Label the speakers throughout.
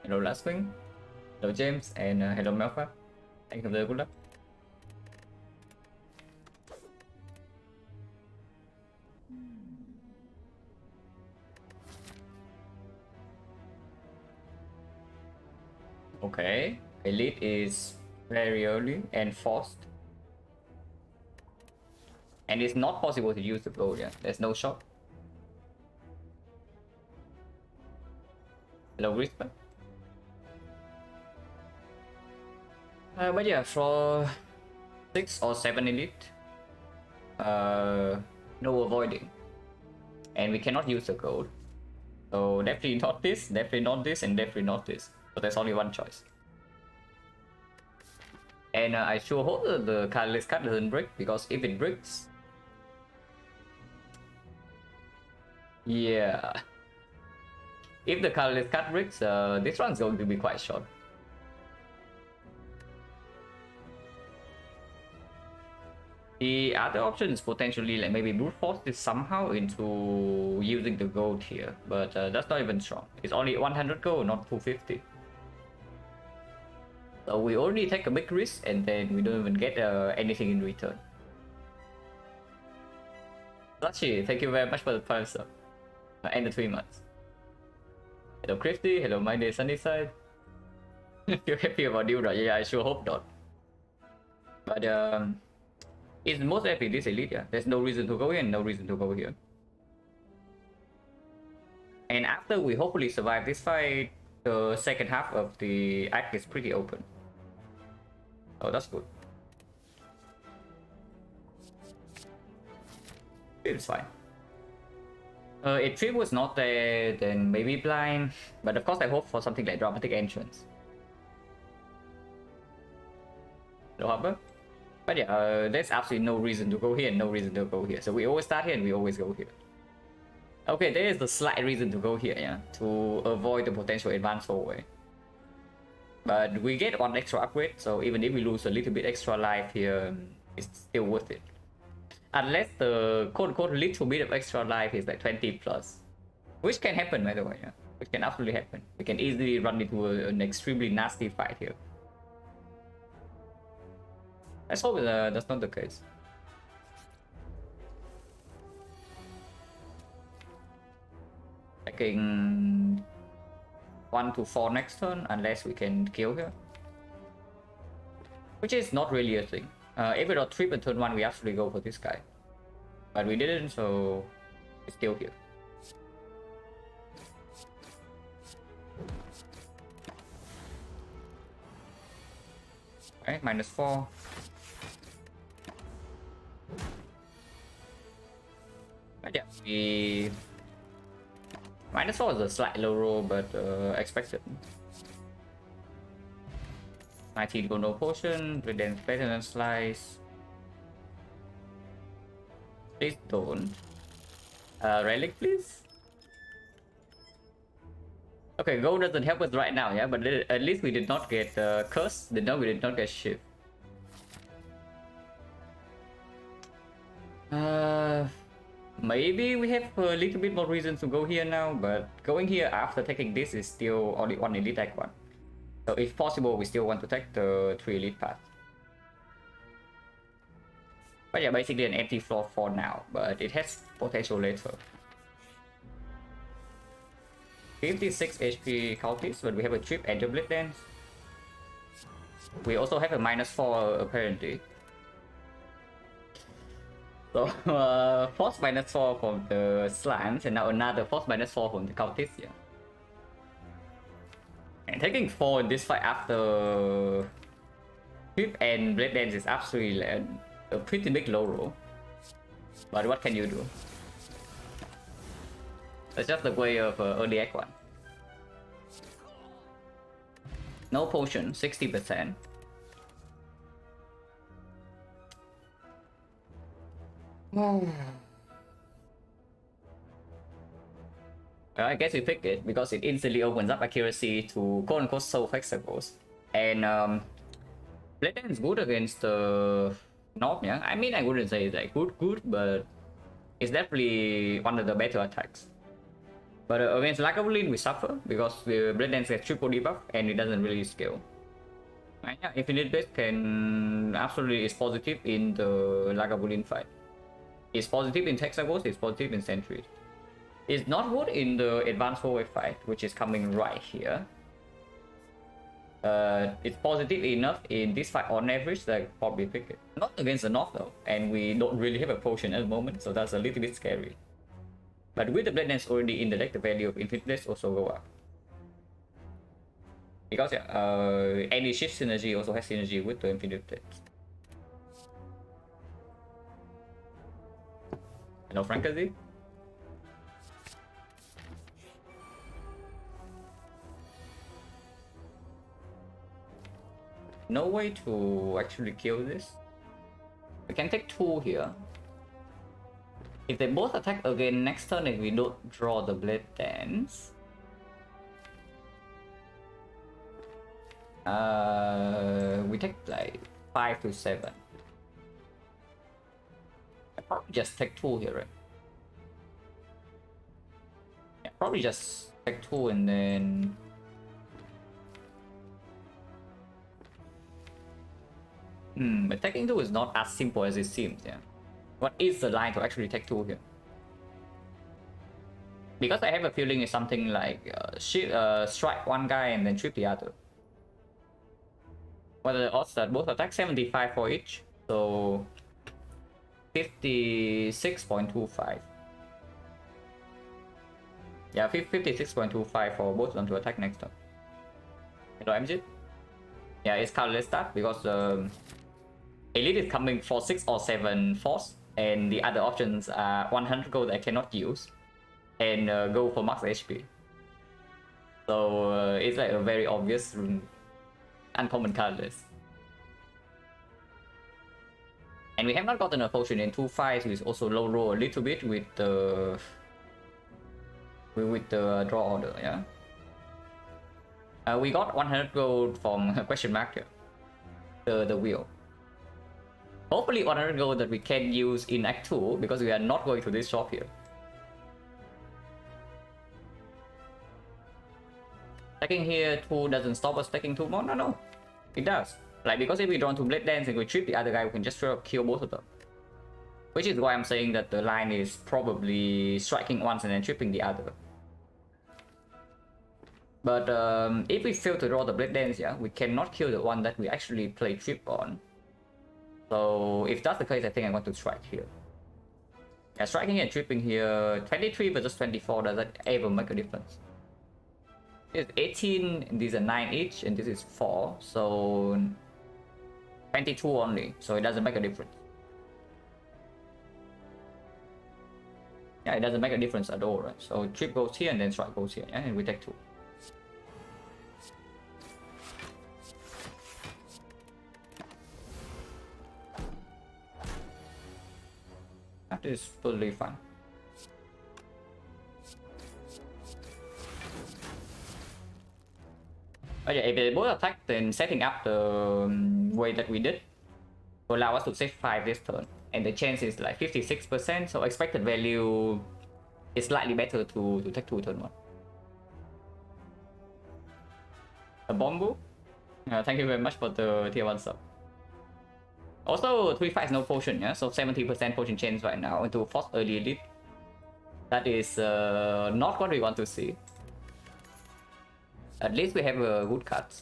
Speaker 1: Hello Last Wing. Hello James and hello Melfa. Thank you for the good luck. Okay, Elite is very early and forced. And it's not possible to use the gold, yeah. There's no shot. Hello Whisper. But yeah, for 6 or 7 Elite, no avoiding. And we cannot use the gold. So definitely not this, definitely not this, and definitely not this. So there's only one choice. And I sure hope that the Catalyst card doesn't break, because if it breaks... Yeah. If the Catalyst card breaks, this one's going to be quite short. The other option is potentially like maybe brute force this somehow into using the gold here, but that's not even strong. It's only 100 gold, not 250. So we only take a big risk and then we don't even get anything in return. Lachi, thank you very much for the 5 sub and the 3 months. Hello Crafty, hello my day Sunnyside. You're happy about you, right? Yeah, I sure hope not. But it's most happy this elite, yeah. There's no reason to go here and no reason to go here. And after we hopefully survive this fight, the second half of the act is pretty open. Oh, that's good. It's fine. If Trip was not there, then maybe blind. But of course I hope for something like dramatic entrance. Hello Harbor? But yeah, there's absolutely no reason to go here and no reason to go here. So we always start here and we always go here. Okay, there is the slight reason to go here, yeah, to avoid the potential advance forward. But we get one extra upgrade, so even if we lose a little bit extra life here, it's still worth it. Unless the quote-unquote little bit of extra life is like 20 plus. Which can happen, by the way, yeah. Which can absolutely happen. We can easily run into an extremely nasty fight here. Let's hope that's not the case. Taking 1 to 4 next turn, unless we can kill here. Which is not really a thing. If it was triple turn 1, we actually go for this guy. But we didn't, so it's still here. Okay, -4. But yeah, we... -4 is a slight low roll, but expected. 19 go no potion, then better than slice. Please don't. Relic, please. Okay, gold doesn't help us right now, yeah, but at least we did not get curse. We did not get shift. Maybe we have a little bit more reason to go here now, but going here after taking this is still only one elite tech one. So if possible, we still want to take the 3 elite path. But yeah, basically an empty floor for now, but it has potential later. 56 HP cultists, but we have a trip and a blade dance. We also have a -4 apparently. So force -4 from the slants, and now another force -4 from the cultists here. And taking 4 in this fight after trip and blade dance is absolutely a pretty big low roll. But what can you do? It's just the way of early act 1. No potion, 60%. I guess we picked it because it instantly opens up accuracy to quote-unquote soul hexagons. And Blade Dance is good against the North, yeah? I mean, I wouldn't say it's like good, but it's definitely one of the better attacks. But against Lagavulin we suffer because the Blade Dance gets triple debuff and it doesn't really scale. And yeah, Infinite Blade can absolutely is positive in the Lagavulin fight. It's positive in Texagos, it's positive in Sentries. It's not good in the Advanced 4-way fight, which is coming right here. It's positive enough in this fight on average that I could probably pick it. Not against the North though, and we don't really have a potion at the moment, so that's a little bit scary. But with the Blade Dance already in the deck, the value of Infinite Blades also go up. Because yeah, any shift synergy also has synergy with the Infinite Blades. Hello, Frankazi. No way to actually kill this. We can take 2 here. If they both attack again next turn and we don't draw the Blade Dance, we take like 5 to 7. I probably just take 2 here, right? Yeah, probably just take 2 and then but taking 2 is not as simple as it seems, yeah. What is the line to actually take 2 here? Because I have a feeling it's something like strike one guy and then trip the other. What are the odds that both attack? 75 for each, so 56.25. Yeah, 56.25 for both of them to attack next turn. Hello, MJ? Yeah, it's colorless start because Elite is coming for 6 or 7 force, and the other options are 100 gold I cannot use, and go for max HP. So it's like a very obvious uncommon colorless. And we have not gotten a potion in 2 fights, which is also low roll a little bit with the draw order, yeah. We got 100 gold from question mark here, the wheel. Hopefully 100 gold that we can use in Act 2, because we are not going to this shop here. Stacking here 2 doesn't stop us stacking 2 more? No, it does. Like, because if we draw to Blade Dance and we trip the other guy, we can just straight up kill both of them. Which is why I'm saying that the line is probably striking once and then tripping the other. But if we fail to draw the Blade Dance, yeah, we cannot kill the one that we actually play trip on. So if that's the case, I think I want to strike here. Yeah, striking and tripping here, 23 versus 24, does that ever make a difference? It's 18, these are 9 each, and this is 4, so 22 only, so it doesn't make a difference. Yeah, it doesn't make a difference at all, right? So trip goes here and then strike goes here, yeah, and we take 2. That is totally fine. Oh yeah, if they both attack, then setting up the way that we did will allow us to save 5 this turn. And the chance is like 56%, so expected value is slightly better to take 2 turn 1. A Bombu? Thank you very much for the tier 1 sub. Also, 3 fights no potion, yeah? So 70% potion chance right now into force early elite. That is not what we want to see. At least we have a good cut.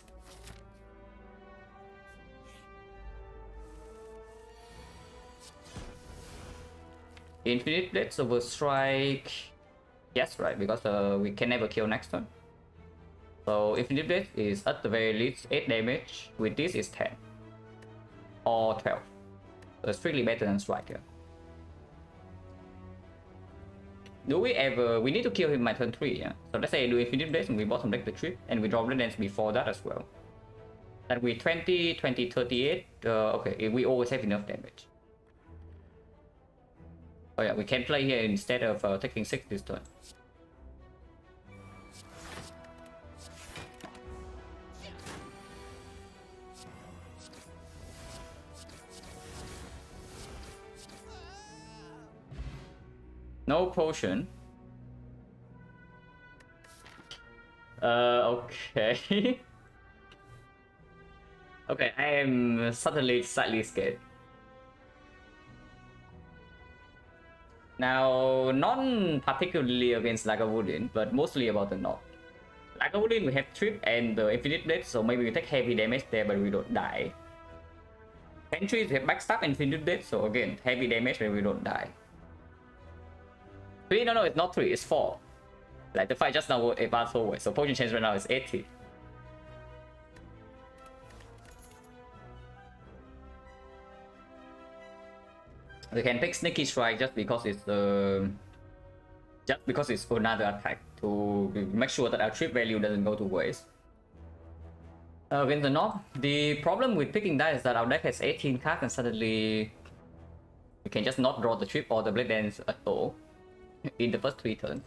Speaker 1: Infinite Blades over Strike. Yes, right, because we can never kill next turn. So Infinite Blades is at the very least 8 damage. With this is 10. Or 12. So it's strictly better than Strike here. Do we ever... We need to kill him by turn 3, yeah? So let's say I do Infinite Blades and we bottom deck the trip, and we draw Blade Dance before that as well. Then we 20, 20, 38. Okay, we always have enough damage. Oh yeah, we can play here instead of taking 6 this turn. No potion. Okay. Okay, I am suddenly slightly scared. Now, not particularly against Lagavulin, but mostly about the North. Lagavulin, we have Trip and the Infinite Blade, so maybe we take heavy damage there, but we don't die. Sentries, we have Backstab and Infinite Blade, so again, heavy damage, but we don't die. 3? No, it's not 3, it's 4. Like the fight just now was a pass forward, so potion chance right now is 80. We can take Sneaky Strike just because it's another attack to make sure that our trip value doesn't go to waste. Against the North, the problem with picking that is that our deck has 18 cards and suddenly we can just not draw the trip or the Blade Dance at all in the first 3 turns.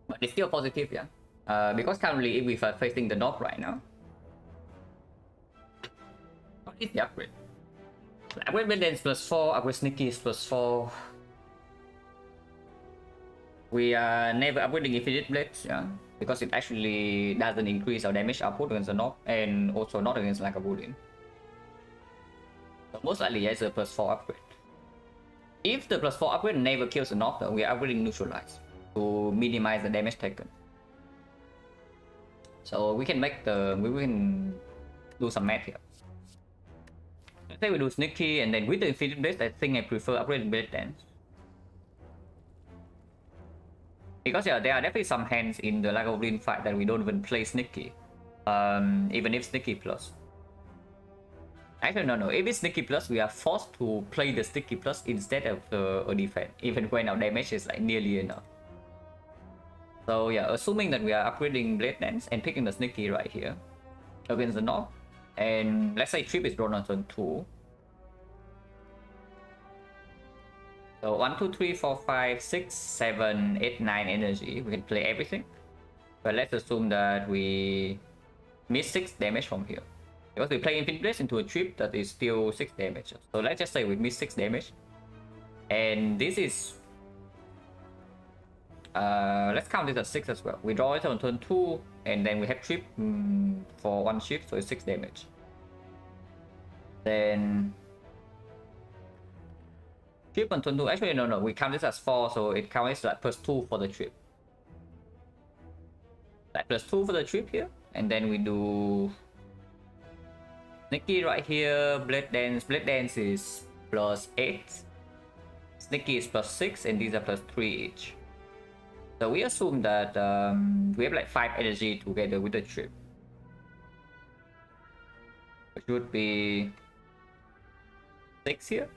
Speaker 1: But it's still positive, yeah. Because currently if we are facing the North right now, what is the upgrade? Upgrade Blade Dance +4, upgrade Sneaky is +4. We are never upgrading Infinite Blades, yeah, because it actually doesn't increase our damage output against the North and also not against Lagavulin. So most likely it's a +4 upgrade. If the +4 upgrade never kills the North, we are upgrading Neutralize to minimize the damage taken. So we can make we can do some math here. Let's say we do Sneaky and then with the Infinite Blades, I think I prefer upgrading Blade Dance. Because yeah, there are definitely some hands in the Lagavulin fight that we don't even play Sneaky. Even if Sneaky plus. Actually, no. If it's Sneaky plus, we are forced to play the Sneaky plus instead of a defense, even when our damage is like nearly enough. So yeah, assuming that we are upgrading Blade Dance and picking the Sneaky right here against the North, and let's say Trip is drawn on turn 2. So 1, 2, 3, 4, 5, 6, 7, 8, 9 energy. We can play everything. But let's assume that we miss 6 damage from here. Because we play Infinite Blades into a Trip that is still 6 damage. So let's just say we miss 6 damage. And this is... let's count this as 6 as well. We draw it on turn 2 and then we have Trip for 1 shift, so it's 6 damage. Then... Trip on turn 2, actually no, we count this as 4, so it counts like +2 for the trip. Like +2 for the trip here, and then we do Sneaky right here, Blade Dance is +8, Sneaky is +6, and these are +3 each. So we assume that we have like 5 energy together with the trip. Which would be 6 here.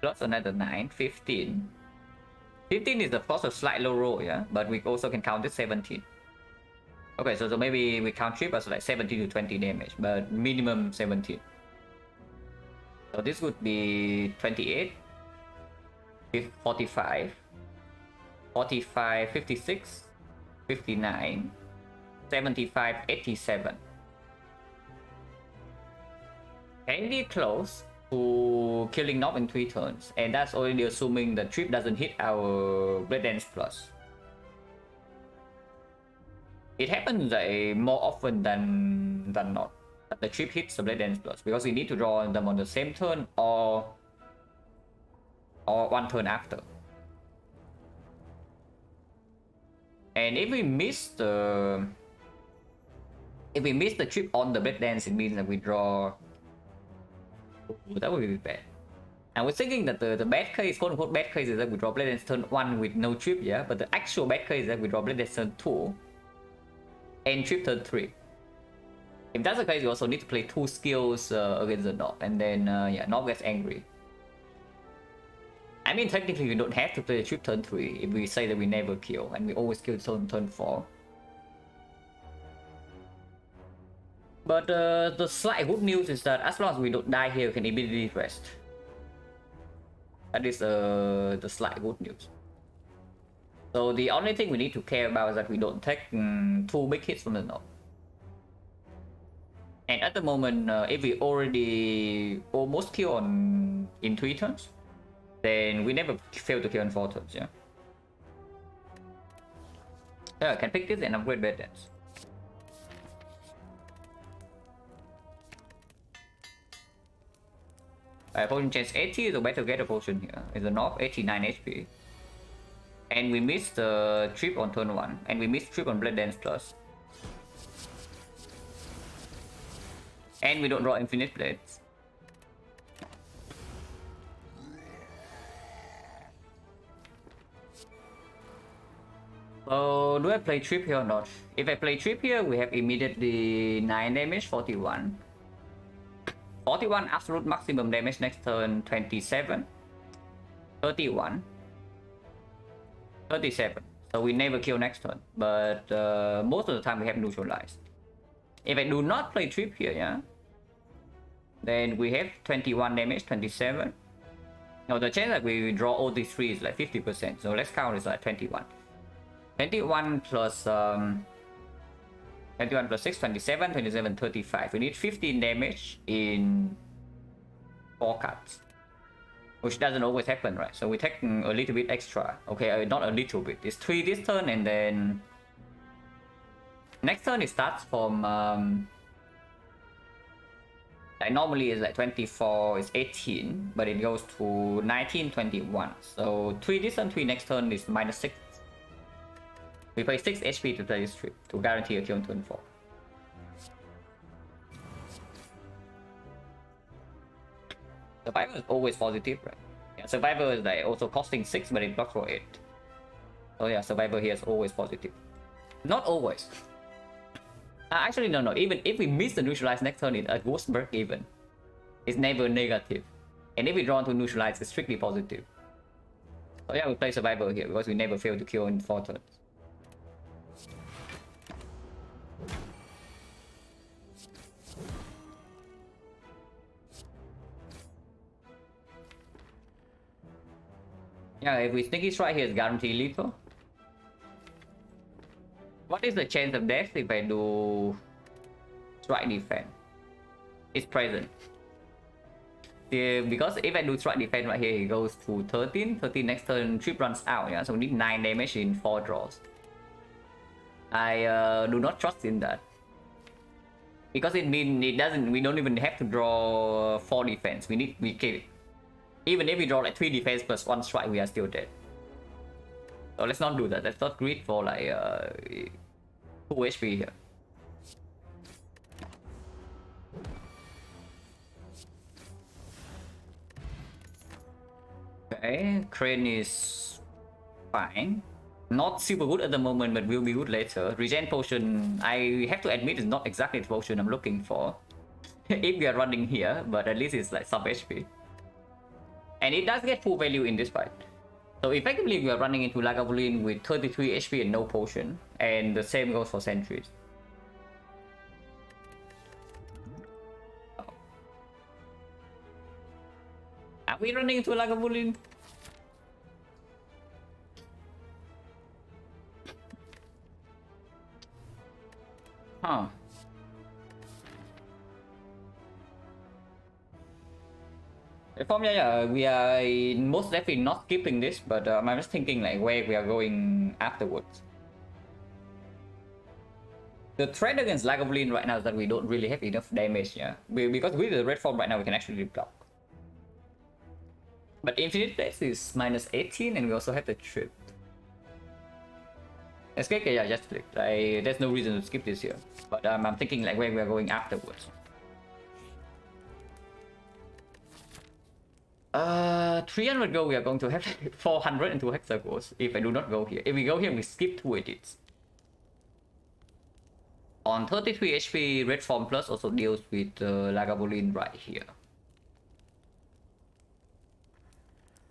Speaker 1: Plus another 9, 15. 15 is of course a slight low roll, yeah, but we also can count it 17. Okay, so maybe we count Trip as like 17 to 20 damage, but minimum 17. So this would be 28, 45, 45, 56, 59, 75, 87. Candy close to killing Nob in 3 turns, and that's already assuming the Trip doesn't hit our Blade Dance plus. It happens more often than not that the Trip hits the Blade Dance plus, because we need to draw them on the same turn or 1 turn after. And if we miss the Trip on the Blade Dance, it means that we draw. That would be bad. I was thinking that the bad case, quote unquote bad case, is that we draw Blade Dance turn 1 with no Trip, yeah, but the actual bad case is that we draw Blade Dance turn 2 and Trip turn 3. If that's the case, you also need to play 2 skills against the Nob, and then yeah, Nob gets angry. I mean, technically we don't have to play the Trip turn 3 if we say that we never kill, and we always kill turn 4. But the slight good news is that as long as we don't die here, we can immediately rest. That is the slight good news. So the only thing we need to care about is that we don't take 2 big hits from the Nob. And at the moment, if we already almost kill in 3 turns, then we never fail to kill in 4 turns, yeah. Yeah, I can pick this and upgrade bed dance. Potion chance 80, so better get a potion here. Is the North 89 HP. And we missed the trip on turn 1. And we missed trip on Blood Dance Plus. And we don't draw Infinite Blades. So, do I play trip here or not? If I play trip here, we have immediately 9 damage, 41. 41 absolute maximum damage next turn, 27. 31. 37. So we never kill next turn. But most of the time we have neutralized. If I do not play trip here, yeah, then we have 21 damage, 27. Now the chance that we draw all these three is like 50%. So let's count it's like 21. 21 plus 21 plus 6, 27, 27, 35. We need 15 damage in 4 cards. Which doesn't always happen, right? So we take a little bit extra. Okay, not a little bit. It's 3 this turn, and then next turn it starts from like normally it's like 24, it's 18, but it goes to 19, 21. So 3 this turn, 3 next turn is minus 6. We play 6 HP to play this trip to guarantee a kill on turn 4. Survivor is always positive, right? Yeah, Survivor is like also costing 6, but it blocks for 8. So yeah, Survivor here is always positive. Not always. Actually, no. Even if we miss the neutralize next turn, it goes break even. It's never negative. And if we draw to neutralize, it's strictly positive. So yeah, we play Survivor here because we never fail to kill in 4 turns. Yeah, if we sneaky strike here, it's guaranteed lethal. What is the chance of death if I do strike defense? It's present. Yeah, because if I do strike defense right here, it goes to 13. 13 next turn, trip runs out. Yeah, so we need 9 damage in 4 draws. I do not trust in that. Because it means it doesn't. We don't even have to draw 4 defense. We kill it. Even if we draw like 3 defense plus 1 strike, we are still dead. So let's not do that. Let's not greed for like 2 HP here. Okay, Crane is fine. Not super good at the moment, but will be good later. Regen potion, I have to admit, is not exactly the potion I'm looking for. If we are running here, but at least it's like some HP. And it does get full value in this fight. So effectively we are running into Lagavulin with 33 HP and no potion. And the same goes for sentries. Oh. Are we running into Lagavulin? Huh. Yeah, we are most definitely not skipping this, but I'm just thinking like where we are going afterwards. The threat against Lagavulin right now is that we don't really have enough damage, yeah. Because with the red form right now, we can actually block. But Infinite Blades is minus 18, and we also have the trip. XecnaR, yeah, just click. There's no reason to skip this here. But I'm thinking like where we are going afterwards. 300 gold, we are going to have 402 hexagons if I do not go here. If we go here, we skip 2 edits. On 33 HP, Red Form Plus also deals with Lagavulin right here.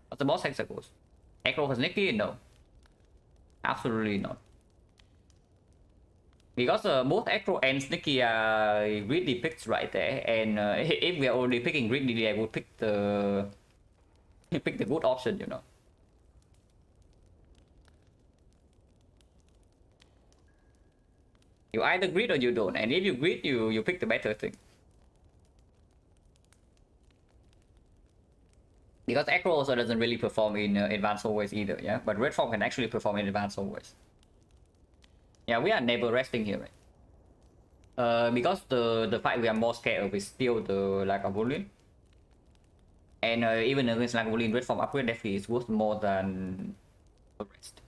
Speaker 1: What's the boss hexagons? Acro for Sneaky? No. Absolutely not. Because both Acro and Sneaky are greedy picks right there, and if we are already picking greedy, I would pick the good option, you know. You either greed or you don't, and if you greed, you pick the better thing. Because Acro also doesn't really perform in advanced always either, yeah. But Red Form can actually perform in advanced always. Yeah, we are never resting here, right? Because the fight we are more scared of is still the Lagavulin. And even against Lagavulin, red form upgrade definitely is worth more than the rest.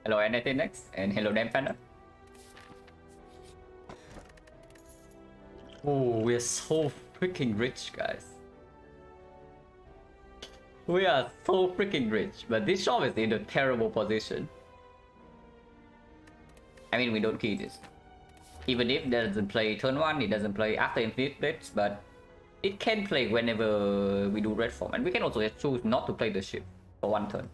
Speaker 1: Hello anything next, and hello damn Panda. Oh, we're so freaking rich, guys. We are so freaking rich, but this shop is in a terrible position. I mean, we don't key this. Even if it doesn't play turn 1, it doesn't play after Infinite Blitz, but it can play whenever we do red form. And we can also just choose not to play the ship for 1 turn.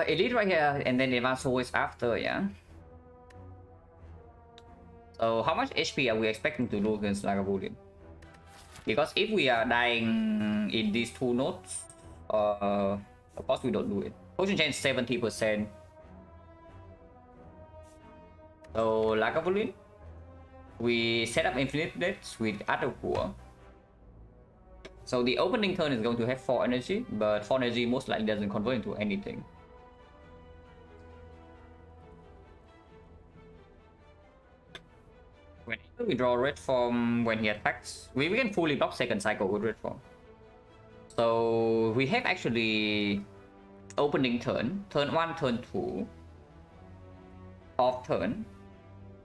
Speaker 1: Elite right here, and then Advanced always after, yeah. So how much HP are we expecting to do against Lagavulin? Because if we are dying in these 2 nodes, of course we don't do it. Potion change 70%. So Lagavulin, we set up Infinite Blitz with Atopur. So the opening turn is going to have 4 energy, but 4 energy most likely doesn't convert into anything. Whenever we draw red form when he attacks, we can fully block second cycle with red form. So we have actually opening turn, turn 1, turn 2, off turn,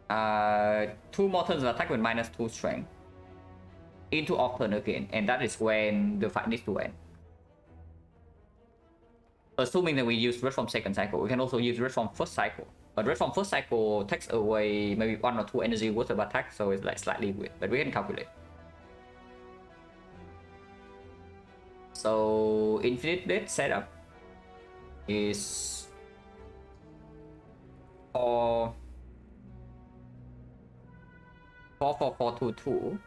Speaker 1: 2 more turns of attack with -2 strength, into off turn again, and that is when the fight needs to end. Assuming that we use red from second cycle, we can also use red from first cycle. But red from first cycle takes away maybe 1 or 2 energy worth of attack, so it's like slightly weird, but we can calculate. So Infinite Blade setup is for 4-4-4-2-2,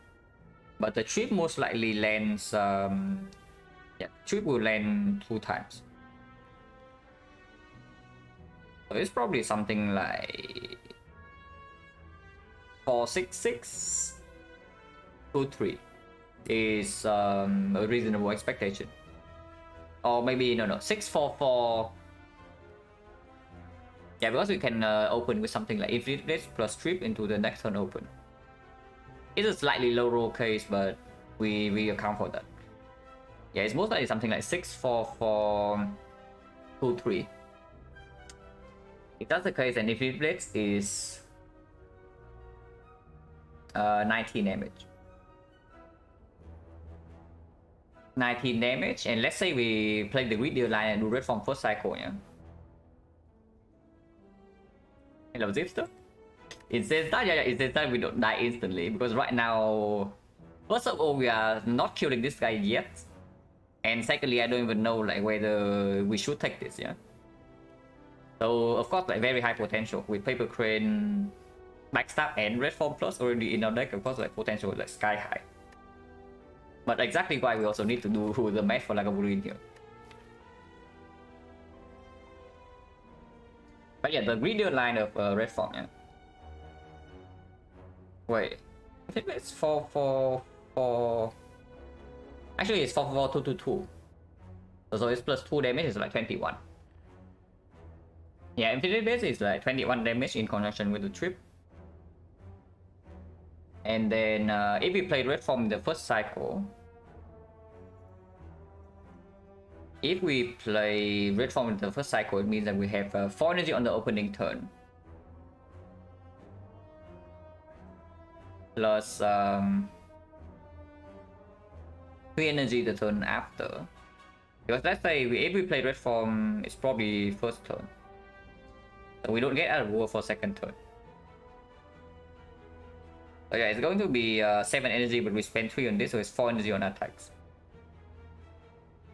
Speaker 1: but the trip most likely lands. Yeah, trip will land 2 times. So it's probably something like 4-6-6-2-3 is a reasonable expectation. Or maybe no 6-4-4. Yeah, because we can open with something like Infinite Blade plus trip into the next turn open. It's a slightly low roll case, but we account for that. Yeah, it's most likely something like 6-4-4-2-3. If that's the case, then Infinite Blades is 19 damage. 19 damage, and let's say we play the Greed Deal line and do red from first cycle, yeah. Hello, Zipster. It says that, yeah, it says that we don't die instantly, because right now, first of all, we are not killing this guy yet, and secondly, I don't even know like whether we should take this, yeah. So of course, like very high potential with Paper Crane, Backstab, and Red Form Plus already in our deck. Of course, like potential like sky high. But exactly why we also need to do the math for Lagavulin here. But yeah, the greedier line of Red Form, yeah. Wait, I think it's 4-4-4. Actually, it's 4-4-2-2-2. So it's plus 2 damage is like 21. Yeah, Infinite Base is like 21 damage in conjunction with the trip. And then if we play red form in the first cycle, if we play red form in the first cycle, it means that we have 4 energy on the opening turn. Plus 3 energy the turn after. Because let's say if we play red form, it's probably first turn. So we don't get out of war for second turn. So yeah, it's going to be 7 energy, but we spend 3 on this, so it's 4 energy on attacks.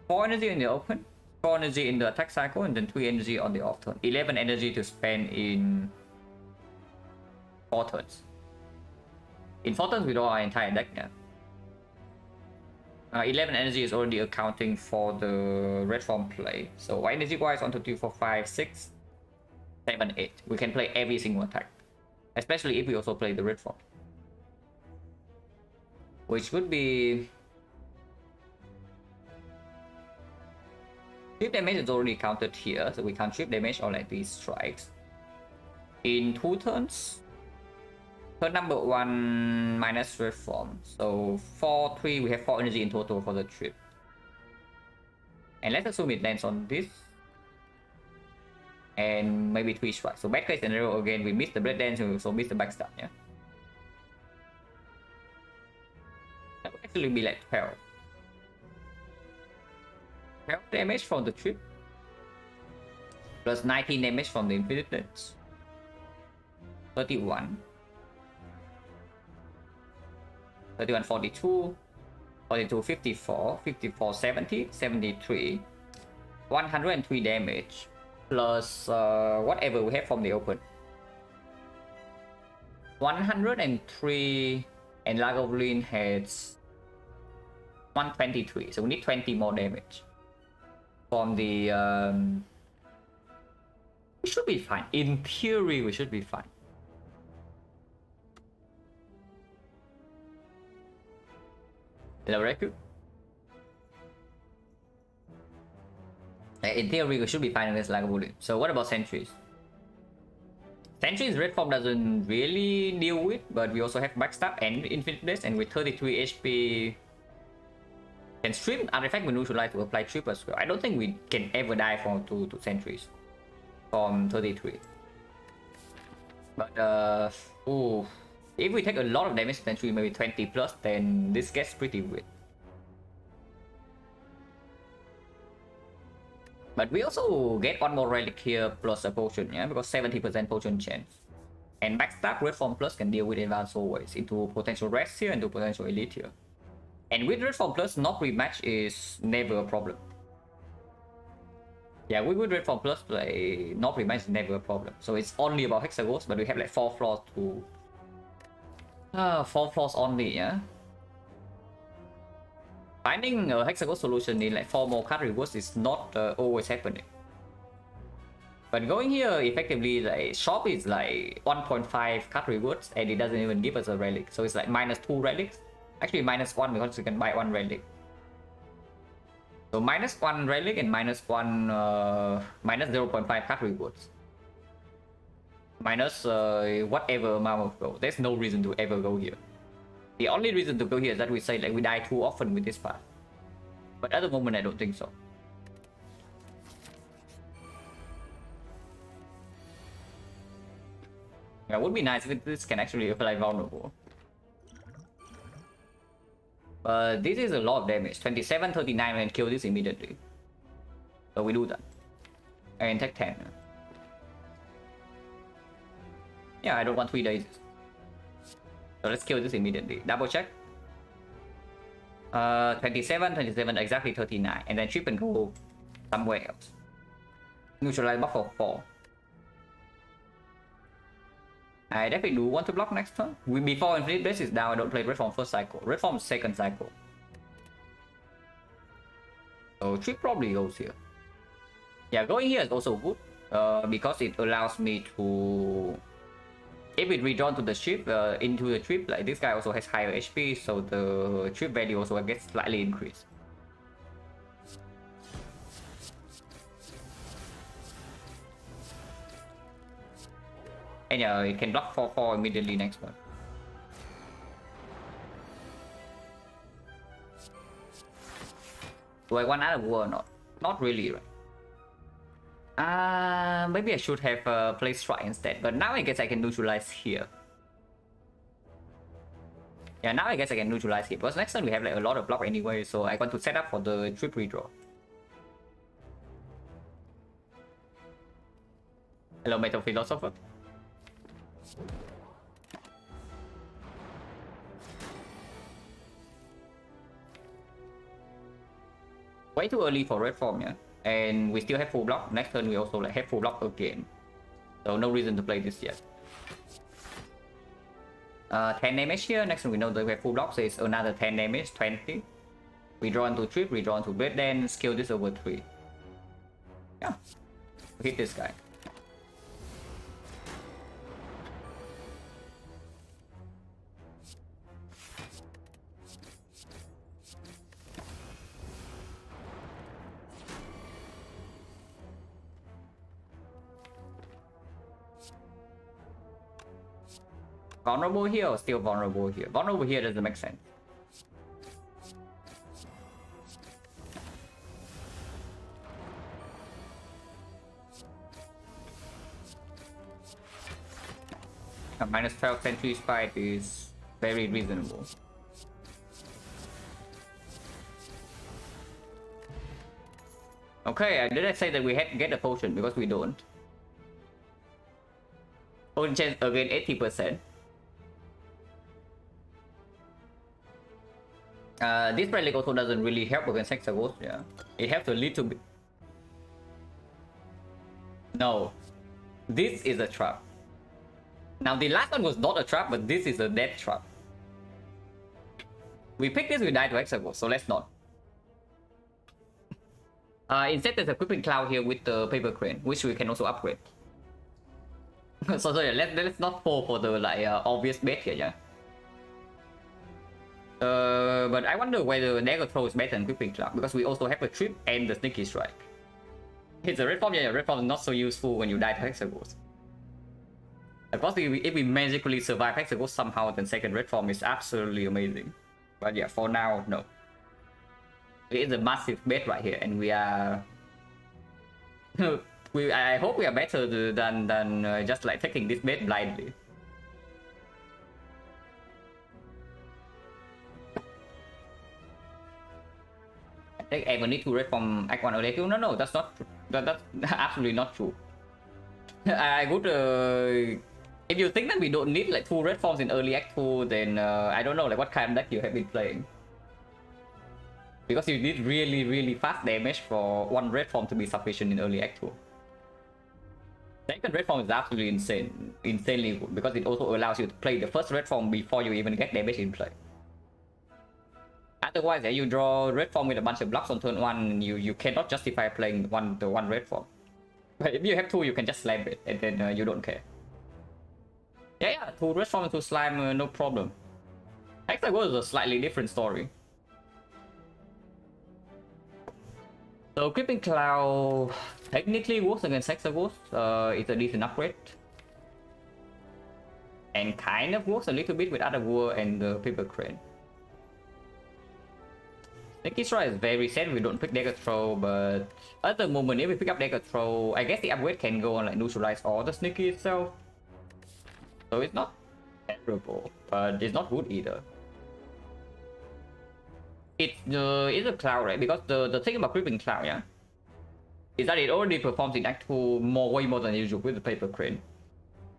Speaker 1: 4 energy in the open, 4 energy in the attack cycle, and then 3 energy on the off turn. 11 energy to spend in 4 turns. In 4 turns, we draw our entire deck now. 11 energy is already accounting for the red form play. So energy wise, 1, 2, 3, 4, 5, 6, 7, 8. We can play every single attack. Especially if we also play the red form. Which would be... Trip damage is already counted here, so we can't trip damage on like these strikes. In 2 turns, turn number 1 minus red form. So 4, 3, we have 4 energy in total for the trip. And let's assume it lands on this. And maybe 3 strikes. So bad case scenario again, we miss the break dance, we also miss the backstab, yeah? That would actually be like 12. 12 damage from the trip. Plus 19 damage from the infinite dance. 31. 31, 42. 42, 54. 54, 70. 73. 103 damage. Plus whatever we have from the open. 103. And Lagavulin has 123. So we need 20 more damage. From the... we should be fine. In theory, we should be fine. Hello, Reku. In theory, we should be fine against Lagavulin. So what about sentries? Sentries red form doesn't really deal with, but we also have backstab and infinite dash, and with 33 HP can stream artifact with neutralize to apply triple as well. I don't think we can ever die from to sentries from 33. But ooh, if we take a lot of damage sentry, maybe 20 plus, then this gets pretty weird. But we also get one more relic here plus a potion, yeah, because 70% potion chance. And backstab red form plus can deal with advanced always into potential rest here and to potential elite here. And with red form plus, not rematch is never a problem. Yeah, with red form plus, like, not rematch is never a problem. So it's only about hexagons, but we have like 4 floors to 4 floors only, yeah. Finding a hexagon solution in like 4 more card rewards is not always happening. But going here effectively, like shop is like 1.5 card rewards and it doesn't even give us a relic. So it's like minus 2 relics. Actually minus 1 because you can buy 1 relic. So minus 1 relic and minus 0.5 card rewards. Minus whatever amount of gold. There's no reason to ever go here. The only reason to go here is that we say like we die too often with this path. But at the moment I don't think so. Yeah, it would be nice if this can actually apply vulnerable. But this is a lot of damage. 27, 39 and kill this immediately. So we do that. And take 10. Yeah, I don't want 3 days. So let's kill this immediately. Double check. 27, 27, exactly 39. And then chip and go somewhere else. Neutralize buff for 4. I definitely do want to block next turn. Before Infinite Blade is down, I don't play Red Form first cycle. Red Form second cycle. So chip probably goes here. Yeah, going here is also good. Because it allows me to... If it redrawn to the ship, into the trip, like this guy also has higher HP, so the trip value also gets slightly increased. And yeah, it can block 4/4 immediately next one. Do I want another war or not? Not really, right? Maybe I should have played strike instead, but now I guess I can neutralize here. Yeah, now I guess I can neutralize here, because next time we have like a lot of block anyway, so I want to set up for the trip redraw. Hello, Metal Philosopher. Way too early for red form, yeah. And we still have full block. Next turn we also like have full block again. So no reason to play this yet. 10 damage here. Next turn we know that we have full block, so it's another 10 damage, 20. We draw into trip, we draw into bread, then skill this over 3. Yeah. Hit this guy. Vulnerable here or still vulnerable here? Vulnerable here doesn't make sense. A minus 12 century spike is very reasonable. Okay, I didn't say that we had to get a potion because we don't. Potion chance again 80%. This relic also doesn't really help against Hexaghost, yeah. It helps a little bit. No. This is a trap. Now the last one was not a trap, but this is a death trap. We picked this, we died to Hexaghost, so let's not. Instead there's a Creeping Cloud here with the Paper Crane, which we can also upgrade. So yeah, let's not fall for the like obvious bet here, yeah. But I wonder whether Dagger Throw is better than Creeping Cloud, because we also have a Trip and the Sneaky Strike. It's a red form, yeah, red form is not so useful when you die to Hexaghost. Of course, if we magically survive Hexaghost somehow, then second red form is absolutely amazing. But yeah, for now, no. It is a massive bet right here, and we are... I hope we are better than just like taking this bet blindly. I think I will need to red from Act 1 early Q. No, that's not true. That's absolutely not true. I would... if you think that we don't need like 2 red forms in early Act 2, then I don't know like what kind of deck you have been playing. Because you need really fast damage for 1 red form to be sufficient in early Act 2. Second red form is absolutely insanely good, because it also allows you to play the first red form before you even get damage in play. Otherwise, yeah, you draw red form with a bunch of blocks on turn 1, you cannot justify playing the one red form. But if you have 2, you can just slam it, and then you don't care. Yeah, 2 red form into slime, no problem. Hexaghost is a slightly different story. So Creeping Cloud technically works against Hexaghost. It's a decent upgrade. And kind of works a little bit with Other War and the Paper Crane. Sneaky Strike is very sad we don't pick Dagger Throw, but at the moment if we pick up Dagger Throw, I guess the upgrade can go on like neutralize all the Sneaky itself. So it's not terrible, but it's not good either. It's a cloud, right? Because the thing about Creeping Cloud, yeah, is that it already performs in Act 2 way more than usual with the Paper Crane.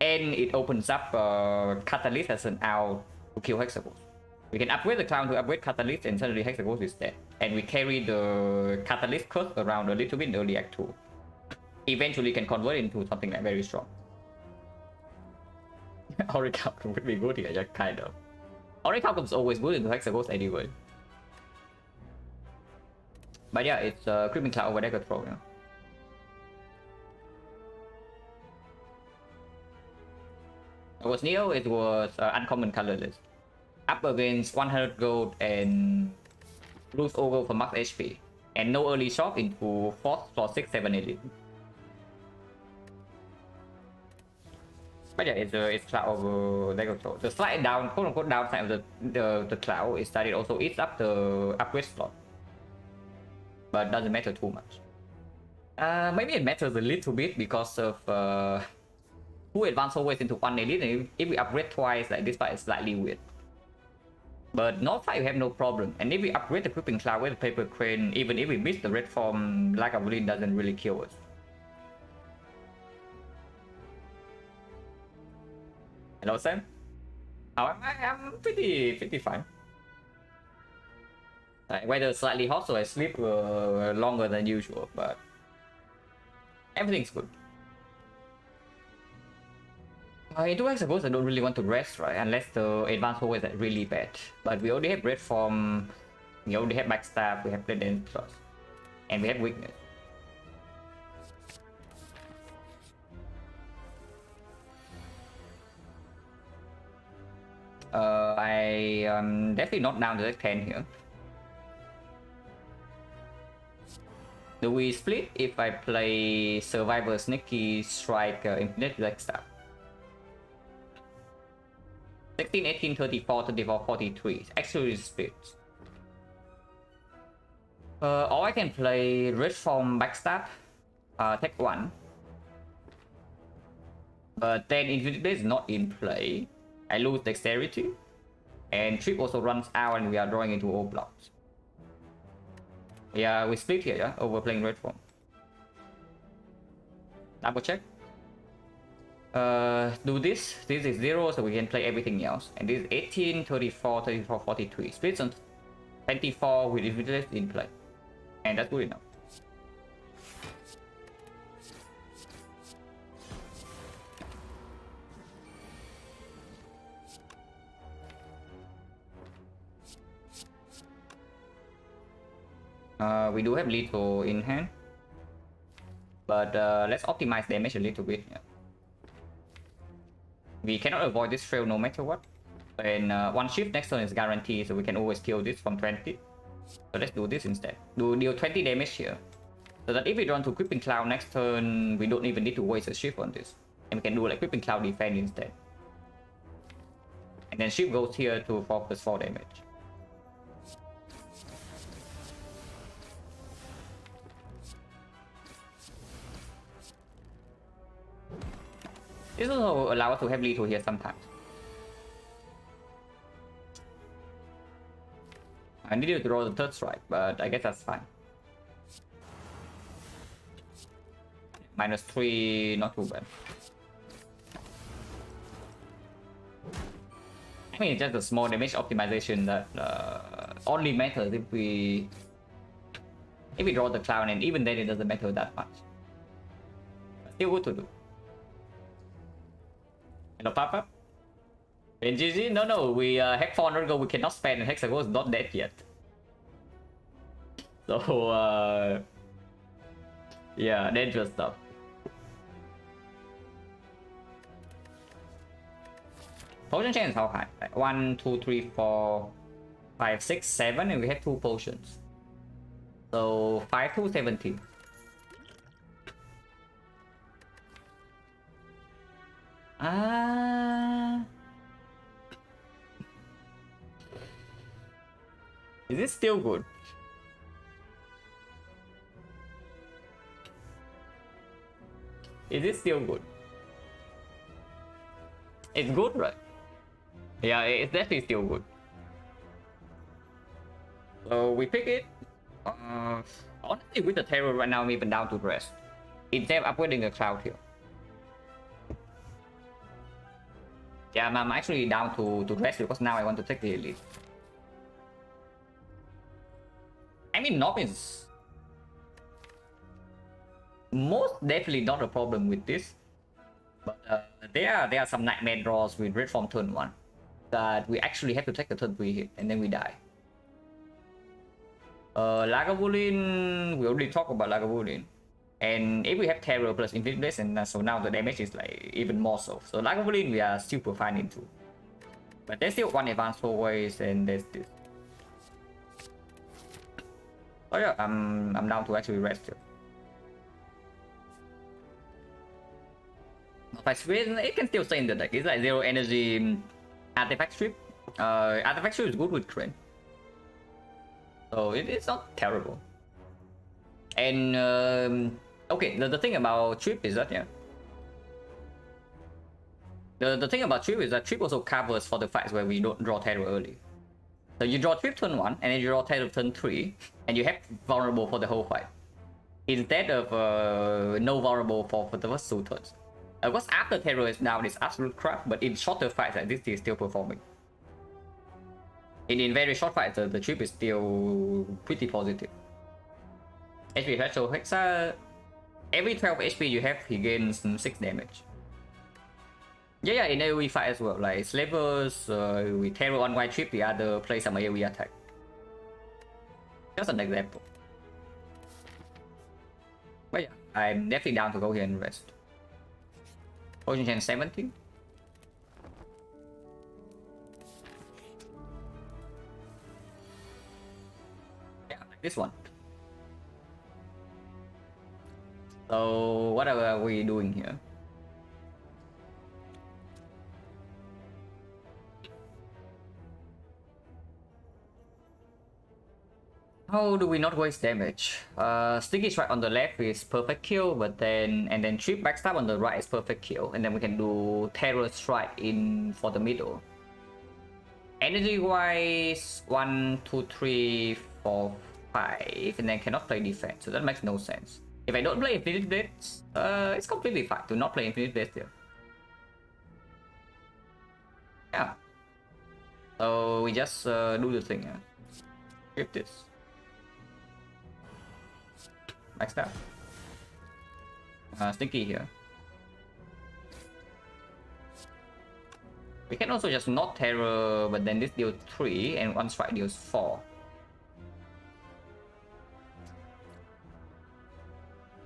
Speaker 1: And it opens up Catalyst as an out to kill Hexaghost. We can upgrade the clown to upgrade Catalyst, and suddenly Hexaghost is dead. And we carry the Catalyst curse around a little bit in early Act 2. Eventually can convert into something like very strong. Orichalcum would be good here, yeah, kind of. Orichalcum is always good into Hexaghost anyway. But yeah, it's Creeping Cloud over Dagger Throw, yeah. It was Neo, it was uncommon colorless. Up against 100 gold and lose over for max HP. And no early shock into 4th for 6, 7 elite. But yeah, it's Cloud over Dagger Throw. The slight down, quote unquote downside of the Cloud is that it also eats up the upgrade slot. But doesn't matter too much. Maybe it matters a little bit because of 2 advanced always into 1 elite, and if we upgrade twice, like this part is slightly weird. But North side we have no problem, and if we upgrade the Creeping Cloud with the Paper Crane, even if we miss the red form, Lack of Lean doesn't really kill us. Hello Sam? Oh, I'm pretty fine. Weather slightly hot, so I sleep longer than usual, but everything's good. Into Hexaghost, I don't really want to rest, right? Unless the advanced hold is like really bad. But we already have red form, we already have backstab, we have blade and trust, and we have weakness. I am definitely not down to deck 10 here. Do we split if I play Survivor, Sneaky Strike, Infinite Blackstab? 16, 18, 34, 34, 43. Actually split. Or I can play Red Form Backstab, take 1. But then if this is not in play, I lose Dexterity. And Trip also runs out and we are drawing into all blocks. Yeah, we split here, yeah? Over playing Red Form. Double check. Do this. This is 0, so we can play everything else. And this is 18, 34, 34, 43. Splits on 24 with Invisibility in play. And that's good enough. We do have lethal in hand. But let's optimize damage a little bit. Yeah. We cannot avoid this trail no matter what. And one shift next turn is guaranteed, so we can always kill this from 20. So let's do this instead. Deal 20 damage here. So that if we run to Creeping Cloud next turn, we don't even need to waste a shift on this. And we can do like Creeping Cloud defense instead. And then shift goes here to 4+4 damage. This also allows us to have lethal here sometimes. I needed to draw the third strike, but I guess that's fine. -3, not too bad. I mean, it's just a small damage optimization that only matters if we draw the clown, and even then it doesn't matter that much. But still good to do. Hello, Papa. NGG? No, we Hex 400 gold, we cannot spend, and Hexagon is not dead yet. So, yeah, dangerous stuff. Potion chain is how high? Like 1, 2, 3, 4, 5, 6, 7, and we have 2 potions. So, 5 to 17. Is this still good? Is it still good? It's good, right? Yeah, it's definitely still good. So we pick it. Honestly, with the terror right now, I'm even down to rest. Instead of upgrading the cloud here. Yeah, I'm actually down to rest because now I want to take the elite. I mean, Knob is most definitely not a problem with this. But there are some nightmare draws with Red Form turn 1 that we actually have to take the turn 3 hit and then we die. Lagavulin, we already talked about Lagavulin. And if we have Terror plus Invisibility, and so now the damage is like even more so. So Lagavulin we are super fine into. But there's still one advanced always, and there's this. Oh yeah, I'm down to actually rest here. If I swing, it can still stay in the deck. It's like 0 energy artifact strip. Artifact strip is good with Crane. So it's not terrible. And okay, the thing about Trip is that, yeah. The thing about Trip is that Trip also covers for the fights where we don't draw Terror early. So you draw Trip turn 1, and then you draw Terror turn 3, and you have vulnerable for the whole fight. Instead of no vulnerable for the first 2 turns. Of course, after Terror is down, it's absolute crap, but in shorter fights like this, is still performing. In very short fights, the Trip is still pretty positive. HP Hexa, Hexa, every 12 HP you have, he gains 6 damage. Yeah, in AoE fight as well, like Slavers, with Terror on White Trip, the other play some AoE attack. Just an example. But yeah, I'm definitely down to go here and rest. Potion chain 70. Yeah, like this one. So what are we doing here? How do we not waste damage? Sticky Strike on the left is perfect kill, but then Trip Backstab on the right is perfect kill, and then we can do Terror Strike in for the middle. Energy wise, 1, 2, 3, 4, 5, and then cannot play defense, so that makes no sense. If I don't play Infinite Blades, it's completely fine to not play Infinite Blades here. Yeah. So we just do the thing, yeah. Skip this. Max out. Sticky here. We can also just not terror, but then this deals 3 and one strike deals 4.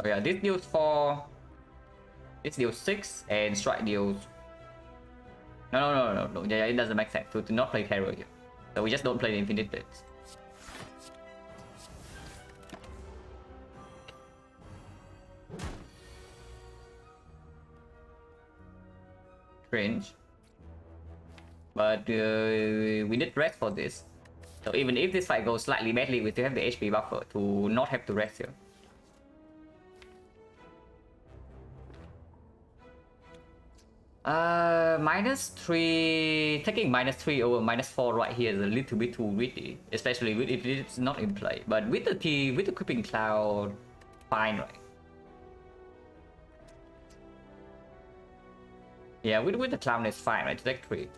Speaker 1: Oh yeah, this deals 4, this deals 6, and strike deals... No, yeah, it doesn't make sense to not play terror here. So we just don't play the Infinite Blades. Cringe. But we need rest for this. So even if this fight goes slightly badly, we still have the HP buffer to not have to rest here. -3, taking -3 over -4 right here is a little bit too greedy, especially if it's not in play. But with the Creeping Cloud, fine, right? Yeah, with the clown is fine, right? To take 3.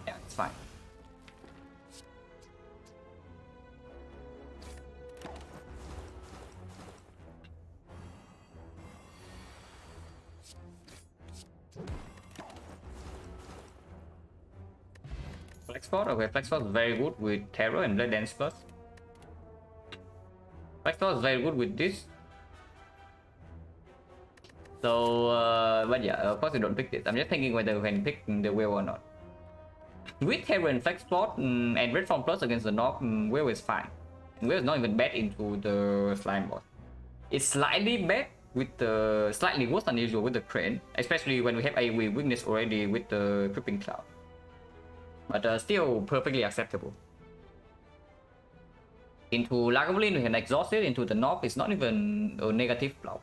Speaker 1: Yeah, it's fine. Flexport? Okay, Flexport is very good with Terror and Blood Dance Plus. Flexport is very good with this. So, but yeah, of course we don't pick this. I'm just thinking whether we can pick the whale or not. With Terror and Flexport and Red Form Plus against the Knob, whale is fine. Whale is not even bad into the slime boss. It's slightly bad with the slightly worse than usual with the Crane, especially when we have a weakness already with the Creeping Cloud. But still perfectly acceptable. Into Lagavulin, we can exhaust it. Into the Knob, it's not even a negative block.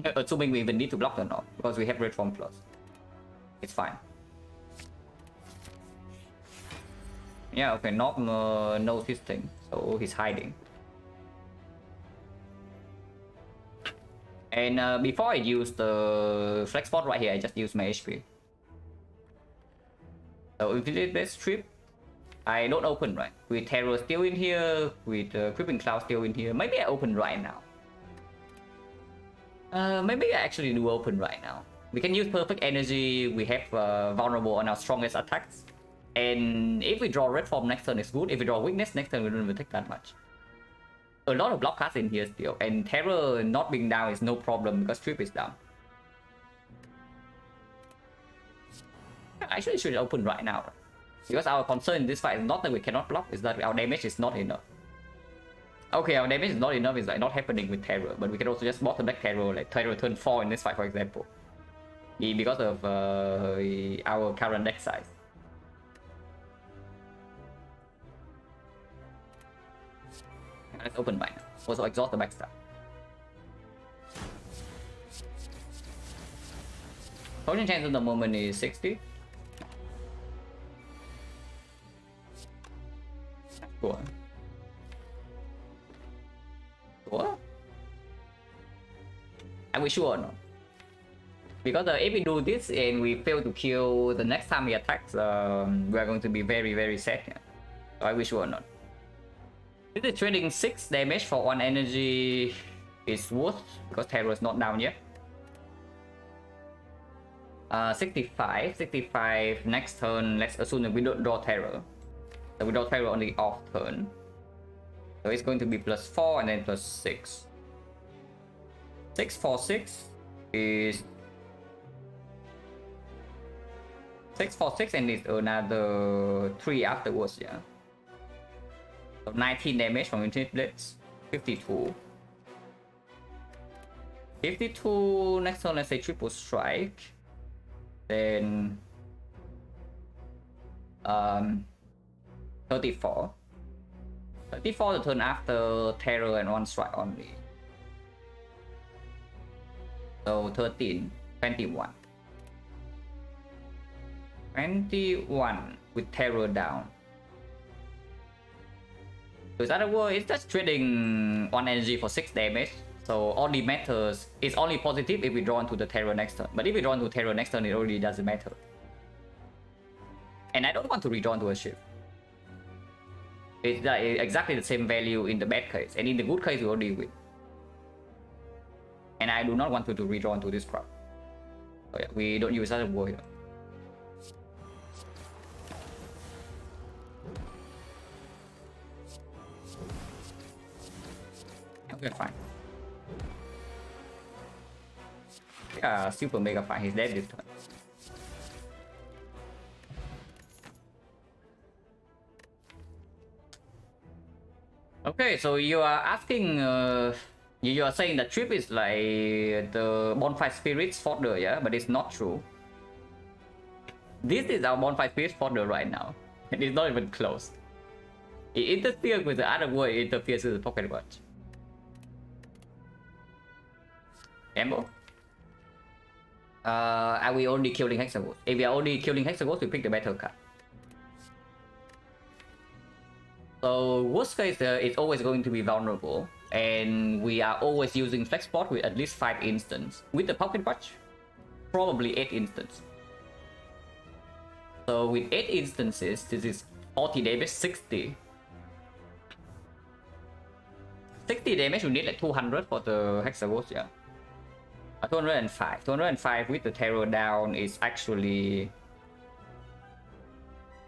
Speaker 1: Assuming we even need to block the Knob, because we have Red Form Plus. It's fine. Yeah, okay, Knob knows his thing, so he's hiding. And before I use the Flex Spot right here, I just use my HP. So if you did this trip, I don't open, right? With Terror still in here, with Creeping Cloud still in here. Maybe I open right now. Maybe I actually do open right now. We can use Perfect Energy. We have vulnerable on our strongest attacks. And if we draw Red Form next turn, it's good. If we draw Weakness next turn, we don't even take that much. A lot of block cards in here still. And Terror not being down is no problem because Trip is down. Actually, should open right now. Because our concern in this fight is not that we cannot block, it's that our damage is not enough. Okay, our damage is not enough is like not happening with Terror, but we can also just bottom back Terror, like Terror turn 4 in this fight, for example. Because of our current deck size. Let's open by now. Also exhaust the backstab. Potion chance at the moment is 60. Cool. What? Are we sure or not? Because if we do this and we fail to kill the next time he attacks, we are going to be very, very sad. Yeah. So are we sure or not? This is trading 6 damage for 1 energy is worth because Terror is not down yet. 65 next turn. Let's assume that we don't draw Terror. So we draw Terror on the off turn. So it's going to be +4 and then +6. 6 for 6 is 6 for 6 and it's another 3 afterwards, yeah. So 19 damage from Infinite Blades. 52. 52 next turn, let's say triple strike. Then 34. 34 the turn after terror and 1 strike only. So 13, 21. 21 with terror down. So in other words, it's just trading 1 energy for 6 damage. So only matters, it's only positive if we draw into the terror next turn. But if we draw into terror next turn, it already doesn't matter. And I don't want to redraw into a ship. It's exactly the same value in the bad case. And in the good case, we already win. And I do not want to redraw into this crowd. So yeah, we don't use other war here. Okay, fine. Yeah, super mega fine. He's dead this turn. Okay, so you are asking, you are saying that trip is like the bonfire spirits fodder, yeah? But it's not true. This is our bonfire spirits fodder right now. And it's not even close. It interferes with the other world, it interferes with the pocket watch. Ambo? Are we only killing hexagons? If we are only killing hexagons, we pick the battle card. So worst case, it's always going to be vulnerable, and we are always using flex spot with at least 5 instants. With the pocket watch, probably 8 instances. So with 8 instances, this is 40 damage, 60. 60 damage, we need like 200 for the hexagons, yeah. 205. 205 with the terror down is actually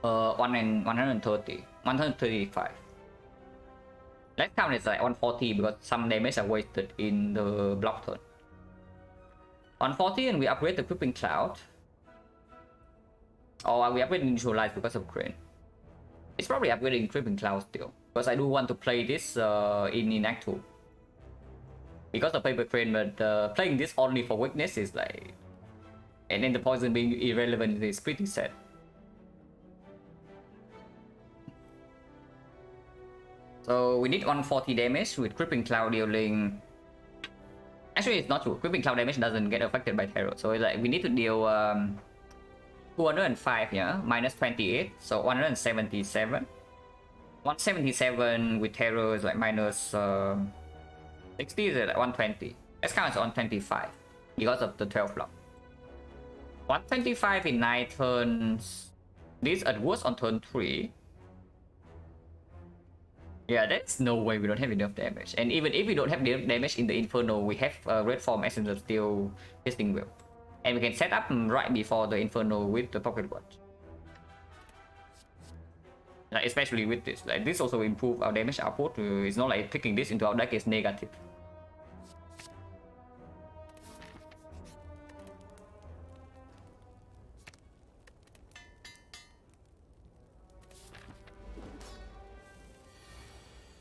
Speaker 1: 130. 135. Let's count it's like 140 because some damage are wasted in the block turn. 140 and we upgrade the Crippling Cloud. Or we upgrade Neutralize because of Crane. It's probably upgrading Crippling Cloud still. Because I do want to play this in Act 2. Because of Paper Crane, but playing this only for weakness is like... And then the poison being irrelevant is pretty sad. So we need 140 damage with Crippling Cloud dealing... Actually, it's not true. Crippling Cloud damage doesn't get affected by terror. So it's like we need to deal 205, yeah? Minus 28. So 177. 177 with terror is like minus 60 is like 120. Let's count as 125 because of the 12 block. 125 in 9 turns. This at worst on turn 3. Yeah, there's no way we don't have enough damage. And even if we don't have enough damage in the Inferno, we have Red Form Essence of Steel testing well. And we can set up right before the Inferno with the Pocket Watch. Like, especially with this. Like, this also improve our damage output. It's not like picking this into our deck is negative.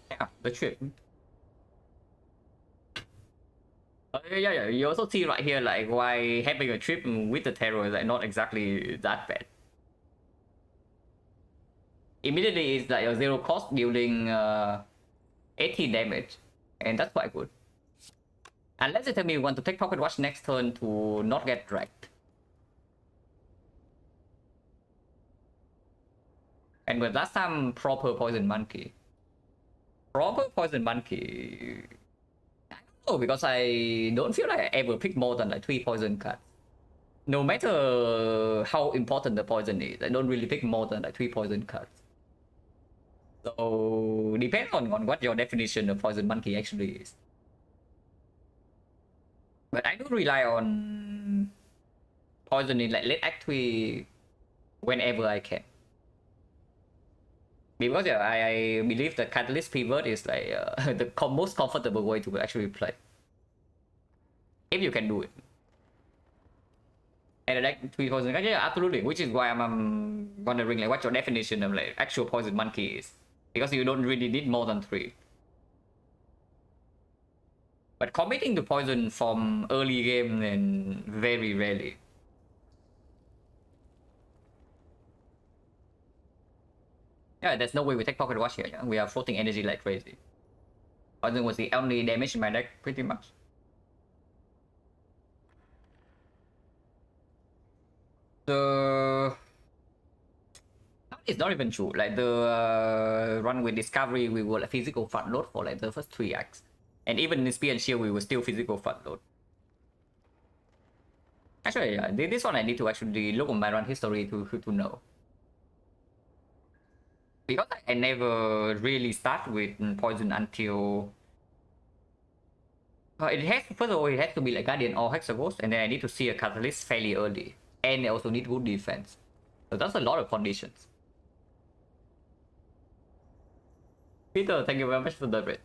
Speaker 1: Yeah, the trip. Yeah, you also see right here like why having a trip with the terror is like not exactly that bad. Immediately it's like a 0 cost dealing 18 damage, and that's quite good. Unless you tell me you want to take Pocket Watch next turn to not get dragged. And with last time proper Poison Monkey. Proper Poison Monkey... I don't know, because I don't feel like I ever pick more than like 3 poison cards. No matter how important the poison is, I don't really pick more than like 3 poison cards. So depends on what your definition of Poison Monkey actually is. But I do rely on poison in like late act 3 whenever I can. Because yeah, I believe that Catalyst Pivot is like the most comfortable way to actually play. If you can do it. And like 3 poison cards, yeah, absolutely. Which is why I'm wondering like what your definition of like actual Poison Monkey is. Because you don't really need more than 3. But committing to poison from early game, then very rarely. Yeah, there's no way we take Pocket Watch here. Yeah? We are floating energy like crazy. Poison was the only damage in my deck, pretty much. It's not even true. Like the run with Discovery, we were like physical front load for like the first 3 acts. And even in Spear and Shield, we were still physical front load. Actually, yeah, this one I need to actually look on my run history to know. Because I never really start with poison until... it has, first of all, it has to be like Guardian or Hexaghost, and then I need to see a Catalyst fairly early. And I also need good defense. So that's a lot of conditions. Peter, thank you very much for the rate.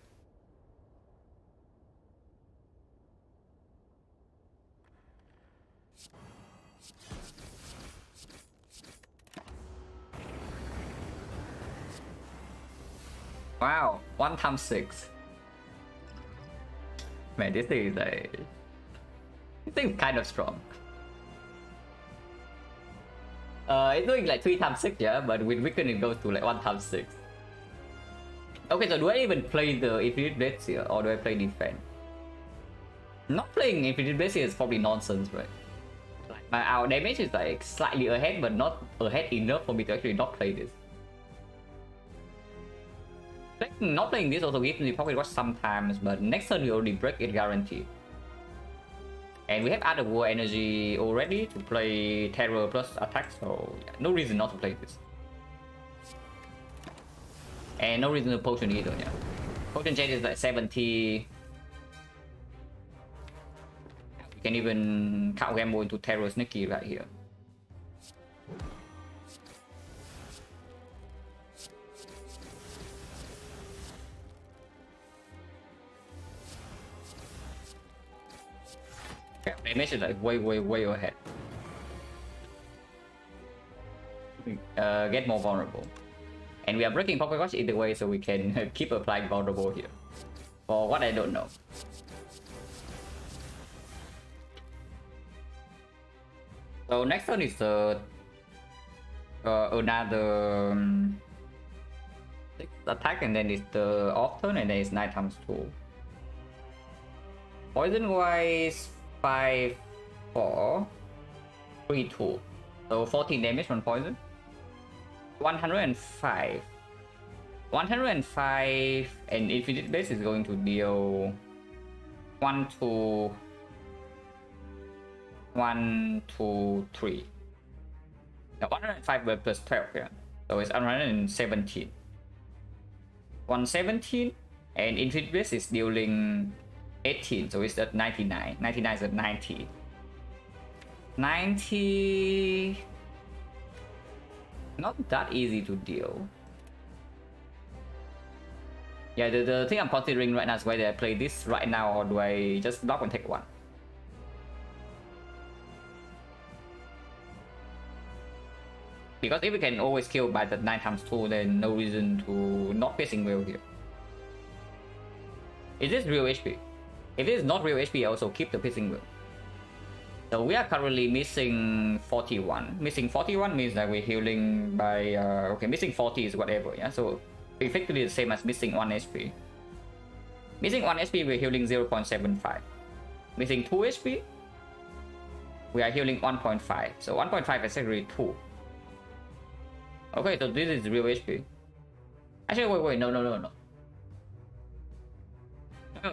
Speaker 1: Wow, 1 times 6. Man, this thing is like... This thing is kind of strong. It's doing like 3 times 6, yeah, but with Weaken it goes to like 1 times 6. Okay, so do I even play the Infinite Blades here, or do I play defense? Not playing Infinite Blades here is probably nonsense, right? Like, our damage is like slightly ahead, but not ahead enough for me to actually not play this. Not playing this also gives me Pocket Watch sometimes, but next turn we already break it guaranteed. And we have other war energy already to play terror plus attack, so yeah, no reason not to play this. And no reason to potion either, yeah. Potion change is like 70. We can even count gamble into terror sneaky right here. Yeah, damage is like way ahead. Get more vulnerable. And we are breaking Pocket Watch either way, so we can keep applying vulnerable here. For what I don't know. So next one is another 6 attack, and then it's the off turn, and then it's 9 times 2. Poison wise 5, 4, 3, 2. So 14 damage from poison. 105. 105 and Infinite Blades is going to deal 1, 2, 1, 2, 3. Now 105 plus 12 here. So it's 117. 117 and Infinite Blades is dealing 18, so it's at 99. 99 is at 90. 90... Not that easy to deal. Yeah, the thing I'm considering right now is whether I play this right now or do I just block and take 1. Because if we can always kill by the 9 times 2, then no reason to not piercing well here. Is this real HP? If it is not real HP, I also keep the piercing will. So we are currently missing 41. Missing 41 means that we're healing by... okay, missing 40 is whatever, yeah? So effectively the same as missing 1 HP. Missing 1 HP, we're healing 0.75. Missing 2 HP, we are healing 1.5. So 1.5 is actually 2. Okay, so this is real HP. Actually, wait, no.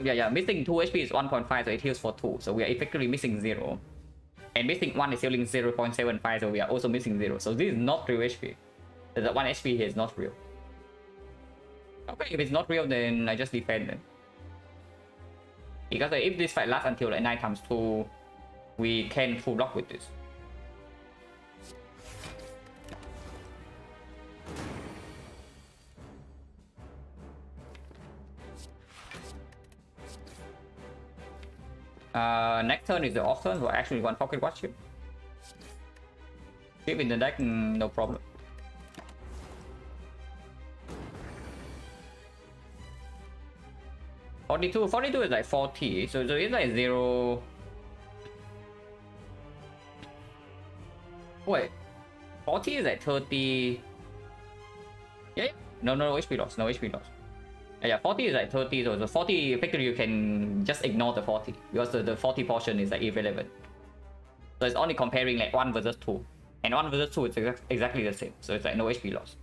Speaker 1: Yeah, missing 2 HP is 1.5, so it heals for 2. So we are effectively missing 0. And missing 1 is healing 0.75, so we are also missing 0. So this is not real HP. The 1 HP here is not real. Okay, if it's not real, then I just defend then. Because if this fight lasts until like 9 times 2, we can full block with this. Next turn is the off turn, so I actually want Pocket Watch here. Keep in the deck, no problem. 42 is like 40, so it's like 0. Wait, 40 is like 30. Yeah, no HP loss, no HP loss. Yeah, 40 is like 30, so the 40 effectively you can just ignore the 40 because the 40 portion is like irrelevant. So it's only comparing like 1 versus 2, and 1 versus 2 is exactly the same, so it's like no HP loss.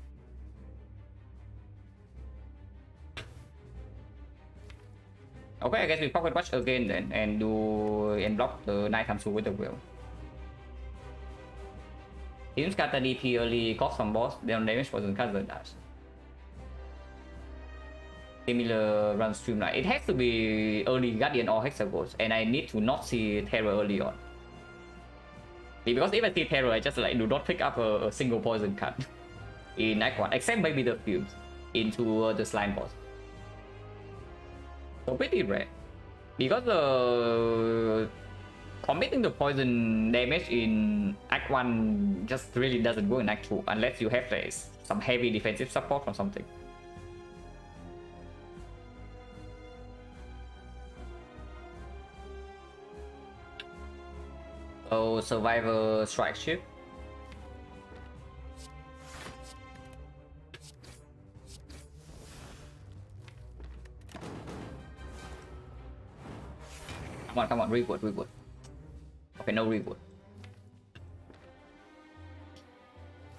Speaker 1: Okay, I guess we pocket watch again then and block the nighttime with the wheel. Seems Kata DP early cost some boss, then damage wasn't covered dash. Similar run streamline. It has to be early Guardian or Hexagons, and I need to not see Terror early on. Because if I see Terror, I just like do not pick up a single poison card in Act 1, except maybe the fumes into the slime boss. So pretty rare. Because committing the poison damage in Act 1 just really doesn't go in Act 2 unless you have like, some heavy defensive support or something. So Survivor Strike Ship. Come on, reward. Okay, no reward.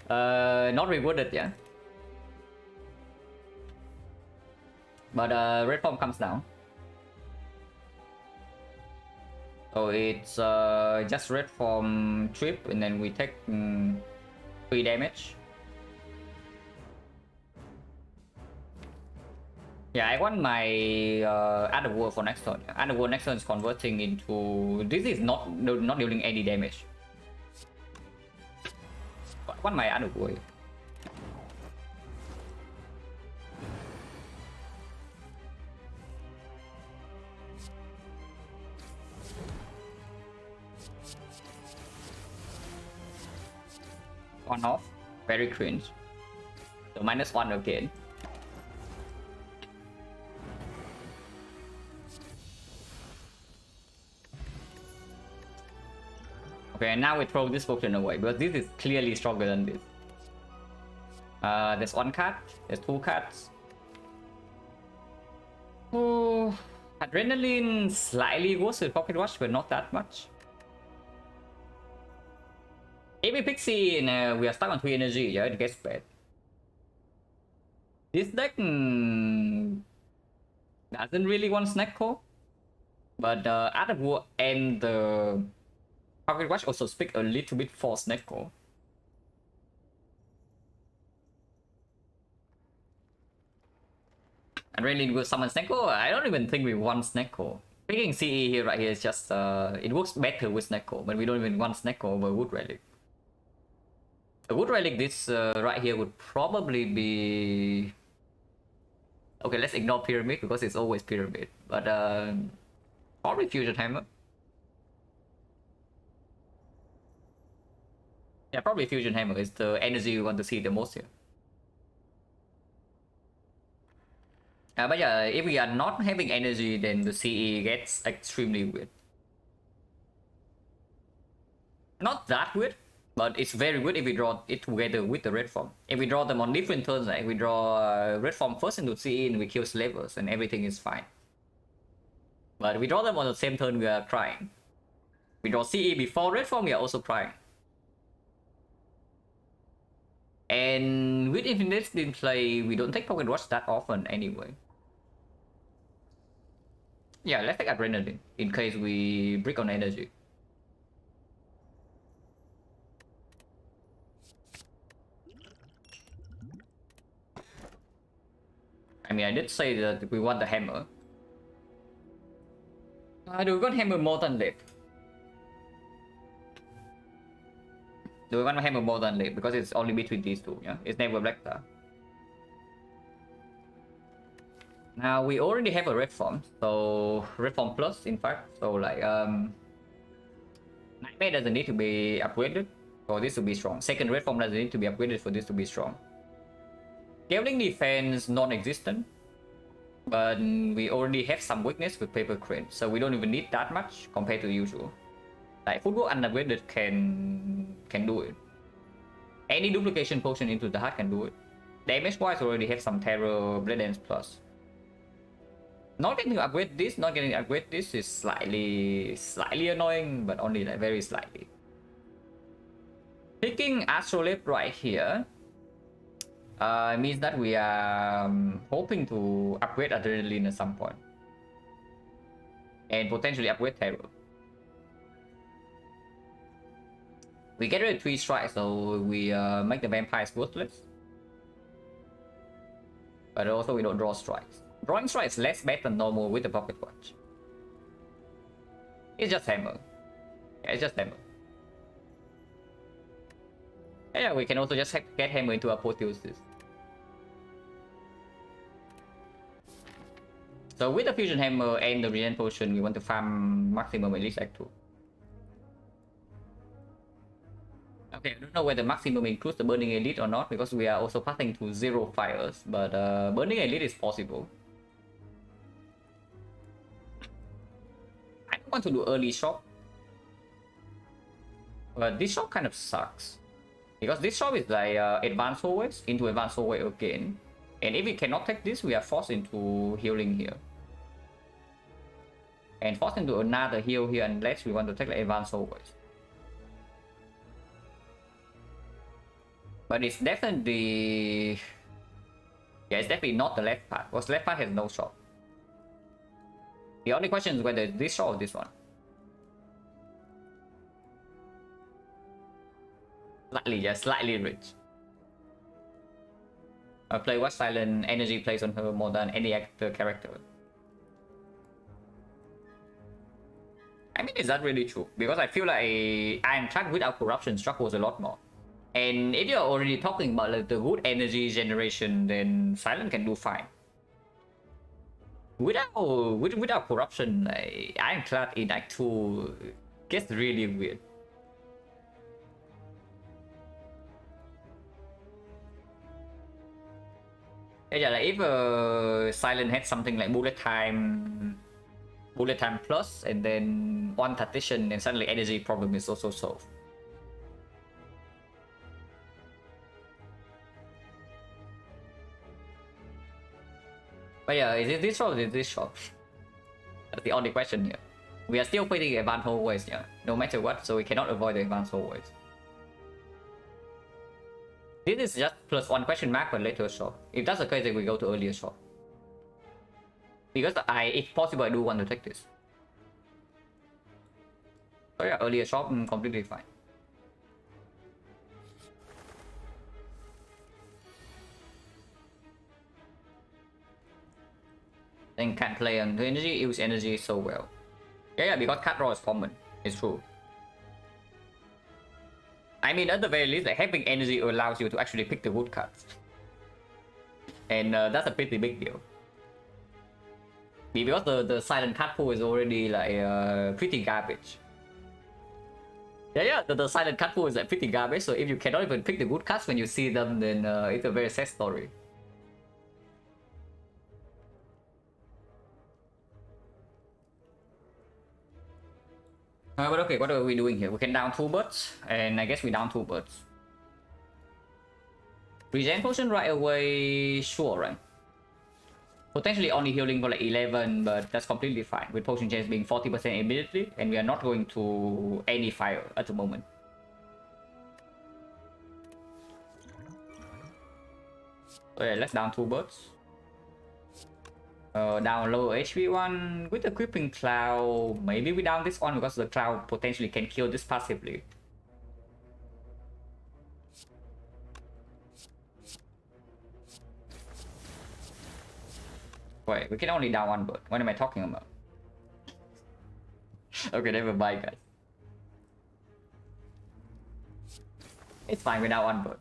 Speaker 1: Not rewarded, yeah. But red form comes down. So it's just red form trip, and then we take 3 damage. Yeah, I want my Underworld for next turn. Underworld next turn is converting into... This is not dealing any damage. I want my Underworld. One off. Very cringe. So -1 again. Okay, and now we throw this potion away because this is clearly stronger than this. There's 1 card, there's 2 cards. Oh, Adrenaline slightly worse with Pocket Watch, but not that much. If we pick C and we are stuck on 3 energy, yeah, it gets bad. This deck doesn't really want Snack Core, but Underworld and the Pocket Watch also speak a little bit for Snack Core. And really will summon Snack Core? I don't even think we want Snack Core. Picking CE here right here is just it works better with Snack Core, but we don't even want Snack Core over Wood Relic. A Wood Relic this right here would probably be... Okay, let's ignore Pyramid because it's always Pyramid, but probably Fusion Hammer. Yeah, probably Fusion Hammer is the energy you want to see the most here. But yeah, if we are not having energy, then the CE gets extremely weird. Not that weird, but it's very good if we draw it together with the red form. If we draw them on different turns, like we draw red form first into CE and we kill slavers and everything is fine. But if we draw them on the same turn, we are crying. We draw CE before red form, we are also crying. And with Infinite in play, we don't take Pocket Watch that often anyway. Yeah, let's take Adrenaline in case we break on energy. I mean, I did say that we want the hammer. Do we want hammer more than lead? Do we want hammer more than lead? Because it's only between these two, yeah? It's never Black Star. Now we already have a red form, so red form plus in fact, so like Nightmare doesn't need to be upgraded for this to be strong. Second red form doesn't need to be upgraded for this to be strong. Scaling defense non-existent. But we already have some weakness with paper crane, so we don't even need that much compared to usual. Like footwork unupgraded can do it. Any duplication potion into the heart can do it. Damage wise already have some terror, blade dance plus. Not getting to upgrade this, not getting to upgrade this is slightly annoying, but only like very slightly. Picking Astrolabe right here means that we are hoping to upgrade Adrenaline at some point. And potentially upgrade Terror. We get rid of 3 strikes, so we make the vampires worthless. But also we don't draw strikes. Drawing strikes is less bad than normal with the pocket watch. It's just hammer. Yeah, it's just hammer. Yeah, we can also just get hammer into apotheosis. So with the fusion hammer and the regen potion, we want to farm maximum at least like 2. Okay, I don't know whether maximum includes the burning elite or not, because we are also passing to 0 fires, but burning elite is possible. I don't want to do early shop, but this shop kind of sucks, because this shop is like advanced hallways into advanced hallway again, and if we cannot take this, we are forced into healing here, and forced into another heal here unless we want to take like advanced hallways. But it's definitely... Yeah, it's definitely not the left part, because left part has no shop. The only question is whether it's this shop or this one. Slightly, yeah, slightly rich. I play what Silent energy plays on her more than any actor character. I mean, is that really true? Because I feel like Ironclad without corruption struggles a lot more. And if you're already talking about like the good energy generation, then Silent can do fine. Without corruption, like, Ironclad in Act 2 gets really weird. Yeah, like if Silent had something like bullet time plus, and then one tactician, and suddenly energy problem is also solved. But yeah, is it this shop or is it this shop? That's the only question here. We are still fighting advanced hallways, yeah, no matter what, so we cannot avoid the advanced hallways. This is just plus 1 question mark for later shop. If that's the case, then we go to earlier shop. Because if possible, I do want to take this. So yeah, earlier shop, completely fine. Then can't play on the energy, use energy so well. Yeah, because card draw is common. It's true. I mean, at the very least, like, having energy allows you to actually pick the good cards. And that's a pretty big deal. Because the silent card pool is already like pretty garbage. Yeah, the silent card pool is like pretty garbage, so if you cannot even pick the good cards when you see them, then it's a very sad story. But okay, what are we doing here? We can down 2 birds, and I guess we down 2 birds. Regen potion right away, sure, right? Potentially only healing for like 11, but that's completely fine. With potion chance being 40% immediately, and we are not going to any fire at the moment. So yeah, let's down 2 birds. Down low HP one with the creeping cloud. Maybe we down this one because the cloud potentially can kill this passively. Wait, we can only down 1 bird. What am I talking about? Okay, never mind, guys. It's fine without 1 bird.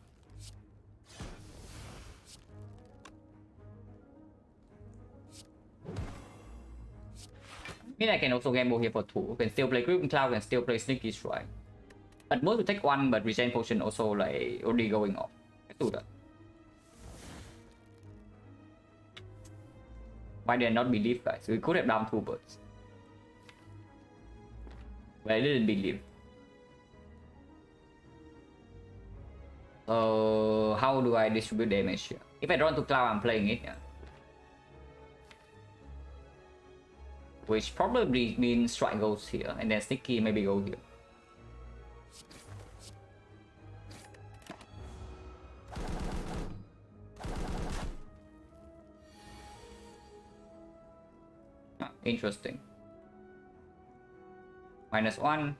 Speaker 1: I mean, I can also gamble here for 2. Can still play Creeping Cloud, can still play Sneaky Strike. At most we take 1, but Regen Potion also like already going off. Let's do that. Why did I not believe, guys? We could have down 2 birds. But I didn't believe. So how do I distribute damage here? If I draw to cloud, I'm playing it, yeah. Which probably means strike goes here, and then sticky maybe go here. Ah, interesting. -1.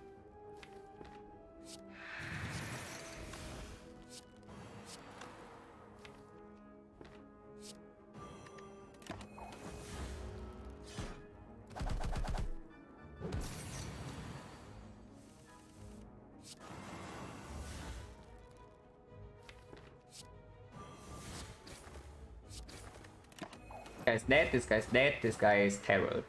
Speaker 1: Guy's dead, this guy's dead, this guy is terror.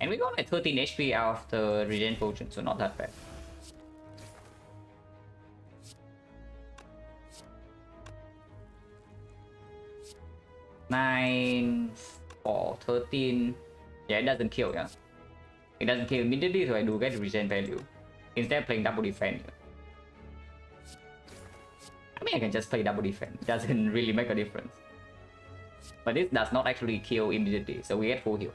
Speaker 1: And we got like 13 HP out of the regen potion, so not that bad. Nine, 4, 13. Yeah, it doesn't kill, yeah. It doesn't kill immediately, so I do get regen value. Instead of playing double defense. I mean, I can just play double defense. It doesn't really make a difference. But this does not actually kill immediately, so we get full heal.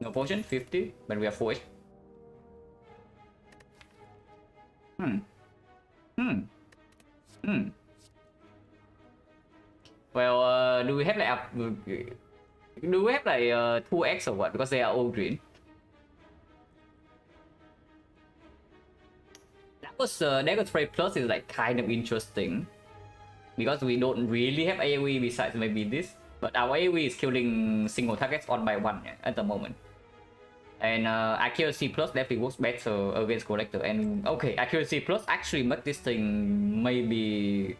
Speaker 1: No potion, 50, but we have 4 HP. Well, do we have like 2x or what? Because they are all green. That was Dagger Spray Plus is like kind of interesting because we don't really have AoE besides maybe this, but our AoE is killing single targets 1 by 1 at the moment. And Accuracy Plus definitely works better against Collector. And okay, Accuracy Plus actually make this thing maybe...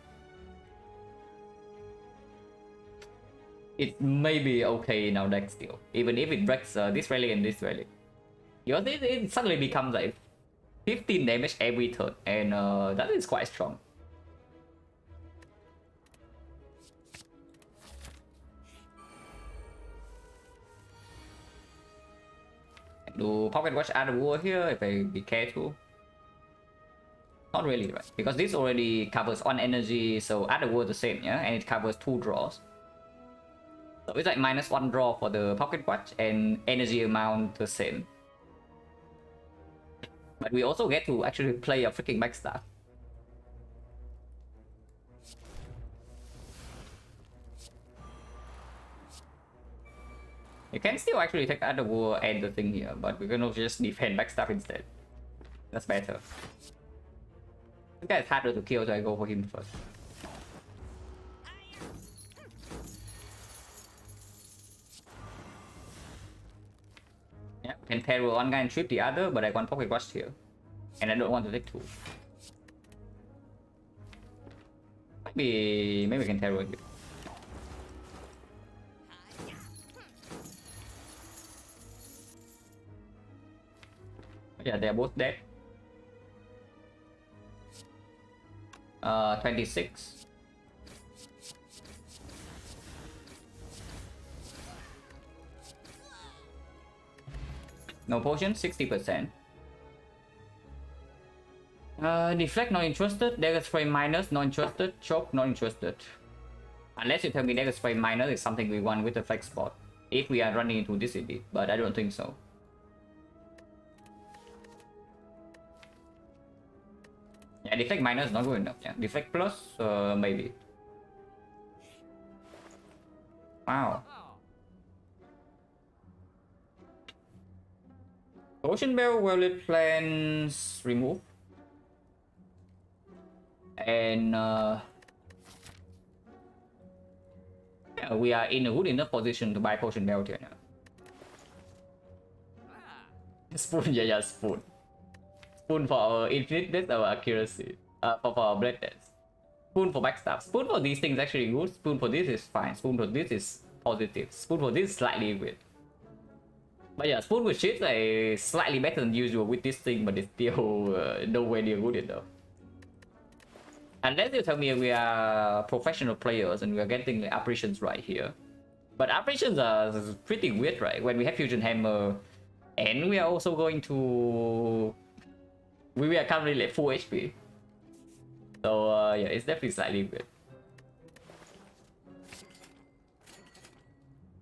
Speaker 1: It may be okay in our deck still, even if it breaks this rally and this rally. Because it suddenly becomes like 15 damage every turn, and that is quite strong. Do Pocket Watch add a war here if I be careful? Not really, right? Because this already covers 1 energy, so add a war the same, yeah? And it covers 2 draws. So it's like -1 draw for the Pocket Watch and energy amount the same. But we also get to actually play a freaking backstaff. You can still actually take other war and the thing here, but we're gonna just defend backstaff instead. That's better. This guy is harder to kill, so I go for him first. Yeah, can terror one guy and trip the other, but I want Pocket Watch here. And I don't want to take 2. Maybe we can terror here. Yeah, they're both dead. 26. No potion, 60%. Deflect, not interested. Dagger Spray minus, not interested. Choke, not interested. Unless you tell me Dagger Spray minus is something we want with the flex spot. If we are running into this indeed, but I don't think so. Yeah, deflect minus is not good enough. Yeah, deflect plus, maybe. Wow. Ocean Bell, Well-Lit Plans, remove. And yeah, we are in a good enough position to buy Potion Belt here now. Spoon, yeah, spoon. Spoon for our infinite death, our accuracy. For our blade death. Spoon for backstab. Spoon for these things actually good. Spoon for this is fine. Spoon for this is positive. Spoon for this is slightly weird. But yeah, Spoon with shit is slightly better than usual with this thing, but it's still nowhere near good enough. Unless you tell me we are professional players and we are getting the apparitions right here. But apparitions are pretty weird, right? When we have Fusion Hammer, and we are also going to... We are currently at full HP. So yeah, it's definitely slightly weird.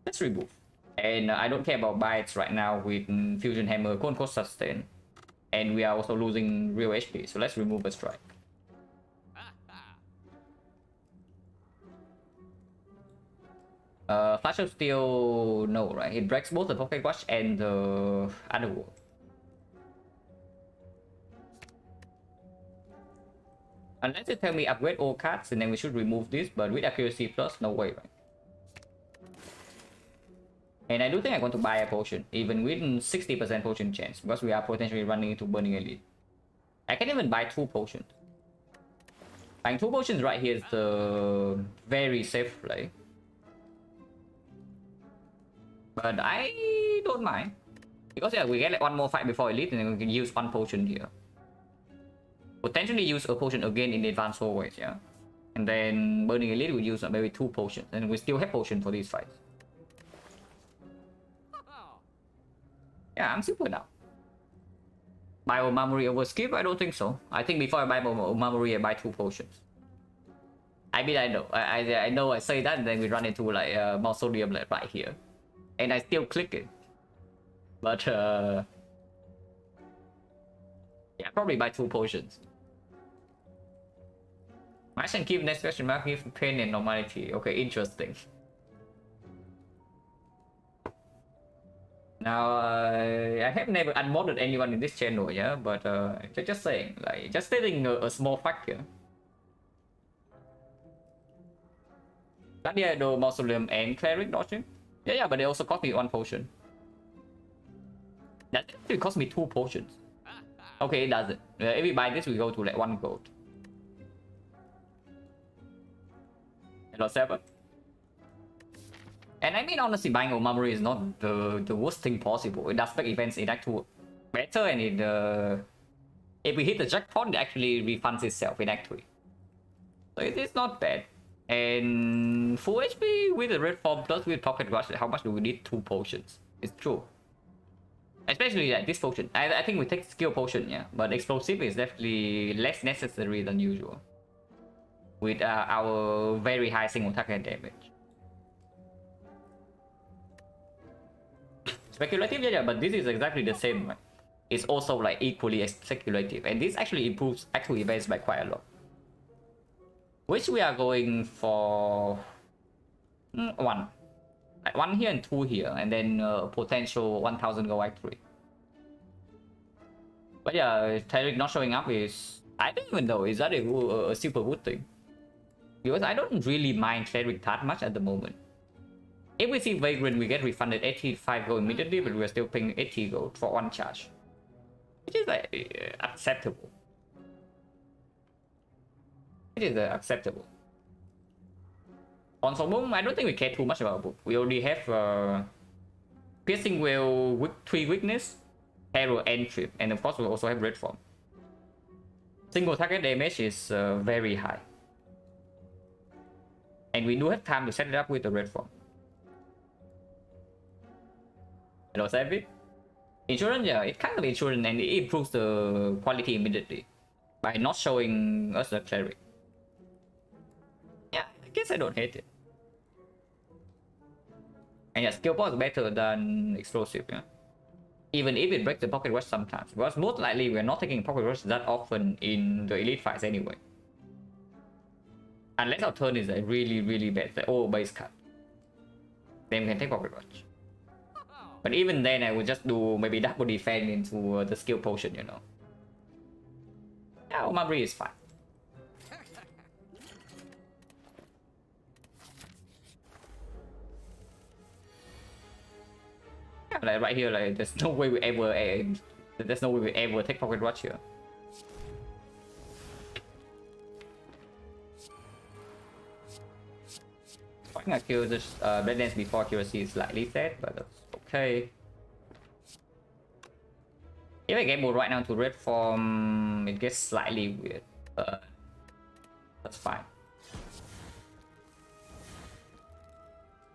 Speaker 1: Let's remove. And I don't care about bites right now with Fusion Hammer, Quote Unquote Sustain. And we are also losing real HP, so let's remove a strike. Flash of Steel, no, right? It breaks both the Pocket Watch and the Underworld. Unless you tell me upgrade all cards, and then we should remove this, but with accuracy plus, no way, right? And I do think I want to buy a potion, even with 60% potion chance, because we are potentially running into Burning Elite. I can even buy 2 potions. Buying 2 potions right here is the very safe play. But I don't mind. Because yeah, we get like 1 more fight before Elite, and then we can use 1 potion here. Potentially use a potion again in the advanced hallways, yeah. And then Burning Elite we use maybe 2 potions, and we still have potion for these fights. Yeah, I'm super down. Buy Omamori over skip? I don't think so. I think before I buy Omamori, I buy 2 potions. I mean, I know. I know I say that, and then we run into like Mausoleum like, right here. And I still click it. But yeah, probably buy 2 potions. Mash and keep next question mark give pain and normality. Okay, interesting. Now, I have never unmodded anyone in this channel, yeah, but just saying, like, just stating a small fact here. Gladiator, Mausoleum, and Cleric dodging? Yeah, but they also cost me 1 potion. That actually cost me 2 potions. Okay, it doesn't. If we buy this, we go to like 1 gold. Hello, 7. And I mean, honestly, buying Omamori is not the worst thing possible. It does spec events in Act 2 better, and it if we hit the jackpot, it actually refunds itself in Act 3. So it is not bad. And full HP with the red form plus with Pocket Rush, how much do we need? 2 potions. It's true. Especially like this potion. I think we take skill potion, yeah. But explosive is definitely less necessary than usual. With our very high single target damage. Speculative, yeah, but this is exactly the same, right? It's also like equally speculative, and this actually improves actual events by quite a lot. Which we are going for 1. Like 1 here and 2 here, and then potential 1000 go Act 3. But yeah, Tyric not showing up is... I don't even know, is that a super good thing? Because I don't really mind Cleric that much at the moment. If we see Vagrant, we get refunded 85 gold immediately, but we're still paying 80 gold for 1 charge. Which is like, acceptable. It is acceptable. On Boom, I don't think we care too much about book. We already have Piercing Whale 3 weakness, Hero and Trip, and of course we also have Red Form. Single target damage is very high. And we do have time to set it up with the Red Form. Hello, Savvy? Insurance, yeah, it's kind of insurance, and it improves the quality immediately by not showing us the Cleric. Yeah, I guess I don't hate it. And yeah, skill ball is better than explosive, yeah. Even if it breaks the Pocket Rush sometimes. Because most likely we're not taking Pocket Rush that often in the Elite fights anyway. Unless our turn is like really bad, like base cut. Then we can take Pocket Rush. But even then, I would just do maybe double defense into the skill potion, you know. Yeah, Omamori is fine. Yeah, like right here, like there's no way we ever take Pocket Rush here. I think I killed this Red Dance before accuracy is slightly set, but that's okay. If I get more right now to red form, it gets slightly weird. That's fine.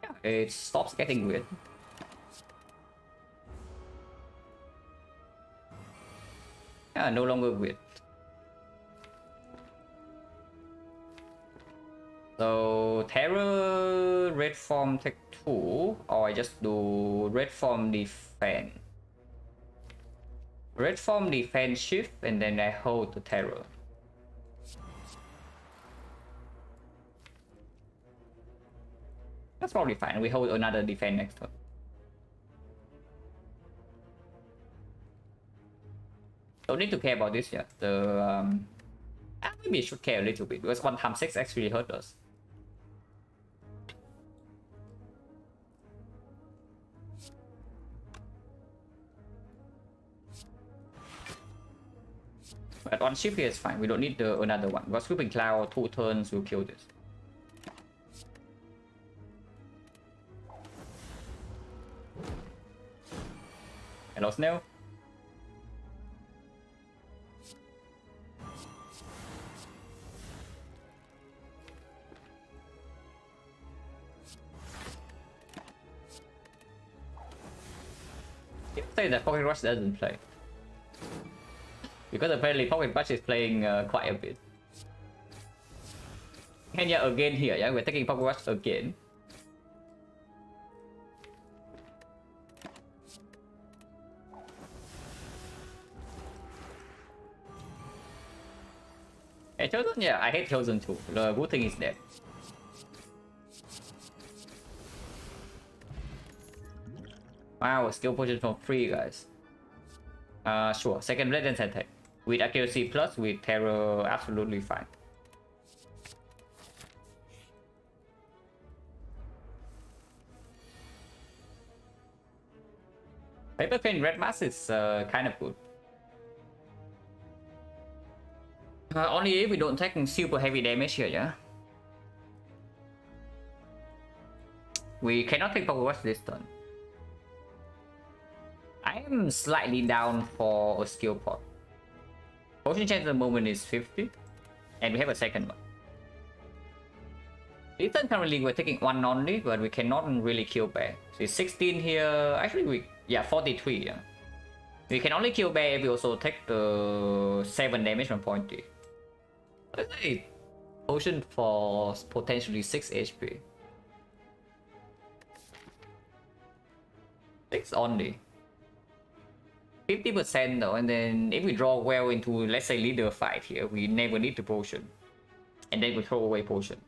Speaker 1: Yeah, it stops getting weird. Yeah, no longer weird. So Terror, red form take 2, or I just do red form defense. Red form defense shift, and then I hold the Terror. That's probably fine. We hold another defense next turn. Don't need to care about this yet. The maybe it should care a little bit because 1x6 actually hurt us. But on ship here is fine. We don't need the another one. Because Sweeping Cloud 2 turns will kill this. Hello, Snail. You say that Pocket Rush doesn't play. Because apparently Pocket Rush is playing quite a bit. And yeah, again here, yeah, we're taking Pocket Rush again. Hey, Chosen? Yeah, I hate Chosen too. The good thing is that. Wow, skill potion for free, guys. Sure. Second Legends attack. With accuracy plus, with terror, absolutely fine. Paper Crane Red Mask is kind of good. Only if we don't take super heavy damage here, yeah? We cannot take Power Rush this turn. I am slightly down for a skill pot. Potion chance at the moment is 50. And we have a second one. This turn currently we're taking one only, but we cannot really kill bear. So it's 16 here. Actually, 43, yeah. We can only kill bear if we also take the 7 damage from Pointy. Let's say potion for potentially 6 HP. 6 only. 50% though, and then if we draw well into, let's say, leader fight here, we never need the potion. And then we throw away potion.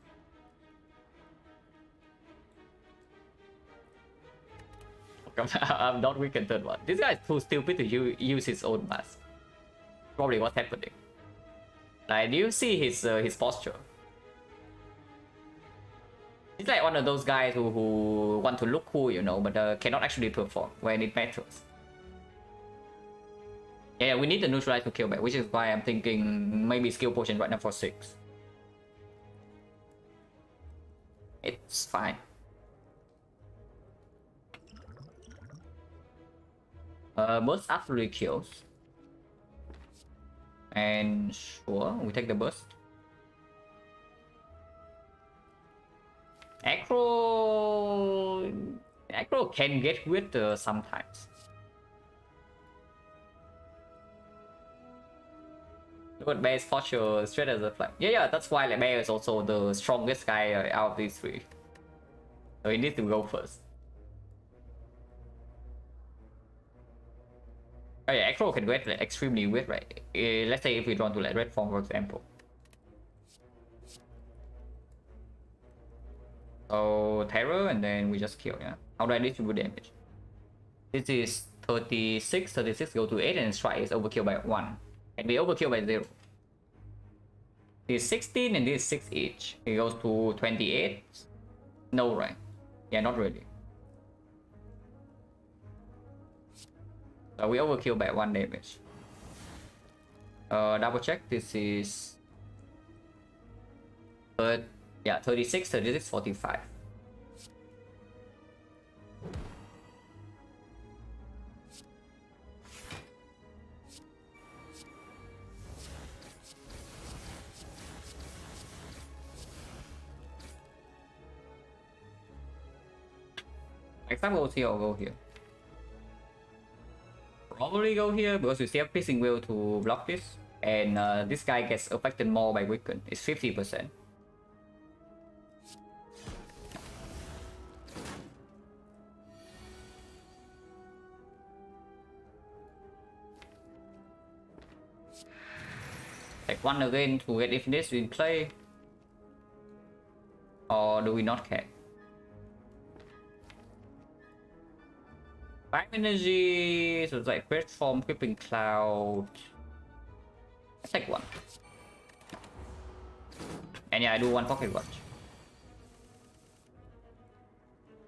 Speaker 1: I'm not weak in third one. This guy is too stupid to use his own mask. Probably what's happening. Like, do you see his posture? He's like one of those guys who want to look cool, you know, but cannot actually perform when it matters. Yeah, we need to neutralize to kill back, which is why I'm thinking maybe skill potion right now for 6. It's fine. Burst absolutely kills. And sure, we take the burst. Acro can get weird sometimes. Look at Bear's posture straight as a flag. Yeah, that's why like, Bear is also the strongest guy out of these 3. So he needs to go first. Oh yeah, Acro can get like, extremely weird, right? Let's say if we draw to like red form, for example. So terror, and then we just kill, yeah. How do I distribute damage? This is 36, 36 go to 8, and strike is overkill by 1. And we overkill by 0. This is 16 and this is 6 each. It goes to 28. No, right? Yeah, not really. So we overkill by 1 damage. Double check. This is... But yeah, 36, 36, 45. Backstab goes here or go here? Probably go here because we still have Piercing Will to block this. And this guy gets affected more by Weaken. It's 50%. Take one again to get Infinite in play. Or do we not care? 5 energy, so it's like Great Form, Creeping Cloud. Let's take one. And yeah, I do one Pocket Watch.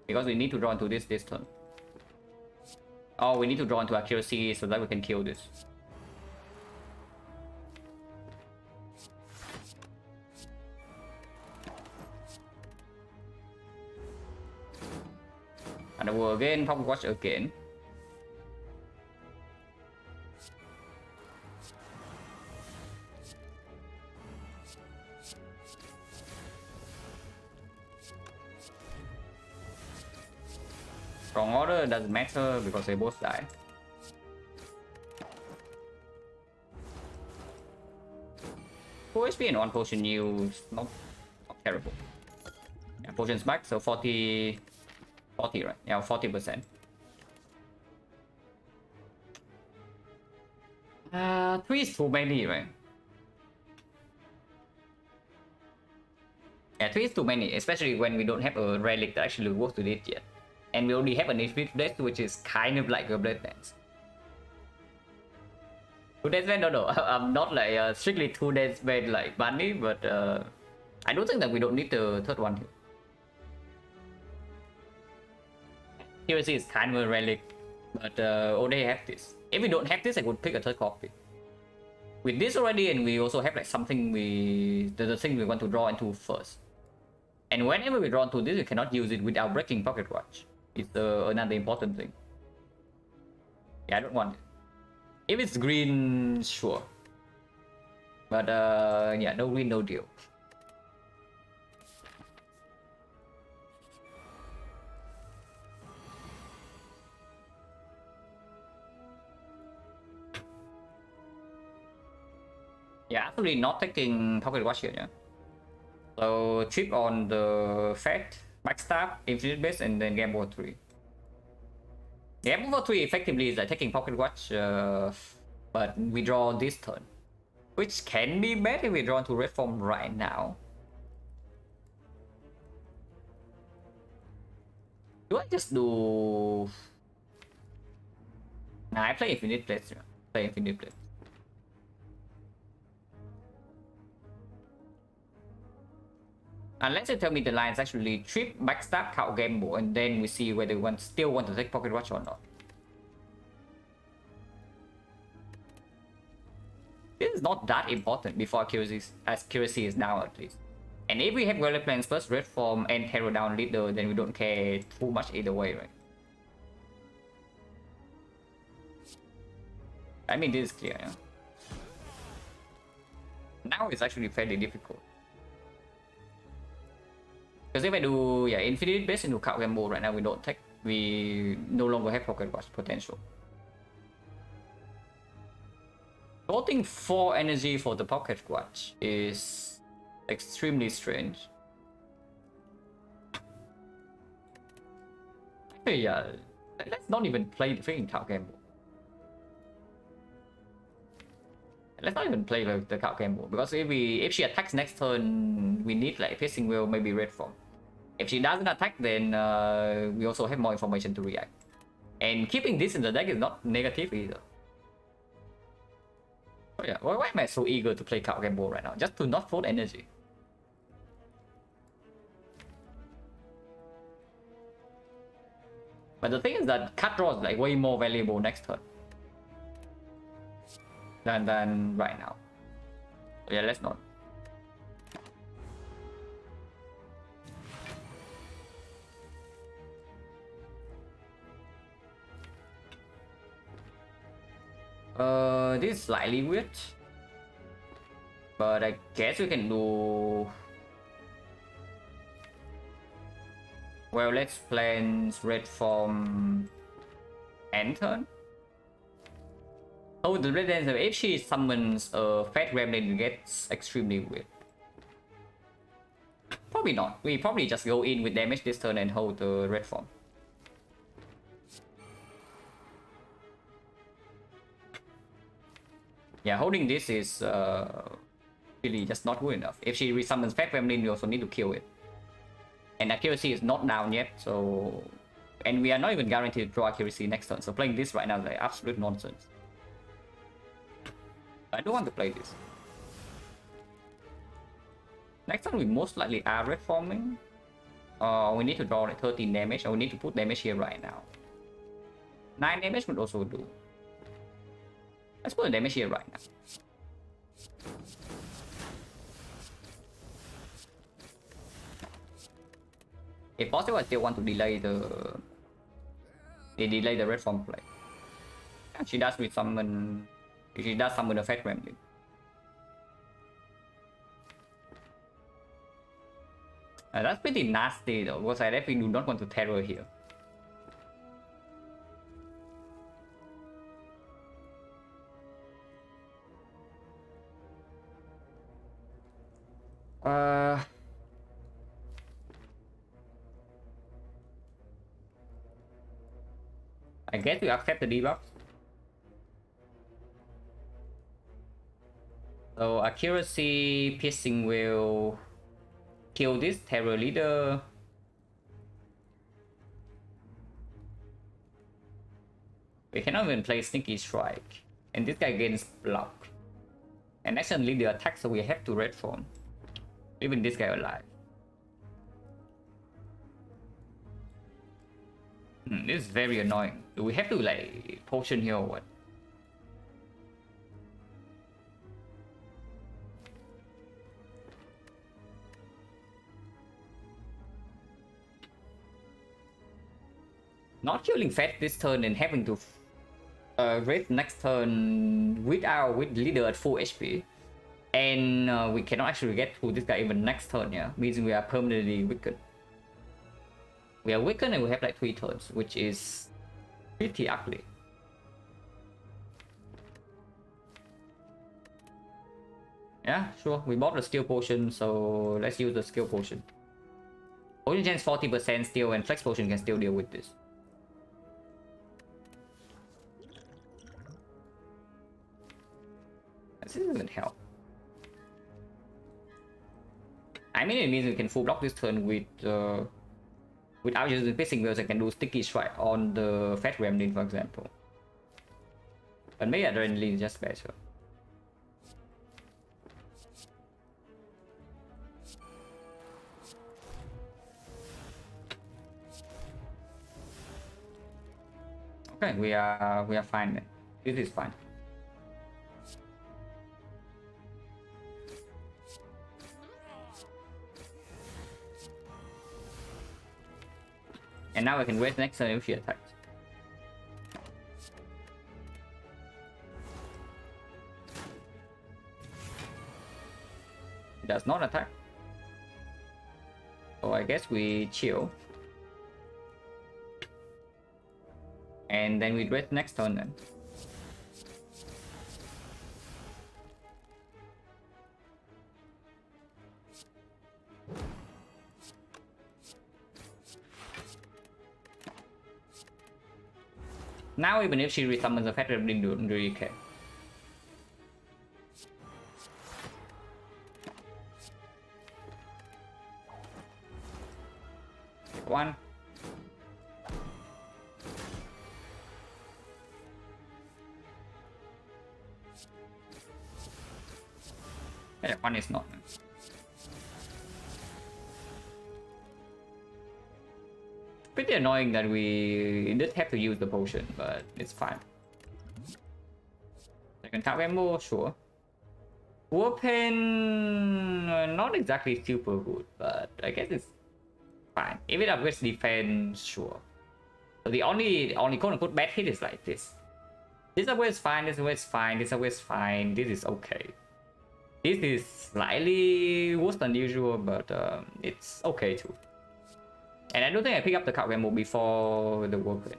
Speaker 1: Because we need to draw into this turn. Oh, we need to draw into Accuracy so that we can kill this. And I will again Pocket Watch again. Strong Order doesn't matter because they both die. Full HP and 1 potion use, not terrible. Yeah, potions back, so 40, right? Yeah, 40%. 3 is too many, right? Yeah, 3 is too many, especially when we don't have a relic that actually works with it yet. And we only have an HP death, which is kind of like a Blade Dance. 2 Death Band? No, I'm not like strictly 2 Death Band like Bunny, but I don't think that we don't need the third one here. Accuracy is kind of a relic, but only have this. If we don't have this, I would pick a third copy. With this already, and we also have like something the thing we want to draw into first. And whenever we draw into this, we cannot use it without breaking Pocket Watch. It's another important thing. Yeah, I don't want it. If it's green, sure. But yeah, no green, no deal. Yeah, absolutely not taking Pocket Watch here, yeah. So chip on the Fat, Backstab, Infinite Base, and then Gamble 3. Gamble 3 effectively is like taking Pocket Watch, but we draw this turn. Which can be bad if we draw into Red Form right now. Do I just do... Nah, I play Infinite Blades. Play Infinite Blades. Unless you tell me the lines actually trip, backstab, count gamble, and then we see whether we still want to take Pocket Watch or not. This is not that important before accuracy is down at least. And if we have Relic Plans plus Red Form and Terror down leader, then we don't care too much either way, right? I mean, this is clear, yeah? Now it's actually fairly difficult. Because if I do, yeah, Infinite Base into Count Gamble right now, we no longer have Pocket Watch potential. Voting 4 energy for the Pocket Watch is extremely strange. Hey, yeah, let's not even play the freaking Count Gamble. Let's not even play the Count Gamble, because if she attacks next turn, we need like Piercing Will, maybe Red Form. If she doesn't attack, then we also have more information to react. And keeping this in the deck is not negative either. Oh yeah, why am I so eager to play Count Gamble right now? Just to not vote energy. But the thing is that cut draw is like way more valuable next turn than right now. So yeah, let's not. This is slightly weird, but I guess we can do Well, let's plan red form end turn. Oh, the red dancer, if she summons a fat gremlin, it gets extremely weird. Probably not. We probably just go in with damage this turn and hold the red form. Yeah, holding this is really just not good enough. If she resummons Fat Gremlin, we also need to kill it. And accuracy is not down yet, so... And we are not even guaranteed to draw accuracy next turn, so playing this right now is like absolute nonsense. I don't want to play this. Next turn we most likely are red forming. We need to draw like 13 damage, or we need to put damage here right now. 9 damage would also do. Let's put the damage here right now. If possible, I still want to delay the red form play. And she does with summon. She does summon a Fat Gremlin. That's pretty nasty though, because I definitely do not want to terror here. I guess we accept the debuff. So accuracy piercing will kill this terror leader. We cannot even play sneaky strike, and this guy gains block. And actually the attack, so we have to red form, leaving this guy alive. This is very annoying. Do we have to like potion here or what? Not killing Fat this turn and having to raid next turn with leader at full HP, and we cannot actually get through this guy even next turn. Yeah, means we are permanently weakened. We are weakened and we have like 3 turns, which is pretty ugly. Yeah, sure. We bought the skill potion, so let's use the skill potion. Potion gen's 40% still, and flex potion can still deal with this. This doesn't help. I mean, it means we can full block this turn with without using piercing wheels. I can do sticky strike on the Fat Gremlin, for example. But maybe adrenaline is just better. Okay, we are fine then. This is fine. And now I can wait next turn if she attacks. It does not attack. So I guess we chill. And then we wait next turn then. Now even if she resummons a Fat Gremlin, don't really care. One. Yeah, one is not. Pretty annoying that we did have to use the potion, but it's fine. Second tap ammo, sure. Weapon, not exactly super good, but I guess it's fine. If it upgrades defense, sure. So the only quote-unquote bad hit is like this. This upgrade is fine, this upgrade is fine, this upgrade is fine, this is okay. This is slightly worse than usual, but it's okay too. And I don't think I pick up the cloud gamble before the world play.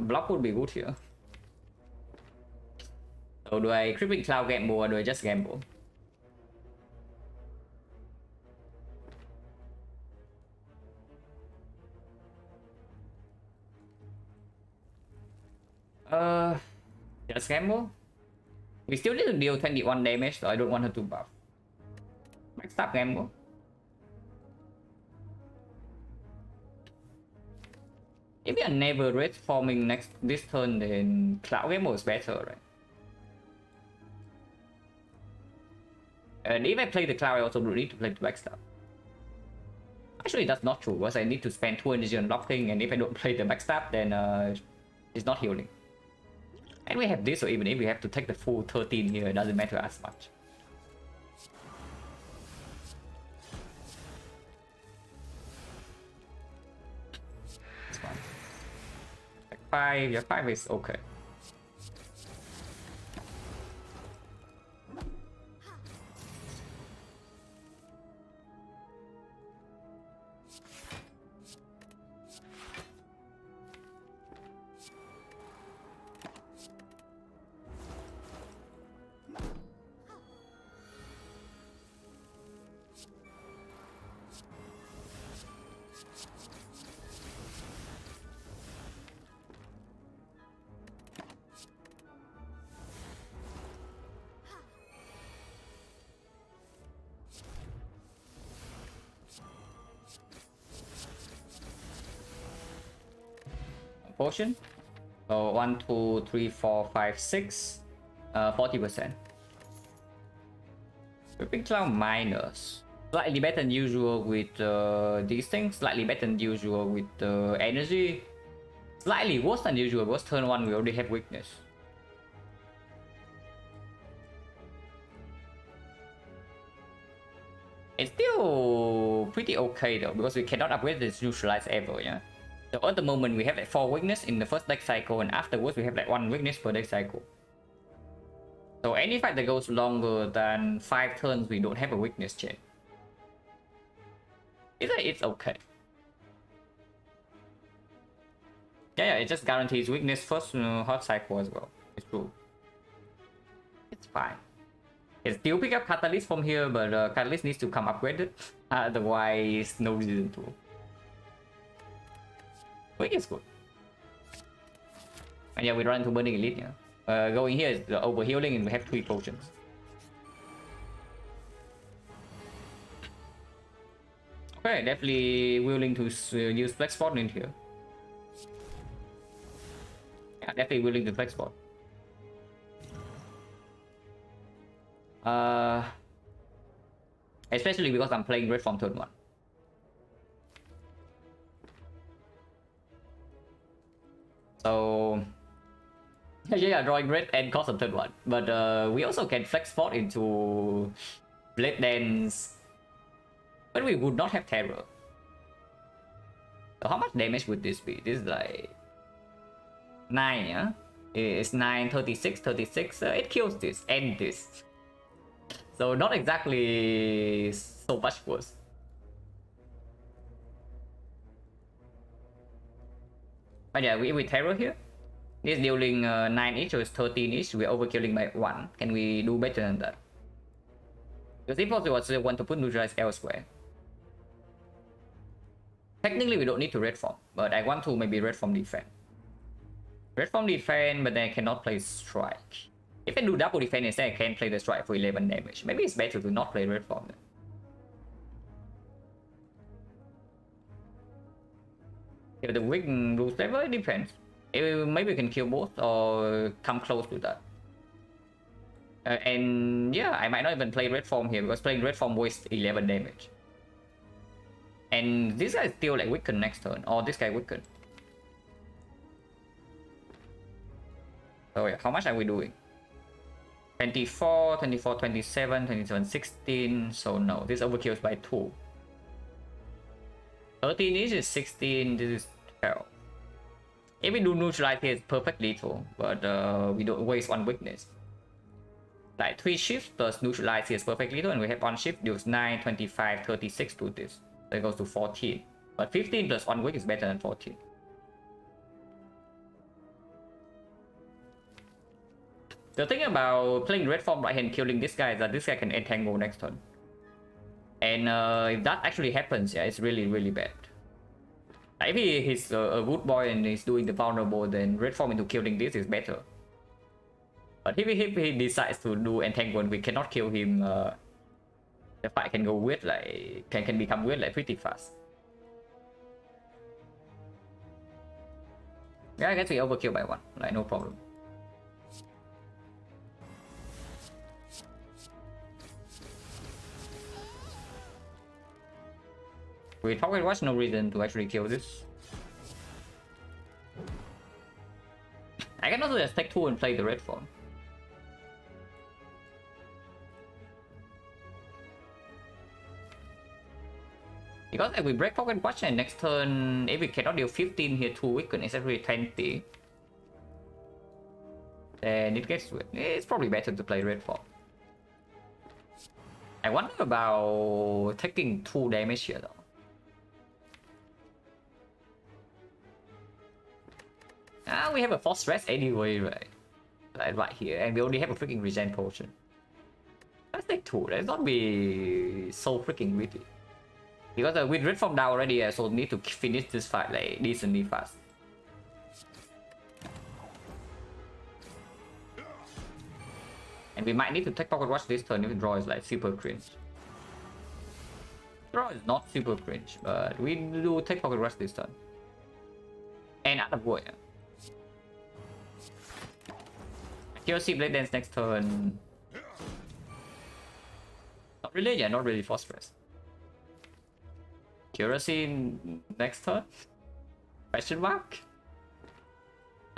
Speaker 1: Block would be good here. So do I creeping cloud gamble or do I just gamble? Just gamble. We still need to deal 21 damage, so I don't want her to buff. Stop gamble. If we are never red forming next this turn, then cloud gamble is better, right? And if I play the cloud, I also need to play the backstab. Actually, that's not true, because I need to spend 2 energy on blocking, and if I don't play the backstab, then it's not healing. And we have this, so even if we have to take the full 13 here, it doesn't matter as much. It's fine. Like 5, yeah, 5 is okay. Potion. So 1, 2, 3, 4, 5, 6, 40%. Creeping cloud minus. Slightly better than usual with these things. Slightly better than usual with energy. Slightly worse than usual because turn 1 we already have weakness. It's still pretty okay though because we cannot upgrade this neutralize ever, yeah. So at the moment we have like 4 weakness in the first deck cycle, and afterwards we have like 1 weakness per deck cycle. So any fight that goes longer than 5 turns, we don't have a weakness chain. It's okay. Yeah, it just guarantees weakness first hot cycle as well. It's true. It's fine. It still pick up Catalyst from here, but Catalyst needs to come upgraded. Otherwise, no reason to. Quick is good. And yeah, we run into Burning Elite, yeah. Going here is the overhealing, and we have 3 potions. Okay, definitely willing to use Flex Spot in here. Yeah, definitely willing to Flex Spot. Especially because I'm playing red from turn 1. So yeah, drawing red and cost of turn 1. But we also can flex spot into Blade Dance. But we would not have terror. So how much damage would this be? This is like 9, yeah? It's 9, 36, 36. It kills this and this. So not exactly so much worse. But yeah, we terror here. This dealing 9 each, so it's 13 each. We're overkilling by 1. Can we do better than that? Because if also was want to put neutralize elsewhere. Technically we don't need to red form, but I want to maybe red form defend. Red form defend, but then I cannot play strike. If I do double defense instead, I can play the strike for 11 damage. Maybe it's better to not play red form then. If the weak rules level, it depends. Maybe we can kill both or come close to that. And yeah, I might not even play red form here because playing red form wastes 11 damage. And this guy is still like weaken next turn, or this guy weaken. So yeah, how much are we doing? 24, 24, 27, 27, 16. So no, this overkills by 2. 13 is 16, this is 12. If we do neutralize here, it's perfect lethal, but we don't waste one weakness. Like 3 shifts plus neutralize here is perfect lethal, and we have 1 shift deals 9, 25, 36 to this. So it goes to 14. But 15 plus 1 weak is better than 14. The thing about playing red form right hand killing this guy is that this guy can entangle next turn. And if that actually happens, yeah, it's really, really bad. If he's a good boy and he's doing the vulnerable, then red form into killing this is better. But if he decides to do entangle, we cannot kill him. The fight can go weird, like can become weird like pretty fast. Yeah, I guess we overkill by 1, like no problem. We probably was no reason to actually kill this. I can also just take 2 and play the red form. Because if we break Pocket Watch and next turn, if we cannot deal 15 here, 2 weaken, it's actually 20. Then it gets weird. It's probably better to play red form. I wonder about taking 2 damage here though. We have a force stress anyway, right? Like right here, and we only have a freaking regen potion. Let's take 2. Let's not be so freaking greedy. Because with red form down already, so need to finish this fight like decently fast. And we might need to take Pocket Watch this turn if the draw is like super cringe. Draw is not super cringe, but we do take Pocket Watch this turn. And out of wood. Accuracy Blade Dance next turn. Not really, yeah, not really force stress. Accuracy next turn? Question mark?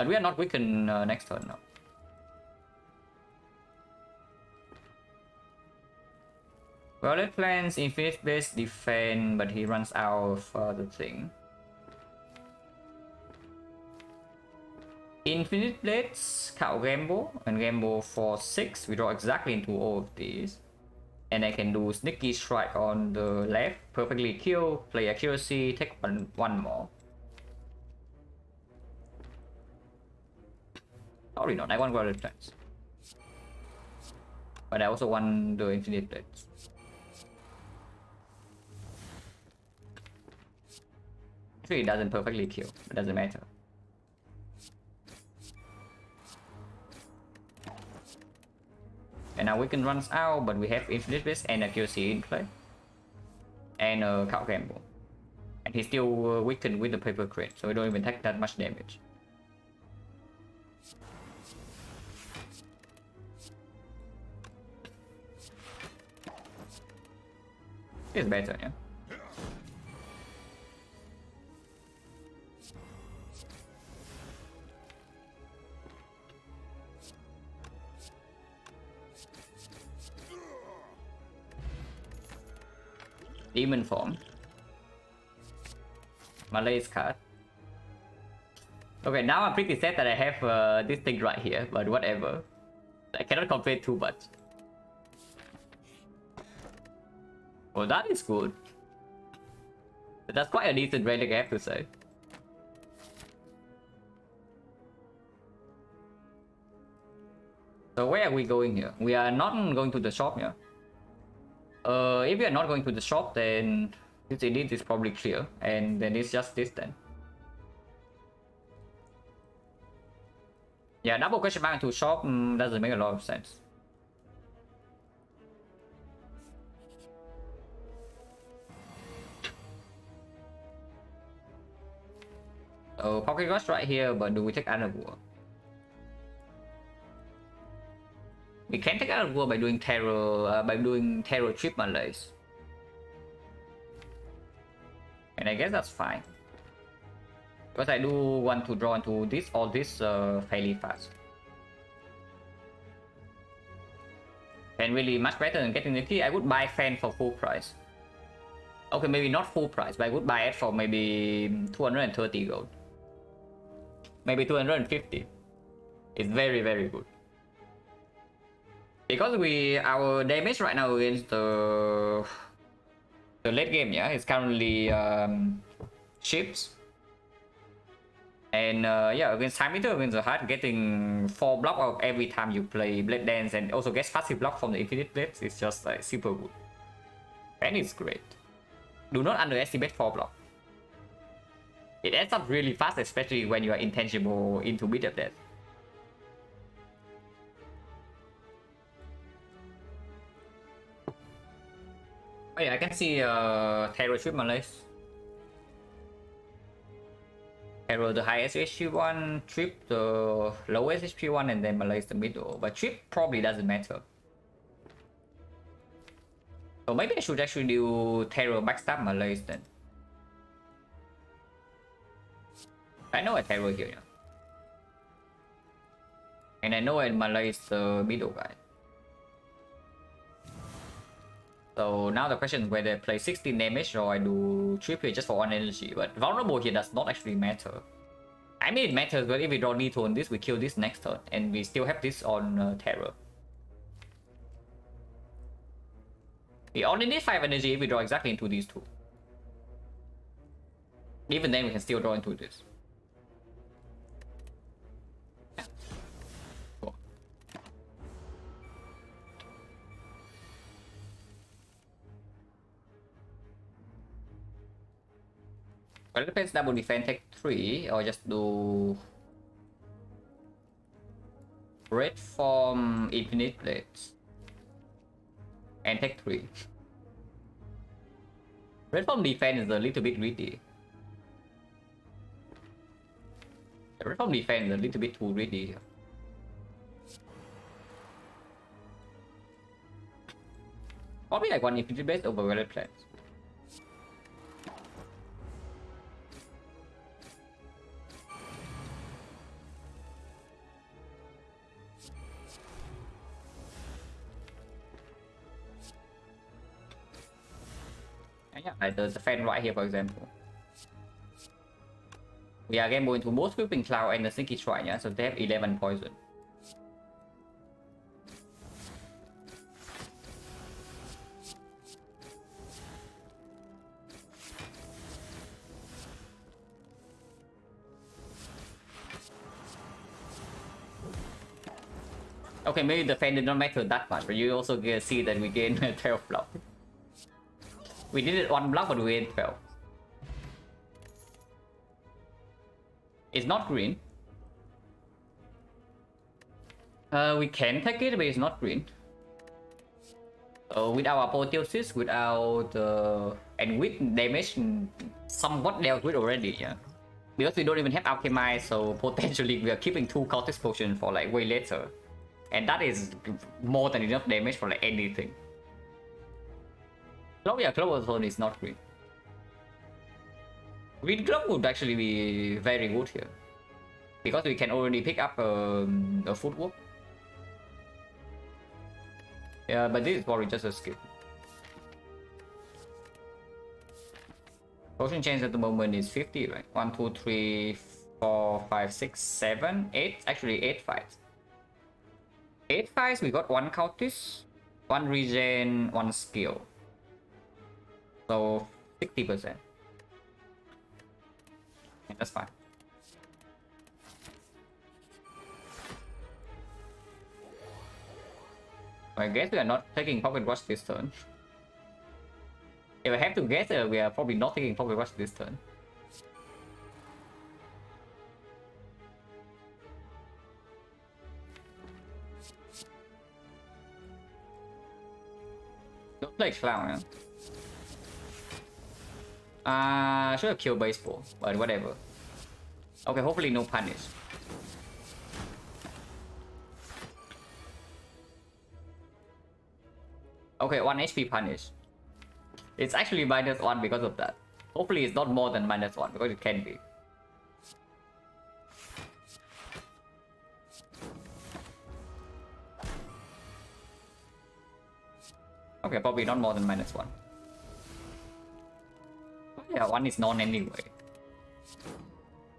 Speaker 1: And we are not weakened next turn now. Violet plans infinite base defense, but he runs out of the thing. Infinite Blades, count Gamble, and Gamble for 6. We draw exactly into all of these. And I can do Sneaky Strike on the left, perfectly kill, play Accuracy, take one more. Probably not, I want Violet plans. But I also want the Infinite Blades. Actually, it doesn't perfectly kill, it doesn't matter. And now Weaken runs out, but we have Infinite Blades and Accuracy in play. And Count Gamble. And he's still weakened with the Paper Crate, so we don't even take that much damage. It's better, yeah. Demon form. Malay's card. Okay, now I'm pretty sad that I have this thing right here, but whatever. I cannot complain too much. Well, that is good. That's quite a decent relic, I have to say. So where are we going here? We are not going to the shop here. If we are not going to the shop, then this elite is probably clear, and then it's just this then. Yeah, double question mark into shop doesn't make a lot of sense. So Pocket Rush right here, but do we take Anavur? We can take Anavur by doing terror trip Malays. And I guess that's fine. Because I do want to draw into this or this fairly fast. And really much better than getting the key. I would buy fan for full price. Okay, maybe not full price, but I would buy it for maybe 230 gold. maybe 250. It's very, very good. Because our damage right now against the late game, yeah, is currently ships. And yeah, against time meter, against the hard, getting 4 block of every time you play Blade Dance and also get passive block from the Infinite Blades is just like super good. And it's great. Do not underestimate 4 block. It adds up really fast, especially when you are intangible into mid of that. Oh yeah, I can see Terror Trip Malays. Terror the highest HP one, Trip the lowest HP one, and then Malays the middle. But Trip probably doesn't matter. So maybe I should actually do Terror backstab Malays then. I know a Terror here, yeah. And I know a Malay is the middle guy. So now the question is whether I play 16 damage or I do 3 here just for 1 energy. But vulnerable here does not actually matter. I mean it matters, but if we draw Nito on this, we kill this next turn. And we still have this on Terror. We only need 5 energy if we draw exactly into these two. Even then we can still draw into this. Well, it depends, double defense, take 3, or just do red form infinite blades and take 3. Red form defense is a little bit greedy. Red form defense is a little bit too greedy. Probably like 1 infinite blades over red plans. Yeah, like there's a fan right here, for example. We are gamble into both Sweeping Cloud and the Sneaky Strike, yeah, so they have 11 poison. Okay, maybe the fan did not matter that much, but you also see that we gain 12 block. We did it 1 block, but we gained 12. It's not green. We can take it, but it's not green. With our apotheosis, without and with damage somewhat dealt with already, yeah. Because we don't even have alchemize, so potentially we are keeping 2 cultist potions for like way later. And that is more than enough damage for like anything. So yeah, Clover Zone is not green. Green Glove would actually be very good here. Because we can already pick up a footwork. Yeah, but this is probably just a skip. Potion chance at the moment is 50, right? 1, 2, 3, 4, 5, 6, 7, 8. Actually 8 fights. 8 fights, we got 1 cultist, 1 regen, 1 skill. So 60%. Yeah, that's fine. I guess we are not taking Pocket Watch this turn. If I have to guess, we are probably not taking Pocket Watch this turn. Don't play Clown, yeah? Should have killed Baseball, but whatever. Okay, hopefully no punish. Okay, 1 HP punish. It's actually -1 because of that. Hopefully it's not more than -1 because it can be. Okay, probably not more than -1. Yeah, 1 is none anyway.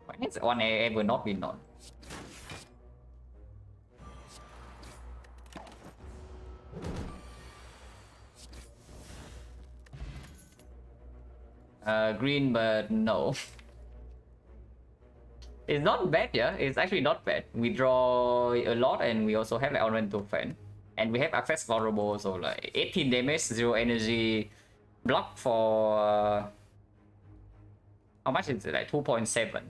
Speaker 1: Why has 1 ever not been on? Green, but no. It's not bad, yeah. It's actually not bad. We draw a lot, and we also have like ornamental fan, and we have access vulnerable, so like 18 damage, 0 energy, block for how much is it? Like 2.7.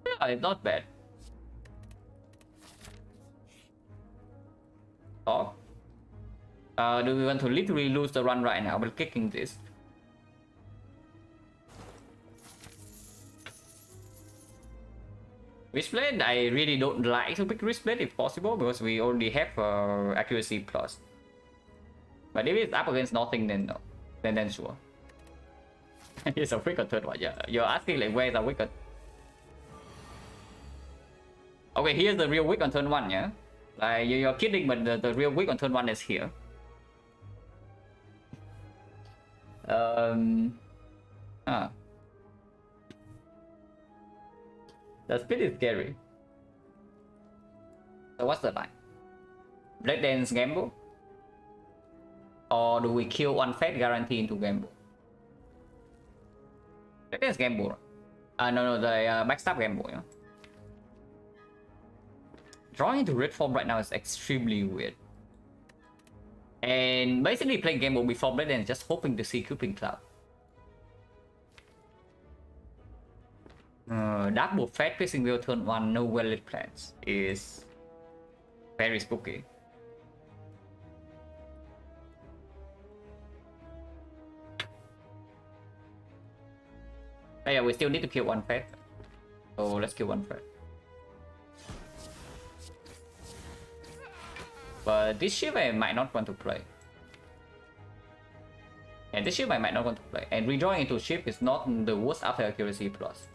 Speaker 1: Yeah, it's not bad. Oh. Do we want to literally lose the run right now by kicking this? Wristblade, I really don't like to pick Wristblade if possible because we already have accuracy plus. But if it's up against nothing, then no. Then sure. It's a weak on turn one, yeah. You're asking like where's the weak on... Okay, here's the real weak on turn one, yeah? Like you're kidding, but the real weak on turn one is here. The speed is scary. So what's the line? Black Dance gamble? Or do we kill one fat guarantee into gamble? Black Dance gamble. No, the backstab gamble, yeah. Drawing into red form right now is extremely weird. And basically playing gamble before Black Dance, just hoping to see Cupid Cloud. Double fat facing wheel turn 1, no well-lit plans is very spooky. Oh yeah, we still need to kill one fat. So let's kill one fat. But this ship I might not want to play. And this ship I might not want to play. And redrawing into ship is not the worst after accuracy plus.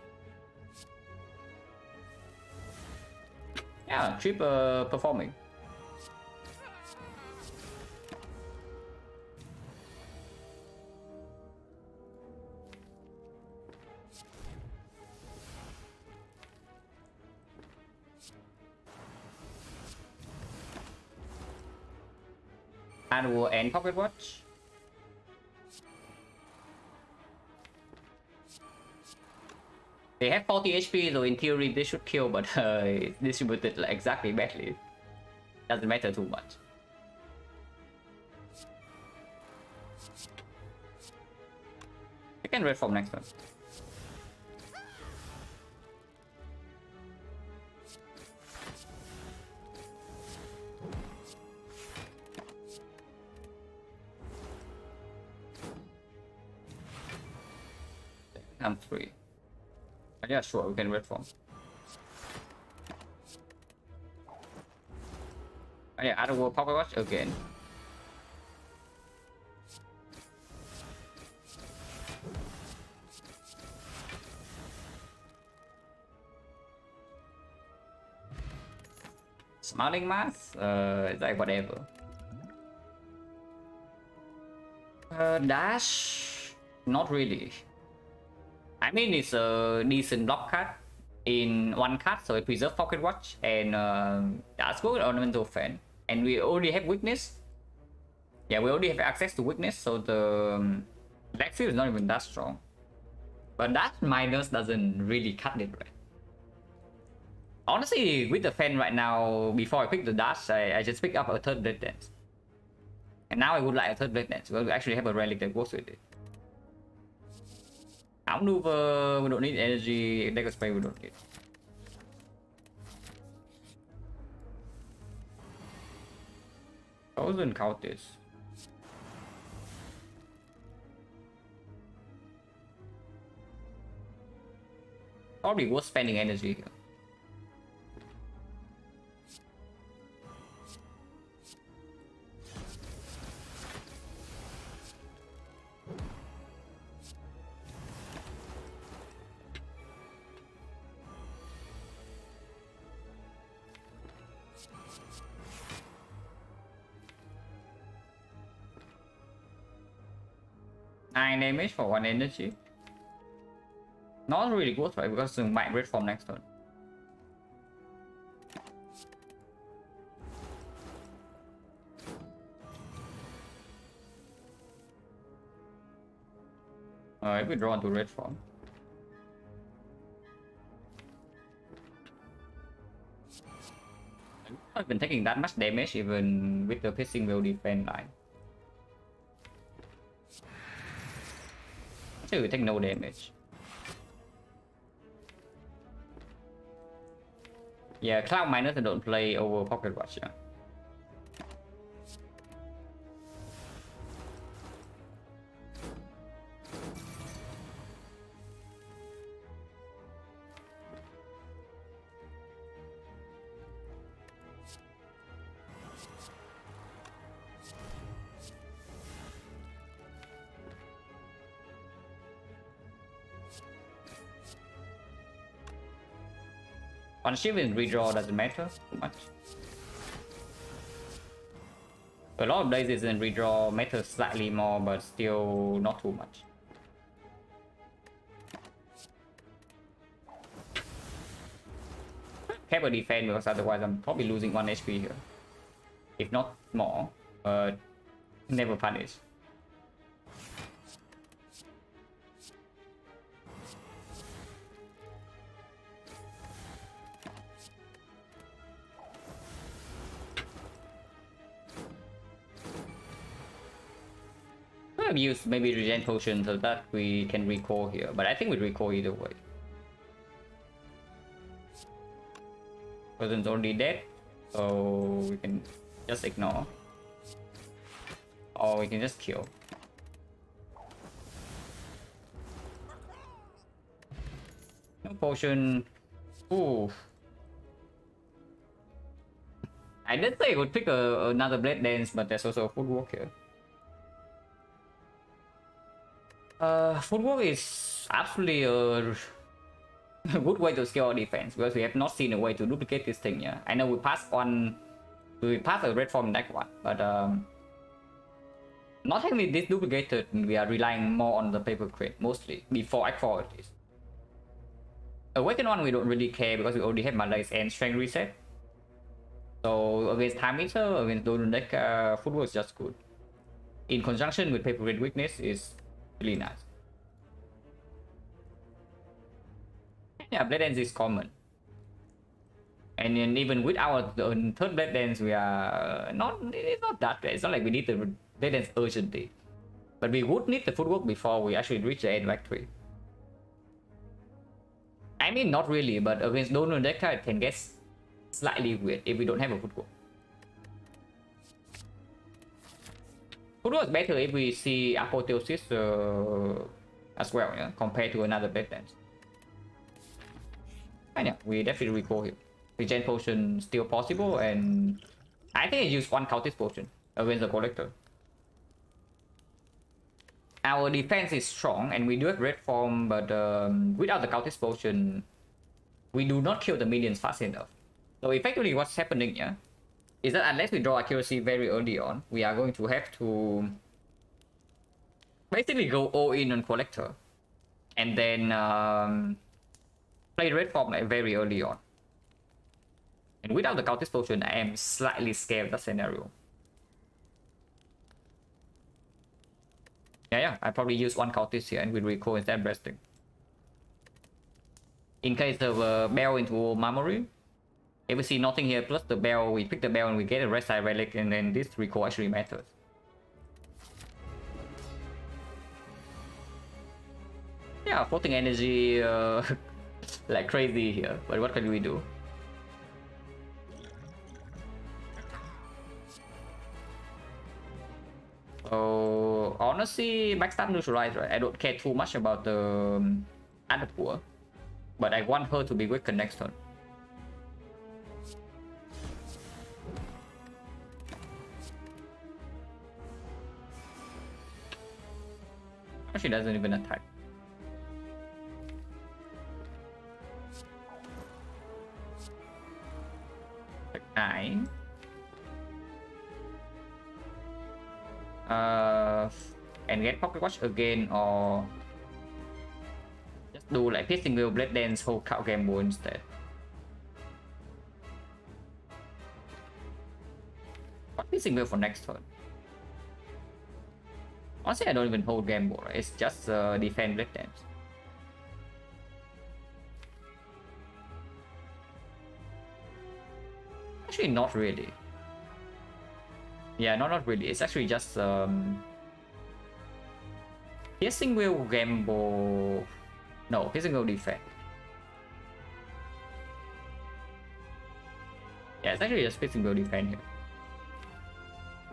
Speaker 1: Yeah, trip performing. Annual and pocket watch. They have 40 HP, so in theory they should kill, but it's distributed like exactly badly. Doesn't matter too much. You can red form next one. I'm free. Yeah, sure, we can red form. Oh, yeah, out of world pocket watch again. Smiling mask? It's like whatever. Dash? Not really. I mean, it's a decent block card in one card, so it preserves pocket watch and that's good ornamental fan. And we already have weakness. Yeah, we already have access to weakness, so the backfield is not even that strong. But that minus doesn't really cut it, right? Honestly, with the fan right now, before I pick the dash, I just pick up a third Blade Dance. And now I would like a third Blade Dance. We'll actually have a relic that works with it. Outmaneuver, we don't need energy. Dagger spray, we don't need. I wouldn't count this. Probably worth spending energy here. Nine damage for 1 energy. Not really good, right? Because we might red form next turn. Alright, we draw into red form. I've been taking that much damage even with the piercing will defend line. Actually, we take no damage. Yeah, Cloud Miners don't play over Pocket Watch. Yeah. On shift and redraw doesn't matter too much. A lot of blazes and redraw matters slightly more, but still not too much. Careful defend because otherwise I'm probably losing 1 HP here. If not more, but never punish. I've used maybe regen potion so that we can recall here, but I think we recall either way. Person's already dead, so we can just ignore. Or we can just kill. No potion. Ooh. I did say I would pick another blade dance, but there's also a footwork here. Footwork is absolutely a good way to scale our defense because we have not seen a way to duplicate this thing. Yeah, I know we passed a red form deck one, but not having this duplicated, we are relying more on the paper crate mostly before X4 at least. Awaken one we don't really care because we already have Malaise and Strength reset. So against Time Eater, against Donut deck, footwork is just good. In conjunction with paper crate weakness is really nice. Yeah, Blade Dance is common. And then even with our third Blade Dance, we are it's not that bad. It's not like we need the Blade Dance urgently. But we would need the footwork before we actually reach the end victory. I mean, not really, but against Donut deck, it can get slightly weird if we don't have a footwork. Footwork is better if we see Apotheosis as well, yeah, compared to another Blade Dance. And yeah, we definitely recall here. Regen potion still possible, and I think I used one Cultist potion against the Collector. Our defense is strong, and we do have red form, but without the Cultist potion, we do not kill the minions fast enough. So effectively, what's happening here is that unless we draw accuracy very early on, we are going to have to basically go all in on Collector, and then play red form like very early on. And without the Cultist potion, I am slightly scared of that scenario. Yeah, I probably use one Cultist here and we recall instead of resting. In case of a bell into memory, if we see nothing here plus the bell, we pick the bell and we get a red side relic, and then this recall actually matters. Yeah, floating energy like crazy here, but what can we do? So honestly, backstab neutralize, right? I don't care too much about the Adapur, but I want her to be weakened next turn. She doesn't even attack. Like 9. And get Pocket Watch again, or just do like Piercing Will, Blade Dance, hold Cow Gamble instead. What Piercing Will for next turn? Honestly, I don't even hold Gamble, right? It's just defend Blade Dance. Actually, not really. Yeah, not really. It's actually just Piercing Will, Gamble. No, Piercing Will defend. Yeah, it's actually just Piercing Will defend here.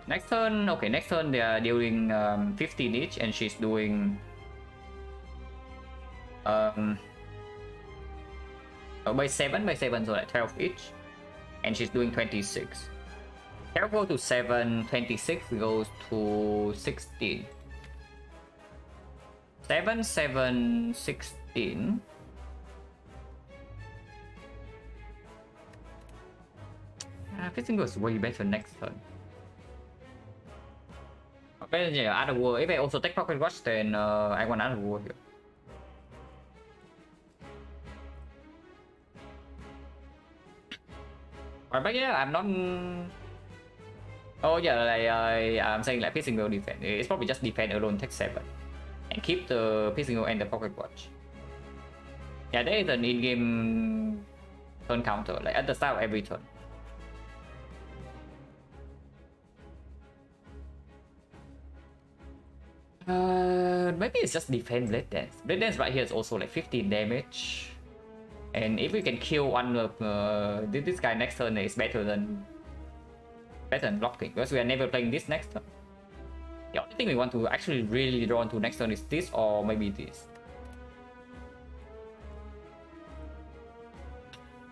Speaker 1: Next turn, okay, next turn they are dealing 15 each, and she's doing by 7, so like 12 each, and she's doing 26. 12 goes to 7, 26 goes to 16. 7, 7, 16. Piercing goes way better next turn. Okay, yeah, Other World. If I also take Pocket Watch, then I want Other World here. But yeah, I'm not. Oh yeah, like I'm saying like Piercing Will defend. It's probably just defend alone, take 7, and keep the Piercing Will and the Pocket Watch. Yeah, there is an in-game turn counter, like at the start of every turn. Maybe it's just defend Blade Dance. Blade Dance right here is also like 15 damage. And if we can kill one of this guy next turn, is better than blocking, because we are never playing this next turn. The only thing we want to actually really draw into next turn is this, or maybe this.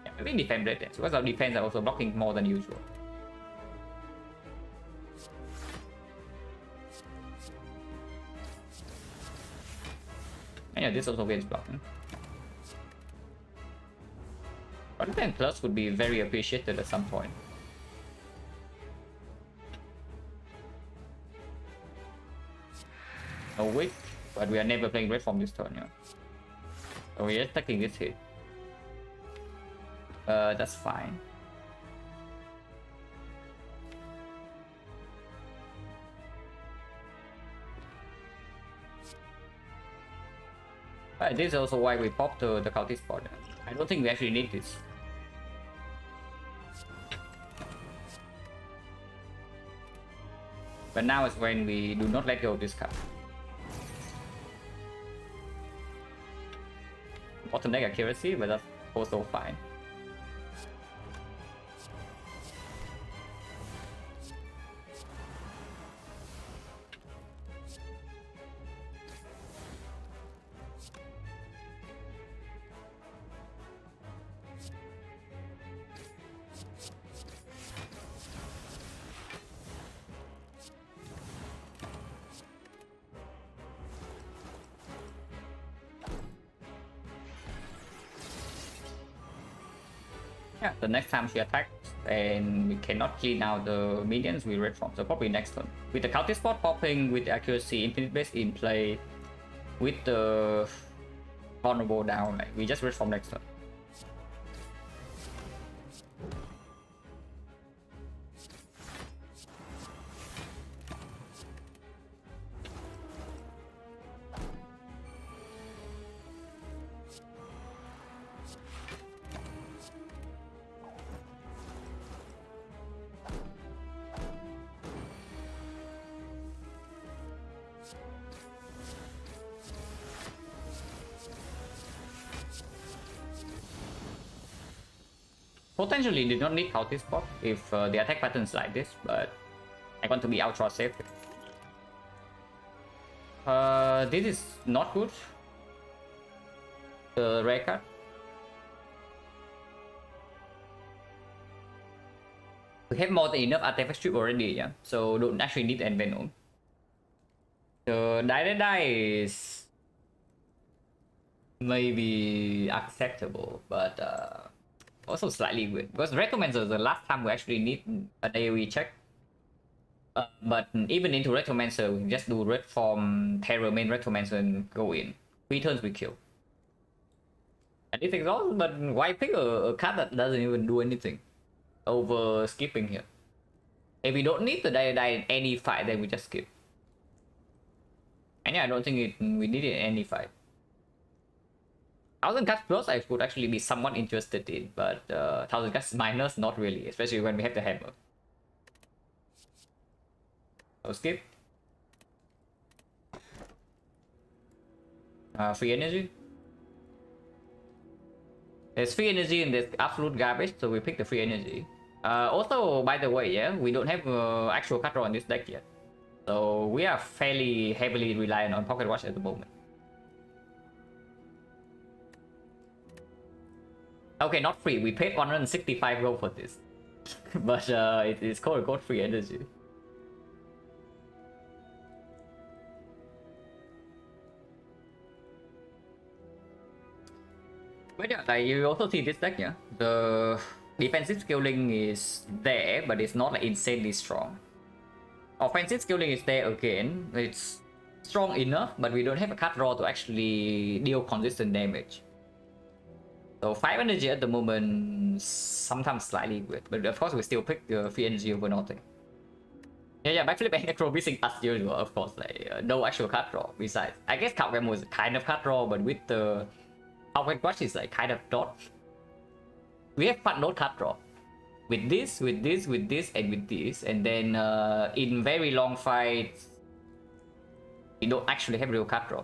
Speaker 1: Yeah, maybe defend Blade Dance, because our defense are also blocking more than usual. And yeah, this also gets blocking. But then plus would be very appreciated at some point. No wick, but we are never playing red form this turn, yeah. So we're just taking this hit. That's fine. This is also why we popped the cultist spot. I don't think we actually need this. But now is when we do not let go of this card. Bottom deck accuracy, but that's also fine. Yeah, the next time she attacks and we cannot clean out the minions, we red form. So probably next turn. With the cultist spot popping, with the accuracy infinite base in play, with the vulnerable down, like we just red form next turn. Potentially did not need cultist spot if the attack pattern is like this, but I want to be ultra safe. This is not good. The rare card. We have more than enough artifact strip already, yeah. So don't actually need Envenom. The die is maybe acceptable, but also slightly weird, because Recommencer is the last time we actually need an AoE check. But even into Recommencer, we just do red form, Terror main Recommencer and go in. 3 turns we kill. It's exhausting, but why pick a card that doesn't even do anything over skipping here? If we don't need the die in any fight, then we just skip. And yeah, I don't think we need it in any fight. 1000 cuts plus I would actually be somewhat interested in, but 1000 cuts minus not really, especially when we have the hammer. So skip. Free energy. There's free energy and there's absolute garbage, so we pick the free energy. Also, by the way, yeah, we don't have actual card draw on this deck yet. So we are fairly heavily reliant on Pocket Watch at the moment. Okay, not free. We paid 165 gold for this. But it is called free energy. But yeah, like you also see this deck, yeah. The defensive scaling is there, but it's not like insanely strong. Offensive scaling is there again. It's strong enough, but we don't have a card draw to actually deal consistent damage. So 5 energy at the moment, sometimes slightly good, but of course we still pick the free energy over nothing. Yeah, backflip and necro missing as usual, of course, like no actual card draw besides. I guess card game was kind of card draw, but with the Pocket Watch is like kind of dot. We have fun no card draw. With this, and with this, and then in very long fights, we don't actually have real card draw.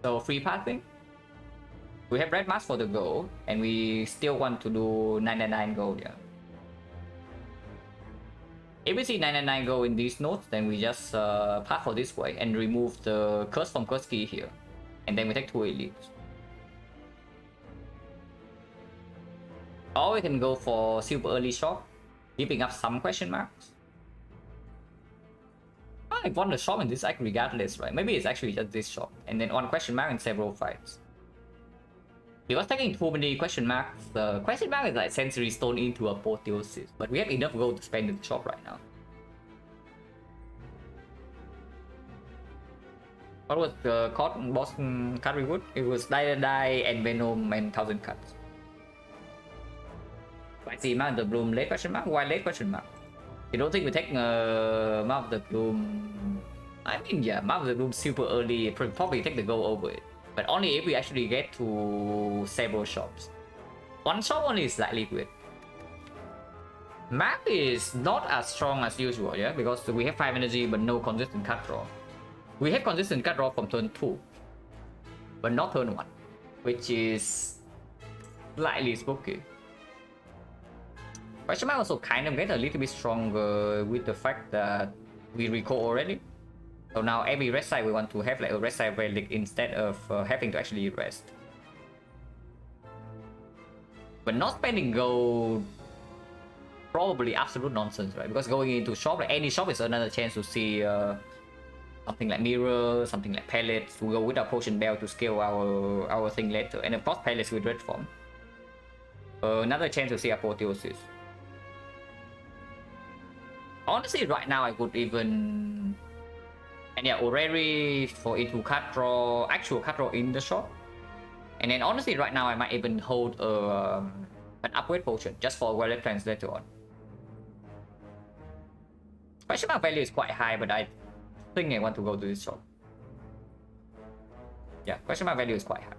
Speaker 1: So free passing. We have red mask for the gold, and we still want to do 999 gold, yeah. If we see 999 gold in these nodes, then we just pass for this way and remove the curse from curse key here. And then we take 2 elites. Or we can go for super early shop, giving up some question marks. I want the shop in this act regardless, right? Maybe it's actually just this shop, and then 1 question mark in several fights. Because taking too many question marks, question mark is like sensory stone into apotheosis, but we have enough gold to spend in the shop right now. What was the boss card reward? It was Die and Venom and 1000 cuts. I see Mount of the Bloom late question mark? Why late question mark? You don't think we take Mount of the Bloom? I mean, yeah, Mount of the Bloom super early, probably take the gold over it. But only if we actually get to several shops. 1 shop only is slightly good. Map is not as strong as usual, yeah? Because we have 5 energy but no consistent card draw. We have consistent card draw from turn 2, but not turn 1, which is slightly spooky. Question mark also kind of get a little bit stronger with the fact that we recall already. So now every rest side we want to have like a rest side relic instead of having to actually rest. But not spending gold, probably absolute nonsense, right? Because going into shop, like any shop is another chance to see something like mirror, something like pellets. We go with our potion bell to scale our thing later, and of course pellets with red form. Another chance to see apotheosis. Honestly, right now I could even, and yeah, Orrery for into card draw, actual card draw in the shop. And then honestly, right now I might even hold an upgrade potion just for Wallet plans later on. Question mark value is quite high, but I think I want to go to this shop. Yeah, question mark value is quite high.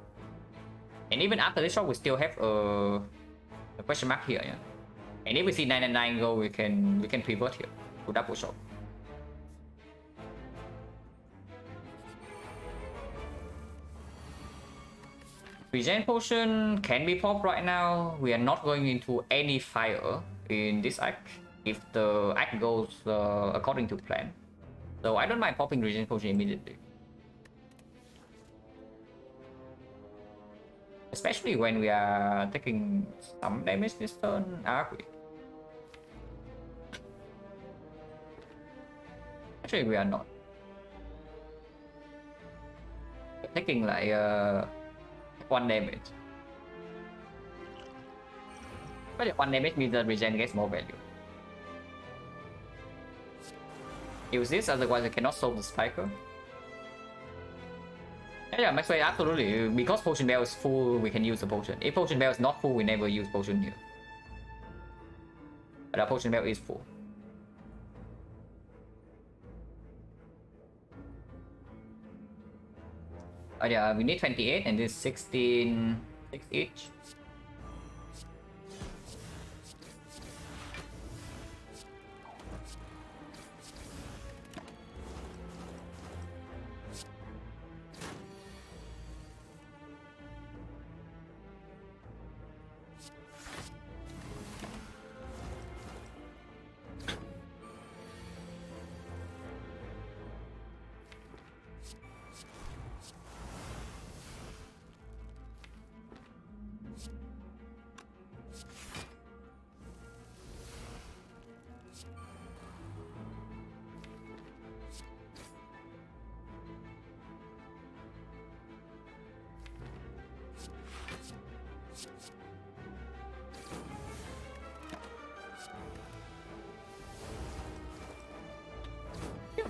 Speaker 1: And even after this shop, we still have a question mark here, yeah. And if we see 999 go, we can pivot here to double shop. Regen potion can be popped right now. We are not going into any fire in this act if the act goes according to plan. So I don't mind popping regen potion immediately. Especially when we are taking some damage this turn, are we? Actually, we are not. We're taking like 1 damage. But 1 damage means the regen gets more value. Use this, otherwise I cannot solve the spiker. Yeah, max way, absolutely. Because potion bell is full, we can use the potion. If potion bell is not full, we never use potion here. But our potion bell is full. Oh yeah, we need 28 and this 16, 6 each.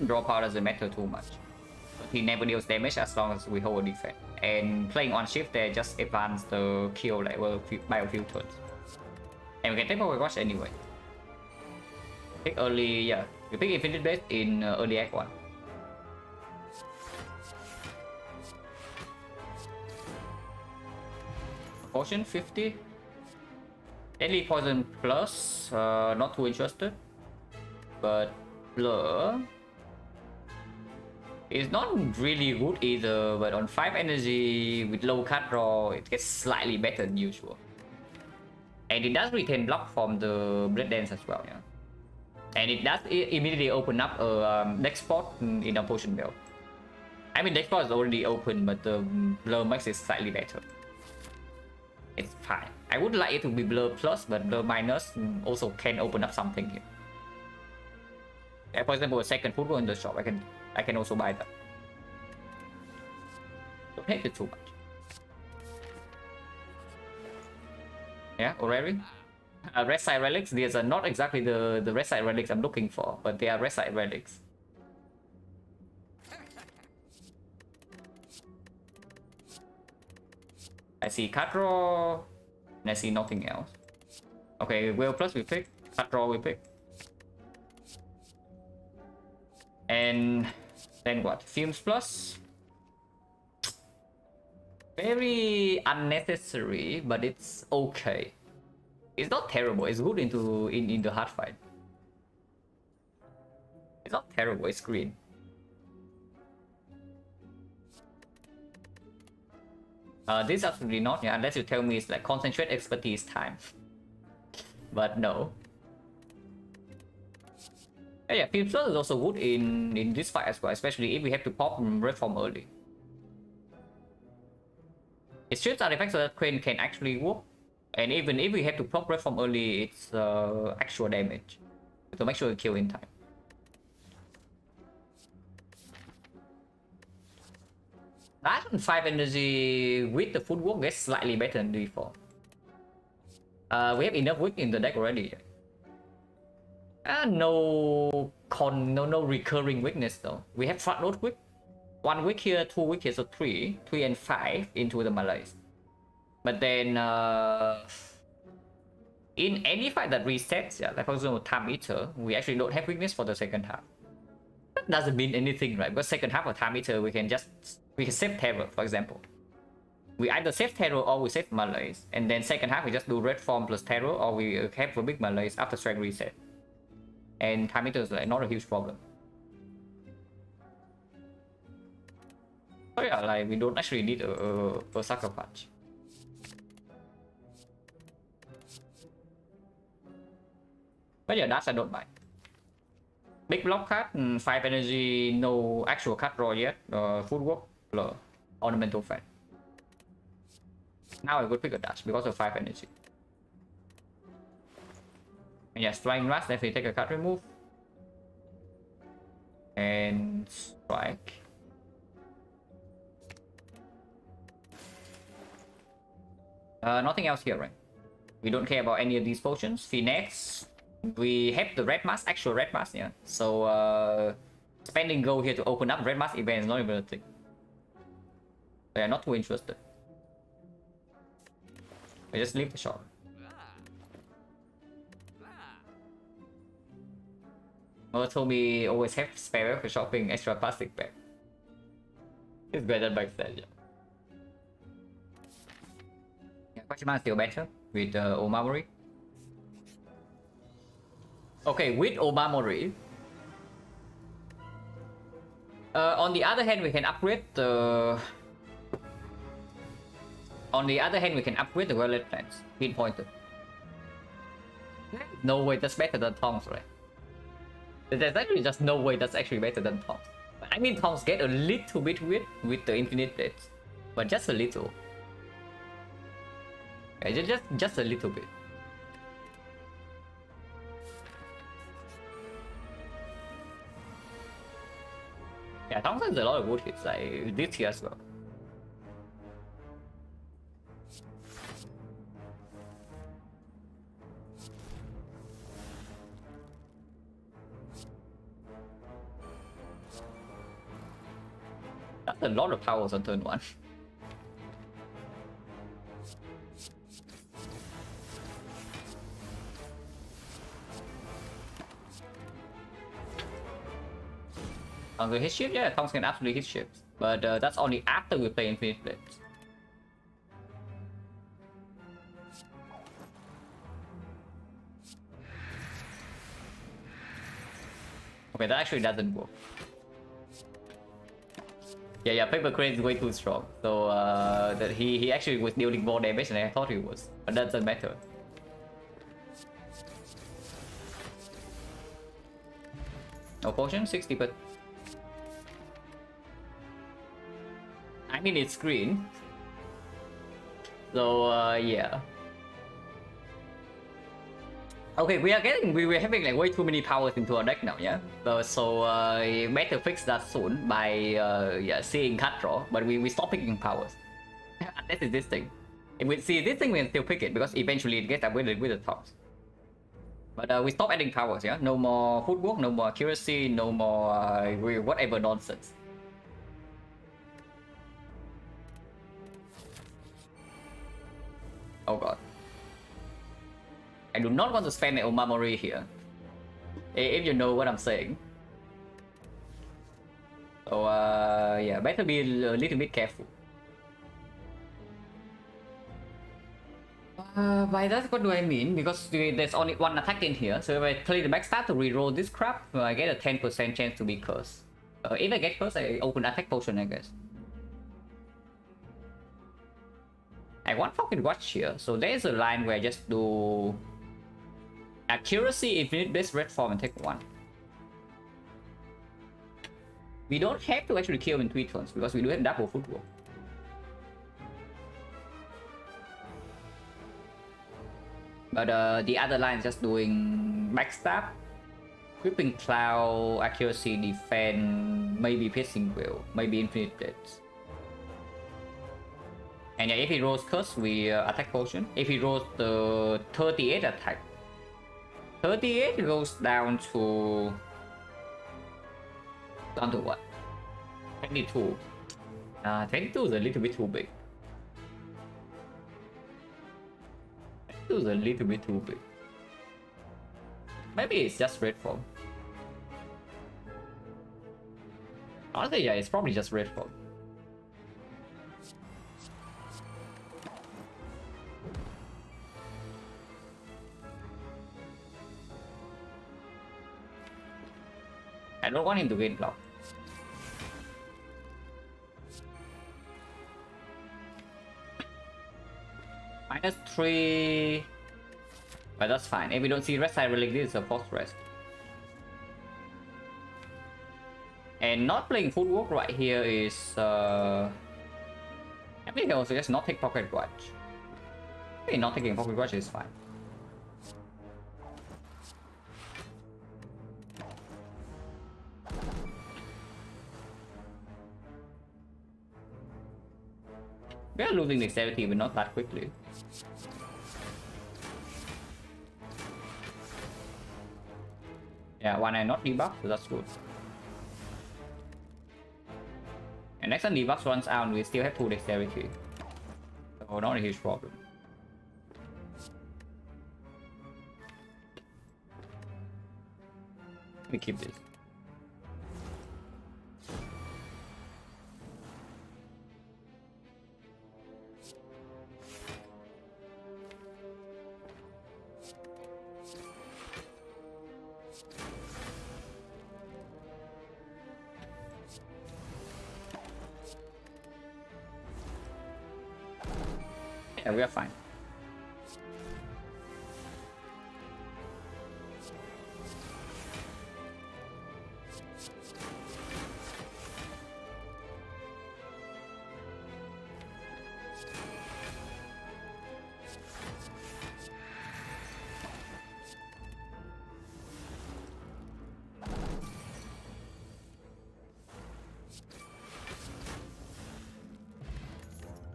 Speaker 1: Draw power doesn't matter too much. He never deals damage as long as we hold a defense. And playing on shift there just advance the kill level by a few turns. And we can take power watch anyway. Pick early, yeah. We pick Infinite Blade in early act 1. Potion 50. Deadly Poison Plus, not too interested. But Blur is not really good either, but on 5 energy with low cut draw, it gets slightly better than usual. And it does retain block from the Blade Dance as well, yeah. And it does immediately open up a deck spot in a potion belt. I mean, deck spot is already open, but the Blur makes it slightly better. It's fine. I would like it to be Blur Plus, but Blur Minus also can open up something here. Yeah, for example, a second football in the shop, I can also buy that. Don't hate it too much. Yeah, Orrery. Red side relics. These are not exactly the red side relics I'm looking for, but they are red side relics. I see card draw, and I see nothing else. Okay, Will Plus we pick, card draw we pick. And then what? Fumes Plus. Very unnecessary, but it's okay. It's not terrible. It's good in the hard fight. It's not terrible. It's green. This absolutely not. Yeah, unless you tell me it's like concentrate expertise time. But no. Yeah, Fumes Plus is also good in this fight as well, especially if we have to pop Red Form early. It strips artifacts so that Crane can actually work. And even if we have to pop Red Form early, it's actual damage. To make sure we kill in time. That 5 energy with the footwork gets slightly better than before. We have enough wick in the deck already. No recurring weakness though. We have front load wick. 1 wick here, 2 wick here, so 3 and 5 into the malaise. But then in any fight that resets, yeah, like for example Time Eater, we actually don't have weakness for the second half. That doesn't mean anything, right? Because second half of Time Eater we can save terror, for example. We either save terror or we save malaise, and then second half we just do red form plus terror, or we have a big malaise after strength reset. And Time Eater is like not a huge problem. So yeah, like we don't actually need a sucker punch. But yeah, dash I don't mind. Big block card, 5 energy, no actual card draw yet. Footwork, blur, ornamental fan. Now I would pick a dash because of 5 energy. And yeah, strike rush, definitely take a card remove. And strike. Nothing else here, right? We don't care about any of these potions. Finesse. We have the red mask, actual red mask, yeah. So spending gold here to open up red mask event is not even a thing. They are not too interested. I just leave the shop. Mother told me always have spare for shopping extra plastic bag. It's better back then, yeah. Yeah, question mark still better with Omamori. Okay, with Omamori. On the other hand, we can upgrade the. On the other hand, we can upgrade the wallet plans. Pinpointed. No way that's better than Tongs, right? There's actually just no way that's actually better than Tongs. I mean, Tongs get a little bit weird with the infinite blades, but just a little. Okay, just a little bit. Yeah, Tongs has a lot of wood hits, like this here as well. That's a lot of powers on turn 1. On the hit shift, yeah, Tongs can absolutely hit ships, but that's only after we play Infinite Blades. Okay, that actually doesn't work. Yeah, Paper Crane is way too strong. So that he actually was dealing more damage than I thought he was, but that doesn't matter. No potion, 60, but I mean it's green. So yeah. Okay, we are having like way too many powers into our deck now, yeah. So better fix that soon by yeah, seeing cut draw, but we stop picking powers. Unless it's this thing. If we see this thing, we can still pick it because eventually it gets upgraded with the tops. But we stop adding powers, yeah. No more footwork, no more accuracy, no more whatever nonsense. Oh god. I do not want to spend my Omamori here. If you know what I'm saying. So yeah, better be a little bit careful. By that, what do I mean? Because there's only one attack in here, so if I play the backstab to reroll this crap, I get a 10% chance to be cursed. If I get cursed, I open attack potion, I guess. I want Pocket Watch here, so there's a line where I just do accuracy, infinite base, red form, and take 1. We don't have to actually kill in 3 turns because we do have double footwork. But the other line is just doing backstab, Gripping Cloud, accuracy, defense, maybe piercing will, maybe infinite blades. And yeah, if he rolls curse, we attack potion. If he rolls the 38 attack, 38 goes down to what? 22. 22 is a little bit too big. 22 is a little bit too big. Maybe it's just red form. Honestly, yeah, it's probably just red form. I don't want him to gain block. -3. But that's fine. If we don't see rest side relic, this is a post rest. And not playing footwork right here is I think I also just not take Pocket Watch. Maybe not taking Pocket Watch is fine. We are losing dexterity, but not that quickly. Yeah, one I not debuff, so that's good. And next time the box runs out, we still have 2 dexterity. So not a huge problem. We keep this. Yeah, we are fine.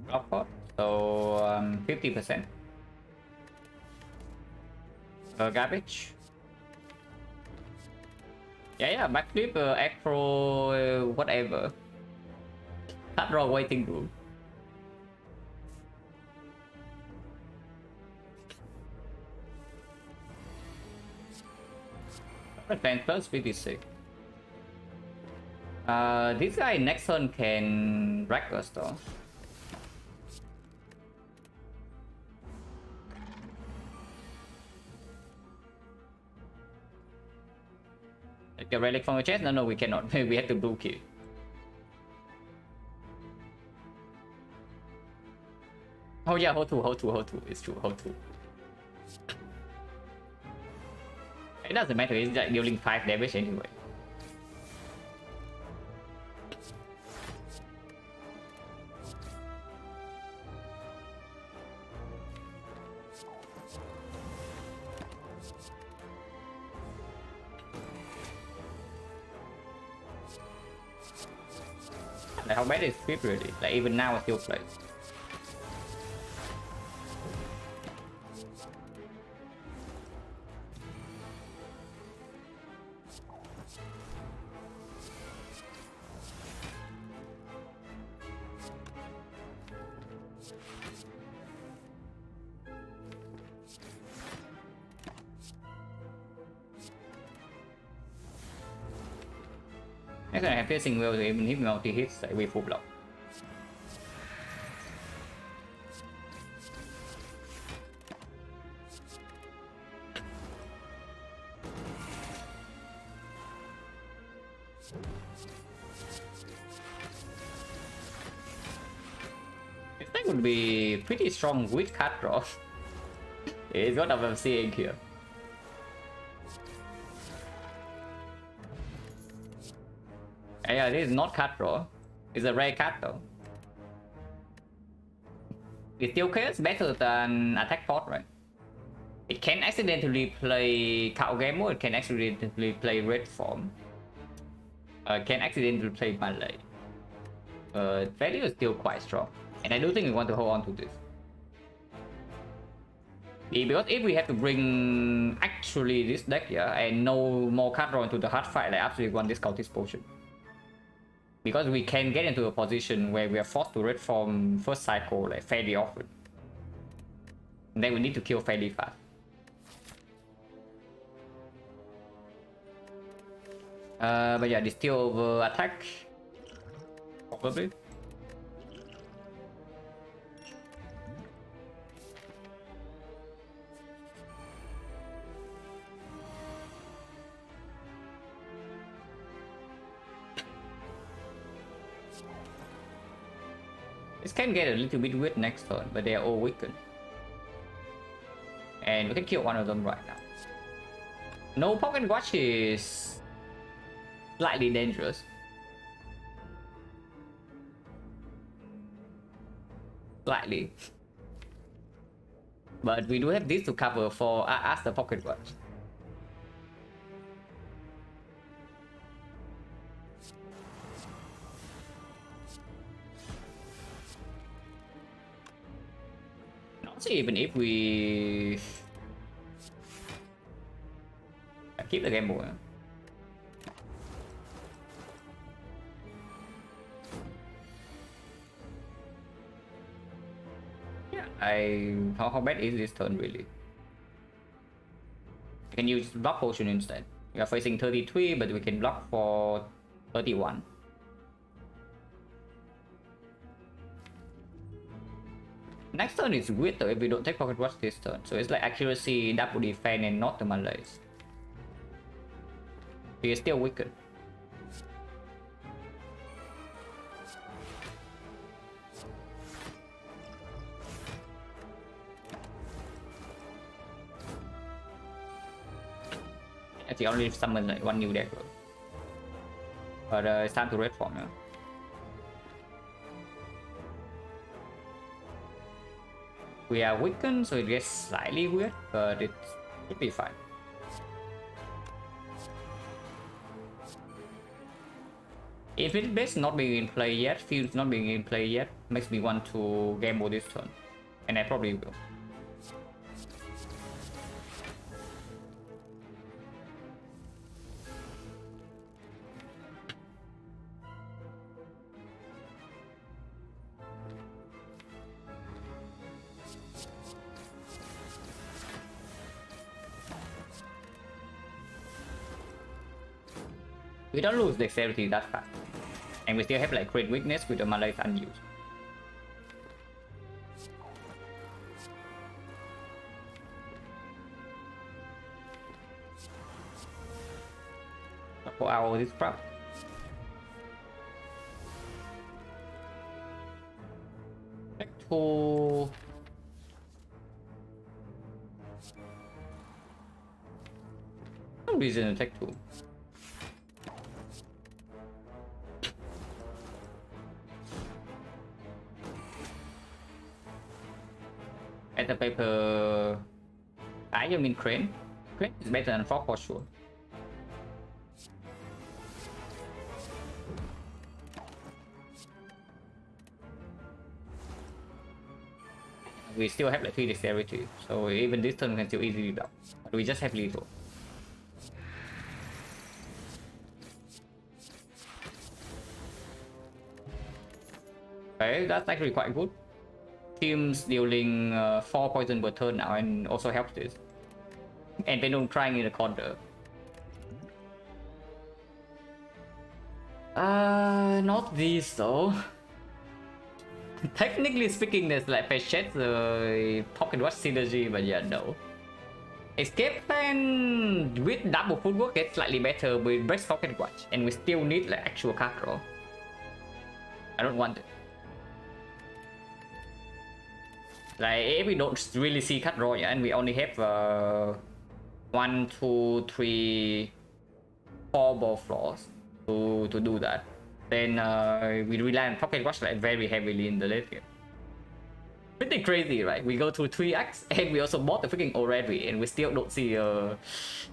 Speaker 1: Drop pod. So 50%. Garbage. Yeah, backflip, acro, whatever. Cut draw waiting room. Defense plus 56. This guy next turn can wreck us though. Take a relic from a chest? No, we cannot. We have to blue kill. Oh yeah, hold two. It's true, hold two. It doesn't matter, it's like dealing 5 damage anyway. Like how bad is Swift really? Like even now I still play. Next time I have piercing will even if multi hits like we full block. This thing would be pretty strong with card draw. It's what I'm seeing here. Yeah, this is not card draw. It's a rare card though. It still cares better than attack pod, right? It can accidentally play cow game or it can accidentally play red form. Can accidentally play melee. Value is still quite strong. And I do think we want to hold on to this. Because if we have to bring actually this deck, yeah, and no more card draw into the hard fight, I absolutely want this Cultist Potion. Because we can get into a position where we are forced to red form first cycle like fairly often. And then we need to kill fairly fast. But yeah, this still over attack. Probably. This can get a little bit weird next turn, but they are all weakened. And we can kill one of them right now. No pocket watch is slightly dangerous. Slightly. But we do have this to cover for us the pocket watch. Even if we keep the game board. How bad is this turn really? We can use block potion instead. We are facing 33, but we can block for 31. Next turn is weird though if we don't take pocket watch this turn. So it's like accuracy, double defense, and not the malaise. We are still wicked. Actually, only summon like one new deck. But it's time to red form now. We are weakened, so it gets slightly weird, but it should be fine. Infinite Blade not being in play yet, Fields not being in play yet, makes me want to gamble this turn. And I probably will. We don't lose dexterity that fast. And we still have like crit weakness with the malaise unused. For our this crap. Back to no reason to take 2. At the paper, you mean Crane? Crane is better than Fog for sure. We still have like 3 dexterity, so even this turn we can still easily block. But we just have lethal. Okay, that's actually quite good. Teams dealing 4 poison per turn now and also helps this. And Venom crying in the corner. Not these though. Technically speaking, there's like Fetchet, Pocket Watch synergy, but yeah, no. Escape plan with double footwork gets slightly better with Breast Pocket Watch, and we still need like actual card draw. I don't want it. Like if we don't really see card draw, yeah, and we only have 1, 2, 3, 4 ball floors to do that, then we rely on Pocket Watch like very heavily in the late game. Pretty crazy, right? We go to 3x and we also bought the freaking already, and we still don't see a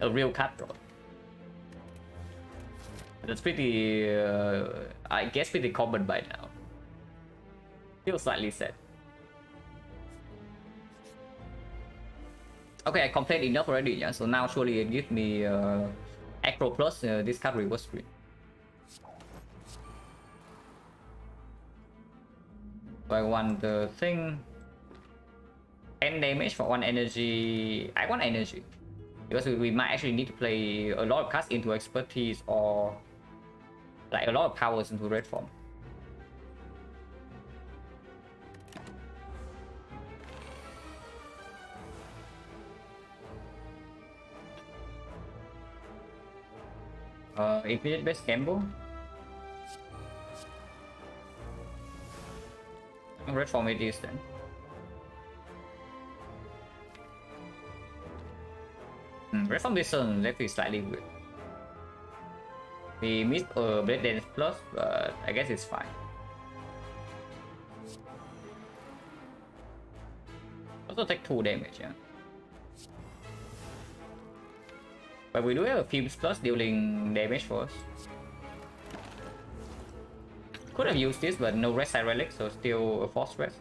Speaker 1: real card draw. That's pretty, I guess, pretty common by now. Still slightly sad. Okay, I complained enough already, yeah. So now surely it gives me Acro plus this card reverse screen. So I want the thing. 10 damage for 1 energy. I want energy because we might actually need to play a lot of cards into expertise or like a lot of powers into red form. Infinite best gamble. Red form it is then. Red form this turn left is slightly weird. We missed a Blade Dance plus, but I guess it's fine. Also take 2 damage, yeah. But we do have a Fibs plus dealing damage for us. Could have used this, but no rest side relic, so still a force rest.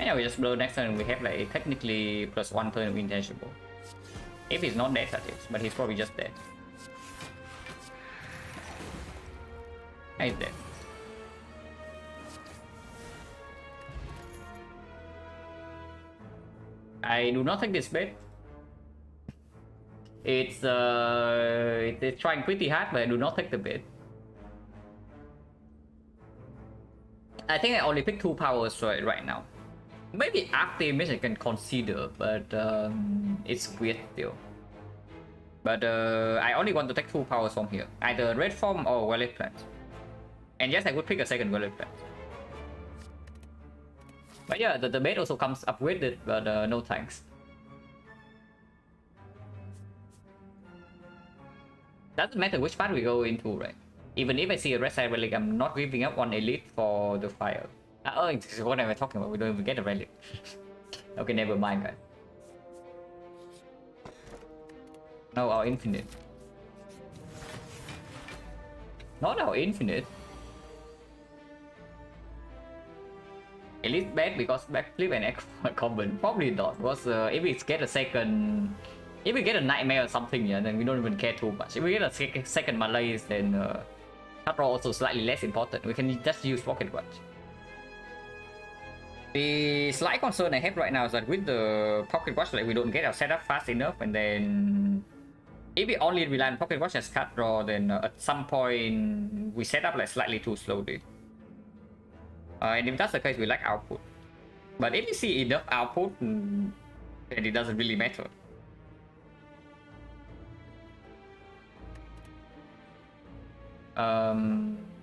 Speaker 1: Yeah, we just blow next turn. We have like technically +1 turn of intangible. If he's not dead, that is, but he's probably just dead. He's dead. I do not think this bet. It's trying pretty hard, but I do not take the bet. I think I only pick 2 powers right now. Maybe after image I can consider, but it's weird still. But I only want to take 2 powers from here, either red form or violet plant. And yes, I would pick a second violet plant. But yeah, the bait also comes up with it, but no thanks. Doesn't matter which part we go into, right? Even if I see a red side relic, I'm not giving up on elite for the fire. Oh, what am I talking about? We don't even get a relic. Okay, never mind, guys. No, our infinite. Not our infinite. Elite bad because backflip and X common. Probably not, because if we get a second... If we get a nightmare or something, yeah, then we don't even care too much. If we get a second Malays, then cut draw also slightly less important. We can just use Pocket Watch. The slight concern I have right now is that with the Pocket Watch, like we don't get our setup fast enough, and then if we only rely on Pocket Watch as cut draw, then at some point we set up like slightly too slowly. And if that's the case, we lack output. But if you see enough output, then it doesn't really matter.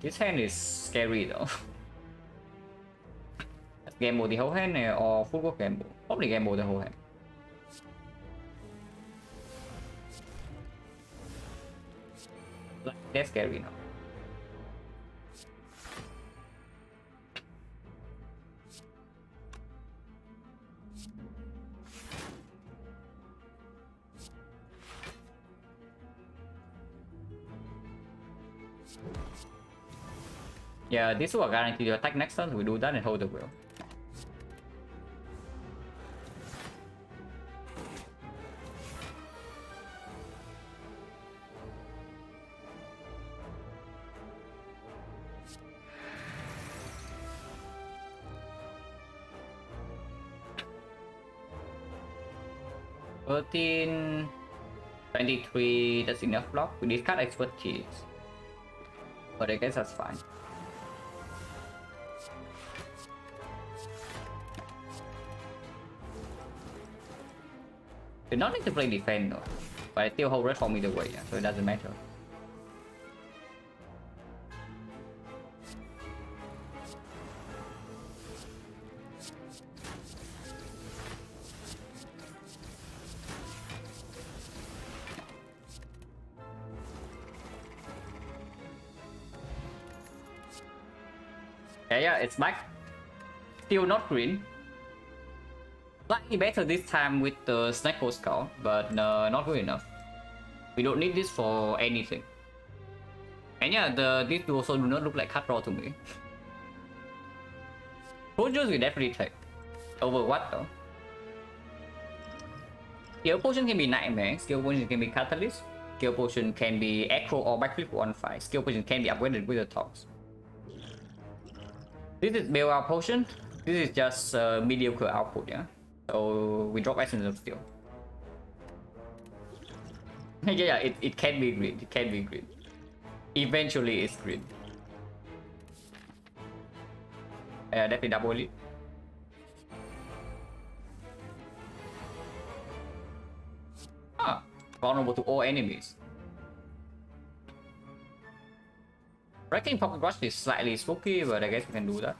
Speaker 1: This hand is scary though. Gamble the whole hand or full work gamble? Probably gamble the whole hand. That's scary now. Yeah, this will guarantee to attack next turn. We do that and hold the wheel. $13, $23, that's enough block. We discard expertise. But I guess that's fine. We don't need to play defend though. But I still hold red form either way, yeah, so it doesn't matter. Yeah, it's back. Still not green. Slightly better this time with the Snack Scout, but not good enough. We don't need this for anything. And yeah, these two also do not look like cut draw to me. Potions we definitely take. Over what though? Skill Potion can be Nightmare, Skill Potion can be Catalyst, Skill Potion can be Echo or Backflip 1-5, Skill Potion can be upgraded with the Tox. This is Bailout Potion. This is just mediocre output, yeah? So we drop Essence of Steel. Yeah, it can be green. It can be green. Eventually it's green. Definitely double it. Ah, vulnerable to all enemies. Wrecking Pocket Rush is slightly spooky, but I guess we can do that.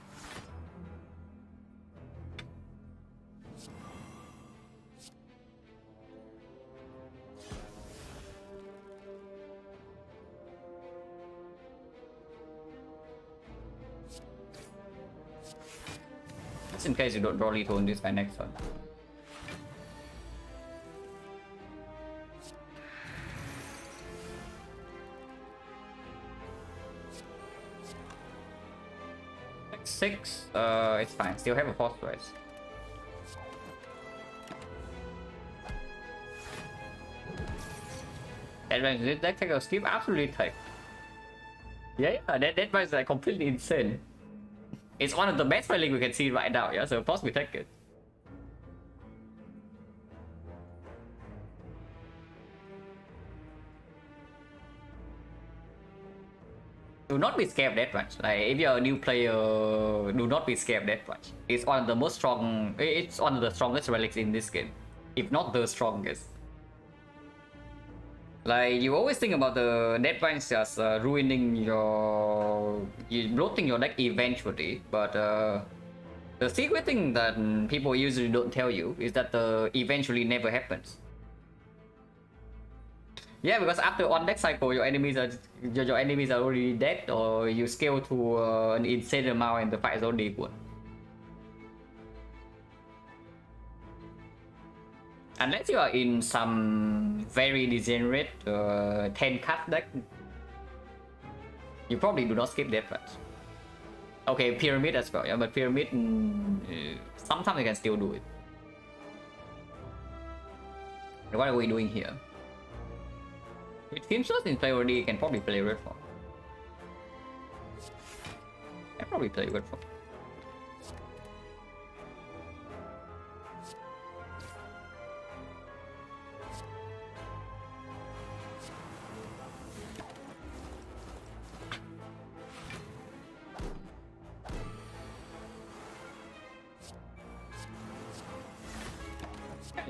Speaker 1: Just in case you don't draw lethal on this guy next turn. Six, it's fine. Still have a force rise. This deck take a skip? Absolutely take. Yeah, that was like completely insane. It's one of the best fighting we can see right now, yeah, so of course we take it. Do not be scared of that much. Like, if you're a new player, do not be scared of that much. It's one of the most strong, it's one of the strongest relics in this game. If not the strongest. Like, you always think about the Deadbunch just ruining bloating your deck eventually, but the secret thing that people usually don't tell you is that eventually never happens. Yeah, because after one deck cycle, your enemies are already dead, or you scale to an insane amount and the fight is already won. Unless you are in some very degenerate 10 cut deck, you probably do not skip that much. Okay, Pyramid as well, yeah, but Pyramid, sometimes you can still do it. What are we doing here? With Team Source in play already, you can probably play Red Form. I probably play Red Form.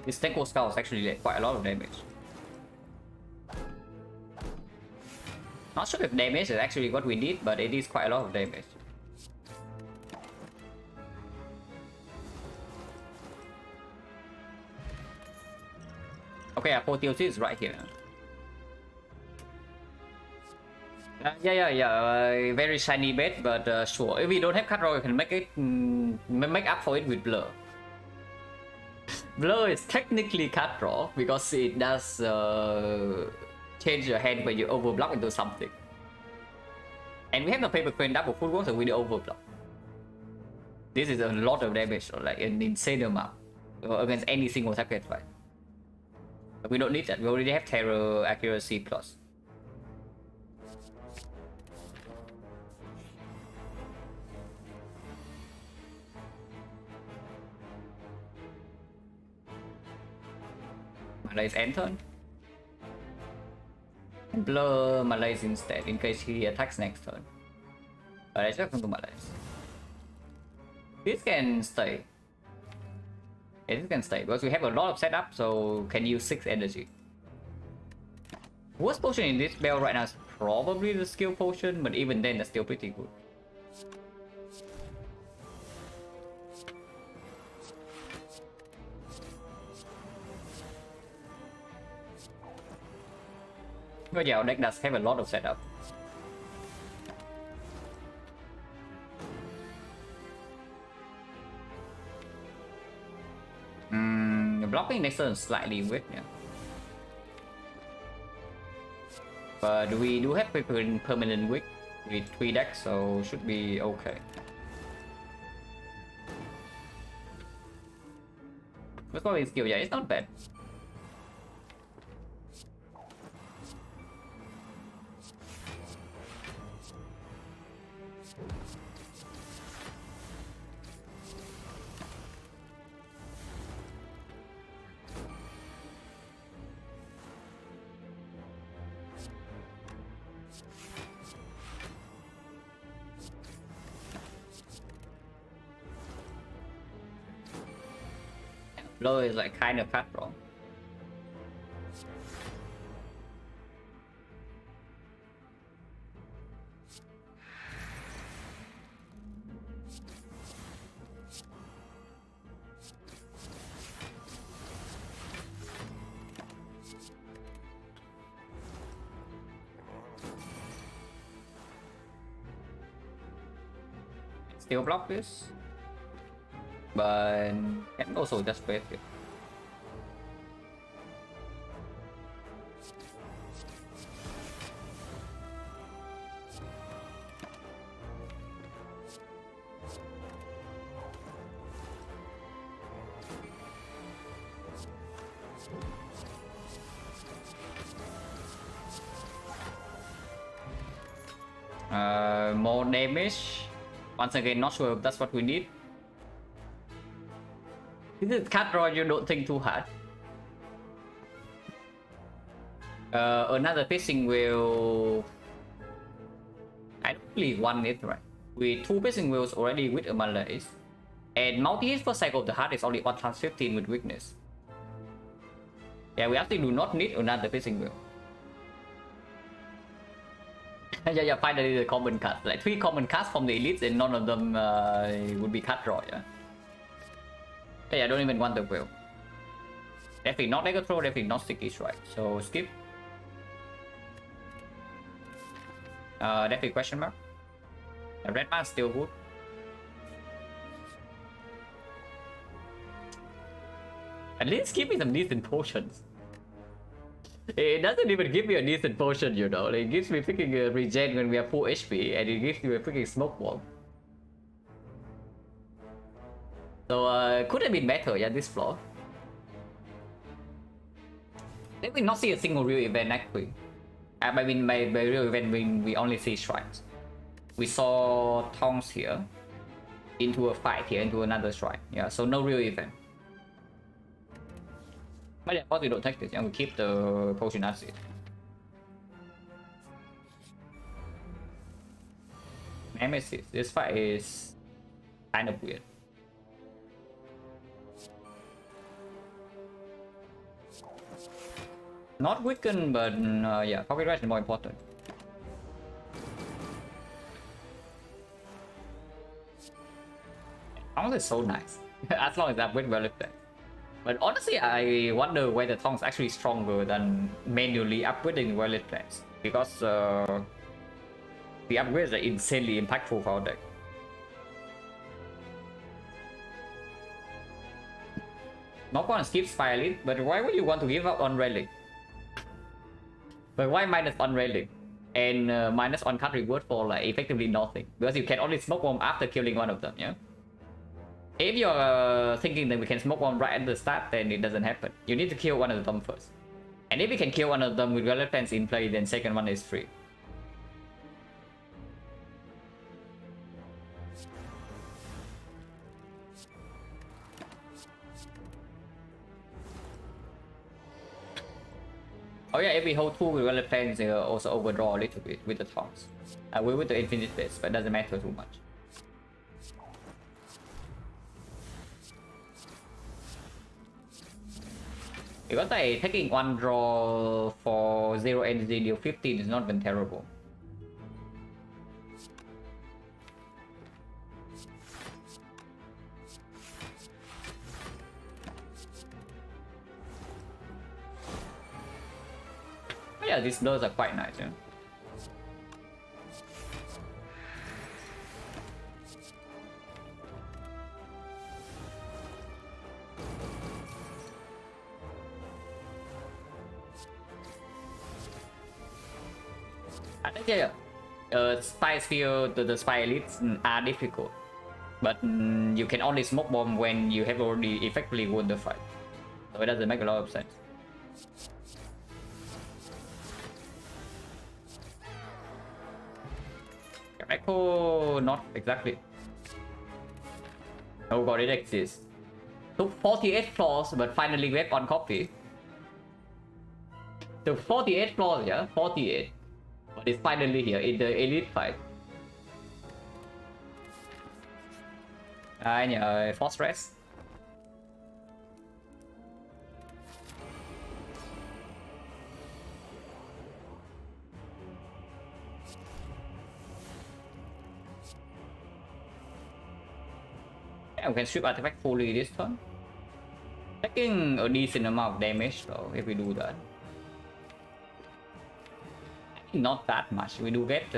Speaker 1: This Tenko Skull is actually like quite a lot of damage. Not sure if damage is actually what we need, but it is quite a lot of damage. Okay, Apotheosis is right here. Yeah, very shiny bet, but sure. If we don't have cut roll, we can make it make up for it with blur. Blur is technically cut draw because it does change your hand when you overblock into something. And we have the paper crane double full one, so we do overblock. This is a lot of damage, or like an insane amount against any single target fight. But we don't need that. We already have terror accuracy plus. Malaise Anton. Blur Malaise instead in case he attacks next turn. But I just going to Malaise. This can stay. Yeah, this can stay because we have a lot of setup, so can use 6 energy. Worst potion in this build right now is probably the skill potion, but even then that's still pretty good. But yeah, our deck does have a lot of setup. Blocking next turn is slightly weak, yeah. But we do have permanent weak with 3 decks, so should be okay. What's probably skill? Yeah, it's not bad. Blur is like kind of cut wrong. Still block this, but can also just wait it. More damage. Once again, not sure if that's what we need. This is cut draw, you don't think too hard. Another fishing wheel. I don't really want it, right? With 2 fishing wheels already with a malaise. And multi-hit for cycle of the heart is only 1 times 15 with weakness. Yeah, we actually do not need another fishing wheel. Yeah, finally the common cards. Like 3 common cards from the elites and none of them would be cut draw, yeah. Yeah, I don't even want the wheel. Definitely not Mega Throw, definitely not Sticky Strike. So skip. Definitely question mark. The red man still good. At least give me some decent potions. It doesn't even give me a decent potion, you know. It gives me freaking regen when we have full HP, and it gives me a freaking smoke bomb. So could have been better, yeah, this floor. Let me not see a single real event actually. I mean, by real event we only see shrines. We saw tongs here, into a fight here, into another shrine. Yeah, so no real event. But yeah, we don't take this, and we keep the potion acid. Nemesis, this fight is kind of weird. Not weakened, but yeah, pocket rise is more important. Tongs is so nice, as long as I'm with well effect. But honestly, I wonder whether Tongs actually stronger than manually upgrading Violet plans, because the upgrades are insanely impactful for our deck. Not gonna skip Fire Elite, but why would you want to give up on Relic? But why minus on Relic? And minus on card reward for like effectively nothing? Because you can only smoke bomb after killing one of them, yeah? If you're thinking that we can smoke bomb right at the start, then it doesn't happen. You need to kill one of them first. And if we can kill one of them with Violet Plans in play, then second one is free. Oh yeah, if we hold 2 with Violet Plans, also overdraw a little bit with the Tongs. We with the Infinite Base, but it doesn't matter too much. Because taking 1 draw for 0 energy deal 15 is not been terrible. But yeah, these blurs are quite nice, yeah. I think yeah, Spy Sphere, the Spy Elites are difficult. But you can only smoke bomb when you have already effectively won the fight. So it doesn't make a lot of sense. Echo, not exactly. Oh god, it exists. Took 48 floors, but finally back on copy. Took 48 floors, yeah, 48. But it's finally here in the elite fight. Anh nhờ Fortress. Yeah, we can strip artifact fully this turn. Taking a decent amount of damage though if we do that. Not that much. We do get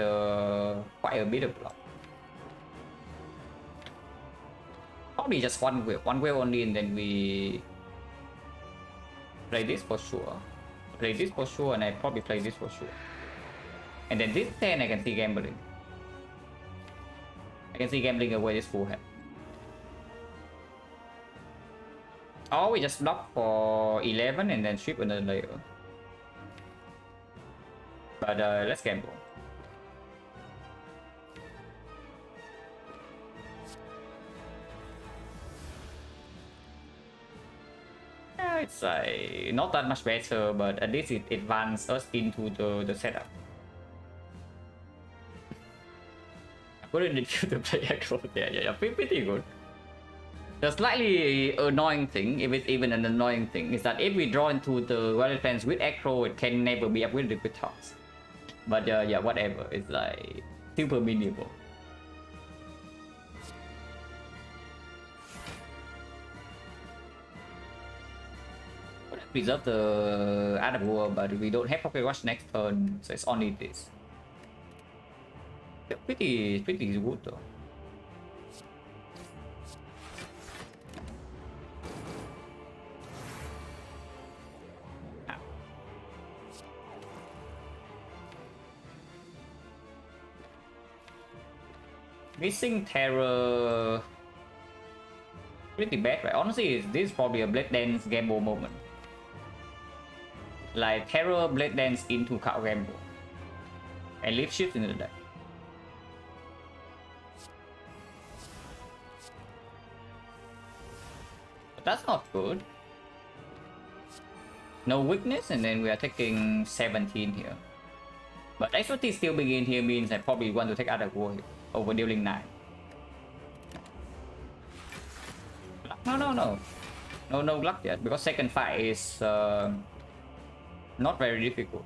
Speaker 1: quite a bit of block. Probably just one wave only, and then we play this for sure. Play this for sure, and I probably play this for sure. And then this 10 I can see gambling. I can see gambling away this full hand. Or we just block for 11 and then strip another layer. But let's gamble. Yeah, it's like not that much better, but at least it advances us into the setup. I couldn't refuse to play aggro. Yeah, pretty good. The slightly annoying thing, if it's even an annoying thing, is that if we draw into the Violet Fence with aggro, it can never be upgraded with toss. But yeah, whatever. It's like super minimal. Preserve the other war, but we don't have Pocket Rush next turn, so it's only this. Yeah, pretty good though. Missing Terror, pretty bad, right? Honestly, this is probably a Blade Dance gamble moment. Like Terror, Blade Dance into card gamble, and leave shift into the deck. But that's not good. No weakness, and then we are taking 17 here. But expertise still being in here means I probably want to take other war here over dealing 9. No luck yet, because second fight is not very difficult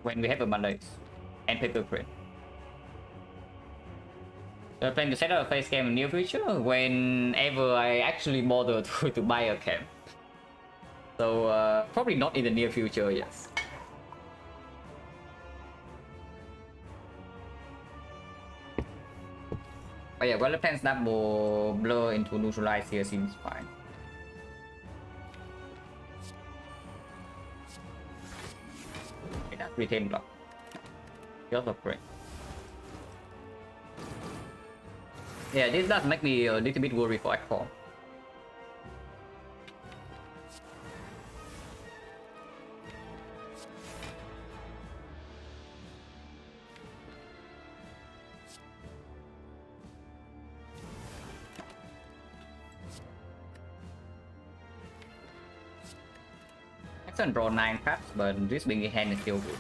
Speaker 1: when we have a Malaise and paper crane. We're planning to set up a face game in the near future whenever I actually bother to buy a camp. So probably not in the near future, yes. But yeah, Violet Fence double blur into neutralize here seems fine. Okay, that retain block. Just a break. Yeah, this does make me a little bit worried for Act 4. I can draw 9 cards, but this being in hand is still good.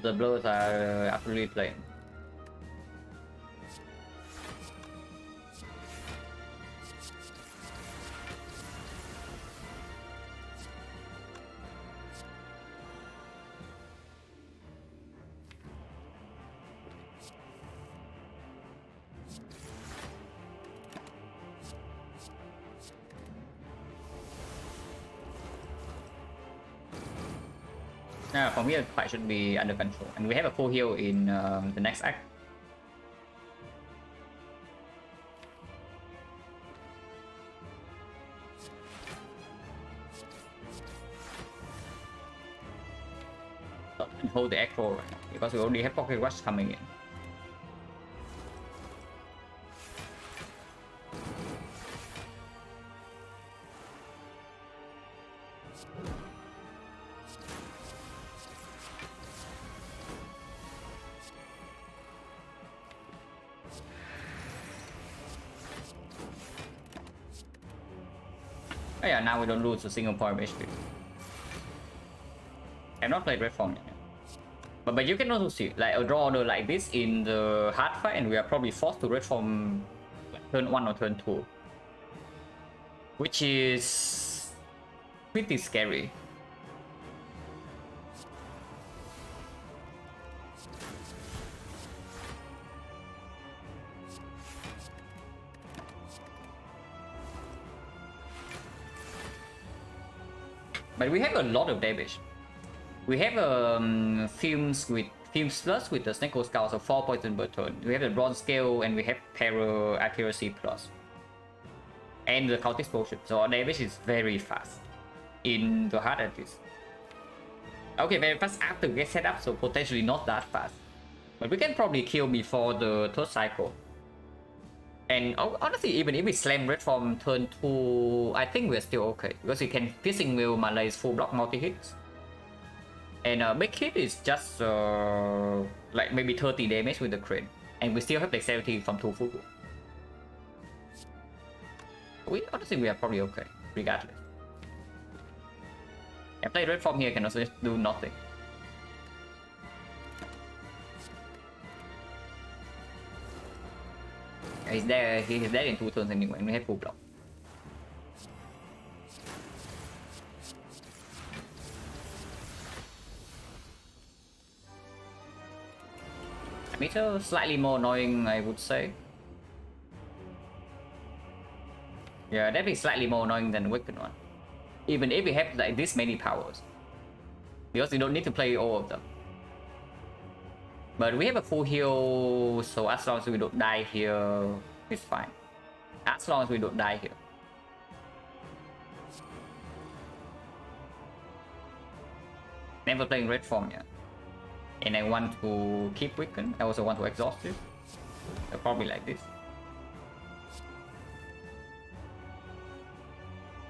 Speaker 1: The blows are absolutely plain. From here, the fight should be under control, and we have a full heal in the next act. And hold the echo right now, because we already have Pocket Rush coming in. Oh yeah, now we don't lose a single point of HP. I've not played Red Form yet. But you can also see, like a draw order like this in the hard fight, and we are probably forced to Red Form like, turn 1 or turn 2. Which is pretty scary. But we have a lot of damage. We have Films Plus with the Snake Scout, so 4 poison per turn. We have the Bronze Scale, and we have Para Accuracy Plus. And the Cultist Potion, so our damage is very fast. In the hard at least. Okay, very fast after we get set up, so potentially not that fast. But we can probably kill before the third cycle. And honestly, even if we slam Red Form turn 2, I think we're still okay. Because we can Piercing Will Malaise full block multi-hits. And big hit is just like maybe 30 damage with the crane. And we still have dexterity from 2 full. We honestly we are probably okay, regardless. And play red form here can also do nothing. He's there. He's dead in 2 turns anyway. We have full block. Meter slightly more annoying, I would say. Yeah, that'd be slightly more annoying than the weapon one. Even if we have like this many powers, because you don't need to play all of them. But we have a full heal, so as long as we don't die here, it's fine. As long as we don't die here. Never playing red form yet. And I want to keep weaken. I also want to exhaust it. So probably like this.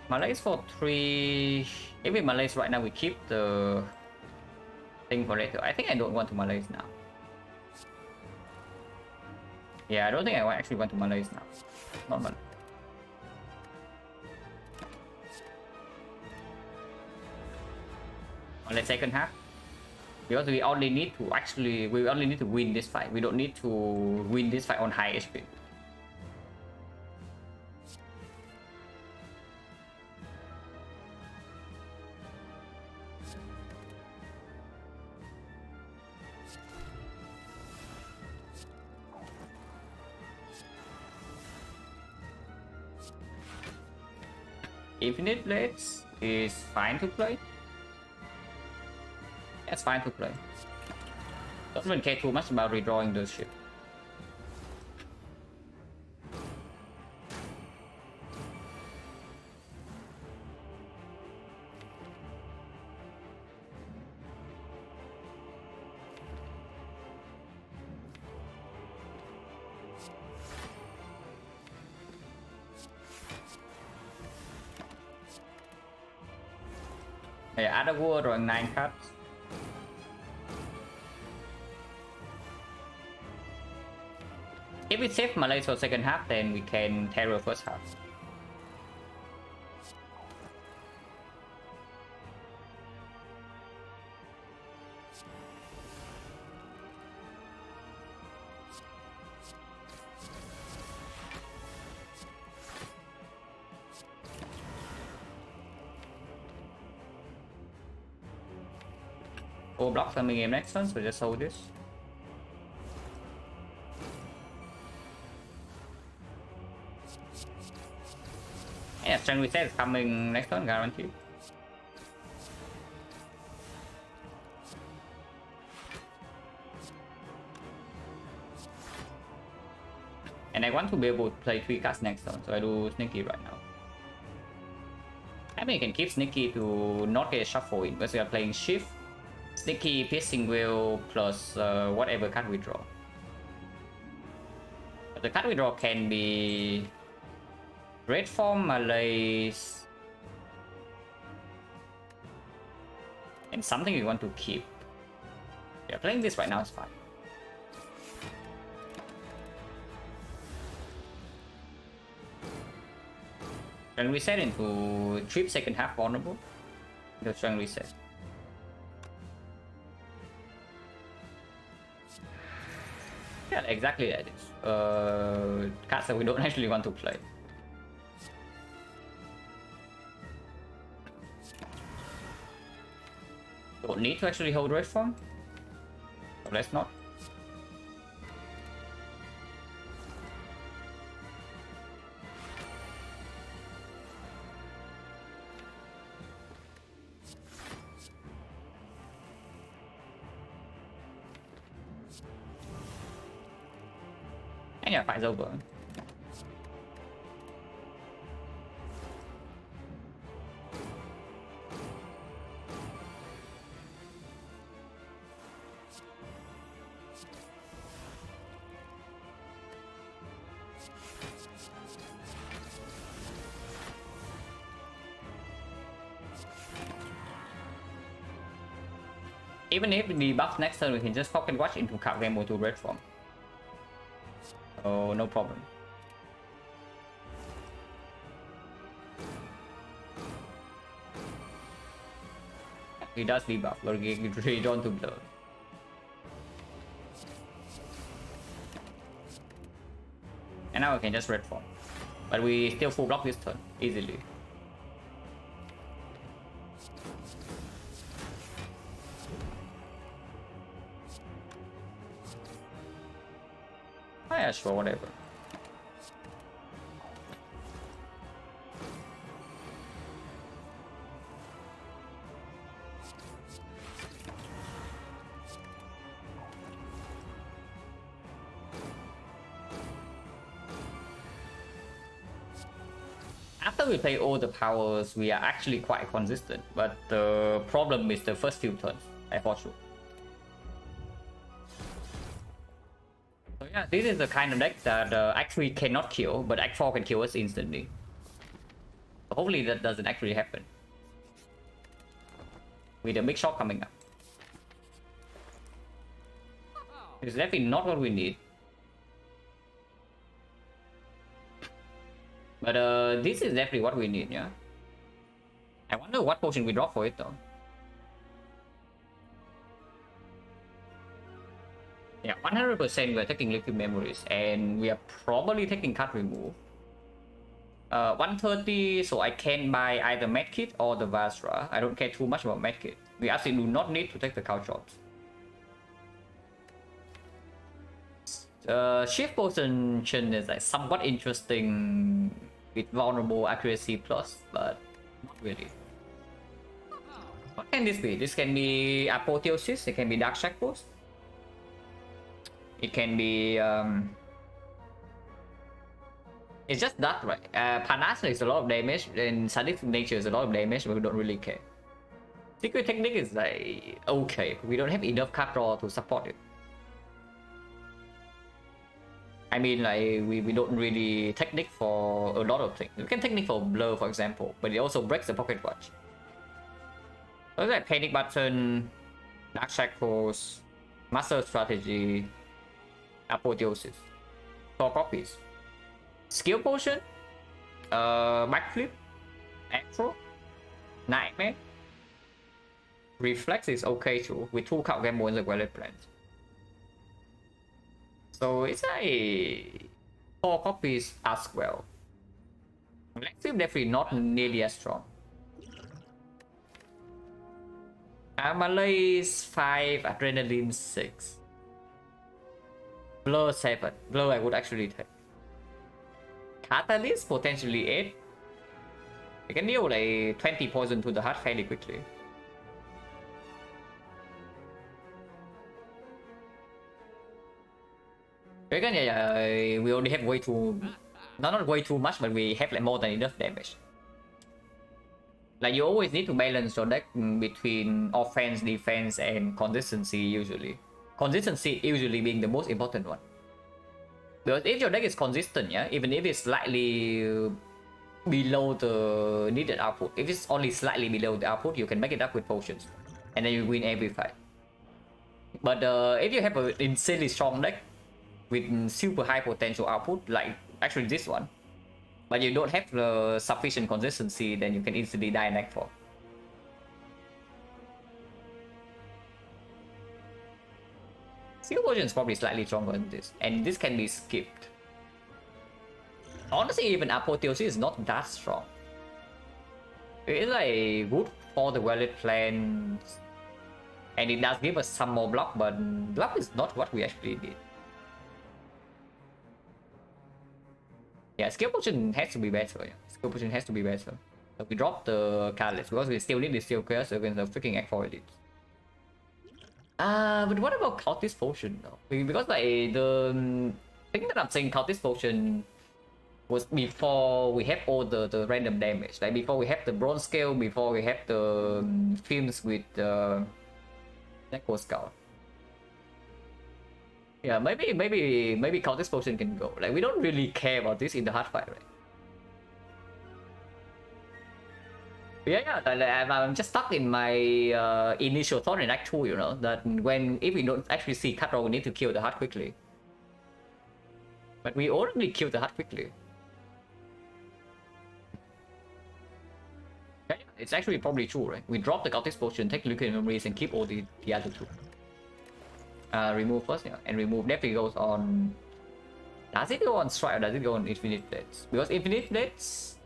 Speaker 1: Malaise for 3. If we malaise right now, we keep the thing for later. I think I don't want to malaise now. Yeah, I don't think I actually want to malaise now. Normal. On the second half. Because we only need to win this fight. We don't need to win this fight on high HP. Infinite Blades is fine to play. That's fine to play. Don't even care too much about redrawing the ship. Yeah, other war drawing 9 cards. If we save Malaise for second half, then we can terror first half. Four blocks coming in next turn, so just hold this. Yeah, strength reset is coming next turn, guaranteed. And I want to be able to play 3 cards next turn, so I do Sneaky right now. I mean, you can keep Sneaky to not get shuffle in, because we are playing Shift, Sneaky, Piercing Will, plus whatever card we draw. But the card we draw can be Red Form, Malaise, and something we want to keep. Yeah, playing this right now is fine. Strength reset into trip second half vulnerable. The strength reset. Yeah, exactly that is. Cards that we don't actually want to play. Don't need to actually hold red form. So let's not. And yeah, fight's over. Even if we debuff next turn, we can just pocket watch into card game or to red form. Oh, no problem. He does debuff, but he really don't do blur. And now we can just red form. But we still full block this turn, easily. Oh, yeah, sure, whatever. After we play all the powers, we are actually quite consistent, but the problem is the first few turns, unfortunately. So yeah, this is the kind of deck that Act 3 cannot kill, but Act 4 can kill us instantly. So hopefully that doesn't actually happen. With a big shot coming up. It's definitely not what we need. But this is definitely what we need, yeah? I wonder what potion we drop for it though. Yeah, 100% we're taking liquid memories, and we are probably taking card remove. 130, so I can buy either medkit or the Vasra. I don't care too much about medkit. We actually do not need to take the cow shots. Shift potion is like somewhat interesting with vulnerable accuracy plus, but not really. What can this be? This can be Apotheosis, it can be Dark Shackles. It can be it's just that, right? Panasna is a lot of damage, and Sadistic Nature is a lot of damage, but we don't really care. Secret Technique is like okay, we don't have enough card draw to support it. I mean, like, we don't really technique for a lot of things. We can technique for blur, for example, but it also breaks the pocket watch. So like Panic Button, Dark Shackles, Master Strategy, Apotheosis. 4 copies. Skill Potion, Backflip, Afro, Nightmare. Reflex is okay too, with 2 count gamble in the Wallet Plans. So it's a 4 copies as well. Flip definitely not nearly as strong. Malaise 5, Adrenaline 6. Blur 7. Blur I would actually take. Catalyst potentially 8. I can deal like 20 poison to the heart fairly quickly. Again, yeah, we only have way too, not way too much, but we have like more than enough damage. Like you always need to balance your deck between offense, defense, and consistency usually. Consistency usually being the most important one. Because if your deck is consistent, yeah, even if it's slightly below the needed output, if it's only slightly below the output, you can make it up with potions, and then you win every fight. But if you have an insanely strong deck with super high potential output, like actually this one, but you don't have the sufficient consistency, then you can easily die in Act 4. Skill Potion is probably slightly stronger than this, and this can be skipped. Honestly, even Apotheosis is not that strong. It's like good for the Wallet Plans, and it does give us some more block, but block is not what we actually need. Yeah, Skill Potion has to be better. Yeah. Skill Potion has to be better. So we drop the Catalyst because we still need the Steel Chaos against the freaking Act 4 elites. But what about Cultist Potion though? Because like the thing that I'm saying Cultist Potion was before we have all the random damage. Like before we have the Bronze Scale, before we have the films with the Echo Skull. Yeah, maybe Cultist Potion can go. Like we don't really care about this in the hard fight, right? Yeah, like, I'm just stuck in my initial thought in Act 2, you know, that if we don't actually see cut draw, we need to kill the heart quickly. But we already killed the hut quickly. Okay, it's actually probably true, right? We drop the Cultist Potion, take Liquid Memories, and keep all the other two. Remove first, yeah, and remove definitely goes on. Does it go on Strike or does it go on Infinite Blades? Because Infinite Blades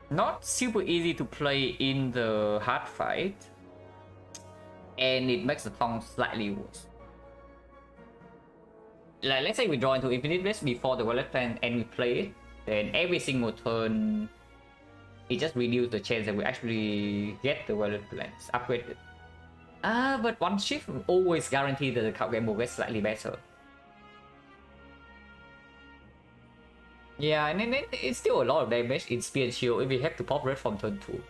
Speaker 1: not super easy to play in the hard fight, and it makes the Tong slightly worse. Like, let's say we draw into Infinite Blades before the Wallet Plan and we play it, then every single turn it just reduces the chance that we actually get the Wallet Plans upgraded. But one shift always guarantee that the card game will get slightly better. Yeah, and then it's still a lot of damage in Spear and Shield if we have to pop red from turn 2.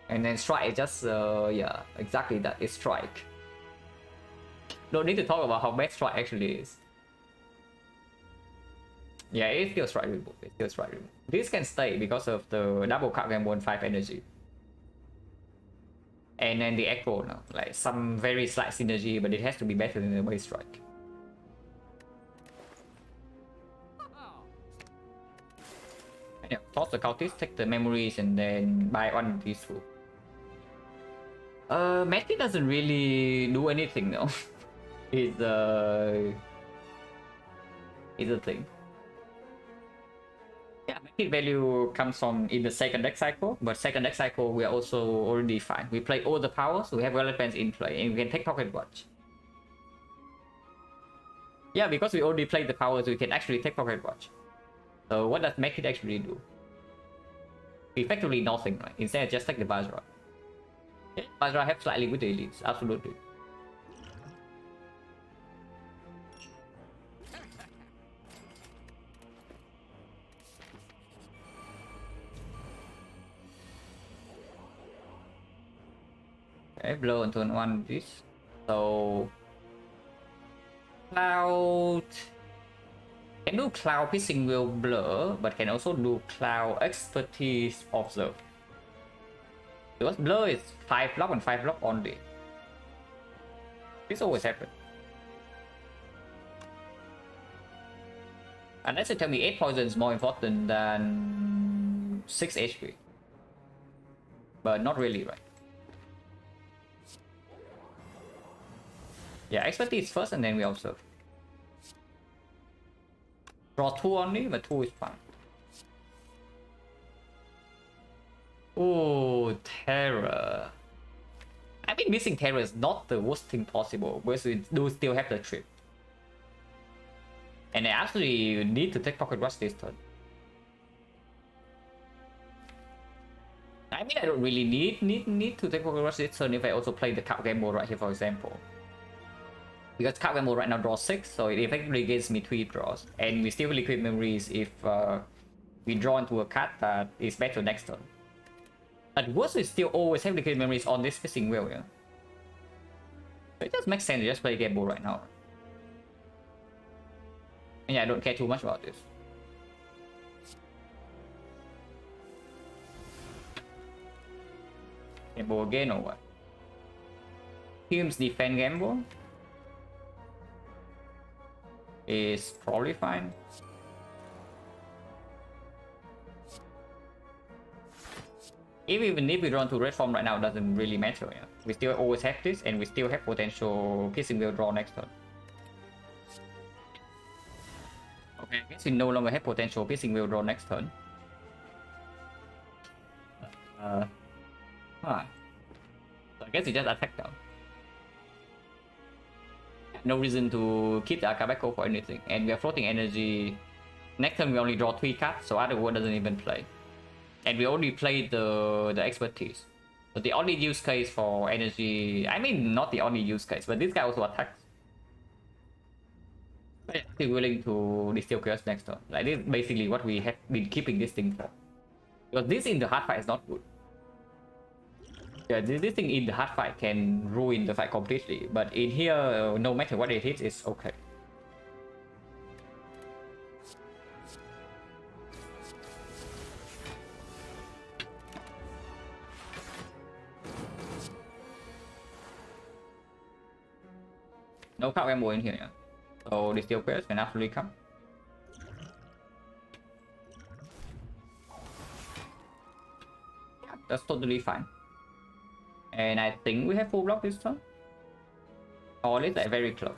Speaker 1: And then Strike is just, yeah, exactly that, it's Strike. Don't need to talk about how bad Strike actually is. Yeah, it's still Strike remove, it's still Strike remove. This can stay because of the double card game 1-5 energy. And then the Echo now, like some very slight synergy, but it has to be better than the base Strike. Yeah, toss the Cultist, take the memories, and then buy one of these two. Matty doesn't really do anything though. It's a thing. Yeah, Matty value comes from in the second deck cycle, but second deck cycle we are also already fine. We play all the powers, we have relevance in play, and we can take Pocket Watch. Yeah, because we already played the powers, we can actually take Pocket Watch. So what does Matty actually do? Effectively nothing, right? Instead, just take the Vajra. Yeah, Vajra have slightly with the elites, absolutely. Okay, blow on turn 1 this. So Cloud can do Cloud Piercing Will Blur, but can also do Cloud Expertise Observe. Because Blur is 5 block and 5 block only. This always happens. Unless you tell me 8 poison is more important than 6 HP. But not really, right? Yeah, Expertise first and then we observe. Draw 2 only, but 2 is fine. Oh, Terror. I mean, missing Terror is not the worst thing possible, because we do still have the trip. And I actually need to take Pocket Watch this turn. I mean, I don't really need to take Pocket Watch this turn if I also play the card game mode right here, for example. Because card game mode right now draws 6, so it effectively gives me 3 draws. And we still have Liquid Memories if we draw into a card that is better next turn. At worst, we still always have Liquid Memories on this Fishing Wheel, yeah? So it just makes sense to just play game mode right now. And yeah, I don't care too much about this. Gamble again or what? Teams defend gamble is probably fine. Even if we draw to red form right now, it doesn't really matter. Yeah? We still always have this, and we still have potential Piercing Wheel draw next turn. Okay, I guess we no longer have potential Piercing Wheel draw next turn. So I guess we just attack now. No reason to keep the Akabeko for anything, and we are floating energy. Next turn we only draw 3 cards, so other one doesn't even play. And we only played the expertise. So the only use case for energy, I mean not the only use case, but this guy also attacks. But I'm still willing to distill chaos next turn. Like this is basically what we have been keeping this thing for. Because this in the hard fight is not good. Yeah, this thing in the hard fight can ruin the fight completely, but in here, no matter what it hits, it's okay. No card ammo in here, yeah. So this steel quest can absolutely come. Yeah, that's totally fine. And I think we have full block this turn. Or at least like very close.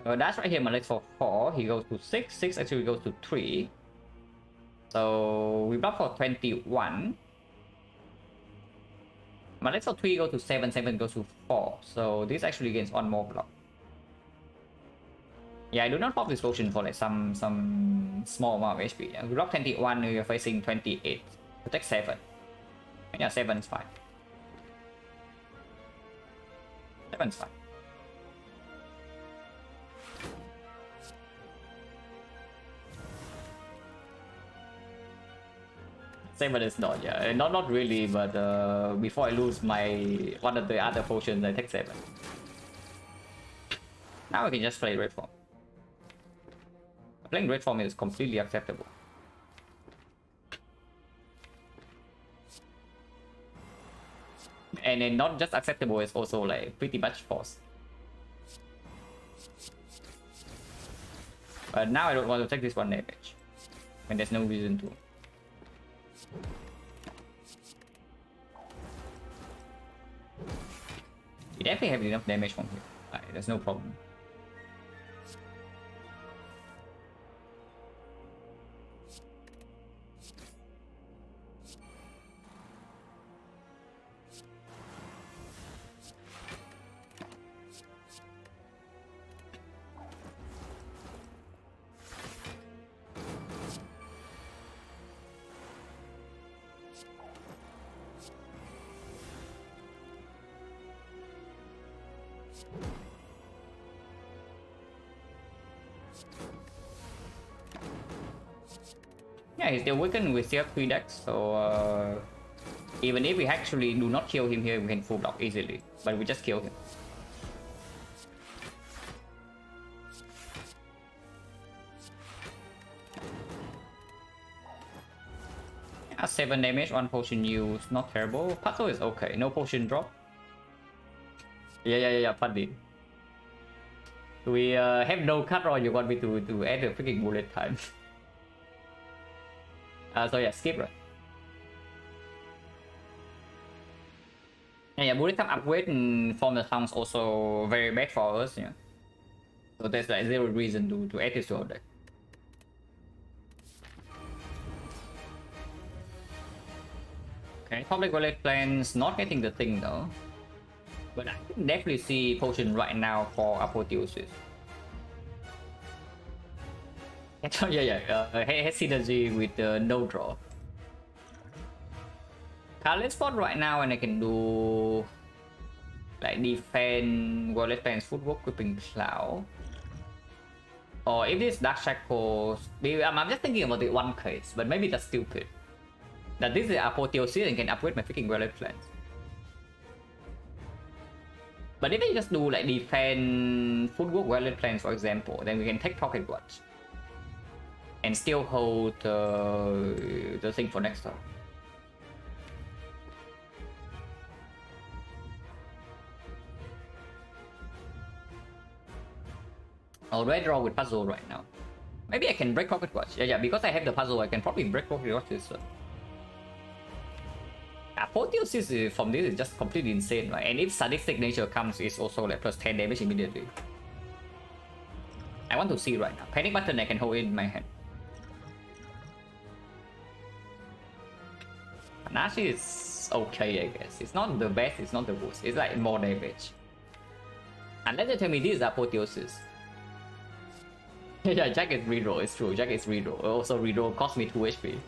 Speaker 1: That's right here, Malek for 4. He goes to 6. 6 actually goes to 3. So we block for 21. Malek for 3 goes to 7. 7 goes to 4. So this actually gains one more block. Yeah, I do not pop this potion for like some small amount of HP. Yeah, we block 21, we are facing 28. Protect 7. Yeah, 7 is fine. 7 is fine. Seven is not, yeah. Not really, but before I lose my one of the other potions, I take 7. Now I can just play red form. Playing red form is completely acceptable. And then not just acceptable, it's also like pretty much forced. But now I don't want to take this 1 damage. And there's no reason to. You definitely have enough damage from here. Right, there's no problem. Yeah, he's still weakened with CF3 decks, so even if we actually do not kill him here, we can full block easily. But we just kill him. Yeah, 7 damage, 1 potion use, not terrible. Puzzle is okay, no potion drop. Yeah, funny. We have no cut, or you want me to add a freaking bullet time? So yeah, skip right. Yeah, bullet time upgrade from the sounds also very bad for us, yeah. So there's like 0 reason to add this to our deck. Okay, public wallet plans not getting the thing though. But I can definitely see potion right now for apotheosis. Has synergy with no draw. Let's spot right now, and I can do like defend, wallet plans, footwork, gripping cloud. Or if this dark shackles, I'm just thinking about the one case, but maybe that's stupid. That this is apotheosis and can upgrade my freaking wallet plans. But if I just do like defend, footwork, wallet plans, for example, then we can take pocket watch and still hold the thing for next turn. I'll red draw with puzzle right now. Maybe I can break pocket watch. Yeah, because I have the puzzle, I can probably break pocket watch this turn. Apotheosis from this is just completely insane, right? And if sadistic nature comes, it's also like plus 10 damage immediately. I want to see right now. Panic button I can hold in my hand. Nashi is okay, I guess. It's not the best, it's not the worst. It's like more damage. Unless they tell me this is apotheosis. Yeah, Jack is reroll, it's true. Jack is reroll. Also, reroll cost me 2 HP.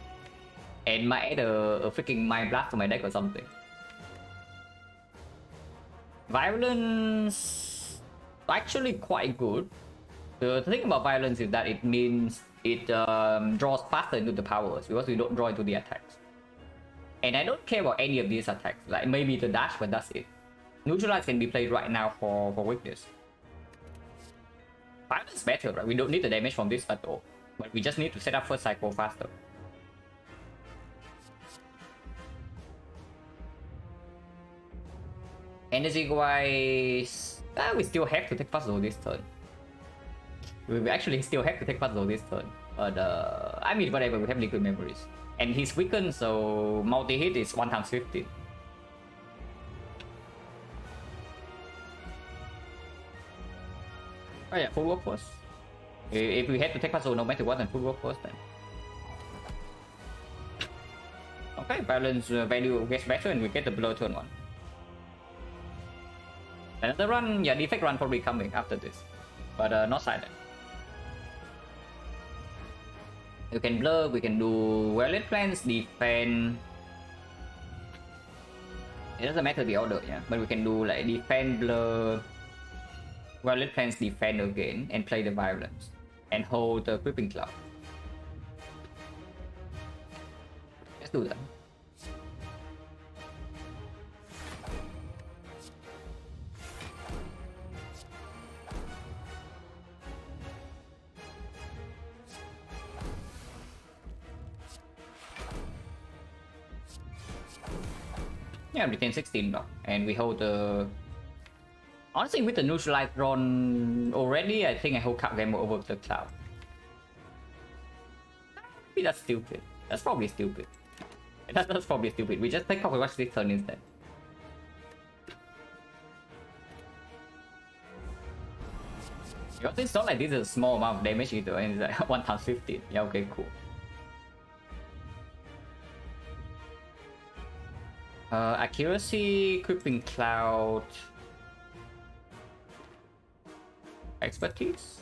Speaker 1: And might add a freaking Mind Blast to my deck or something. Violence actually quite good. The thing about violence is that it means it draws faster into the powers because we don't draw into the attacks. And I don't care about any of these attacks. Like maybe the dash, but that's it. Neutralize can be played right now for weakness. Violence is better, right? We don't need the damage from this at all. But we just need to set up first cycle faster. Energy wise, we still have to take puzzle this turn. We actually still have to take puzzle this turn. But I mean, whatever, we have liquid memories. And he's weakened, so multi-hit is 1 times 15. Oh yeah, full work first. If we had to take puzzle no matter what, then full work first then. Okay, balance value gets better and we get the blur turn 1. Another run, yeah, defect run probably coming after this. But not silent. You can blur, we can do well-laid plans, defend. It doesn't matter the order, yeah. But we can do like defend, blur, well-laid plans, defend again, and play the violence. And hold the creeping cloud. Let's do that. Yeah, retain 16 block, and we hold the. Honestly, with the neutralized drawn already, I think I hold card game over the cloud. Maybe that's stupid. That's probably stupid. That's probably stupid. We just take Pocket Watch this turn instead. Because it's not like this is a small amount of damage either, and it's like 1 times 15. Yeah, okay, cool. Accuracy, Creeping Cloud, Expertise.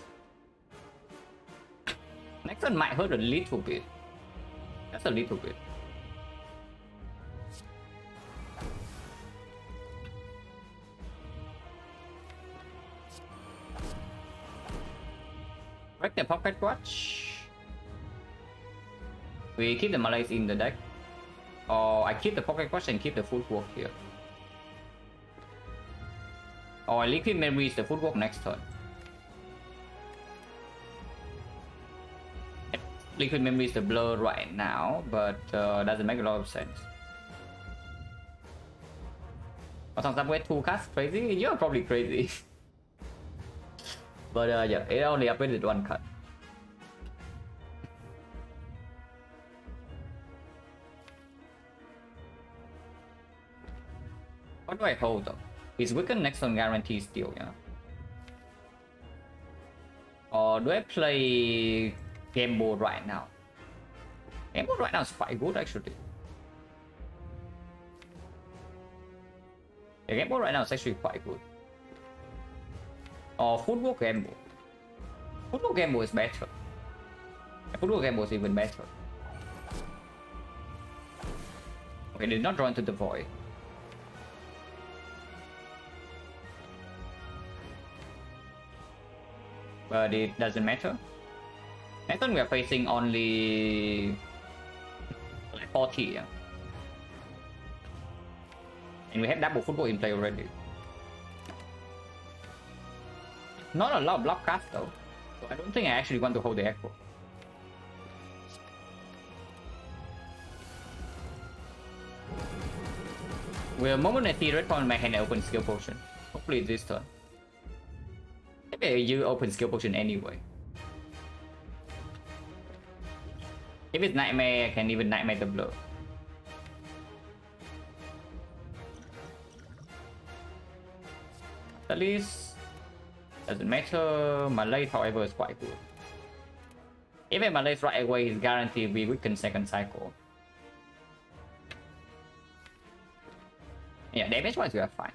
Speaker 1: Next one might hurt a little bit. That's a little bit. Break the Pocket Watch. We keep the Malaise in the deck. Or I keep the Pocket Watch and keep the Footwork here. Or Liquid Memory is the Footwork next turn. Liquid Memory is the blur right now, but doesn't make a lot of sense. Or some way 2 cards crazy? You're probably crazy. But yeah, it only upgraded 1 card. What do I hold though? Is weakened next on guarantee still, yeah? Or do I play Game Board right now? Game Board right now is quite good actually. The Game Board right now is actually quite good. Or Footwork Game Board. Footwork Game Board is better. Footwork Game Board is even better. Okay, did not draw into the void. But it doesn't matter. Next time we are facing only like 40, yeah. And we have double football in play already. Not a lot of block cards though. So I don't think I actually want to hold the echo. We'll momentarily red pawn in my hand and open skill potion. Hopefully this turn. Maybe you open skill potion anyway. If it's nightmare, I can even nightmare the blow. At least doesn't matter. Malaise, however, is quite good. Even Malaise right away is guaranteed we weaken second cycle. Yeah, damage wise we are fine.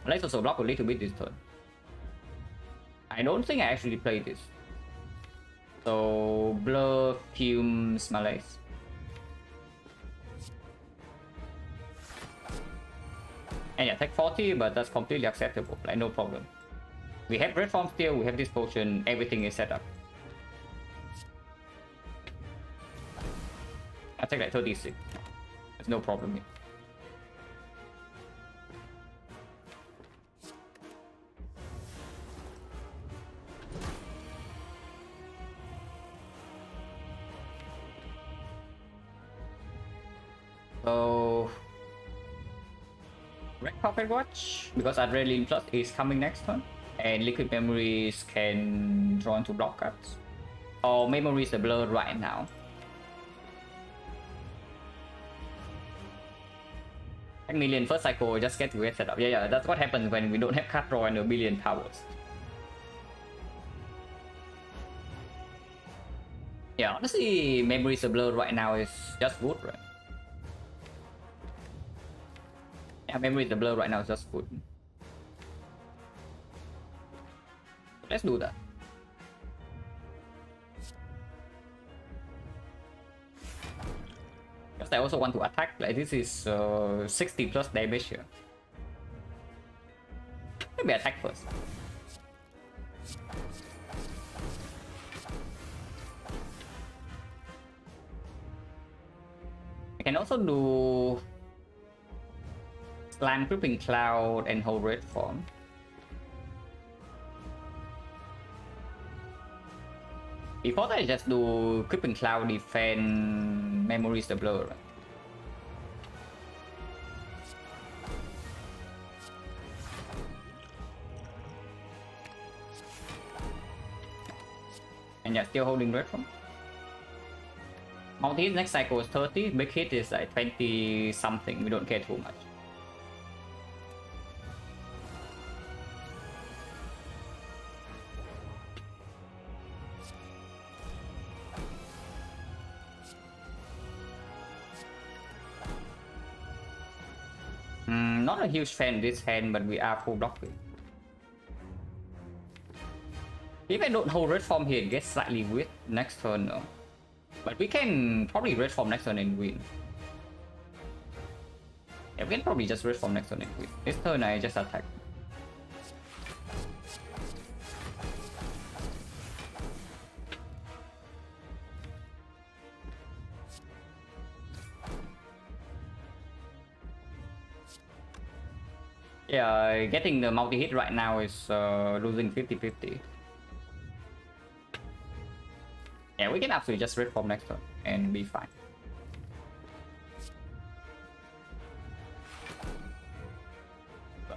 Speaker 1: Malaise also block a little bit this turn. I don't think I actually played this. So blur, fumes, Malaise. And yeah, take 40, but that's completely acceptable, like no problem. We have red form still, we have this potion, everything is set up. I take like 36. There's no problem here. So Pocket Watch because Adrenaline Plus is coming next turn, and Liquid Memories can draw into block cards. Or Memories are blurred right now. A million first cycle just get to get set up. Yeah, that's what happens when we don't have card draw and a billion powers. Yeah, honestly, Memories are blurred right now is just good, right? Yeah, Memories are blurred right now is just good. Let's do that. Because I also want to attack. Like this is 60 plus damage here. Maybe attack first. I can also do Slam Creeping Cloud and hold red form. Before that, I just do Creeping Cloud, defend, Memories the Blur. And yeah, still holding red form. Multi hit next cycle is 30, big hit is like 20 something, we don't care too much. Not a huge fan of this hand, but we are full blocking. If I don't hold red form here, it gets slightly weird next turn though. But we can probably red form next turn and win. Yeah, we can probably just red form next turn and win. This turn I just attack. Yeah, getting the multi-hit right now is losing 50-50. Yeah, we can absolutely just red form next turn and be fine.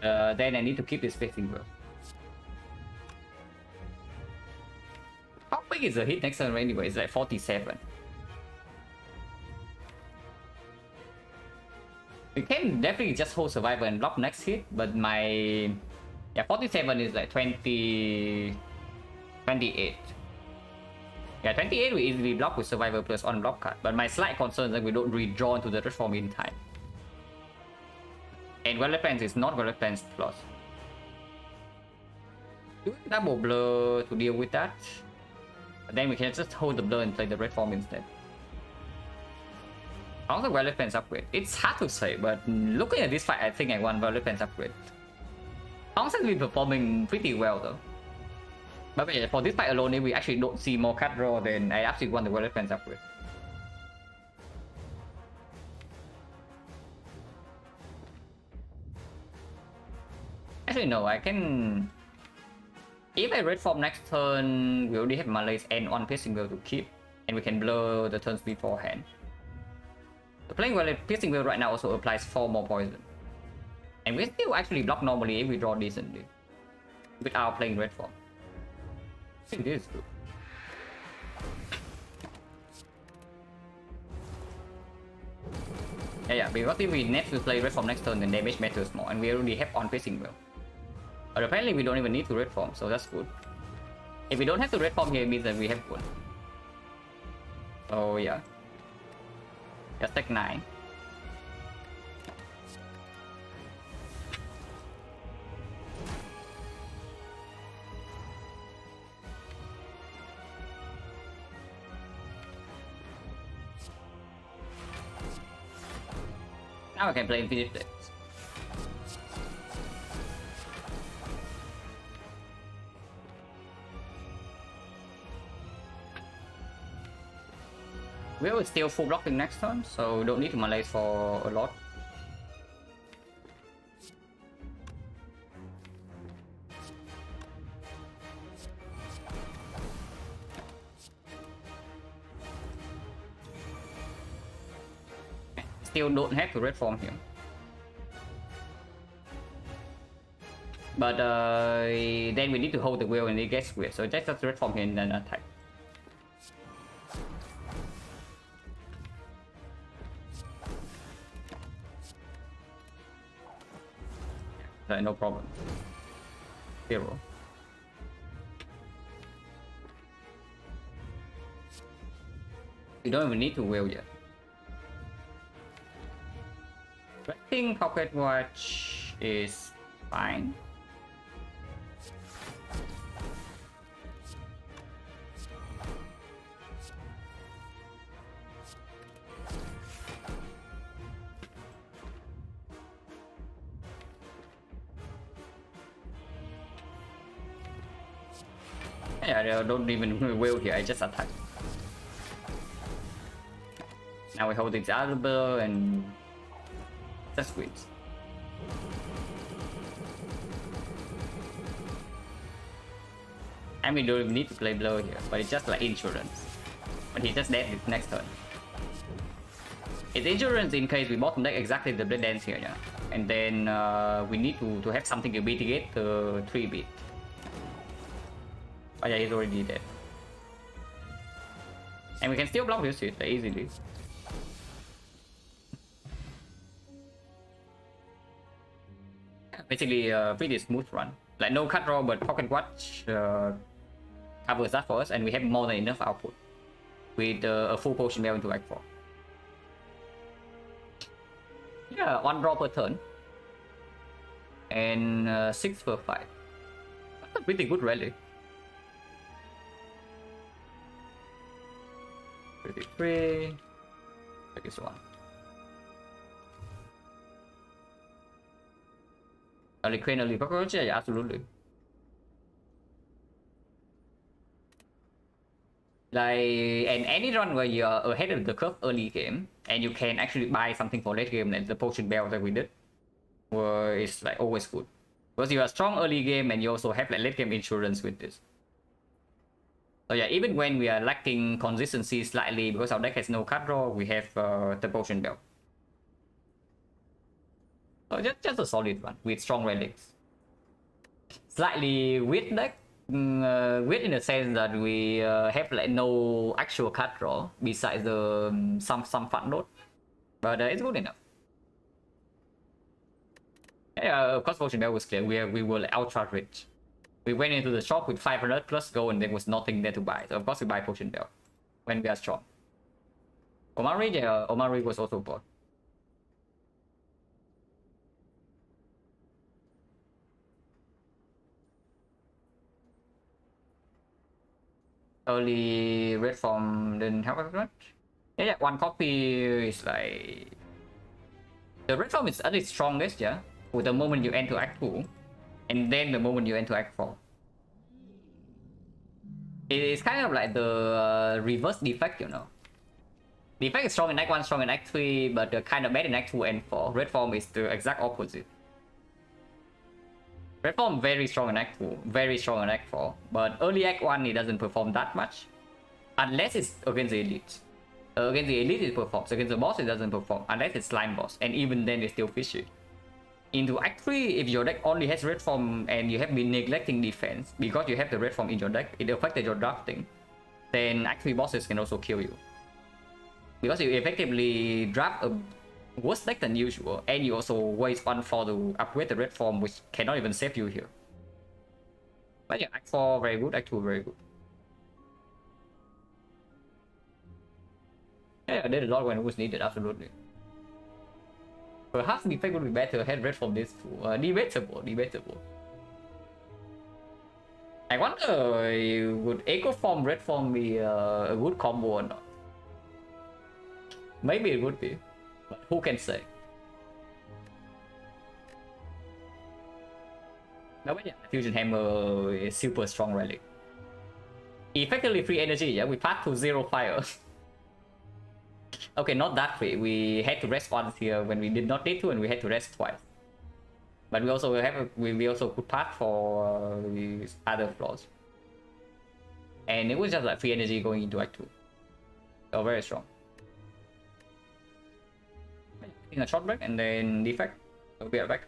Speaker 1: Then I need to keep this facing well. How big is the hit next turn anyway? It's like 47. We can definitely just hold survivor and block next hit, but my 47 is like 28. Yeah, 28 we easily block with survivor plus on block card, but my slight concern is that we don't redraw into the transform in time. And Weather Plans is not Weather Plans plus. Do double blur to deal with that, but then we can just hold the blur and play the red form instead. How's the Weather Plans upgrade? It's hard to say, but looking at this fight, I think I want Weather Plans upgrade. How's has been performing pretty well though. But yeah, for this fight alone, if we actually don't see more card draw, then I absolutely want the Weather Plans upgrade. Actually no, I can... If I red form next turn, we already have Malaise and one Piercing Will to keep, and we can blur the turns beforehand. So playing well Piercing Will right now also applies 4 more poison. And we still actually block normally if we draw decently. Without playing red form. I think this is good. Yeah, because if we next to play red form next turn, then damage matters more, and we already have on Piercing Will. But apparently we don't even need to red form, so that's good. If we don't have to red form here, it means that we have one. So yeah. Just take 9. Now I can play Infinite Blades. We will still full blocking next turn, so don't need to Malaise for a lot. Still don't have to red form here. But then we need to hold the wheel and it gets weird. So just red form here and then attack. No problem. 0. You don't even need to wheel yet. I think pocket watch is fine. Yeah, I don't even wheel here, I just attack. Now we hold the other bell and just wins. I mean, don't even need to play blow here, but it's just like insurance. But he just dead next turn. It's insurance in case we bottom deck exactly the blade dance here, yeah. And then we need to have something to mitigate the 3-bit. Oh yeah, he's already dead. And we can still block this shit easily. Basically, pretty smooth run. Like no cut draw, but pocket watch covers that for us, and we have more than enough output with a full potion bell into Act 4. Yeah, 1 draw per turn. And 6 per 5. That's a pretty good rally. 33. 31. Early crane, early cockroach, yeah, absolutely. Like, and any run where you're ahead of the curve early game, and you can actually buy something for late game, like the potion bell that we did, where it's like always good. Because you are strong early game, and you also have like late game insurance with this. So yeah, even when we are lacking consistency slightly, because our deck has no card draw, we have the potion bell. So just a solid one with strong relics. Slightly weird deck. Weird in the sense that we have like no actual card draw besides the some fun note, but it's good enough. Yeah, of course, potion bell was clear. We were like ultra rich. We went into the shop with 500 plus gold, and there was nothing there to buy. So of course we buy potion bell when we are strong. Omari, yeah, Omari was also bought. Early red form didn't help us much. Yeah, 1 copy is like the red form is at its strongest, yeah. With the moment you enter Act 2, and then the moment you enter Act 4. It is kind of like the reverse defect, you know. The effect is strong in Act 1, strong in Act 3, but kind of bad in Act 2 and 4. Red form is the exact opposite. Red form very strong in Act 2, very strong in Act 4, but early Act 1 it doesn't perform that much. Unless it's against the elite. Against the elite it performs, against the boss it doesn't perform, unless it's slime boss, and even then it's still fishy. Into Act 3, if your deck only has red form and you have been neglecting defense, because you have the red form in your deck, it affected your drafting, then Act 3 bosses can also kill you. Because you effectively draft a worse deck than usual, and you also waste 1 floor to upgrade the red form, which cannot even save you here. But yeah, Act 4 very good, Act 2 very good. Yeah, I did a lot when it was needed, absolutely. Perhaps the effect would be better had red form this too. Debatable. I wonder, would Echo Form Red Form be a good combo or not? Maybe it would be, but who can say? No, but yeah, Fusion Hammer is super strong relic. Effectively free energy, yeah, we path to 0 fire. Okay, not that free. We had to rest once here when we did not need to, and we had to rest twice. But we also have we also could path for these other floors. And it was just like free energy going into Act 2. So very strong. In a short break and then defect. We'll be right back.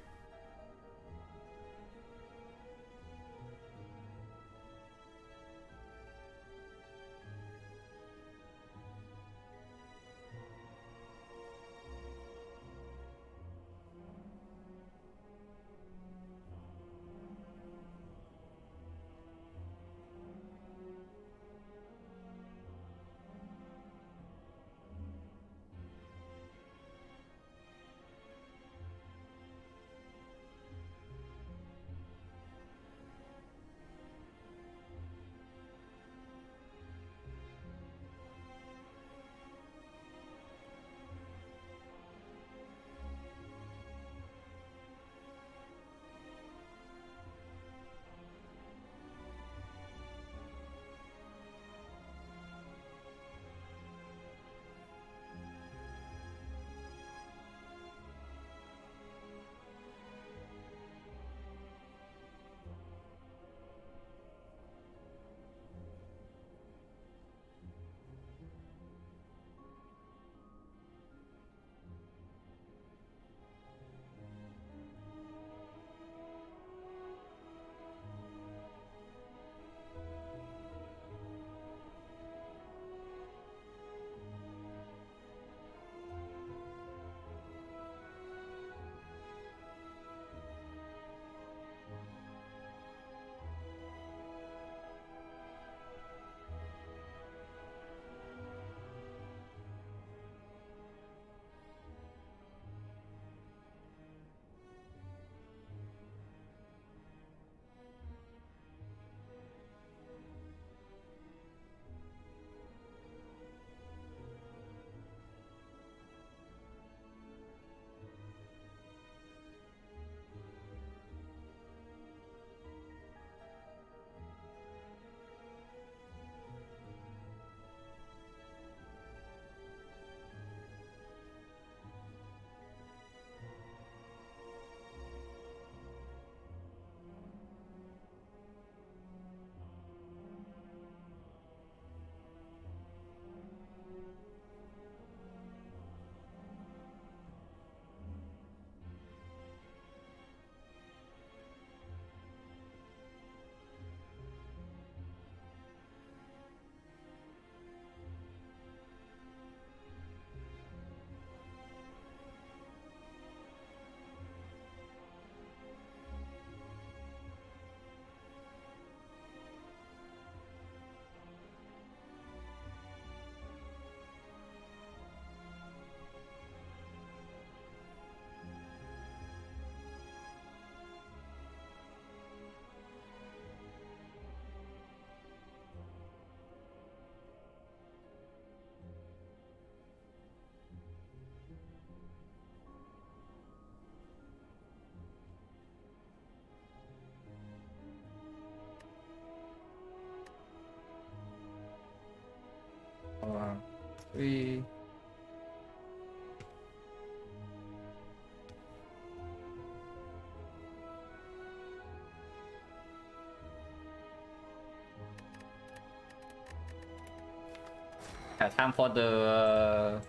Speaker 1: Time for the...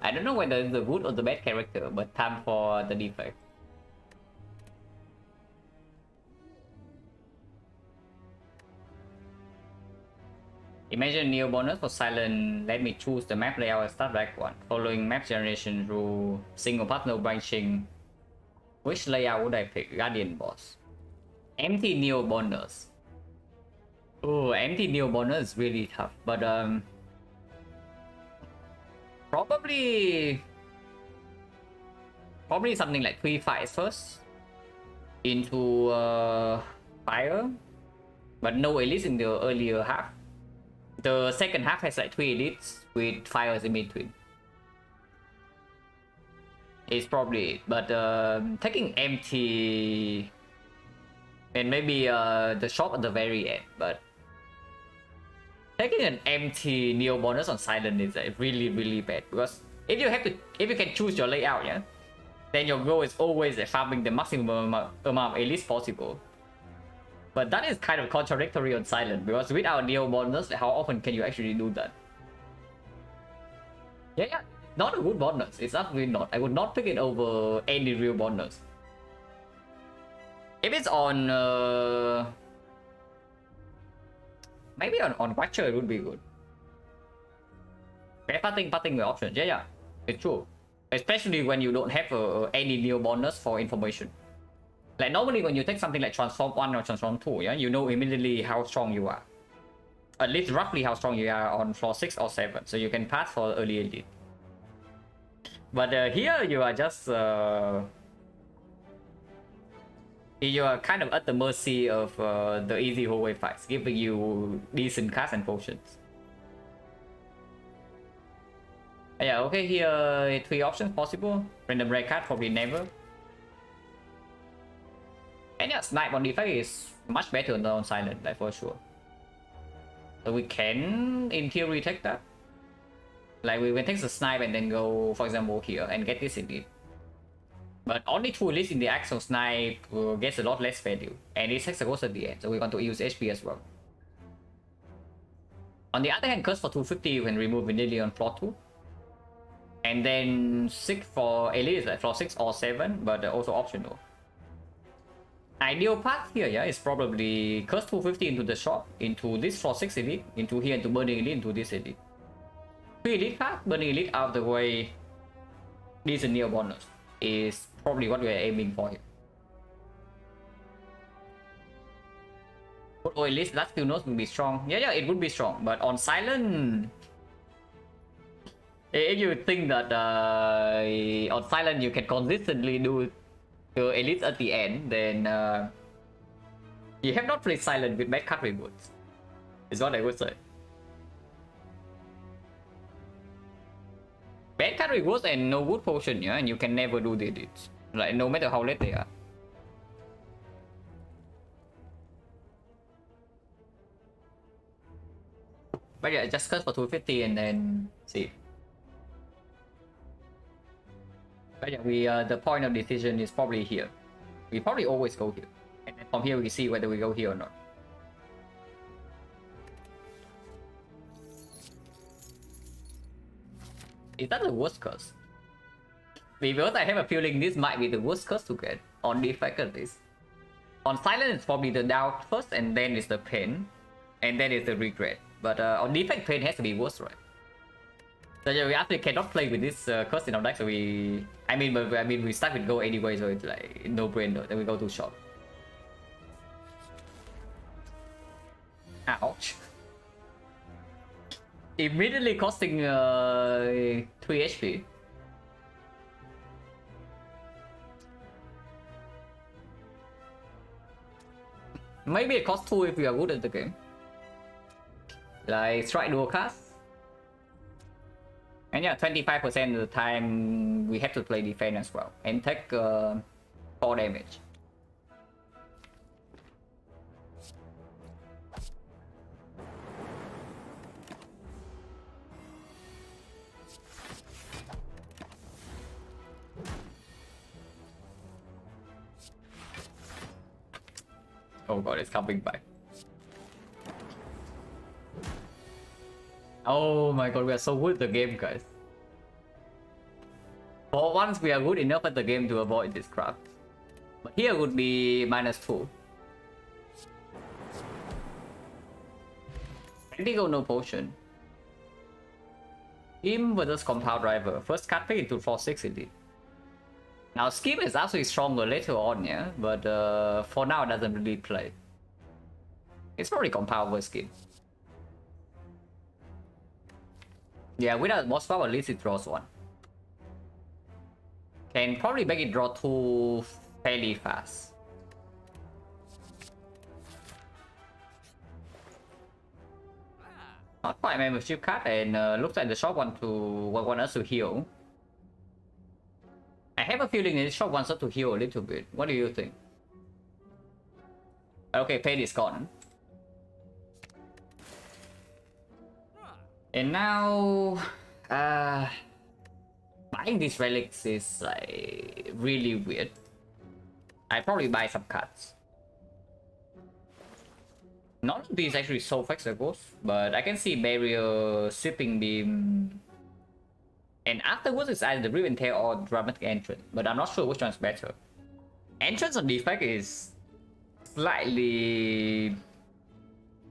Speaker 1: I don't know whether it's the good or the bad character, but time for the defect. Imagine new bonus for Silent. Let me choose the map layout and start back one. Following map generation rule, single path no branching. Which layout would I pick? Guardian boss. Empty neo bonus. Oh, empty neo bonus is really tough, but probably something like 3 fights first into fire, but no elites in the earlier half. The second half has like 3 elites with fires in between. It's probably it, but taking empty and maybe the shop at the very end, but taking an empty neo bonus on Silent is like really bad, because if you can choose your layout, yeah, then your goal is always farming the maximum amount of elites possible. But that is kind of contradictory on Silent, because without neo bonus, how often can you actually do that? Yeah, not a good bonus. It's absolutely not. I would not pick it over any real bonus. If it's on maybe on Watcher, it would be good. Parting with options. Yeah, it's true. Especially when you don't have any neo bonus for information. Like normally when you take something like Transform 1 or Transform 2, yeah, you know immediately how strong you are. At least roughly how strong you are on floor 6 or 7, so you can pass for early elite. But here you are just... you are kind of at the mercy of the easy hallway fights, giving you decent casts and potions. Yeah, okay, here 3 options possible. Random rare card, probably never. And yeah, snipe on defect is much better than on Silent, like for sure. So we can, in theory, take that. Like we can take the snipe and then go, for example, here and get this elite. But only 2 elites in the actual snipe gets a lot less value. And it takes a ghost at the end, so we want to use HP as well. On the other hand, curse for 250, you can remove immediately on floor 2. And then 6 for elite, like floor 6 or 7, but also optional. Ideal path here, yeah, is probably curse 250 into the shop, into this floor 6 elite, into here, into burning elite, into this elite. 3 elite path, burning elite out of the way, decent neo bonus is probably what we are aiming for here. But or at least last few nodes will be strong. Yeah, it would be strong, but on Silent, if you think that on Silent you can consistently do your elites at the end, then you have not played Silent with bad card rewards, is what I would say. Bad card rewards and no good potion, yeah, and you can never do the elites, like no matter how late they are. But yeah, just cut for 250 and then see. But yeah, we the point of decision is probably here. We probably always go here, and then from here we see whether we go here or not. Is that the worst curse? Because I have a feeling this might be the worst curse to get on the faculties. On Silent, it's probably the doubt first, and then it's the pain, and then it's the regret. But on defect, pain has to be worse, right? So yeah, we actually cannot play with this curse in our deck. So we start with go anyway, so it's like no brainer. Then we go to shop. Ouch! Immediately costing 3 HP. Maybe it costs 2 if we are good at the game. Like strike dual cast. And yeah, 25% of the time we have to play defense as well and take 4 damage. Oh god, it's coming back. Oh my god, we are so good at the game, guys. For once, we are good enough at the game to avoid this crap. But here would be -2. Indigo no potion. Scheme versus Compound Driver. First card pick into 4-6 indeed. Now Scheme is actually stronger later on, yeah, but for now it doesn't really play. It's probably Compound versus Scheme. Yeah, without boss power, at least it draws one. Can probably make it draw 2 fairly fast. Not quite membership card, and looks like the shop want us to heal. I have a feeling the shop wants us to heal a little bit. What do you think? Okay, pain is gone. And now, buying these relics is like really weird. I probably buy some cards. None of these actually so flexible, but I can see barrier, sweeping beam, and afterwards it's either the Riven Tail or dramatic entrance, but I'm not sure which one's better. Entrance on defect is slightly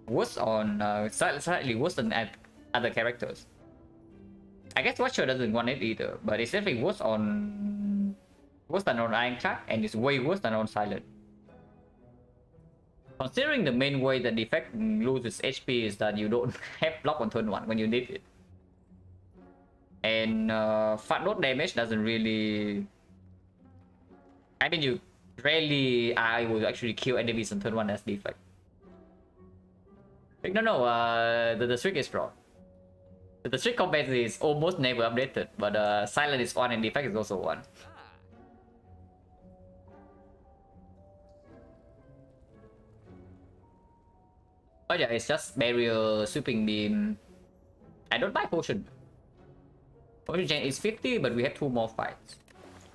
Speaker 1: worse on slightly worse than other characters. I guess Watcher doesn't want it either, but it's definitely worse than on Ironclad, and it's way worse than on Silent. Considering the main way that the effect loses HP is that you don't have block on turn 1 when you need it. And fat load damage doesn't really... I mean, you rarely are able to actually kill enemies on turn 1 as defect. No, the trick is wrong. The trick combat is almost never updated, but Silent is 1 and defect is also 1. Oh yeah, it's just barrier, sweeping beam. I don't buy potion. Potion chain is 50, but we have 2 more fights.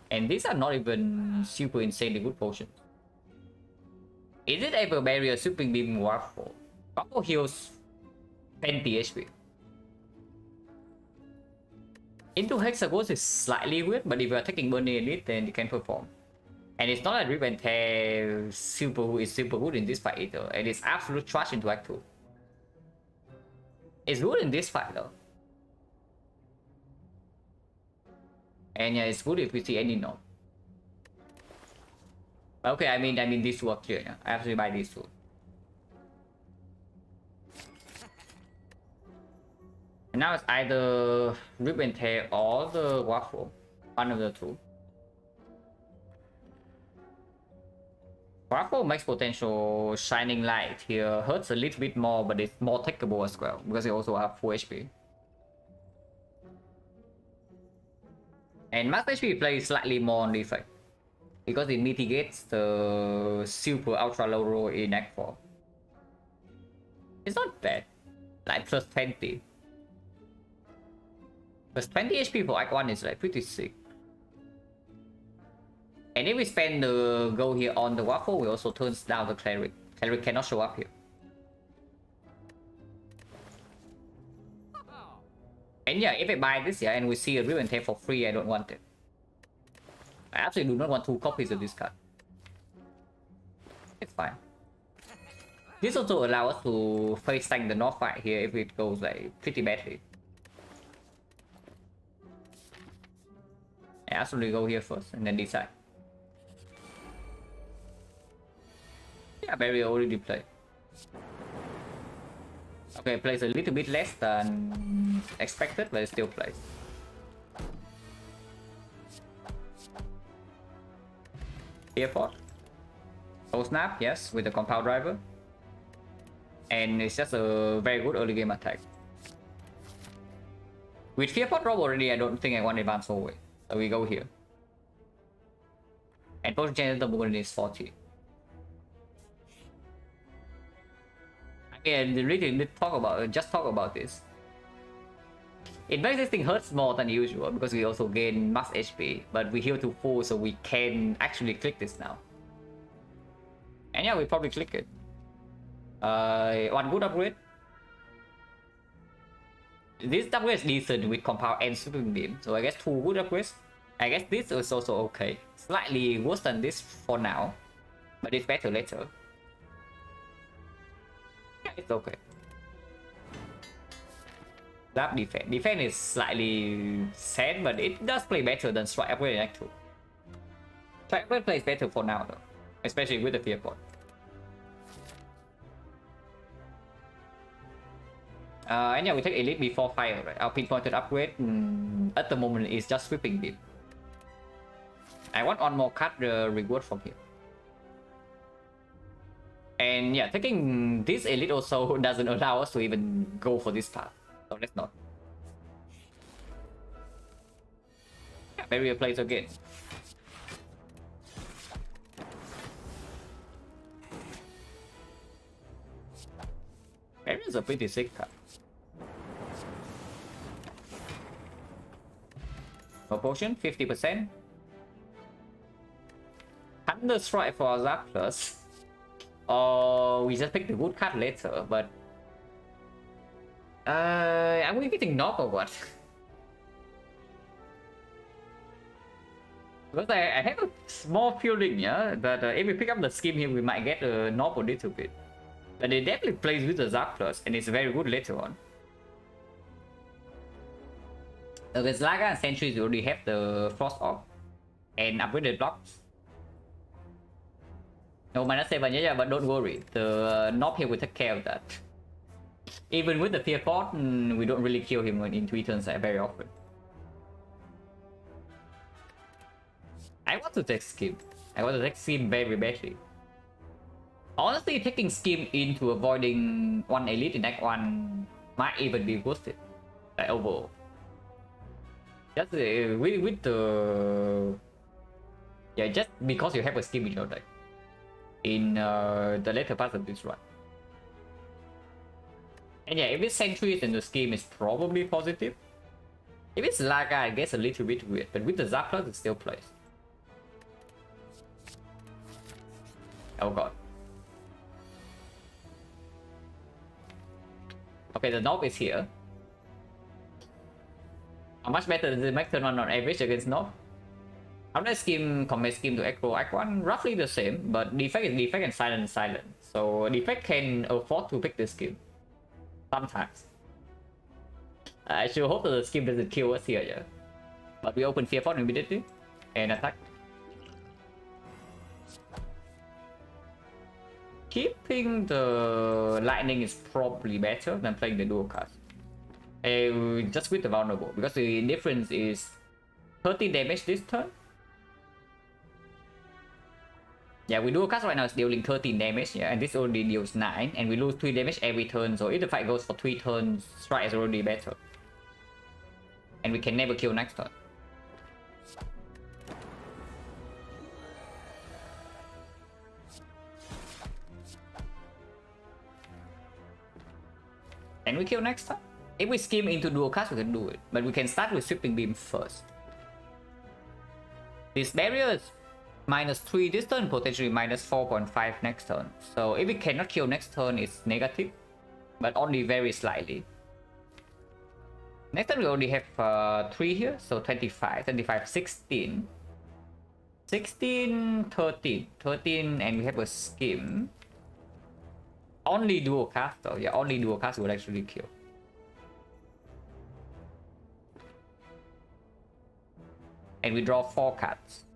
Speaker 1: And these are not even super insanely good potions. Is it ever barrier, sweeping beam, waffle? Waffle heals 20 HP. Into Hexagons is slightly weird, but if you are taking Burning Elite, then you can perform. And it's not that Riven Tail is super good in this fight either, and it's absolute trash into Act 2. It's good in this fight though. And yeah, it's good if we see any knob. Okay, I mean these two are clear, yeah. I actually buy these two. And now it's either Riven Tail or the Waffle. One of the two. Waffle makes potential Shining Light here, hurts a little bit more, but it's more takeable as well, because it also have full HP. And Max HP plays slightly more on defect, because it mitigates the super ultra low roll in Act 4. It's not bad, like plus 20. Plus 20 HP for Act 1 is like pretty sick. And if we spend the gold here on the Waffle, we also turns down the Cleric. Cleric cannot show up here. And yeah, if I buy this here and we see a Riven Tail for free, I don't want it. I absolutely do not want 2 copies of this card. It's fine. This also allows us to face tank the North fight here if it goes like pretty badly. I absolutely go here first and then decide. Yeah, barrier already played. Okay, plays a little bit less than expected, but it still plays. Airport. Oh snap, yes, with the Compound Driver. And it's just a very good early game attack. With Fearpot drop already, I don't think I want advance forward. So we go here. And potion change the movement is 40. Again, we really need to talk about just talk about this. It makes this thing hurts more than usual because we also gain max HP, but we heal to full, so we can actually click this now. And yeah, we probably click it. One good upgrade. This upgrade is decent with compound and sweeping beam, so I guess 2 good upgrades. I guess this is also okay. Slightly worse than this for now, but it's better later. Yeah, it's okay. That defense. Defense is slightly sad, but it does play better than strike upgrade in Act 2. Strike upgrade plays better for now though, especially with the fear point. And yeah, we take elite before fire, right? Our pinpointed upgrade at the moment is just sweeping beam. I want one more card reward from here. And yeah, taking this elite also doesn't allow us to even go for this path. So let's not. Yeah, barrier plays again. Barrier is a pretty sick card. No potion, 50%. Thunder Strike for Zap plus. Or we just pick the good card later, but are we getting knock or what? Because I have a small feeling, yeah, that if we pick up the scheme here, we might get a knock a little bit. But it definitely plays with the Zap plus, and it's very good later on. Against Laga and Sentries, you already have the Frost off and upgraded blocks. No, -7, yeah, but don't worry. The knob here will take care of that. Even with the Fear Fort, we don't really kill him in 3 turns very often. I want to take Skim. I want to take Skim very badly. Honestly, taking Skim into avoiding 1 elite in Act 1 might even be worth it. Like overall. Just with the... Yeah, just because you have a Skim in your deck. In the later part of this run. And yeah, if it's Sentries, then the scheme is probably positive. If it's Laga, I guess a little bit weird, but with the Zapla, it still plays. Oh god. Okay, the knob is here. How much better does it make turn 1 on average against knob? How does scheme combat scheme to Echo? Act 1 roughly the same, but defect is defect and silent is silent. So defect can afford to pick this scheme. Sometimes. I should hope that the scheme doesn't kill us here, yeah. But we open Fear Fort immediately and attack. Keeping the lightning is probably better than playing the dual cast. Just with the vulnerable, because the difference is 30 damage this turn. Yeah, we do a cast right now is dealing 13 damage, yeah, and this already deals 9, and we lose 3 damage every turn, so if the fight goes for 3 turns, strike is already better. And we can never kill next turn. And we kill next turn? If we skim into dual cast, we can do it, but we can start with sweeping beam first. This barrier is -3 this turn, potentially -4.5 next turn. So if we cannot kill next turn, it's negative, but only very slightly. Next turn we already have 3 here, so 25, 25, 16. 16, 13. 13, and we have a skim. Only dual cast though, yeah, only dual cast would actually kill. And we draw 4 cards.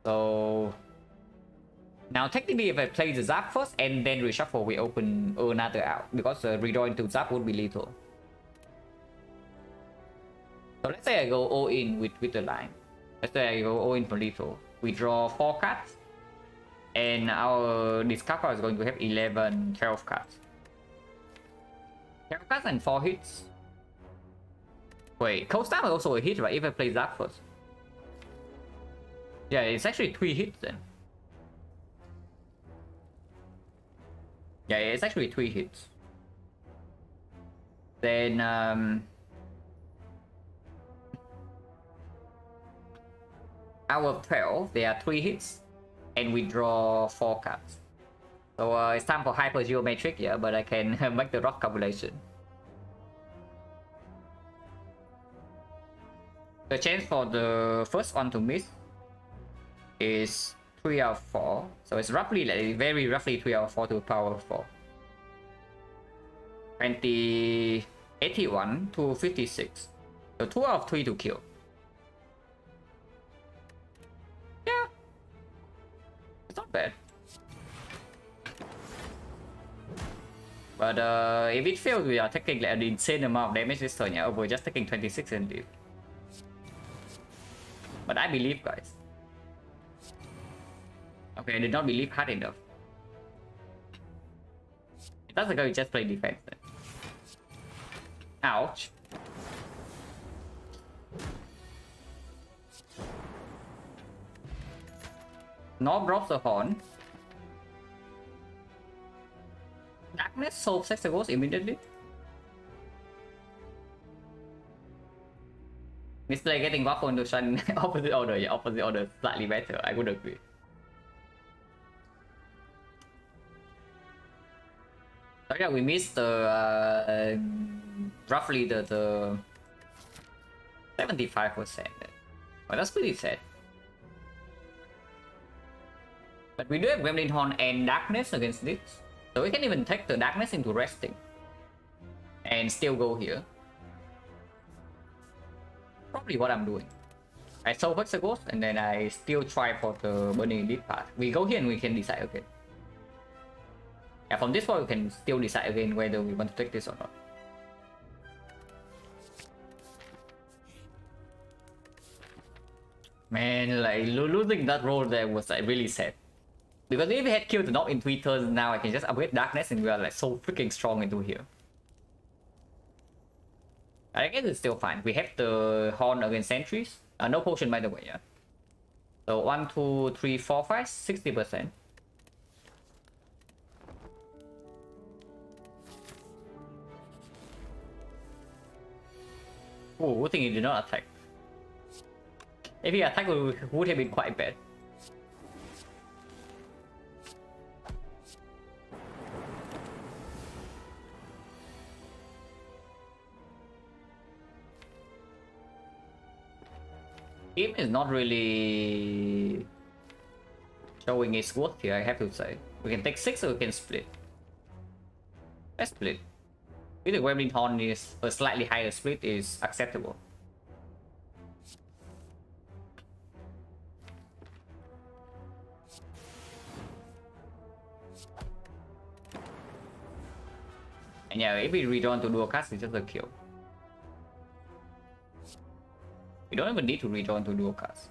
Speaker 1: So now technically if I play the Zap first and then reshuffle, we open another out, because redrawing to Zap would be lethal. So let's say I go all in with the line. Let's say I go all in for lethal. We draw 4 cards, and our discard card is going to have 11, 12 cards. 12 cards and 4 hits. Wait, Cold Snap is also a hit, right? If I play Zap first. Yeah, it's actually 3 hits then. Yeah, it's actually 3 hits. Then our 12, there are 3 hits, and we draw 4 cards. So it's time for Hyper Geometric, yeah, but I can make the rock calculation. The chance for the first one to miss is 3 out of 4. So it's roughly, like, very roughly 3 out of 4 to the power of 4. 81 to 56. So 2 out of 3 to kill. Yeah. It's not bad. But if it fails, we are taking like an insane amount of damage this turn. Yeah, we're just taking 26 and live. But I believe, guys. Okay, I did not believe hard enough. That's the guy who just play defense then. Ouch. Knob drops the horn. Darkness solves Hexaghost immediately. Display getting buff on the Shun opposite order. Yeah, opposite order slightly better. I would agree. So yeah, we missed the roughly the 75%. Well, that's pretty sad. But we do have Gremlin Horn and Darkness against this. So we can even take the Darkness into resting. And still go here. Probably what I'm doing. I solve Hexaghost and then I still try for the Burning Elite part. We go here and we can decide again. Yeah, from this point we can still decide again whether we want to take this or not. Man, like losing that roll there was like really sad. Because if we had killed the knob in 3 turns now, I can just upgrade Darkness and we are like so freaking strong into here. I guess it's still fine. We have the Horn against Sentries. No potion by the way, yeah. So 1, 2, 3, 4, 5, 60%. Oh, good thing he did not attack. If he attacked, it would have been quite bad. Game is not really showing its worth here, I have to say. We can take 6 or we can split. Let's split. If the Gremlin Horn is a slightly higher split is acceptable. And yeah, if we return to dual cast, it's just a kill. We don't even need to return to dual cast.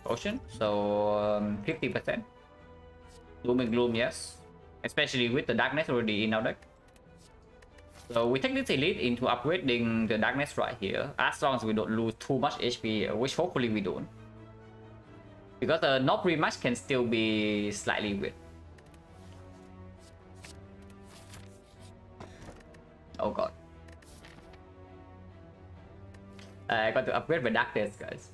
Speaker 1: Potion, so 50%. Gloom and Gloom, yes. Especially with the Darkness already in our deck. So we take this Elite into upgrading the Darkness right here, as long as we don't lose too much HP, which hopefully we don't. Because the knob rematch can still be slightly weird. Oh god. I got to upgrade my Darkness, guys.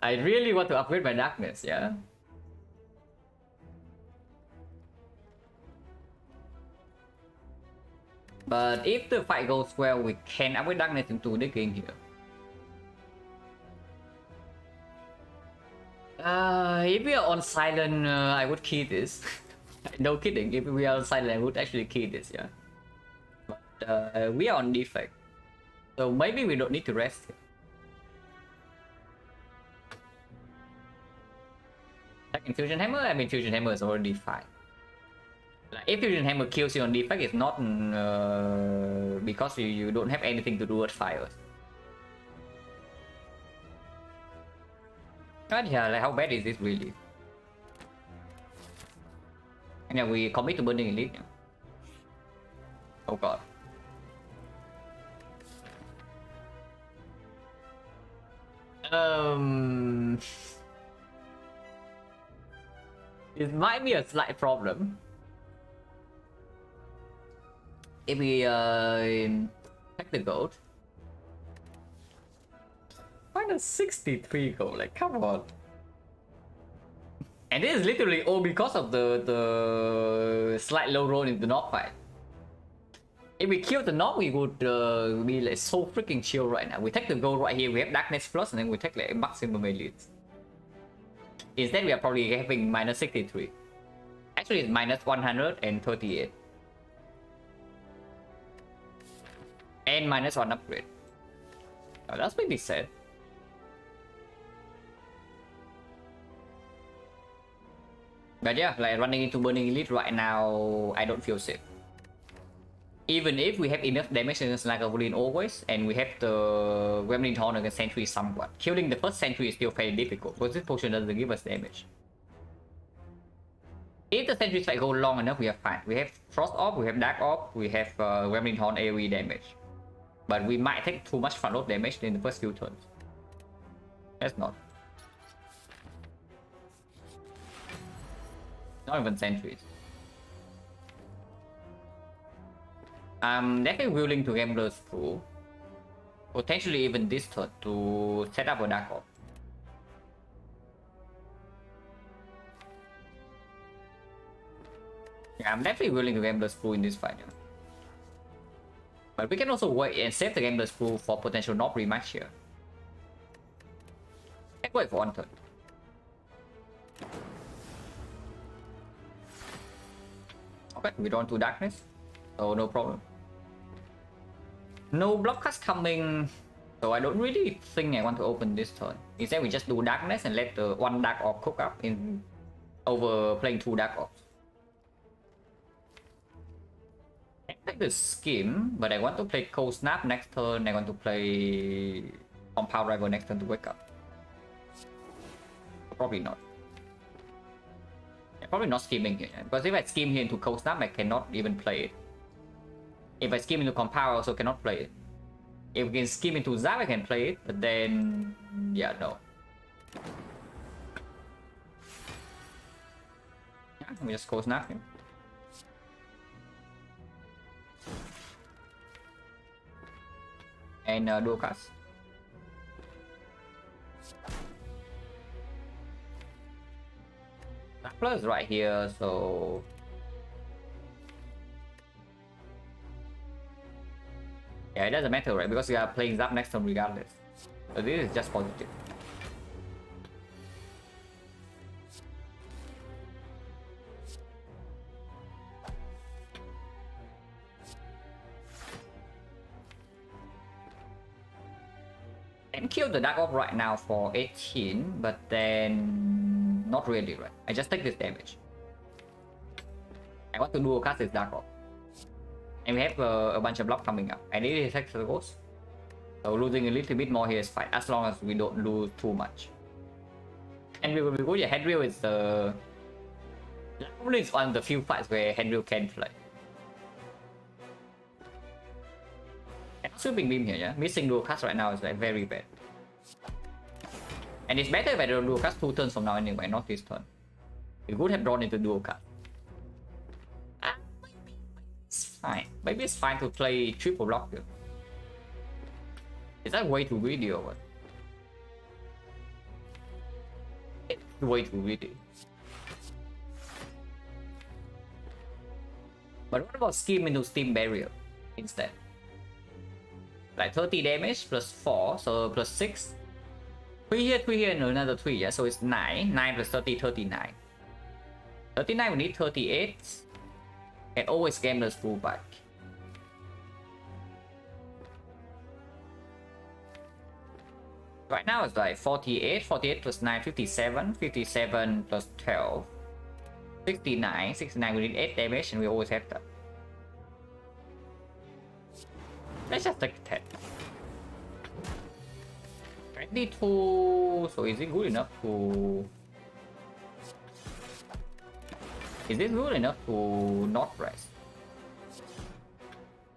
Speaker 1: I really want to upgrade my Darkness, yeah? But if the fight goes well, we can upgrade Darkness into the game here. If we are on Silent, I would key this. No kidding, if we are on Silent, I would actually key this, yeah. But we are on defect. So maybe we don't need to rest here. Like in Fusion Hammer, I mean Fusion Hammer is already fine. Like if Fusion Hammer kills you on defect, it's not because you don't have anything to do with fire. But yeah, like how bad is this really? And yeah, we commit to Burning Elite. Oh god. It might be a slight problem. If we take the gold. Why does 63 go? Like, come on. And this is literally all because of the slight low roll in the North fight. If we kill the North, we would be like so freaking chill right now. We take the gold right here, we have Darkness Plus, and then we take like maximum elite. Instead, we are probably having minus 63. Actually, it's minus 138. And minus 1 upgrade. Oh, that's pretty sad. But yeah, like running into Burning Elite right now, I don't feel safe. Even if we have enough damage against Lagavulin always, and we have the Gremlin Horn against Sentry somewhat, killing the first Sentry is still very difficult because this potion doesn't give us damage. If the Sentry strike go long enough, we are fine. We have Frost Orb, we have Dark Orb, we have Gremlin Horn AoE damage. But we might take too much front load damage in the first few turns. Let's not. Not even Sentries. I'm definitely willing to Gambler's Pool. Potentially even this turn to set up a Dark Orb. Yeah, I'm definitely willing to Gambler's Pool in this fight. Yeah. But we can also wait and save the Gambler's Pool for potential North rematch here. Let's wait for one turn. Okay, we don't do Darkness, so no problem. No block cast coming, so I don't really think I want to open this turn. Instead, we just do Darkness and let the one Dark Orb cook up in over playing 2 Dark Orbs. I take the Scheme, but I want to play Cold Snap next turn. I want to play Compound Rival next turn to wake up. Probably not. Yeah, probably not scheming here, because if I scheme here into Cold Snap, I cannot even play it. If I scheme into Compound, I also cannot play it. If we can scheme into Zap, I can play it, but then... yeah, no. Yeah, we just Cold Snap him. And dual cast. Plus right here, so yeah, it doesn't matter, right? Because we are playing Zap next turn regardless. So this is just positive. And kill the Dark Orb right now for 18, but then not really, right? I just take this damage. I want to dual cast this Dark Orb. And we have a bunch of blocks coming up. I need to attack the ghost. So losing a little bit more here is fine, as long as we don't lose too much. And we will go, yeah, Headwheel is the... Probably it's one of the few fights where Headwheel can play. And Sweeping Beam here, yeah? Missing dual cast right now is like very bad. And it's better if I don't dual cast 2 turns from now anyway, not this turn. We would have drawn into dual cast. It's fine. Maybe it's fine to play triple block here. Is that way too greedy or what? It's way too greedy. But what about scheme into Steam Barrier instead? Like 30 damage plus 4, so plus 6. 3 here, and another 3, yeah? So it's 9. 9 plus 30, 39. 39, we need 38. And always Gambler's Pool back. Right now it's like 48, 48 plus 9, 57, 57 plus 12, 69, 69 we need 8 damage and we always have that. Let's just take 10. 22, so is it good enough to... Is this good enough to not rest?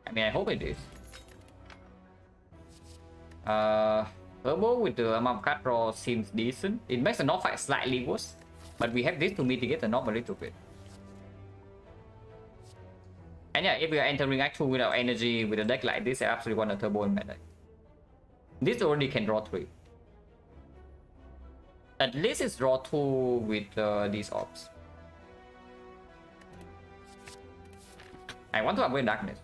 Speaker 1: I mean, I hope it is. Turbo with the amount of card draw seems decent. It makes the North fight slightly worse, but we have this to mitigate the North a little bit. And yeah, if we are entering Act 2 without energy with a deck like this, I absolutely want a Turbo in my deck. This already can draw 3. At least it's draw 2 with these orbs. I want to upgrade darkness.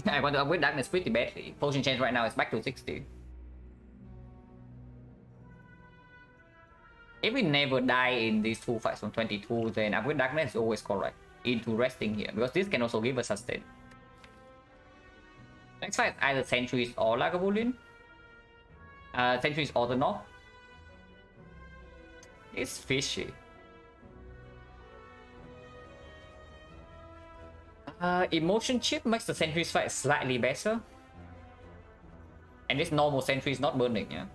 Speaker 1: I want to upgrade darkness pretty badly. Potion change right now is back to 60. If we never die in these 2 fights from 22, then upgrade darkness is always correct into resting here, because this can also give us sustain. Next fight is either Sentries or Lagavulin. Sentries or the North. It's fishy. Emotion chip makes the Sentries fight slightly better. And this normal Sentry is not burning, yeah.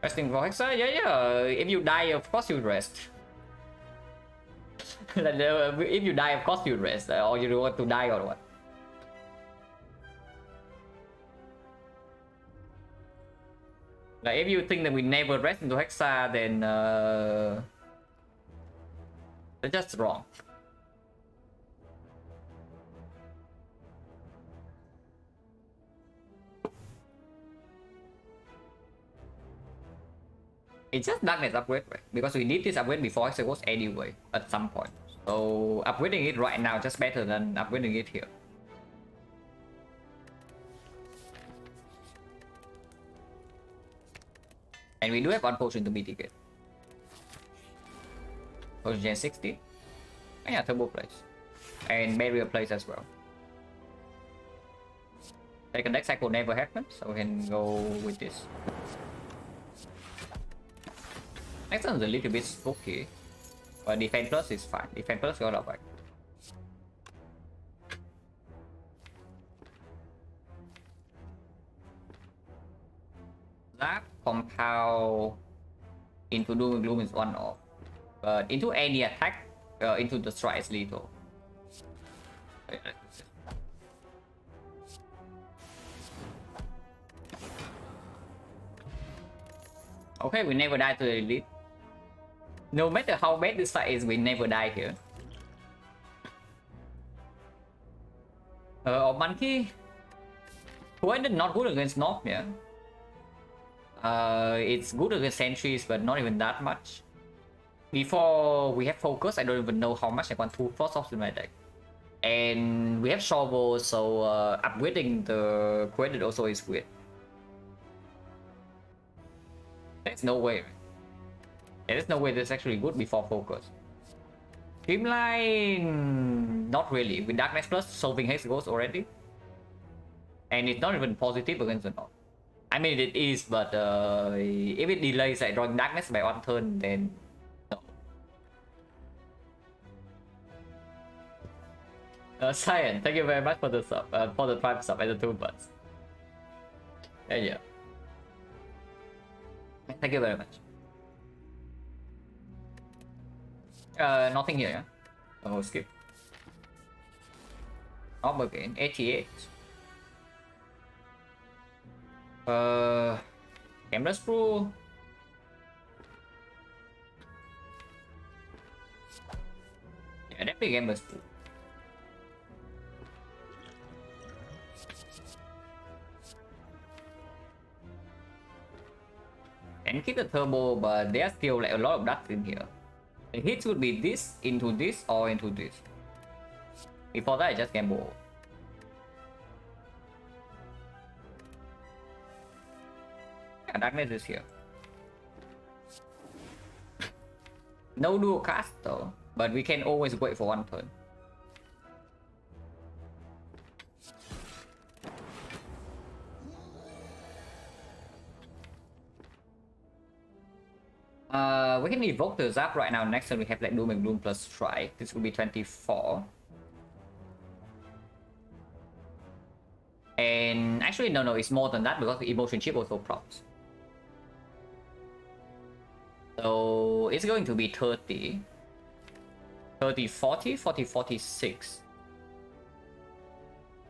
Speaker 1: Resting for Hexa? Yeah. If you die, of course you rest. If you die, of course you rest. Or you don't want to die or what? Like, if you think that we never rest into Hexa, then that's just wrong. It's just darkness upgrade, right? Because we need this upgrade before Hexa goes anyway, at some point. So upgrading it right now just better than upgrading it here. And we do have one potion to mitigate. Potion Gen 60. And yeah, Turbo place. And Barrier place as well. Second deck cycle never happened, so we can go with this. Next one's a little bit spooky. But Defense Plus is fine. Defense Plus got back. That compound into Doom and Gloom is one off. But into any attack, into the strike is lethal. Okay, we never die to the elite. No matter how bad this fight is, we never die here. Monkey. Who ended not good against North, yeah. It's good against Sentries, but not even that much. Before we have Focus, I don't even know how much I want to force off in my deck. And we have Shovel, so upgrading the credit also is weird. There's no way. Yeah, there's no way this is actually good before Focus. Streamline, not really. With Darkness Plus, solving Hex goes already. And it's not even positive against the North. I mean, it is, but if it delays like drawing Darkness by one turn, then no. Cyan, thank you very much for the sub, for the Prime sub and the 2 months. Yeah. Thank you very much. Nothing here, yeah? Oh, skip. Not again. 88. Camera Screw. Yeah, definitely Camera Screw. And keep the turbo, but there's still like a lot of ducks in here. The hits would be this into this or into this. Before that, I just gamble. Yeah, darkness is here. No dual cast though, but we can always wait for one turn. We can evoke the Zap right now. Next turn we have like Doom and Gloom plus Strike. This will be 24. And actually no, it's more than that because the emotion chip also props. So it's going to be 30. 30, 40, 40, 46.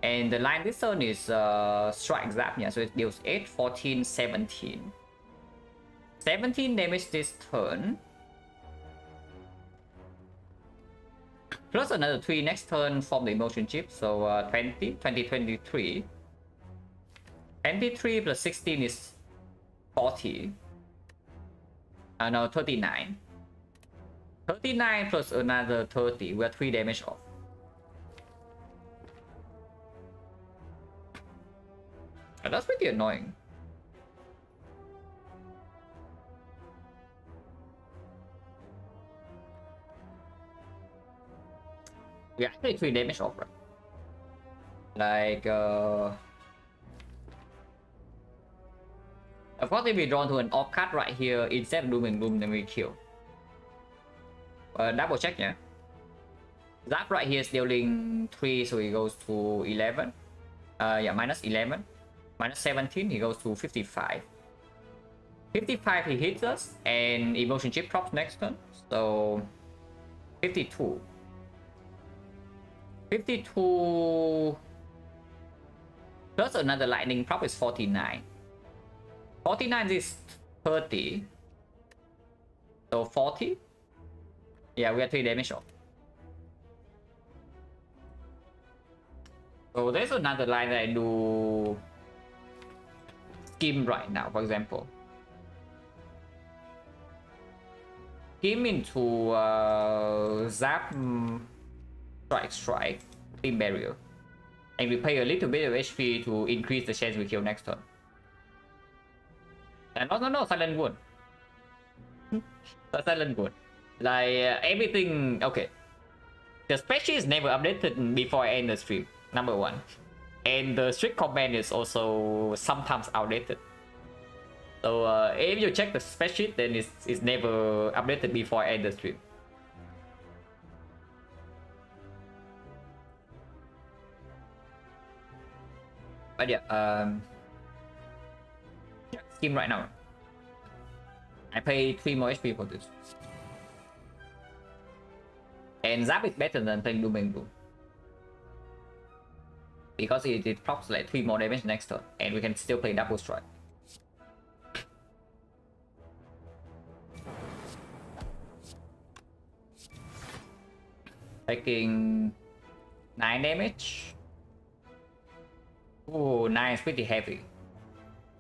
Speaker 1: And the line this turn is Strike Zap, yeah, so it deals 8, 14, 17. 17 damage this turn. Plus another 3 next turn from the emotion chip, so 20, 20, 23. 23 plus 16 is 40. No, 39. 39 plus another 30. We are 3 damage off. That's pretty annoying. We are actually 3 damage off, right? Like, of course, if we draw to an off card right here, instead of dooming gloom, then we kill. Double check, yeah. Zap right here is dealing 3, so he goes to 11. Yeah, minus 11. Minus 17, he goes to 55. 55, he hits us, and emotion chip drops next turn. So, 52. 52 plus another lightning prop is 49. 49 is 30. So 40. Yeah, we are 3 damage off. So there's another line that I do skim right now, for example. Skim into Zap, Strike, Team Barrier. And we pay a little bit of HP to increase the chance we kill next turn. And no, Silent Wood. Silent Wood. Like, everything... Okay. The spreadsheet is never updated before I end the stream, number 1. And the strict command is also sometimes outdated. So, if you check the spreadsheet, then it's never updated before I end the stream. But yeah, skim right now. I pay 3 more HP for this. And Zap is better than playing Doom and Gloom. Because it procs like 3 more damage next turn, and we can still play double strike. Taking 9 damage. Oh, 9 is pretty heavy.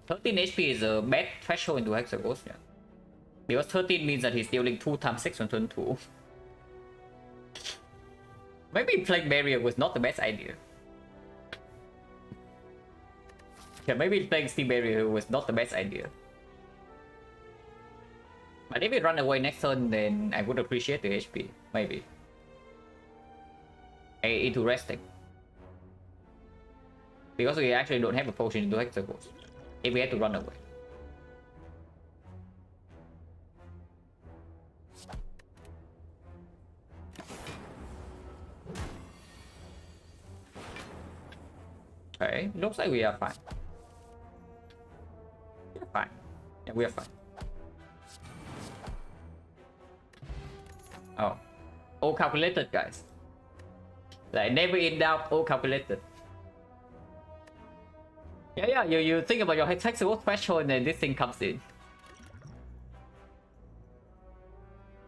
Speaker 1: 13 HP is a bad threshold into Hexaghost, yeah. Because 13 means that he's dealing 2 times 6 on turn 2. Maybe playing Barrier was not the best idea. Yeah, maybe playing Steam Barrier was not the best idea. But if we run away next turn, then I would appreciate the HP, maybe. Into resting. Because we actually don't have a potion into Hexaghost. If we had to run away. Okay, looks like we are fine. We are fine. Yeah, we are fine. Oh. All calculated, guys. Like, never in doubt, all calculated. Yeah, you think about your Hexaghost threshold and then this thing comes in.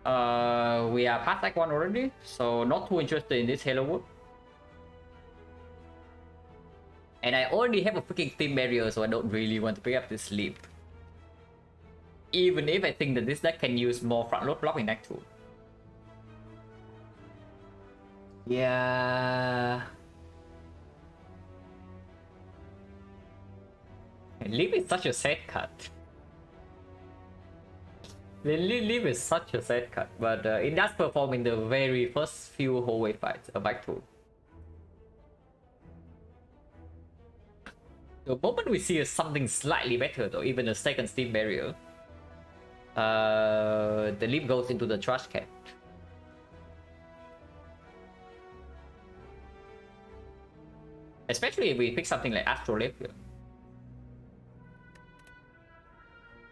Speaker 1: We are past Act 1 already, so not too interested in this Halo Wood. And I already have a freaking Steam Barrier, so I don't really want to pick up this leap. Even if I think that this deck can use more front load block in Act 2. Yeah... Leap is such a sad cut. Leap is such a sad cut, but it does perform in the very first few hallway fights of Act 2. The moment we see something slightly better though, even a second Steam Barrier, the leap goes into the trash can. Especially if we pick something like Astrolabe here.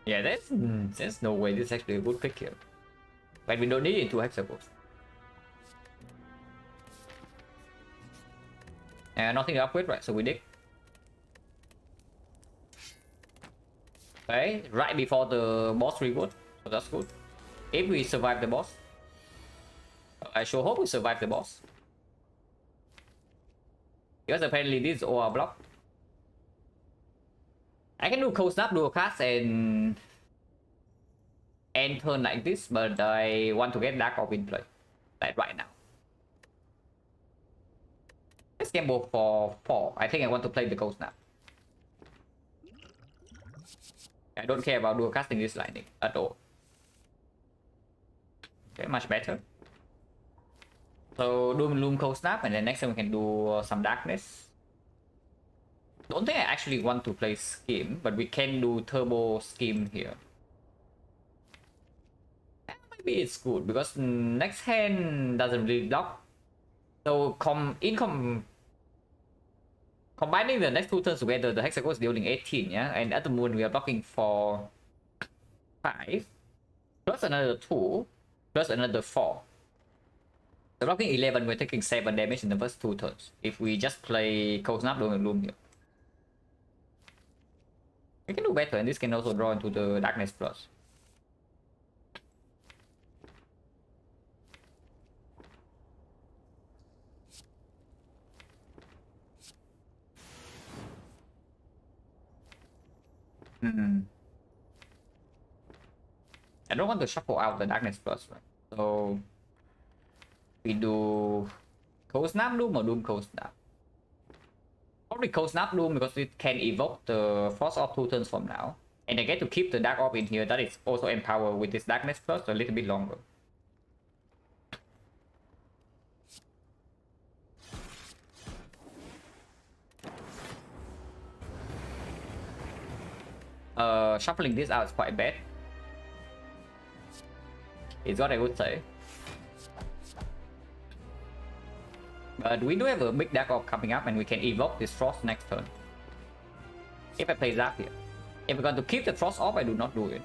Speaker 1: Yeah, there's no way this is actually a good pick here. But we don't need it to Hexaghost. And nothing to upgrade, right? So we dig. Okay, right before the boss reward. So that's good. If we survive the boss. I sure hope we survive the boss. Because apparently this is OR block. I can do cold snap, dual cast, and end turn like this, but I want to get Dark Orb in play, like right now. Let's gamble for 4. I think I want to play the cold snap. I don't care about dual casting this lightning at all. Okay, much better. So Doom Loom cold snap, and then next time we can do some darkness. Don't think I actually want to play scheme, but we can do turbo scheme here. Maybe it's good because next hand doesn't really block. So combining the next 2 turns together, the Hexagon is dealing 18, yeah, and at the moon we are blocking for 5 plus another 2 plus another 4. So blocking 11, we're taking 7 damage in the first 2 turns. If we just play Cold Snap, Doom and Loom here, we can do better, and this can also draw into the Darkness Plus. I don't want to shuffle out the Darkness Plus, right? So we do Cold Snap Doom or Doom Cold Snap? Probably Cold Snap Doom because it can evoke the Frost Orb 2 turns from now. And I get to keep the Dark Orb in here that is also empowered with this Darkness Plus a little bit longer. Shuffling this out is quite bad. It's what I would say. But we do have a big Dark Orb coming up, and we can evoke this Frost next turn. If I play Zap here. If we're going to keep the Frost Orb, I do not do it.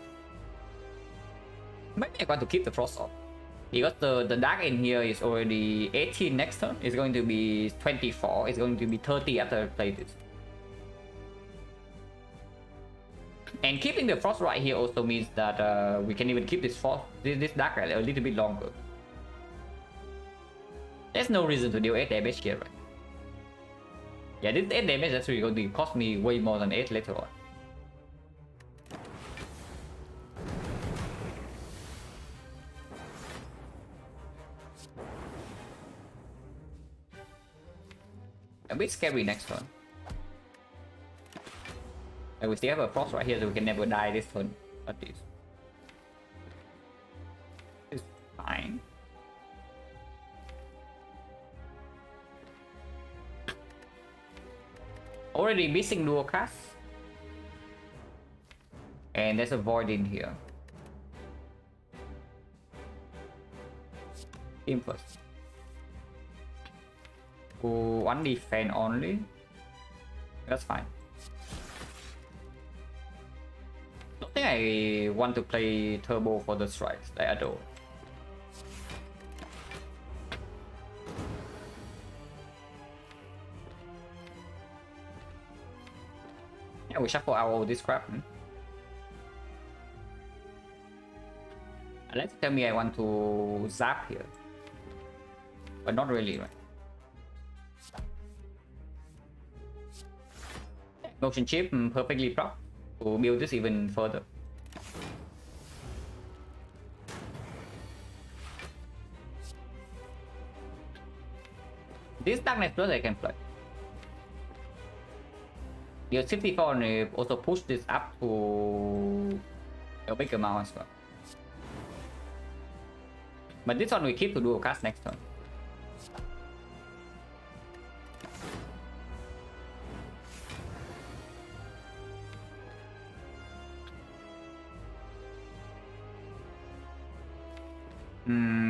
Speaker 1: Maybe I'm going to keep the Frost Orb. Because the Dark in here is already 18 next turn. It's going to be 24. It's going to be 30 after I play this. And keeping the Frost right here also means that we can even keep this Frost, this Dark a little bit longer. There's no reason to deal 8 damage here, right? Yeah, this 8 damage is actually going to cost me way more than 8 later on. A bit scary next turn. And we still have a Frost right here, so we can never die this turn, at least. It's fine. Already missing dual cast. And there's a void in here. Impulse. 1 defense only. That's fine. Don't think I want to play turbo for the strikes like at all. Yeah, we shuffle out all this crap. Let's tell me I want to zap here. But not really, right? Motion chip perfectly proc to build this even further. This Darkness Plus I can play. Your 64 and also push this up to a big amount as well. But this one we keep to dual cast next turn.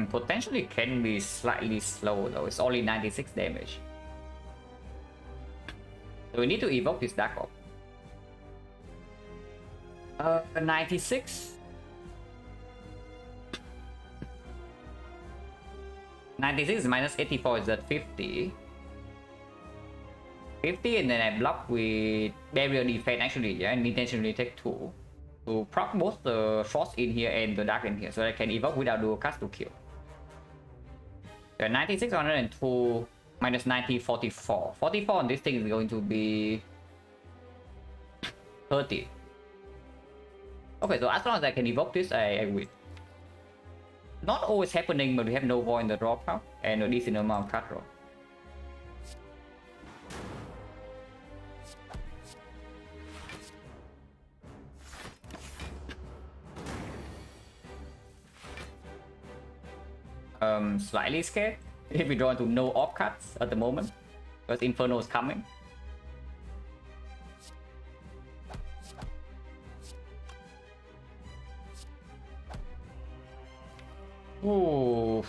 Speaker 1: Potentially can be slightly slow though. It's only 96 damage. So we need to evoke this Dark Orb. 96. 96 minus 84 is at 50. 50 and then I block with barrier defense actually, yeah, and intentionally take 2 to proc both the Frost in here and the Dark in here, so I can evoke without dual cast to kill. So 96, 102 minus 90, 44. 44 on this thing is going to be 30. Okay, so as long as I can evoke this, I win. Not always happening, but we have no void in the draw pile and a decent amount of card draw. Slightly scared if we draw into no off cards at the moment because Inferno is coming. Ooh.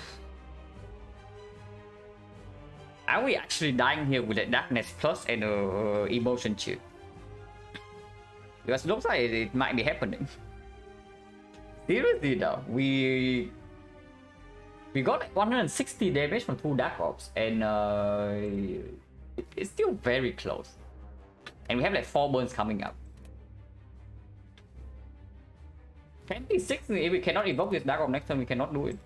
Speaker 1: Are we actually dying here with a Darkness Plus and a Emotion Chip? Because it looks like it might be happening. Seriously though, we got like 160 damage from 2 Dark Orbs and it's still very close. And we have like 4 burns coming up. 26, if we cannot evoke this Dark Orb next time, we cannot do it.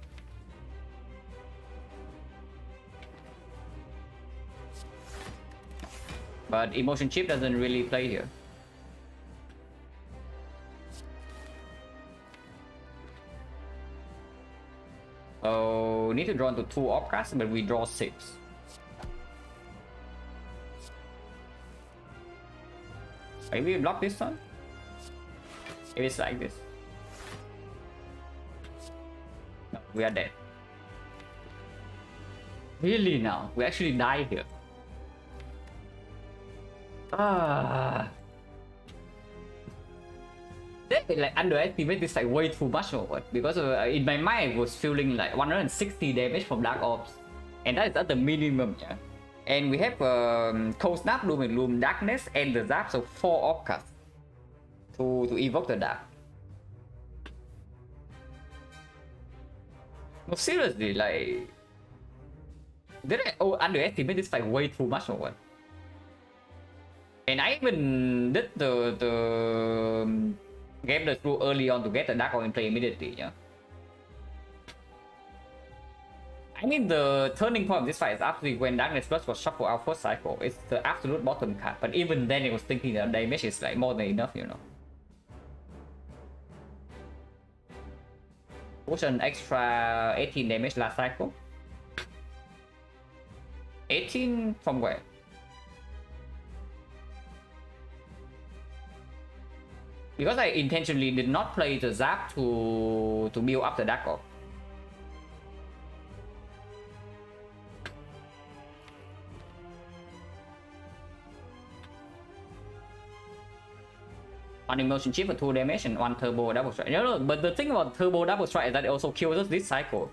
Speaker 1: But Emotion Chip doesn't really play here. Oh, need to draw into 2 off cards, but we draw 6. Maybe we block this one? If it's like this. No, we are dead. Really now? We actually die here. They like underestimate this like way too much or what? Because in my mind I was feeling like 160 damage from Dark Orbs, and that is at the minimum, yeah. And we have Cold Snap, Doom and Gloom, Darkness, and the Zap, so 4 off cards to evoke the Dark. No, seriously, like, did I underestimate this fight way too much or what? And I even did the game the through early on to get the Dark Orb in play immediately, yeah. I mean, the turning point of this fight is actually when Darkness Plus was shuffled out first cycle. It's the absolute bottom card, but even then it was thinking that damage is like more than enough, you know. Push an extra 18 damage last cycle. 18 from where? Because I intentionally did not play the Zap to build up the Dark Orb. One Emotion Chip for 2 damage and 1 Turbo Double Strike. No, but the thing about Turbo Double Strike is that it also kills us this cycle.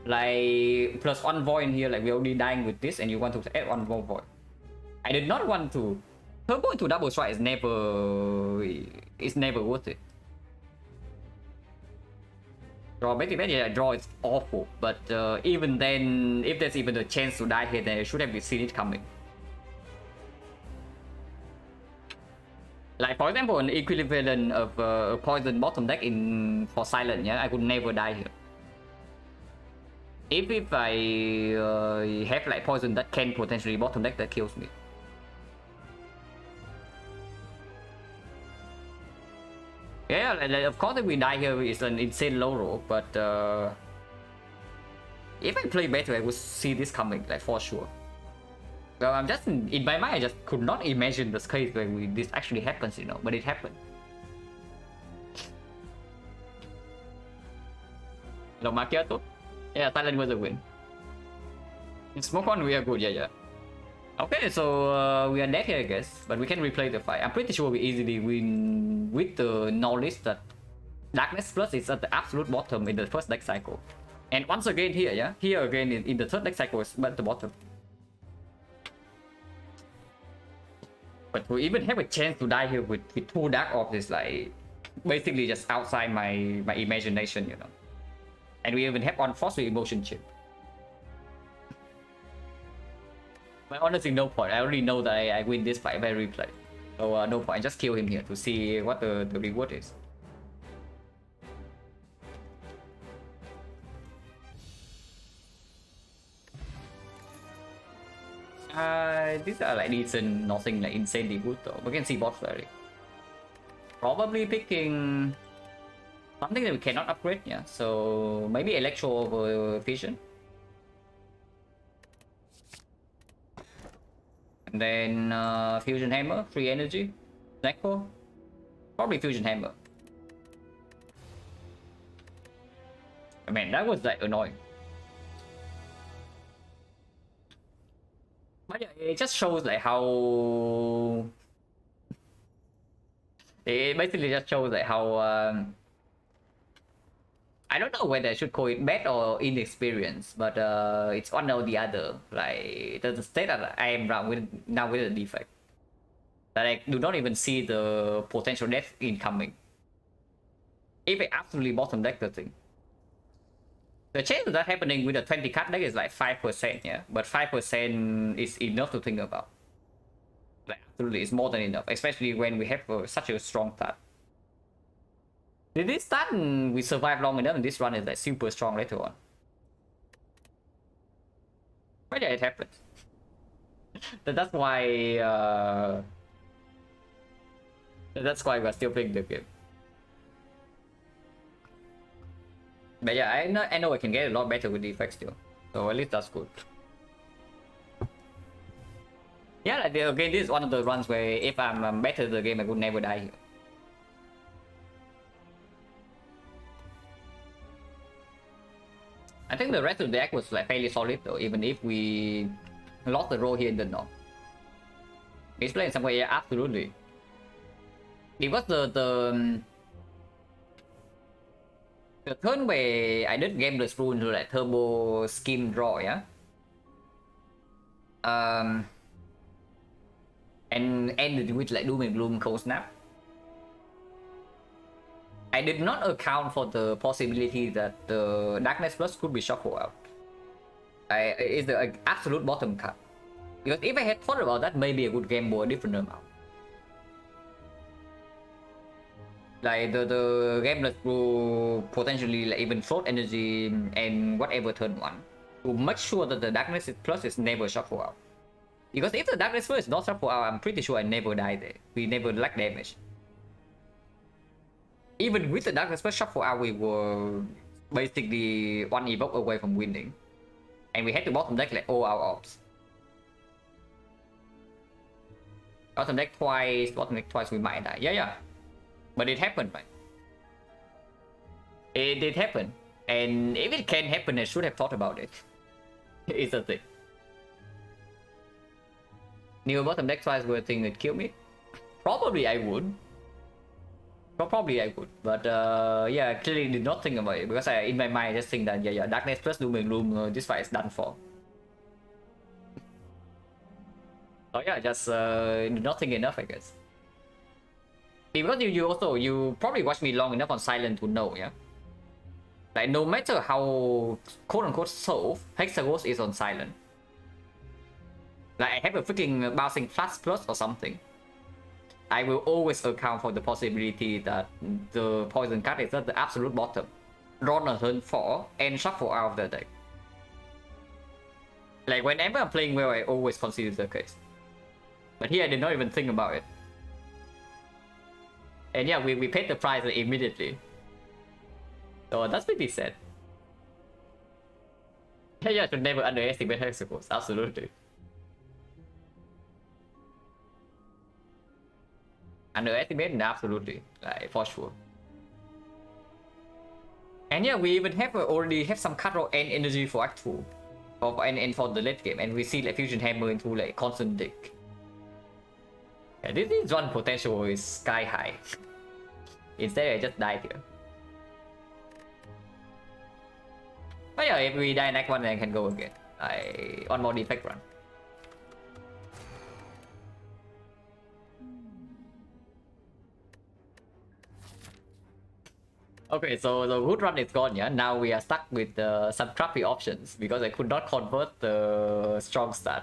Speaker 1: Like, plus 1 Void in here, like we're already dying with this and you want to add 1 more Void. I did not want to. Turbo into Double Strike is never worth it. Draw, basically, yeah, draw is awful. But even then, if there's even a chance to die here, then I should have seen it coming. Like, for example, an equivalent of a poison bottom deck for Silent, yeah, I could never die here. If I have like poison that can potentially bottom deck, that kills me. Yeah, like, of course if we die here, it's an insane low roll, but if I play better, I would see this coming, like, for sure. Well, I'm just, in my mind, I just could not imagine the case where this actually happens, you know, but it happened. Hello, Macchiato? Yeah, Silent was a win. In Smoke On, we are good, yeah. Okay, so we are dead here, I guess, but we can replay the fight. I'm pretty sure we easily win with the knowledge that Darkness Plus is at the absolute bottom in the first deck cycle. And once again here, yeah, here again in the third deck cycle is at the bottom. But to even have a chance to die here with 2 Dark Orbs is like basically just outside my imagination, you know. And we even have on Force with Emotion Chip. But honestly, no point. I already know that I win this fight by replay. So no point. Just kill him here to see what the reward is. These are like decent, nothing like insanely good though. We can see bot flurry. Probably picking something that we cannot upgrade, yeah. So maybe Electro over Fusion. And then Fusion Hammer, free energy. Snackle. Probably Fusion Hammer. I mean, that was like annoying. But yeah, it just shows like how... It basically just shows like how... I don't know whether I should call it bad or inexperienced, but it's one or the other. Like, the state that I am now with the defect. That I do not even see the potential death incoming. If I absolutely bottom deck the thing. The chance of that happening with a 20 card deck is like 5%, yeah? But 5% is enough to think about. Like, absolutely, it's more than enough. Especially when we have such a strong start. Did this start and we survive long enough and this run is like super strong later on? But yeah, it happens. That's why we're still playing the game. But yeah, I know I can get a lot better with the effects still. So at least that's good. Yeah, like, again, this is one of the runs where if I'm better at the game, I would never die here. I think the rest of the deck was like fairly solid though, even if we lost the roll here in the north. He's playing somewhere, yeah, absolutely. It was the turn where I did Gameless Rule into like turbo scheme draw, yeah. And ended with like Doom and Gloom Cold Snap. I did not account for the possibility that the Darkness Plus could be shuffled out. It's the absolute bottom cut. Because if I had thought about that, maybe I would gamble a different amount. Like the Gameless will potentially like even float energy and whatever turn 1 to make sure that the Darkness Plus is never shuffled out. Because if the Darkness Plus is not shuffled out, I'm pretty sure I never die there. We never lack damage. Even with the Darkness Plus shuffle out, we were basically one evoke away from winning. And we had to bottom deck like all our ops. Bottom deck twice, we might die. Yeah. But it happened, right? It did happen. And if it can happen, I should have thought about it. It's a thing. New bottom deck twice were a thing that killed me. Probably I would. But yeah, I clearly did not think about it because in my mind I just think that yeah, Darkness plus Doom and Gloom, this fight is done for. So yeah, just did not think enough, I guess. Because you probably watched me long enough on Silent to know, yeah. Like no matter how quote unquote soft Hexaghost is on Silent. Like I have a freaking bouncing flash plus or something. I will always account for the possibility that the poison card is at the absolute bottom. Draw on turn 4 and shuffle out of the deck. Like whenever I'm playing well, I always consider the case. But here I did not even think about it. And yeah, we paid the price immediately. So that's pretty sad. Yeah, I should never underestimate Hexaghost, absolutely. Underestimate, absolutely, like for sure. And yeah, we even have already have some cut and energy for Act 2, and for the late game, and we see like Fusion Hammer into like constant deck. Yeah, this run potential is sky high. Instead, I just died here. But yeah, if we die next one, then I can go again. One more defect run. Okay, so the good run is gone, yeah. Now we are stuck with some crappy options because I could not convert the strong start.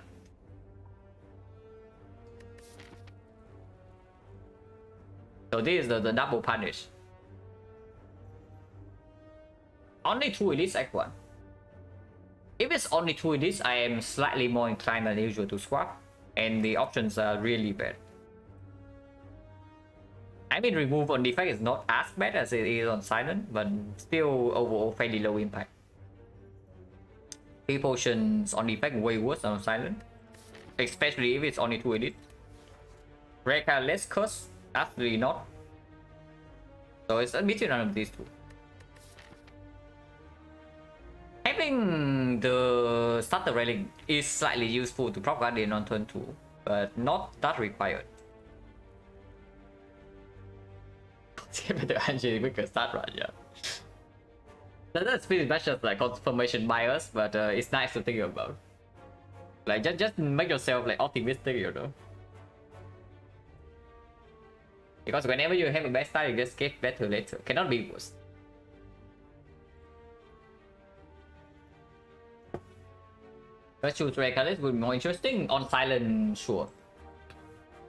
Speaker 1: So this is the double punish. Only 2 elites act 1. If it's only 2 elites, I am slightly more inclined than usual to swap, and the options are really bad. I mean, remove on defect is not as bad as it is on silent, but still overall fairly low impact. Three potions on defect way worse than on silent, especially if it's only 2 edit. Rare less curse, absolutely not. So it's a between one of these two. Having the starter relic is slightly useful to proc Guardian on turn 2, but not that required. Quicker start run, yeah. That's pretty much just like confirmation bias, but it's nice to think about. Like just make yourself like optimistic, you know. Because whenever you have a bad start, you just get better later. Cannot be worse. Let's choose Red Catalyst would be more interesting. On silent, sure.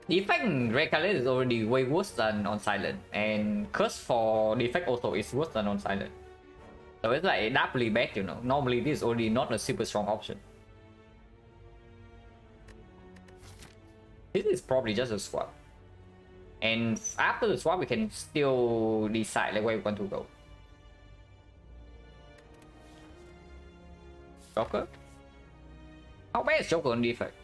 Speaker 1: Defect Red Catalyst is already way worse than on silent, and curse for defect also is worse than on silent. So it's like doubly bad, you know. Normally this is already not a super strong option. This is probably just a swap. And after the swap, we can still decide like where we want to go. Joker? How bad is Joker on defect?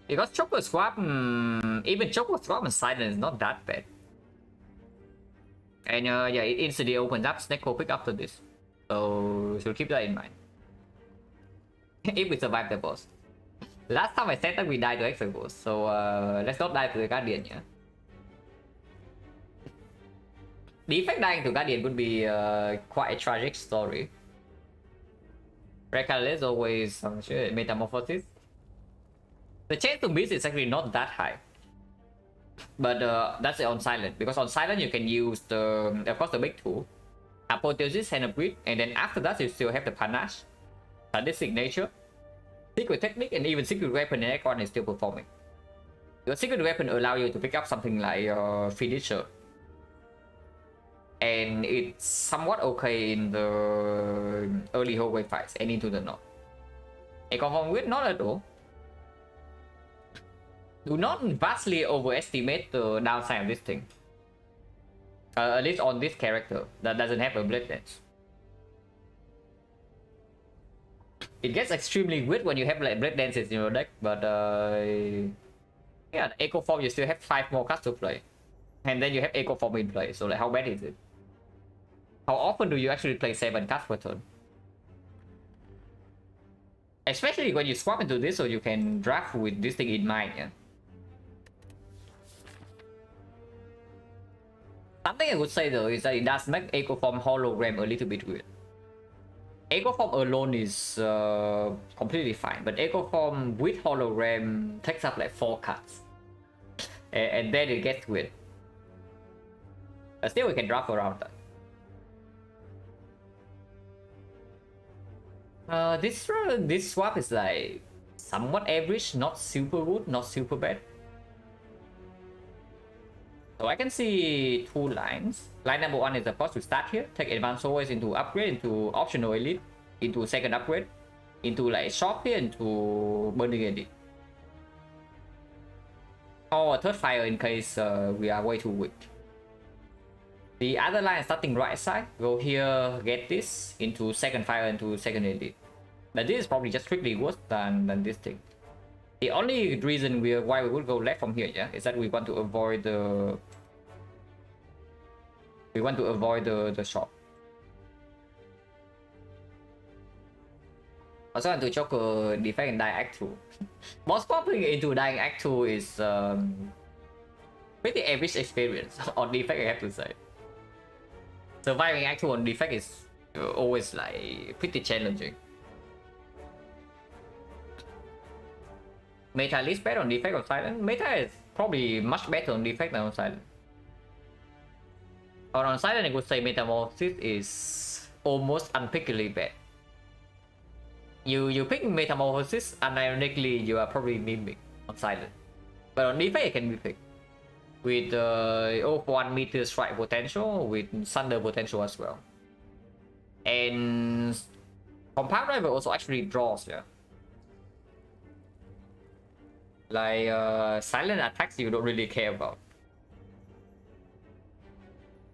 Speaker 1: Because Joker swap, even Joker swap and silent is not that bad. And yeah, it instantly opens up Snecko quick after this. So should keep that in mind. If we survive the boss. Last time I said that we died to Exegos, so let's not die to the Guardian, yeah. Defect dying to Guardian would be quite a tragic story. Red Catalyst always Metamorphosis. The chance to miss is actually not that high. But that's it on silent, because on silent you can use the, of course, the big tool, Apotheosis and a breed, and then after that you still have the Panache, Sadistic Nature, Secret Technique, and even Secret Weapon and Aircon is still performing. Your Secret Weapon allow you to pick up something like Finisher, and it's somewhat okay in the early hallway fights and into the north. Aircon from Wit, not at all. Do not vastly overestimate the downside of this thing. At least on this character that doesn't have a Blade Dance. It gets extremely weird when you have like Blade Dances in your deck, but yeah, the Echo Form you still have 5 more cards to play. And then you have Echo Form in play, so like how bad is it? How often do you actually play 7 cards per turn? Especially when you swap into this, so you can draft with this thing in mind, yeah. Something I would say though is that it does make Echo Form hologram a little bit weird. Echo Form alone is completely fine, but Echo Form with hologram takes up like 4 cards. And then it gets weird. But still we can draft around that. This swap is like somewhat average, not super good, not super bad. So I can see 2 lines. Line number 1 is of course to start here, take advanced always into upgrade, into optional elite, into second upgrade, into like shop here, into burning edit. Or third fire in case we are way too weak. The other line starting right side, go here, get this, into second fire, into second edit. But this is probably just strictly worse than this thing. The only reason why we would go left from here, yeah, is that we want to avoid the the shop. Also want to Joker defect and die Act 2. Boss popping into dying Act 2 is pretty average experience on defect, I have to say. Surviving Act 2 on defect is always like pretty challenging. Meta is better on defect or silent. Meta is probably much better on defect than on silent. Or on silent, I would say Metamorphosis is almost unpickably bad. You pick Metamorphosis, and ironically, you are probably Mimic on silent. But on defect, it can be picked with 0.1 meter strike potential, with Thunder potential as well. And Compound Driver also actually draws, yeah. Like silent attacks you don't really care about.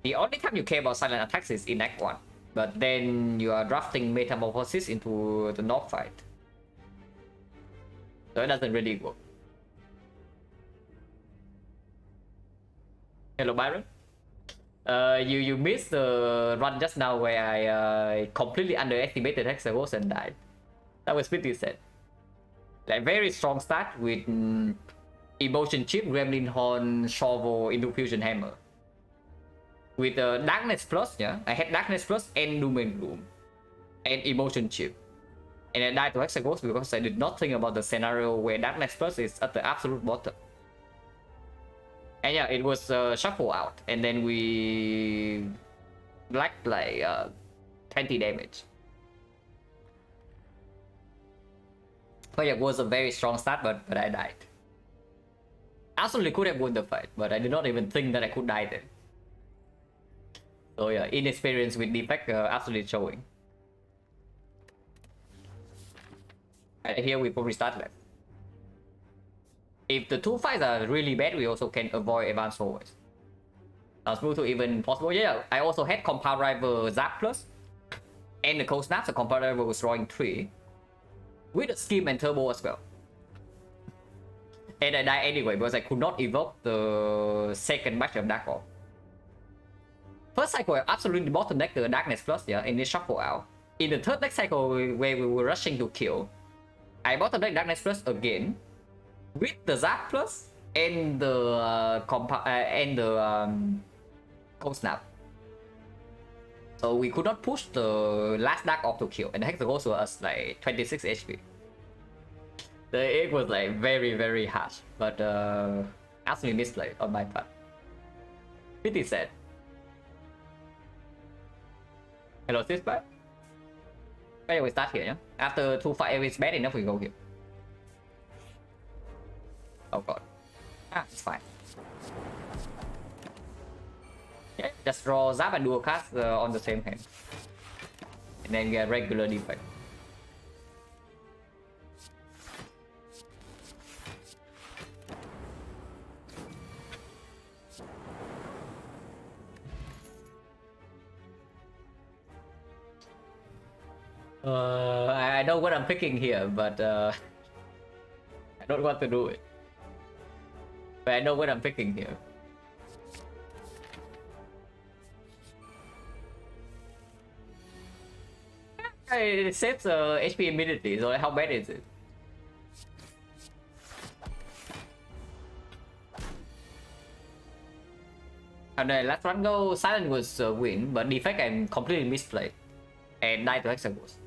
Speaker 1: The only time you care about silent attacks is in Act 1. But then you are drafting Metamorphosis into the North fight. So it doesn't really work. Hello Byron. You missed the run just now where I completely underestimated Hexagons and died. That was pretty sad. Like very strong start with Emotion Chip, Gremlin Horn, Shovel into Fusion Hammer. With Darkness Plus, yeah, I had Darkness Plus and Doom and Gloom and Emotion Chip. And I died to Hexagons because I did not think about the scenario where Darkness Plus is at the absolute bottom. And yeah, it was shuffle out, and then we lacked like 20 damage. But yeah, it was a very strong start, but I died. Absolutely could have won the fight, but I did not even think that I could die then. So yeah, inexperience with defect absolutely showing. And here we probably start left. If the two fights are really bad, we also can avoid advanced forwards. Sounds brutal even possible. Yeah, I also had Compound Rival Zap Plus. And the Cold Snap, so Compound Rival was drawing 3. With a Scheme and Turbo as well. And I died anyway because I could not evoke the second match of Dark Orb. First cycle, I absolutely bottlenecked the Darkness Plus, yeah, and it shuffle out. In the third next cycle where we were rushing to kill, I bottlenecked Darkness Plus again. With the Zap Plus and the Cold Snap. So we could not push the last Dark Orb to kill, and the Hexagons was like 26 HP. It was like very harsh, but absolutely misplayed on my part. Pretty sad. Hello Sisbot. Okay, we start here, yeah? After 2 fight, if it's bad enough, we go here. Oh god. Ah, it's fine. Yeah, just draw Zap and dual cast on the same hand. And then get regular defect. I know what I'm picking here, but I don't want to do it. But I know what I'm picking here. It saves HP immediately, so how bad is it? And then last run go, Silent was win, but defect I'm completely misplayed. And died to Hexagons.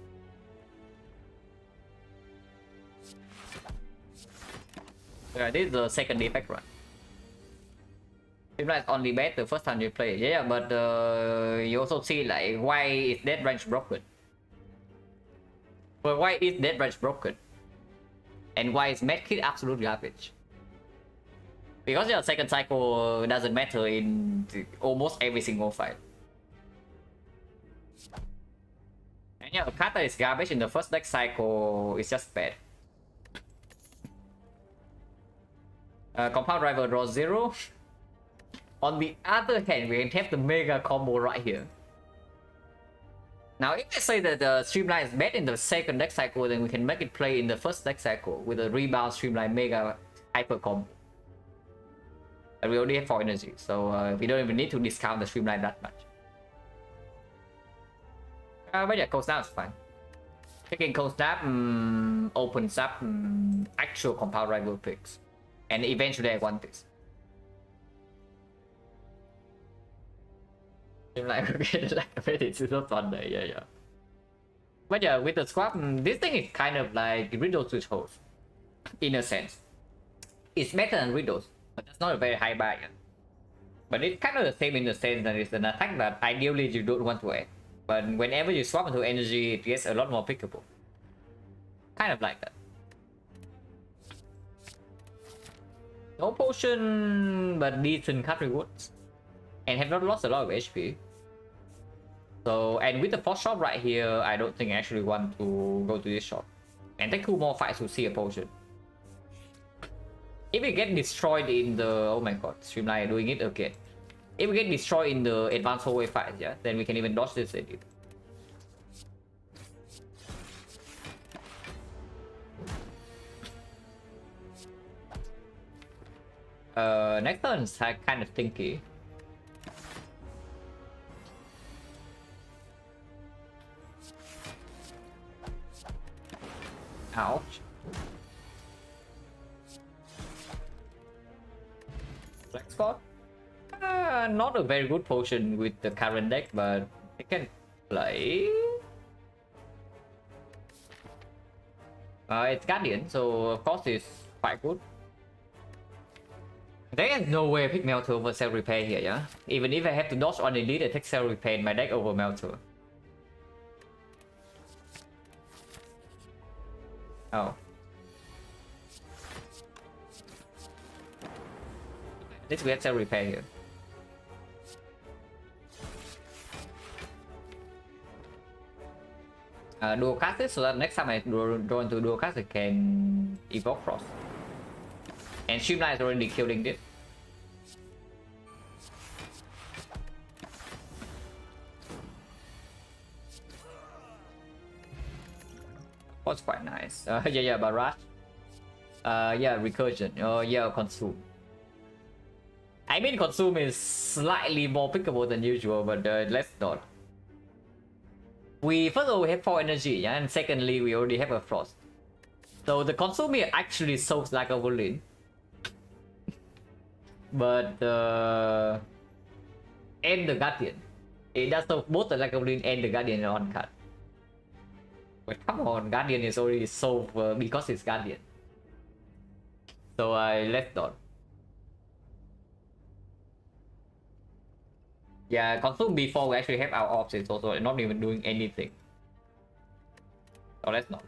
Speaker 1: This is the second defect run. Seems like only bad the first time you play. Yeah, but you also see like why is dead range broken. Well, why is dead range broken? And why is medkit absolute garbage? Because your second cycle doesn't matter in almost every single fight. And yeah, Kata is garbage in the first deck cycle, it's just bad. Compound Rival draws 0. On the other hand, we can have the mega combo right here. Now, if I say that the Streamline is bad in the second deck cycle, then we can make it play in the first deck cycle with a Rebound Streamline Mega Hyper combo. And we already have 4 energy, so we don't even need to discount the Streamline that much. But yeah, Cold Snap is fine. Taking Cold Snap opens up actual Compound Rival picks. And eventually I want this. I'm like, okay, like, it's not fun there, yeah. But yeah, with the swap, this thing is kind of like Riddles with Host. In a sense. It's better than Riddles, but that's not a very high bar yet. But it's kind of the same in the sense that it's an attack that ideally you don't want to add. But whenever you swap into energy, it gets a lot more pickable. Kind of like that. No potion, but decent card rewards. And have not lost a lot of HP. So, and with the force shop right here, I don't think I actually want to go to this shop. And take 2 more fights to see a potion. If we get destroyed in the, oh my god, Streamline doing it again. If we get destroyed in the advanced hallway fight, yeah, then we can even dodge this edit. Next turn is kind of stinky. Ouch. Black spot? Not a very good potion with the current deck, but I can play. It's Guardian, so of course it's quite good. There is no way I pick Melter over Cell Repair here, yeah? Even if I have to dodge on Elite, I take Cell Repair in my deck over Melter. Oh. At least we have Cell Repair here. Dual cast it so that next time I draw into dual cast I can evoke Frost. And Streamline is already killing this. That's quite nice. Yeah, Barrage. Yeah, Recursion. Yeah, Consume. I mean, Consume is slightly more pickable than usual, but let's not. First of all, we have 4 energy, yeah, and secondly, we already have a Frost. So the Consume here actually soaks like a Wolverine. But and the Guardian. It does soak both the Wolverine and the Guardian on card. But come on, Guardian is already solved because it's Guardian. So let's not. Yeah, Consume before we actually have our options also not even doing anything. So let's not.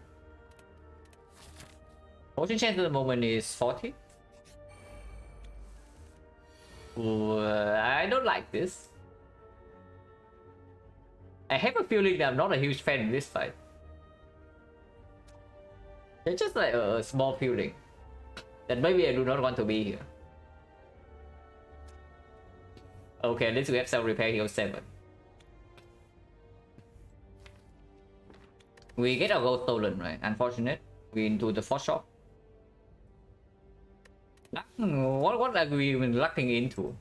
Speaker 1: Potion chance at the moment is 40. I don't like this. I have a feeling that I'm not a huge fan of this fight. It's just like a small feeling that maybe I do not want to be here. Okay, at least we have Cell Repair heal 7. We get our gold stolen, right? Unfortunate. We into the fourth shop. What are we even lucking into?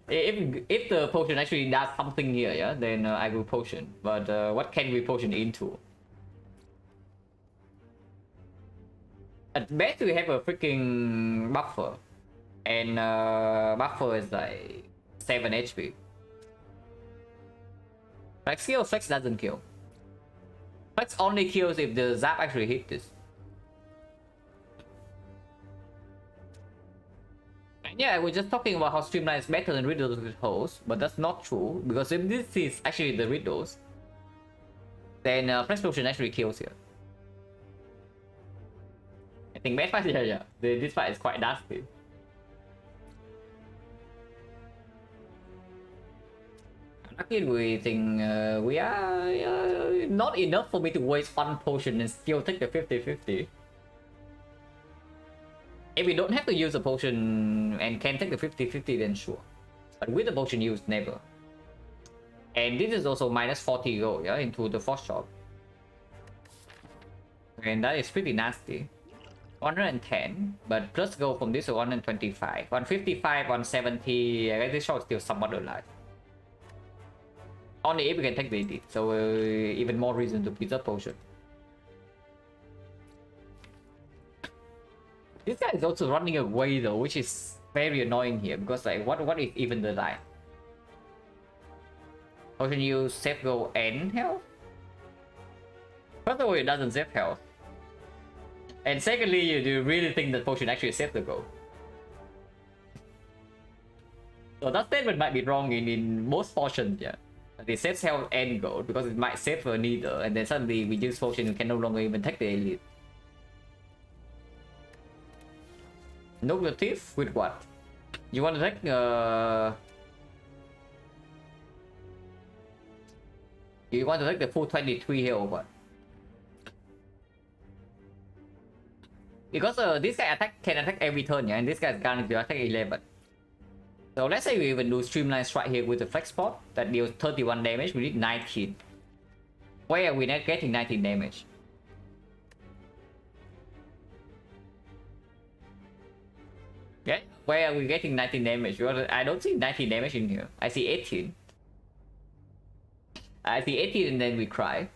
Speaker 1: If the potion actually does something here, yeah, then I will potion. But what can we potion into? At best we have a freaking buffer. And buffer is like 7 HP. Like skill Flex doesn't kill. Flex only kills if the zap actually hit this. And yeah, we're just talking about how Streamline is better than Riddles with hosts, but that's not true, because if this is actually the Riddles, then Flex Potion actually kills here. I think bad fight, yeah. This fight is quite nasty. Lucky we think we are not enough for me to waste one potion and still take the 50-50. If we don't have to use a potion and can take the 50-50, then sure. But with the potion used, never. And this is also minus 40 gold, yeah, into the fourth shop. And that is pretty nasty. 110, but plus gold from this to 125. 155, 170, I guess this shot is still somewhat alive. Only if we can take the edit, so even more reason to preserve potion. This guy is also running away though, which is very annoying here, because like what is even the line? Potion use save gold and health? First of all, it doesn't save health. And secondly, do you really think that potion actually saves the gold? So that statement might be wrong in most portions, yeah. It saves health and gold because it might save for neither, and then suddenly we use potion, we can no longer even take the elite. Nuke the thief with what? You want to take you want to take the full 23 here or what? Because this guy can attack every turn, yeah, and this guy is guaranteed to attack 11. So let's say we even do Streamline Strike here with the Flex Spot that deals 31 damage, we need 19. Where are we not getting 19 damage? Yeah, where are we getting 19 damage? Because I don't see 19 damage in here. I see 18. I see 18 and then we cry.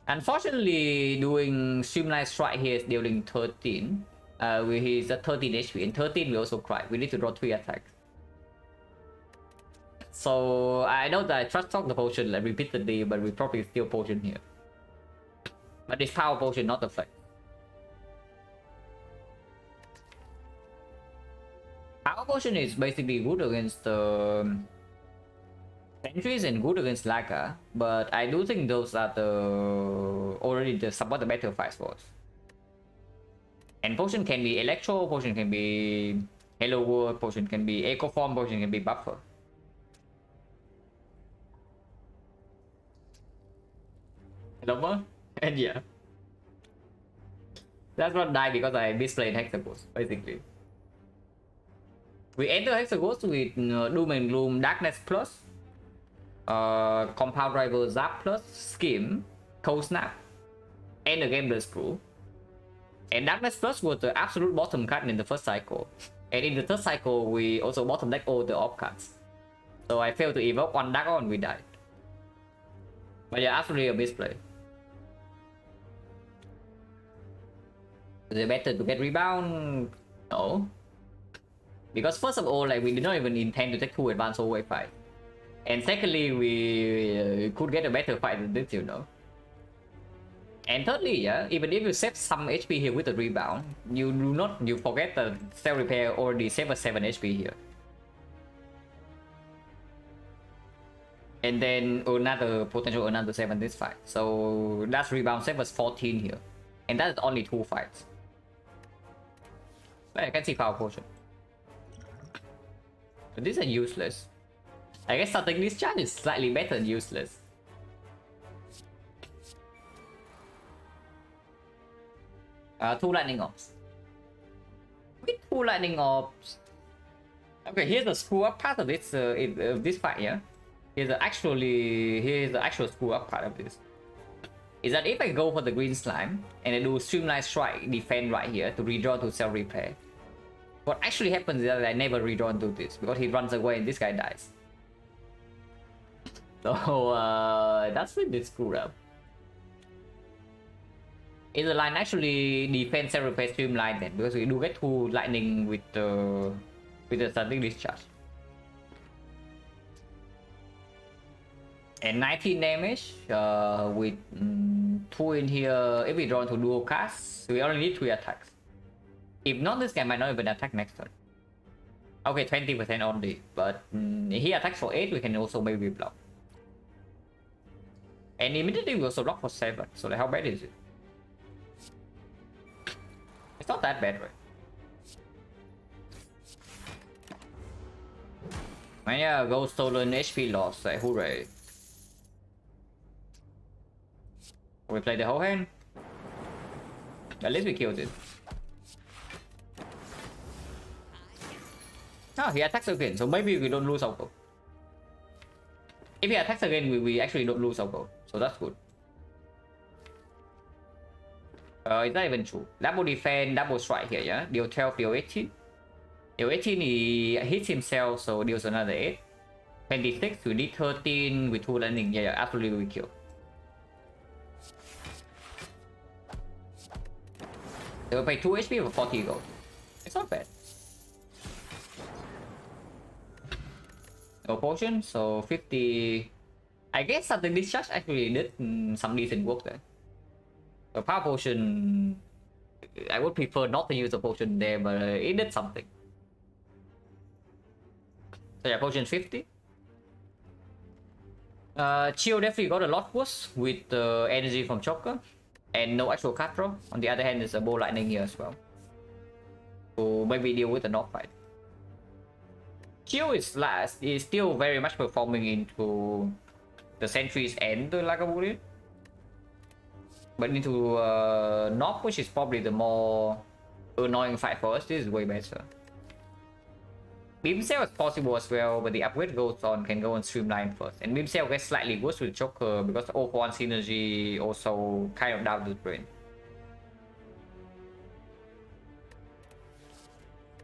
Speaker 1: Unfortunately, doing Streamline Strike here is dealing 13. He's at 13 HP, and 13 we also cry. We need to draw 3 attacks. So I know that I trust talk the potion like repeatedly, but we probably steal potion here. But it's power potion, not the flex. Power potion is basically good against the sentries and good against Laka, but I do think those are already the somewhat the better fight sports. And potion can be electro, potion can be hello world, potion can be echo form, potion can be buffer. Hello, and yeah. That's not die because I misplayed Hexaghost, basically. We enter Hexaghost with Doom and Gloom, Darkness Plus, Compound Driver, Zap Plus, Skim, Cold Snap, and the Game the Screw. And Darkness Plus was the absolute bottom card in the first cycle. And in the third cycle, we also bottom deck all the off cards. So I failed to evoke one Dark and we died. But yeah, absolutely a misplay. Is it better to get rebound? No. Because first of all, like we did not even intend to take 2 advanced away fight. And secondly, we could get a better fight than this, you know. And thirdly, yeah, even if you save some HP here with the rebound, you forget the self repair already save us 7 HP here. And then another 7 this fight. So that's rebound save us 14 here. And that's only 2 fights. But I can see power potion. But these are useless. I guess starting this charge is slightly better than useless. Two lightning orbs. With 2 lightning orbs. Okay, here's the screw up part of this this fight, yeah. Here's the actual screw up part of this. Is that if I go for the green slime and I do Streamline Strike defend right here to redraw to self repair, what actually happens is that I never redraw into this because he runs away and this guy dies. So that's really screwed up. Is the line actually defend self repair Streamline then, because we do get 2 lightning with the starting discharge. And 19 damage with 2 in here. If we draw into dual cast, we only need 3 attacks. If not, this guy might not even attack next turn. Okay, 20% only, but he attacks for 8, we can also maybe block. And immediately we also block for 7, so like, how bad is it? It's not that bad, right? And yeah, gold stolen HP loss, like, hooray. We play the whole hand. At least we killed it. Oh, he attacks again, so maybe we don't lose our gold. If he attacks again, we actually don't lose our gold, so that's good. It's not even true. Double defense, double strike here, yeah? Deal 12, deal 18. Deal 18, he hits himself, so deals another 8. 26, we did 13 with 2 landing. Yeah, absolutely we kill. They will pay 2 HP for 40 gold. It's not bad. No potion, so 50. I guess something discharge actually did some decent work there. So power potion, I would prefer not to use a potion there, but it did something. So yeah, potion 50. Chill definitely got a lot worse with the energy from Choker. And no actual card draw. On the other hand, there's a bow lightning here as well. So maybe deal with the knock fight. Chill is still very much performing into the sentries and the Lagavulin. But into Knob, which is probably the more annoying fight for us, this is way better. Beam Cell is possible as well, but the upgrade can go on Streamline first. And Beam Cell gets slightly worse with Joker because the 0-1 synergy also kind of down the drain.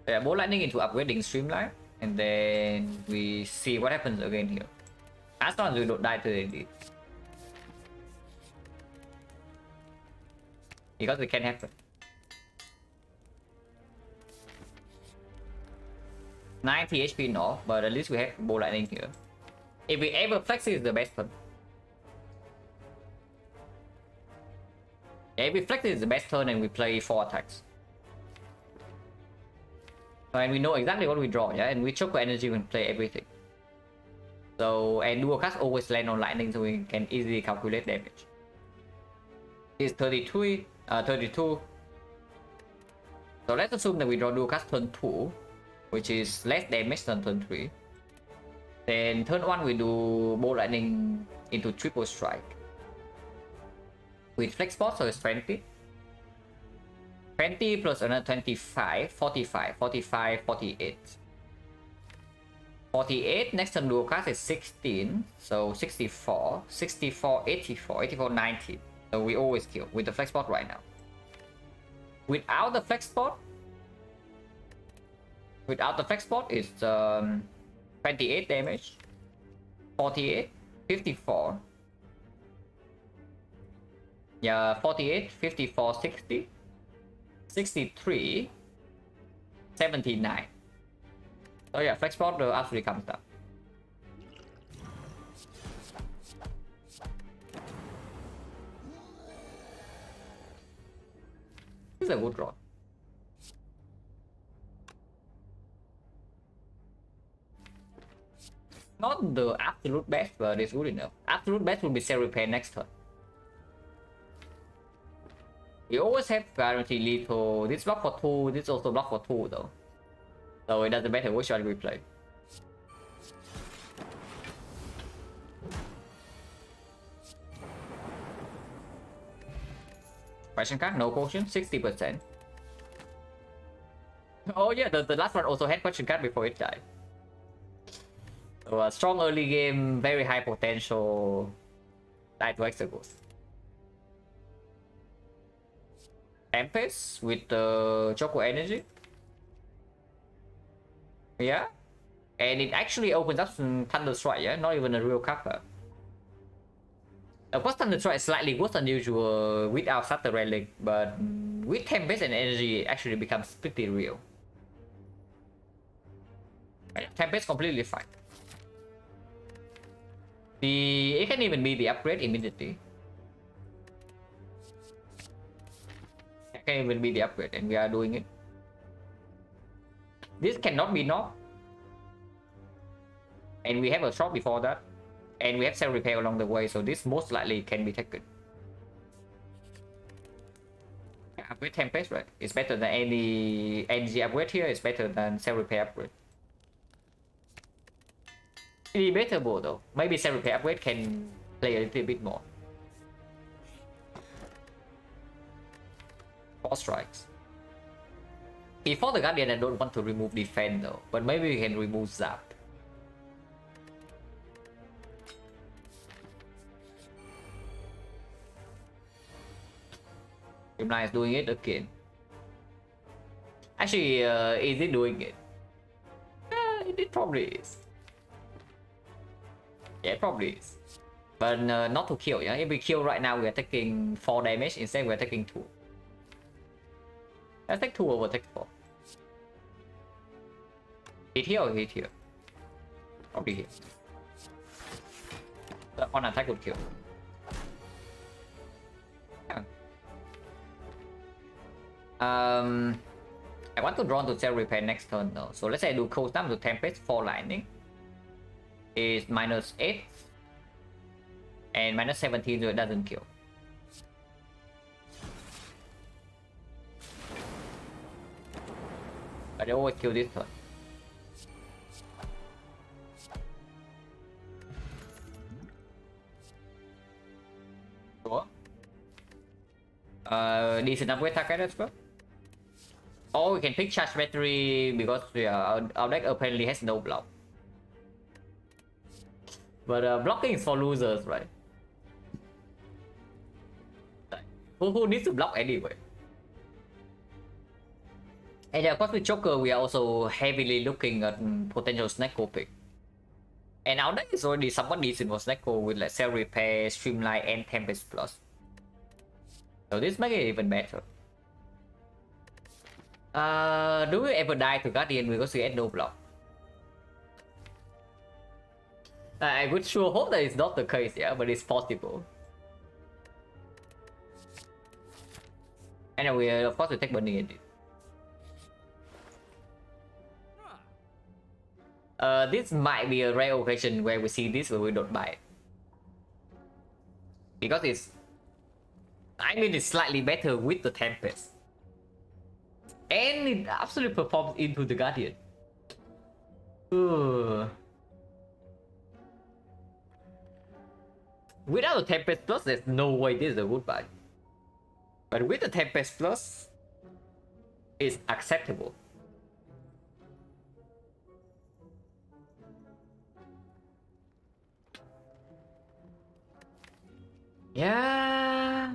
Speaker 1: Yeah, Ball Lightning into upgrading Streamline, and then we see what happens again here. As long as we don't die to it. Because it can happen. 90 HP no, but at least we have Ball Lightning here. If we ever flex it, is the best turn. Yeah, if we flex it, is the best turn and we play 4 attacks. And we know exactly what we draw, yeah? And we Choco Energy when play everything. So, and dual cast always land on Lightning so we can easily calculate damage. It's 32. So let's assume that we draw dual cast turn 2, which is less damage than turn 3. Then turn 1 we do Ball Lightning into triple strike. With flex spot, so it's 20. 20 plus another 25, 45, 45, 48. 48, next turn dual cast is 16, so 64, 64, 84, 84, 90. So we always kill with the flex spot right now. Without the flex spot, it's 28 damage, 48, 54. Yeah, 48, 54, 60. 63, 79. So yeah, flex spot actually comes down. This is a good draw. Not the absolute best, but it's good enough. Absolute best will be Cell Repair next turn. You always have guaranteed lethal. This block for 2, this also block for 2 though. So it doesn't matter which one we play. Question card, no quotient, 60%. Oh yeah, the last one also had question card before it died. So a strong early game, very high potential. Died to Exegos. Tempest with the Choco Energy. Yeah. And it actually opens up some Thunder Strike, yeah? Not even a real cover. Of course, Thunder Strike is slightly worse than usual without Sutter Relic, but with Tempest and Energy, it actually becomes pretty real. Tempest completely fine. It can even be the upgrade immediately. It can even be the upgrade, and we are doing it. This cannot be knocked. And we have a shot before that. And we have Cell Repair along the way, so this most likely can be taken. Upgrade Tempest, right? It's better than any energy upgrade here. It's better than Cell Repair upgrade. Debatable though. Maybe Cell Repair upgrade can play a little bit more. 4 strikes. Before the Guardian, I don't want to remove Defend though, but maybe we can remove Zap. Gemini is doing it again. Actually, is it doing it? It probably is. Yeah, it probably is. But not to kill, yeah? If we kill right now, we are taking 4 damage. Instead, we are taking 2. Let's take 2 over take 4. Hit here or hit here? Probably here. The on attack would kill. Yeah. I want to draw to Cell Repair next turn though. So let's say I do cold snap to Tempest for Lightning. Is -8 and -17, so it doesn't kill. But I always kill this turn. Sure. Decent upgrade target as well. Or we can pick charge battery because our deck apparently has no block. But blocking is for losers, right? Who needs to block anyway? And of course with Joker, we are also heavily looking at potential Snecko pick. And our deck is already somewhat decent for Snecko with like Cell Repair, Streamline, and Tempest Plus. So this makes it even better. Do we ever die to Guardian because we had no block? I would sure hope that it's not the case, yeah, but it's possible. And we of course we take burning edit. This might be a rare occasion where we see this but we don't buy it. Because it's slightly better with the Tempest. And it absolutely performs into the Guardian. Without the Tempest Plus, there's no way this is a good buy. But with the Tempest Plus, it's acceptable. Yeah.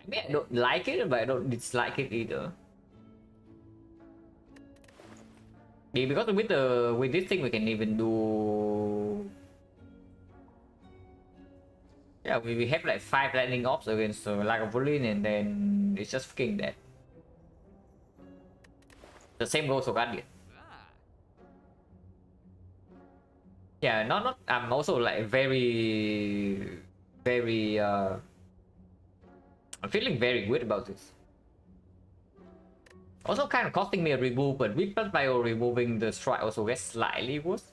Speaker 1: I mean, I don't like it, but I don't dislike it either. Yeah, because with this thing we can even do. Yeah, we have like 5 lightning ops against Lagavulin, and then it's just freaking dead. The same goes for Guardian. Yeah, not. I'm also like very. I'm feeling very good about this. Also kind of costing me a remove, but with plus bio removing the strike also gets slightly worse.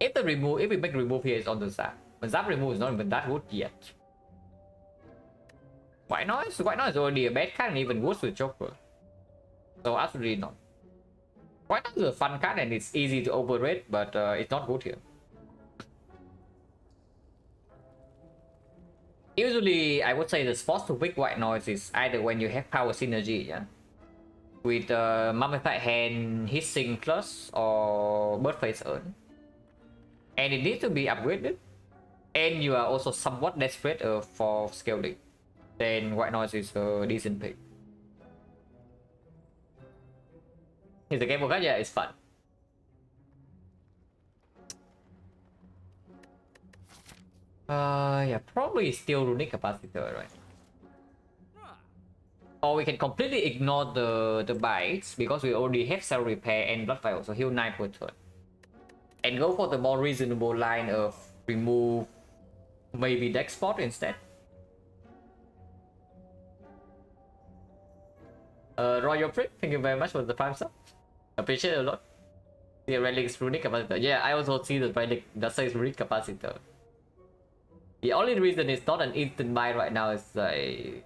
Speaker 1: If we make remove here is on the Zap, but Zap remove is not even that good yet. White noise is already a bad card and even worse with Joker. So absolutely not. White noise is a fun card and it's easy to overrate, but it's not good here. Usually, I would say the spot to pick white noise is either when you have power synergy, yeah, with Mummified Hand, Hissing Plus, or Birdface Urn, and it needs to be upgraded, and you are also somewhat desperate for scaling, then white noise is a decent pick. Here's the game of yeah, it's fun. Yeah, probably still runic capacitor, right? Or we can completely ignore the bites because we already have cell repair and blood fire, so heal 9 per turn. And go for the more reasonable line of remove maybe deck spot instead. Royal Prick, thank you very much for the 5 sub. Appreciate it a lot. The relic's runic capacitor. Yeah, I also see the relic that says runic capacitor. The only reason it's not an instant buy right now is like,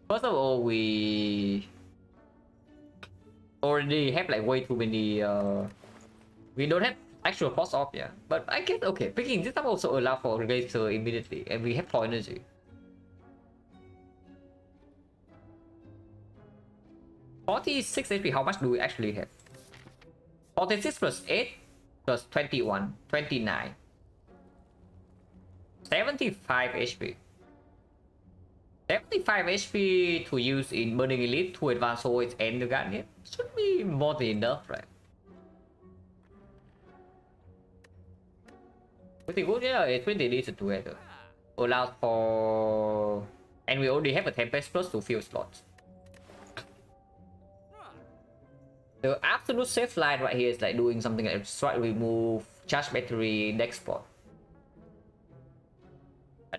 Speaker 1: first of all, we already have like way too many. We don't have actual force off, yeah. But I guess okay, picking this up also allow for laser immediately, and we have 4 energy. $46 HP. How much do we actually have? 46 plus 8 plus 21, 29. 75 HP. 75 HP to use in Burning Elite to advance always end the Guardian should be more than enough, right? Pretty good, yeah, it's pretty decent together. Allows for... And we already have a Tempest Plus to fill slots. The absolute safe line right here is like doing something like strike remove, charge battery, deck spot.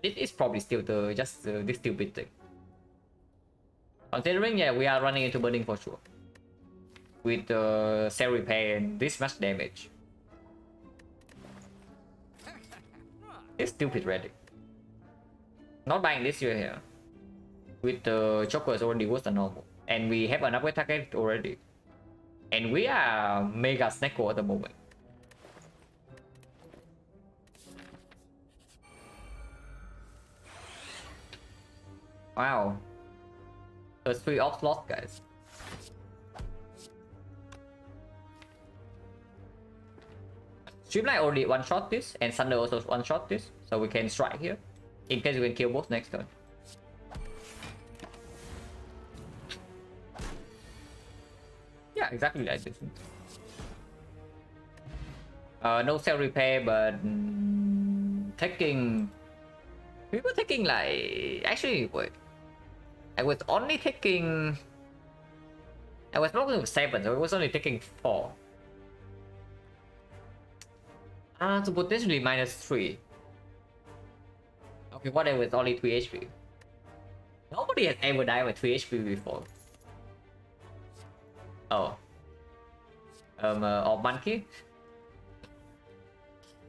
Speaker 1: This is probably still this stupid thing. Considering, yeah, we are running into burning for sure. With the cell repair and this much damage. It's stupid relic. Not buying this year here. With the Joker is already worse than normal. And we have an upgrade target already. And we are mega Snecko at the moment. Wow. There's 3 off slots, guys. Streamline already one-shot this, and Thunder also one-shot this, so we can strike here, in case we can kill both next turn. Yeah, exactly like this. No cell repair, but taking... We were taking like... Actually, wait. I was only taking... I was blocking with 7, so I was only taking 4. So potentially -3. Okay, what if it's only 3 HP? Nobody has ever died with 3 HP before. Oh. Or monkey?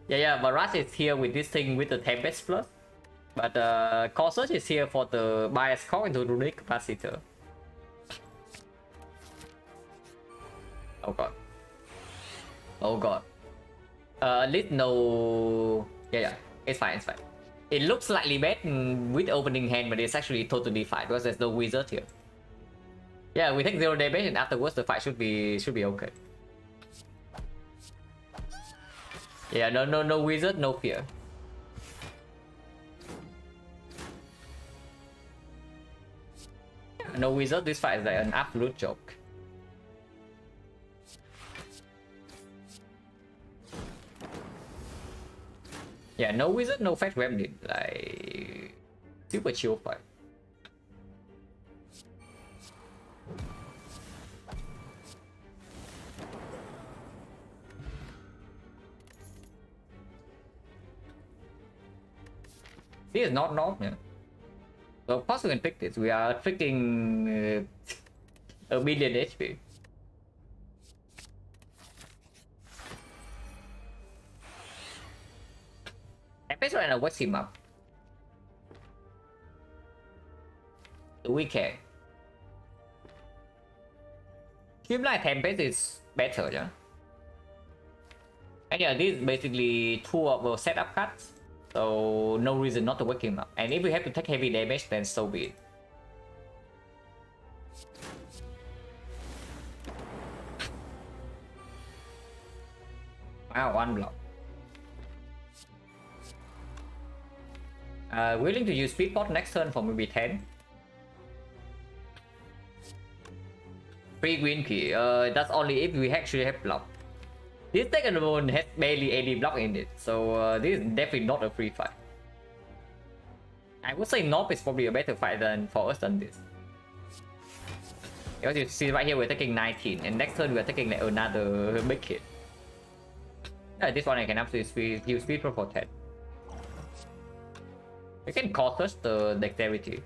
Speaker 1: Yeah, Barrage is here with this thing with the Tempest Plus. But Corsair is here for the bias core into the runic capacitor. Oh god. Oh god. At least no... Yeah, it's fine. It looks slightly bad with opening hand, but it's actually totally fine because there's no wizard here. Yeah, we take 0 damage and afterwards the fight should be okay. Yeah, no wizard, no fear. Yeah, no wizard, this fight is like an absolute joke. Yeah, no wizard, no fetch remnant, like super chill fight. This is not yeah. So of course we can pick this. We are picking a million HP. Tempest right now, what's him up? We can. Streamline Tempest is better, yeah. And yeah, this is basically 2 of our setup cards. So no reason not to wake him up. And if we have to take heavy damage, then so be it. Wow, 1 block. Willing to use speed pot next turn for maybe 10. Free green key. That's only if we actually have block. This second one has barely any block in it, so this is definitely not a free fight. I would say Nob is probably a better fight than for us than this. Because you see right here we're taking 19, and next turn we're taking like another big hit. This one I can absolutely use speed for 10. You can cost us the dexterity.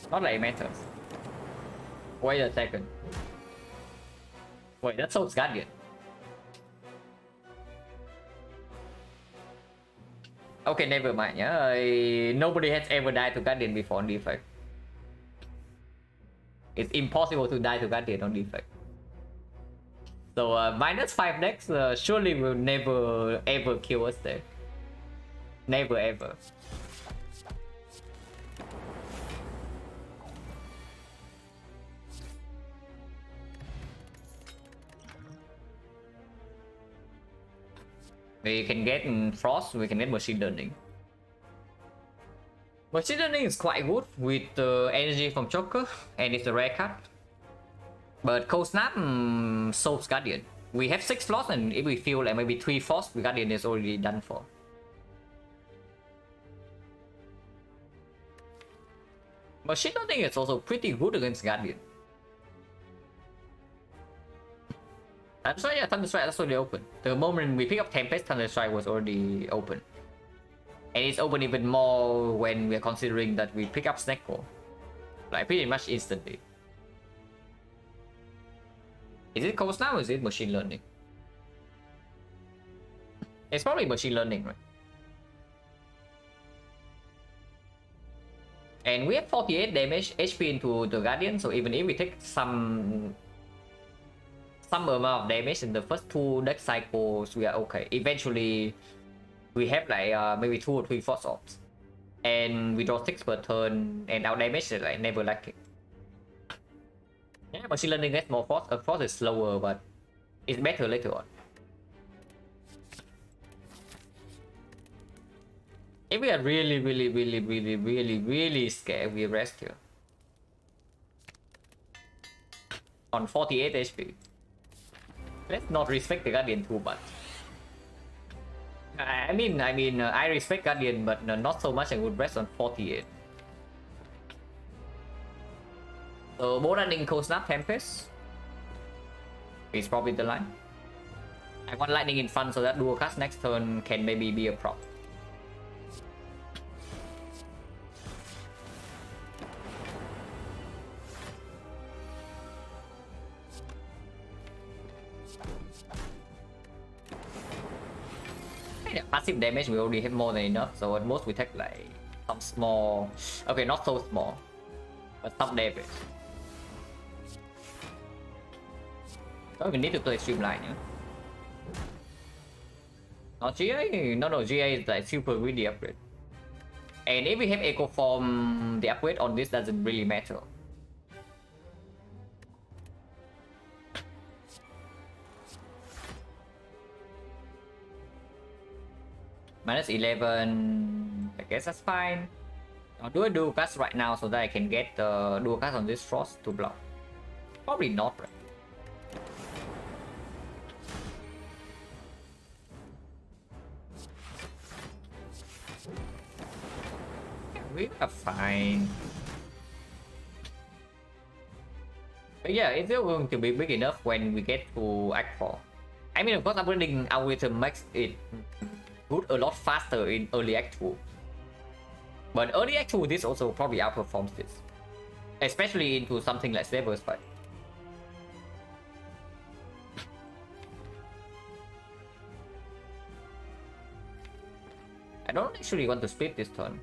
Speaker 1: Not like it matters. Wait a second. Wait, that's Soul's Guardian. Okay, never mind. Yeah, nobody has ever died to Guardian before on defect. It's impossible to die to Guardian on defect. So -5 dex surely will never ever kill us there. Never ever. We can get Frost, we can get Machine Learning. Machine Learning is quite good with the energy from Joker, and it's a rare card. But Cold Snap, Soul's Guardian. We have 6 slots, and if we feel like maybe 3 Frost, the Guardian is already done for. Machine Learning is also pretty good against Guardian. Thunderstrike, yeah, Thunderstrike, that's already open. The moment we pick up Tempest, Thunderstrike was already open. And it's open even more when we're considering that we pick up Snecko. Like pretty much instantly. Is it Cold Snap or is it Machine Learning? It's probably Machine Learning, right? And we have 48 damage HP into the Guardian, so even if we take some amount of damage in the first 2 deck cycles, we are okay. Eventually, we have like maybe 2 or 3 force orbs, and we draw 6 per turn, and our damage is like never lacking. Yeah, machine learning gets more force. Of course, it's slower, but it's better later on. If we are really scared, we rest here. On 48 HP. Let's not respect the Guardian too much. I mean, I respect Guardian, but not so much. I would rest on 48. So, both running Cold Snap Tempest is probably the line. I want Lightning in front so that dual cast next turn can maybe be a prop. Yeah, passive damage we already have more than enough, so at most we take like some small, okay, not so small, but some damage. Oh, we need to play Streamline, yeah? Not GA? No, GA is like super greedy upgrade. And if we have Echo Form, the upgrade on this doesn't really matter. Minus 11, I guess that's fine. I'll do a dual cast right now so that I can get the dual cast on this Frost to block. Probably not, right? We are fine. But yeah, it's still going to be big enough when we get to Act 4. I mean, of course, upgrading algorithm makes it good a lot faster in early Act 2. But early Act 2, this also probably outperforms this. Especially into something like Slaver's Fight. I don't actually want to split this turn.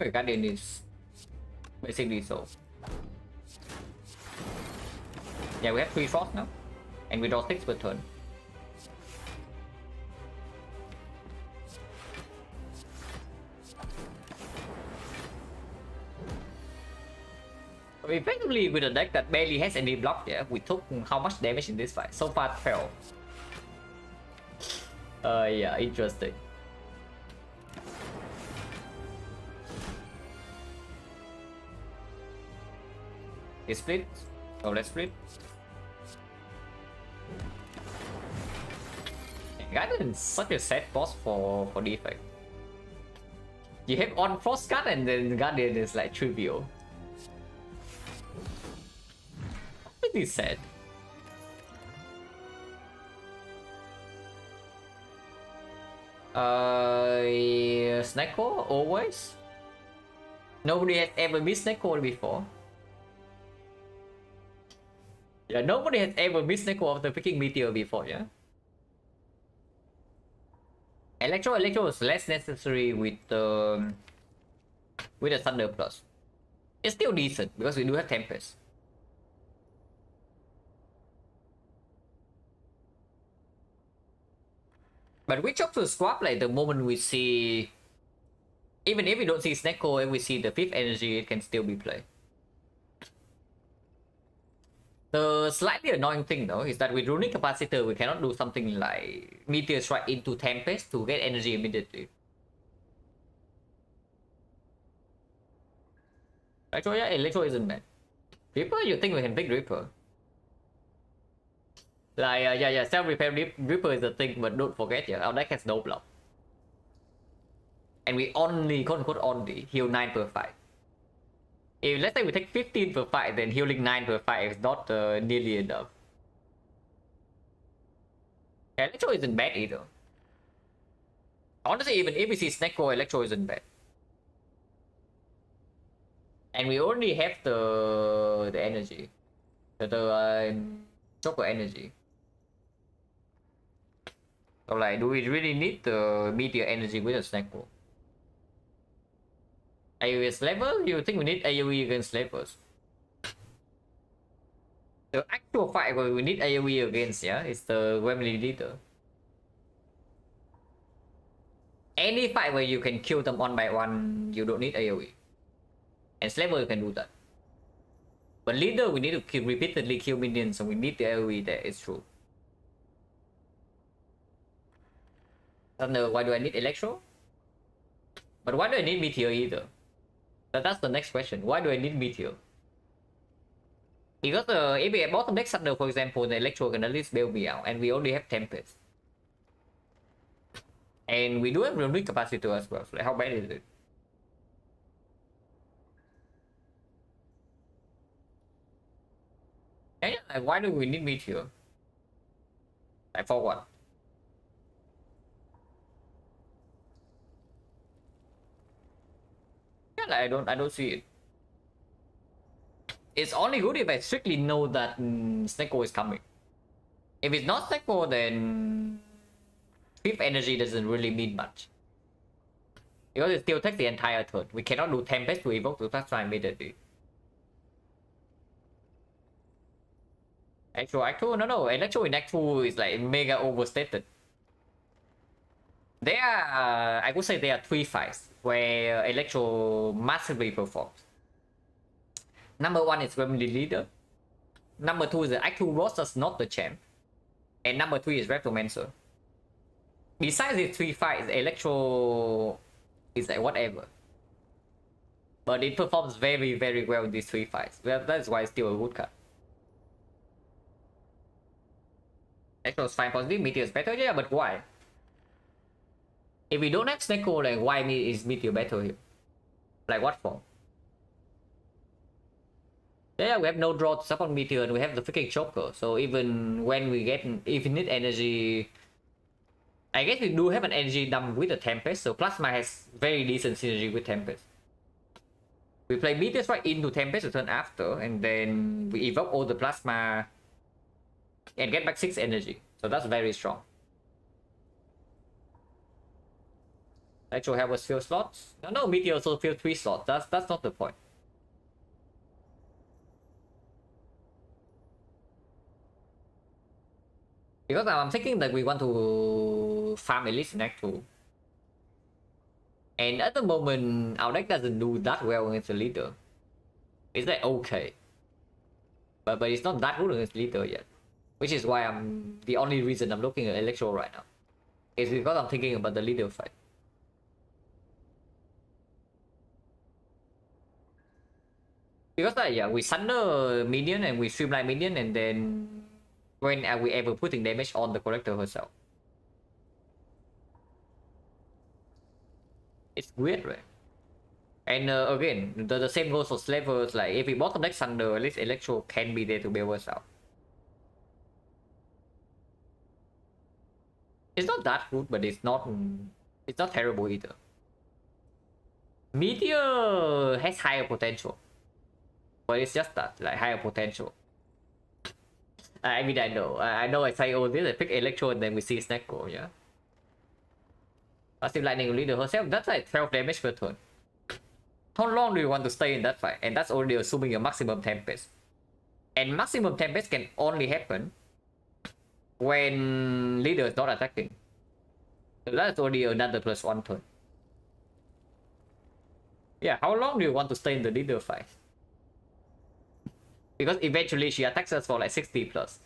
Speaker 1: Okay, Guardian is basically so. Yeah, we have 3 Frost now, and we draw 6 per turn. Effectively, with a deck that barely has any block, yeah, we took how much damage in this fight? So far, 12. Yeah, interesting. Is split? Oh, let's split. Guardian is such a sad boss for defect. You have on Frost card and then Guardian is like trivial. Pretty sad. Snecko always. Nobody has ever missed Snecko before. Yeah, nobody has ever missed Snecko after picking Meteor before, yeah? Electro is less necessary with the Thunder Plus. It's still decent because we do have Tempest. But we chop to swap like the moment we see, even if we don't see Snecko and we see the 5th energy, it can still be played. The slightly annoying thing though is that with Runic Capacitor we cannot do something like Meteor Strike into Tempest to get energy immediately. Actually, yeah, Electro isn't bad. Reaper, you think we can pick Reaper? Like, yeah, self-repair Reaper is the thing, but don't forget, yeah, our deck has no block. And we only, quote-unquote, only heal 9 per fight. If let's say we take 15 per fight, then healing 9 per fight is not nearly enough. Yeah, Electro isn't bad either. Honestly, even if we see Snecko, Electro isn't bad. And we only have the energy. The Choco energy. So like, do we really need the Meteor energy with a Snecko? AoE level? You think we need AoE against levels? The actual fight where we need AoE against, yeah, is the Gremlin Leader. Any fight where you can kill them one by one, you don't need AoE. And Slaver can do that. But Leader, we need to repeatedly kill minions, so we need the AoE there, it's true. Thunder, why do I need Electro? But why do I need Meteor either? That's the next question. Why do I need Meteor? Because if we have bottom deck Thunder, for example, the Electro can at least bail me out, and we only have Tempest. And we do have Runic Capacitor as well, so like, how bad is it? And yeah, like, why do we need Meteor? Like, for what? Yeah, like, I don't see it. It's only good if I strictly know that Snecko is coming. If it's not Snecko, then 5th energy doesn't really mean much. Because it still takes the entire turn. We cannot do Tempest to evoke to plasma immediately. Act 2? No. Electro in Act 2 is like mega overstated. There are, I would say there are 3 fights where Electro massively performs. Number 1 is Gremlin Leader. Number 2 is the Act 2 boss that's not the champ. And number 3 is Reptomancer. Besides these 3 fights, Electro is like whatever. But it performs very, very well in these 3 fights. Well, that's why it's still a good card. Electro's fine positive, Meteor is better, yeah, but why? If we don't have Snecko, like why is Meteor better here? Like what for? Yeah, we have no draw to summon Meteor and we have the freaking Choker. So even when we get infinite energy, I guess we do have an energy dump with the Tempest, so Plasma has very decent synergy with Tempest. We play Meteor right into Tempest the turn after, and then we evoke all the Plasma and get back 6 energy. So that's very strong. Electro have us fill slots? No, Meteor also fill 3 slots. That's not the point. Because I'm thinking that we want to farm at least in Act 2. And at the moment, our deck doesn't do that well against the Leader. It's like okay. But it's not that good against Leader yet. Which is why the only reason I'm looking at Electro right now. Is because I'm thinking about the Leader fight. Because yeah, we Sunder minion and we Streamline minion, and then when are we ever putting damage on the character herself? It's weird, right? And again, the same goes for Slavers. Like if we bottom deck Sunder, at least Electro can be there to bail us out. It's not that good, but it's not terrible either. Meteor has higher potential. But it's just that, like higher potential. I mean, I know I say all this, I pick Electro and then we see Snecko, yeah? Passive Lightning Leader herself, that's like 12 damage per turn. How long do you want to stay in that fight? And that's already assuming your maximum Tempest. And maximum Tempest can only happen when Leader is not attacking. So that's already another +1 turn. Yeah, how long do you want to stay in the Leader fight? Because eventually she attacks us for like 60 plus.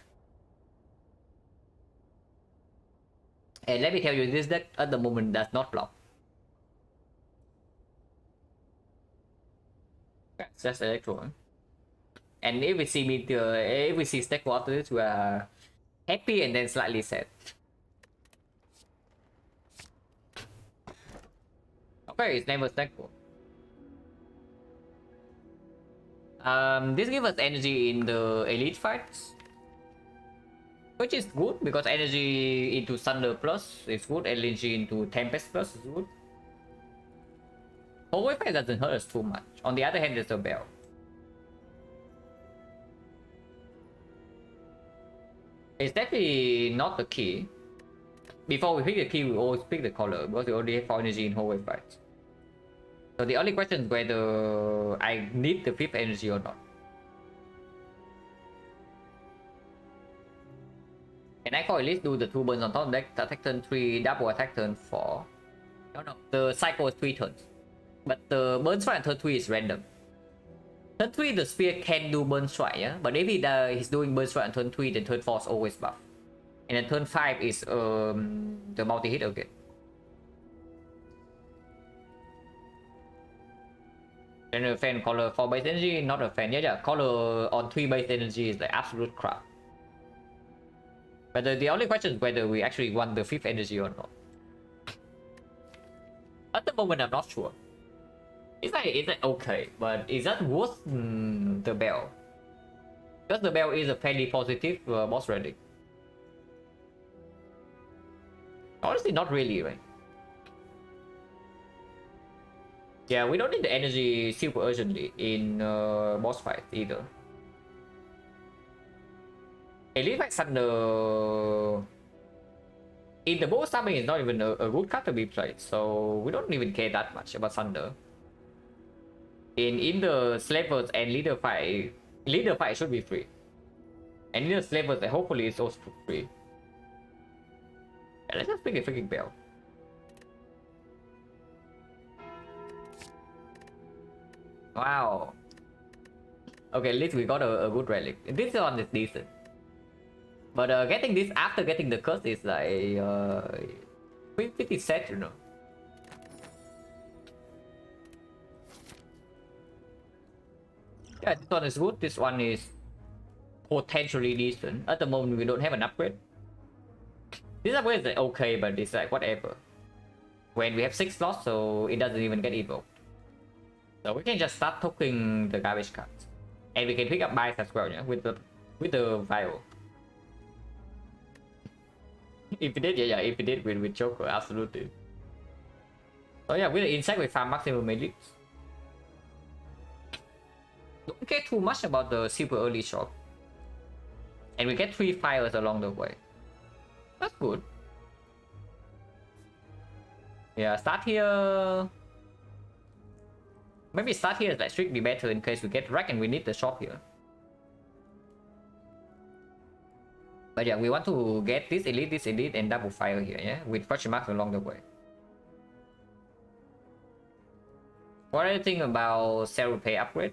Speaker 1: And let me tell you, this deck at the moment does not block. It's just Electro. And if we see Meteor, if we see Snecko after this, we are happy and then slightly sad. Okay, it's never Snecko. This gives us energy in the elite fights, which is good because energy into Thunder plus is good, energy into Tempest plus is good. Hallway fight doesn't hurt us too much. On the other hand, there's a bell. It's definitely not the key. Before we pick the key, we always pick the color because we already have 4 energy in hallway fights. So the only question is whether I need the 5th energy or not. And I can at least do the 2 burns on top deck, attack turn 3, double attack turn 4. No, the cycle is 3 turns. But the burn strike on turn 3 is random. Turn 3 the spear can do burn strike, yeah? But if he's doing burn strike on turn 3, then turn 4 is always buff. And then turn 5 is the multi-hit again. And a fan color 4 base energy, not a fan. Yeah, color on 3 base energy is like absolute crap. But the only question is whether we actually want the 5th energy or not. At the moment, I'm not sure. It's like okay, but is that worth the bell? Because the bell is a fairly positive boss ready. Honestly, not really, right? Yeah, we don't need the energy super urgently in boss fight either. At least like Thunder in the boss timing is not even a good card to be played, so we don't even care that much about Thunder. In the slavers and leader fight should be free. And in the slavers, hopefully it's also free. And let's just pick a freaking bell. Wow. Okay, at least we got a good relic. This one is decent. But getting this after getting the curse is like pretty sad, you know. Yeah, this one is good. This one is potentially decent. At the moment, we don't have an upgrade. This upgrade is like okay, but it's like whatever. When we have 6 slots, so it doesn't even get evoked. So we can just start talking the garbage cards, and we can pick up buys as well, yeah, with the vial. If we did, yeah, if we did with Joker, absolutely. So yeah, with the insect, we farm maximum elites. Don't care too much about the super early shop, and we get 3 fires along the way. That's good. Yeah, start here. Maybe start here is like strictly better in case we get wrecked and we need the shop here. But yeah, we want to get this elite, and double fire here, yeah? With question marks along the way. What do you think about Cell Repair upgrade?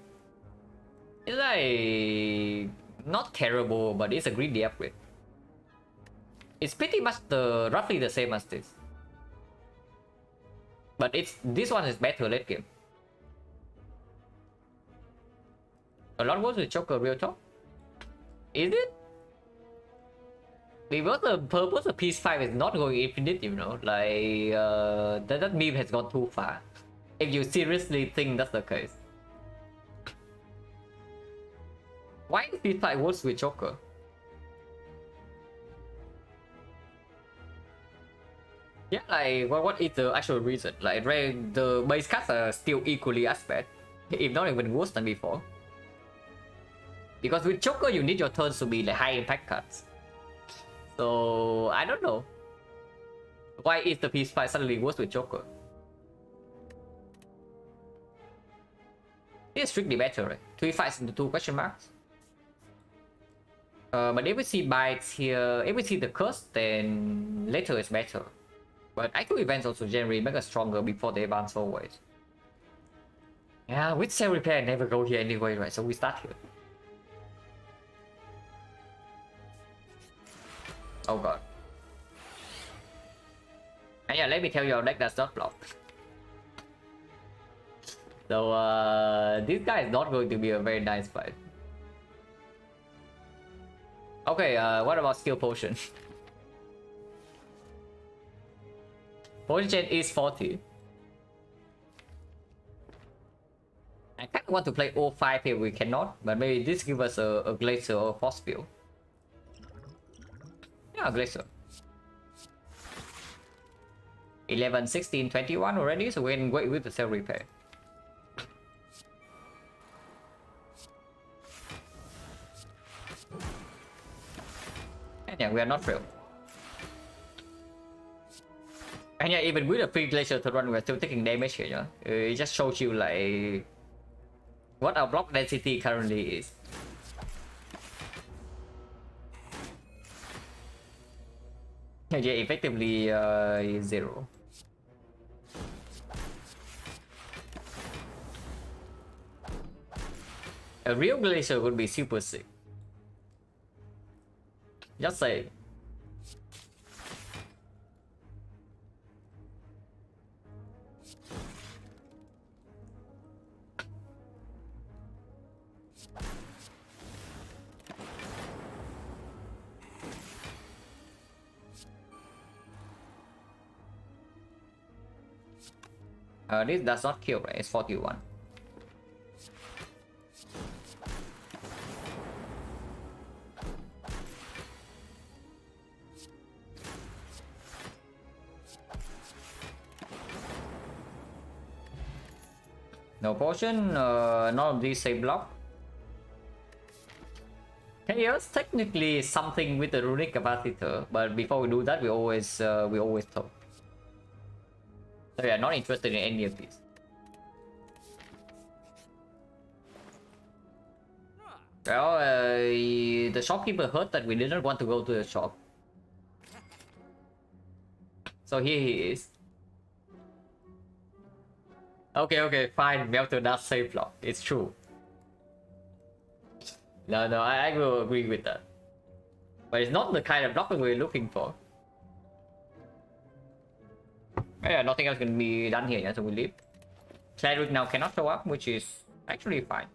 Speaker 1: It's like not terrible, but it's a greedy upgrade. It's pretty much roughly the same as this. But this one is better late game. A lot worse with Joker, real talk. Is it? Because the purpose of Peace 5 is not going infinite, you know, like that meme has gone too far. If you seriously think that's the case. Why is Peace 5 worse with Joker? Yeah, like what is the actual reason? Like the base cards are still equally as bad, if not even worse than before. Because with Joker you need your turns to be like high impact cards. So I don't know. Why is the Peace 5 suddenly worse with Joker? It's strictly better, right? 3 fights into 2 question marks. But if we see bites here, if we see the curse, then later is better. But IQ events also generally make us stronger before they advance always. Yeah, with Cell Repair I never go here anyway, right? So we start here. Oh god. And yeah, let me tell you, our deck does not block. So this guy is not going to be a very nice fight. Okay, what about skill potion? Potion chain is 40. I kind of want to play 05 here, we cannot, but maybe this gives us a Glacier or Force Field. Yeah, Glacier. 11, 16, 21 already, so we can wait with the Cell Repair. And yeah, we are not failed. And yeah, even with a free glacier to run, we're still taking damage here, yeah. It just shows you like what our block density currently is. Yeah, effectively 0. A real glacier would be super sick. Just say. This does not kill, right? It's 41. No potion, none of these say block. Chaos technically is something with the runic capacitor, but before we do that, we always talk. So yeah, not interested in any of these. Well, the shopkeeper heard that we didn't want to go to the shop. So here he is. Okay, fine. Melter does say block. It's true. No, I will agree with that. But it's not the kind of block that we're looking for. Yeah, nothing else can be done here, yeah, so we leave. Cleric now cannot show up, which is actually fine.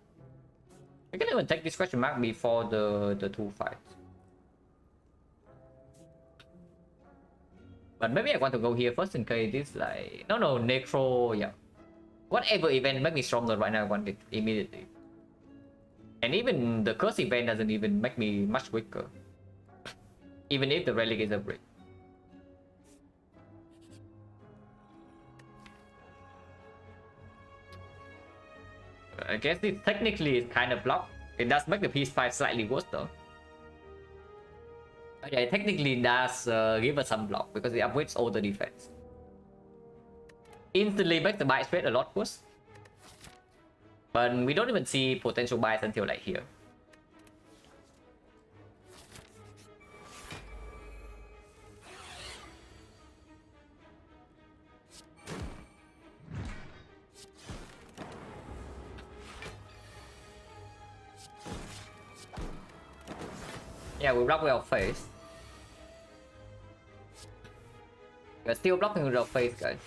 Speaker 1: We can even take this question mark before the 2 fights. But maybe I want to go here first in case this like... No, Necro, yeah. Whatever event make me stronger right now, I want it immediately. And even the curse event doesn't even make me much weaker. Even if the relic is a break. I guess it technically is kind of blocked. It does make the peace fight slightly worse though. But yeah, it technically does give us some block because it upgrades all the defense. Instantly makes the bite spread a lot worse. But we don't even see potential bites until like here. Yeah, we block with our face. We're still blocking with our face, guys.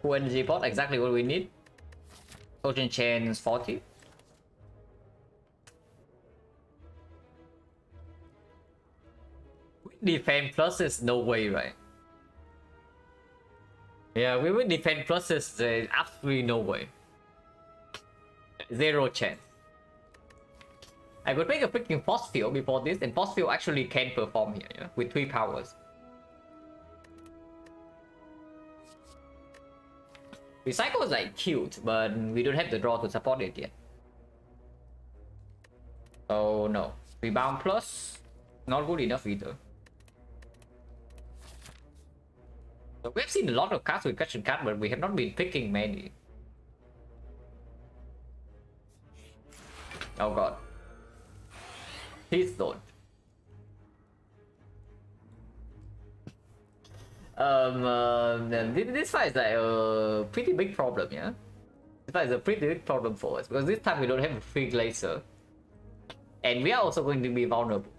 Speaker 1: Full energy pot, exactly what we need. Ocean chains 40. Defense pluses, no way, right? Yeah, we will defend pluses, there's absolutely no way. 0 chance. I could make a freaking force field before this, and force field actually can perform here, yeah? With 3 powers. Recycle is like cute, but we don't have the draw to support it yet. Oh no. Rebound plus, not good enough either. So we've seen a lot of cards with question card, but we have not been picking many. Oh god. Please don't. This fight is like a pretty big problem, yeah? This fight is a pretty big problem for us, because this time we don't have a free glacier. And we are also going to be vulnerable.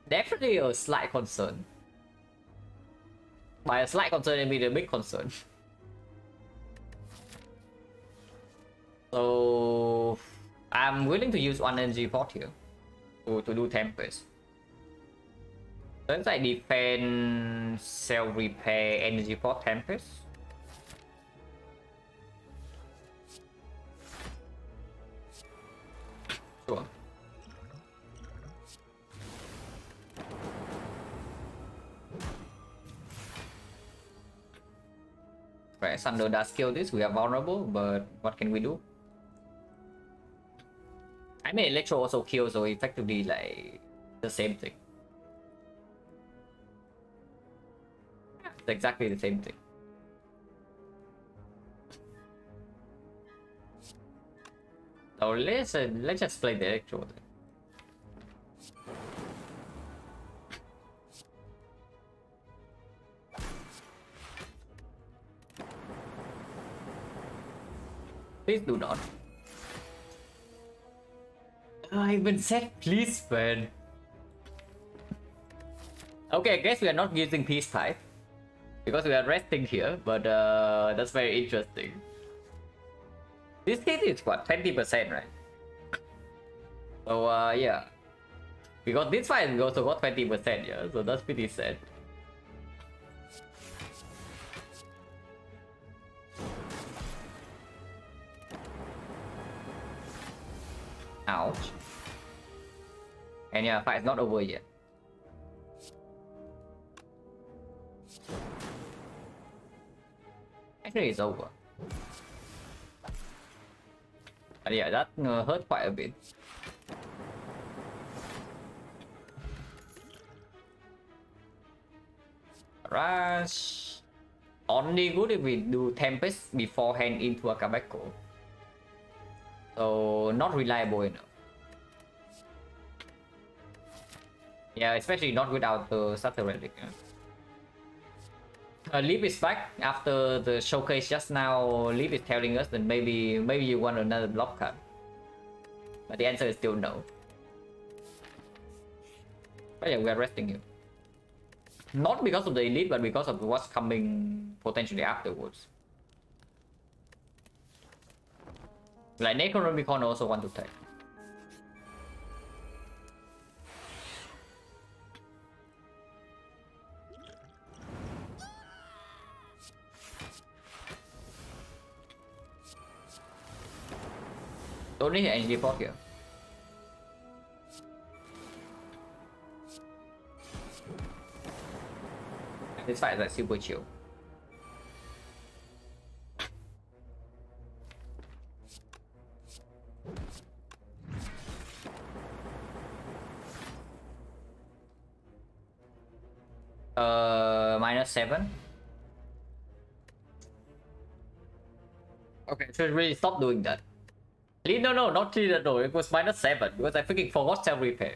Speaker 1: Definitely a slight concern. By a slight concern, it means a big concern. So I'm willing to use 1 energy pot here to do Tempest. Since I defend, self repair, energy pot, Tempest. Sure. Okay, Thunder does kill this. We are vulnerable, but what can we do? I mean, Electro also kills, so effectively, like, the same thing. It's exactly the same thing. So let's just play the Electro then. Please do not. I even said please, man. Okay, I guess we are not using peace pipe because we are resting here, but that's very interesting. This hit is what, 20%, right? So yeah, because this fight we also got 20%, yeah, so that's pretty sad. Ouch. And yeah, fight is not over yet. Actually, it's over. But yeah, that hurt quite a bit. Rush. Only good if we do Tempest beforehand into a Kabeko. So, not reliable enough. Yeah, especially not without the Starter Relic. Leaf is back after the showcase just now. Leaf is telling us that maybe you want another block card, but the answer is still no. But yeah, we are resting here, not because of the elite, but because of what's coming potentially afterwards. Like Necronomicon also want to take. Don't need an energy pot here. This fight is like super chill. -7. Okay, should really stop doing that. No, not clean. No, it was -7 because I freaking forgot self repair.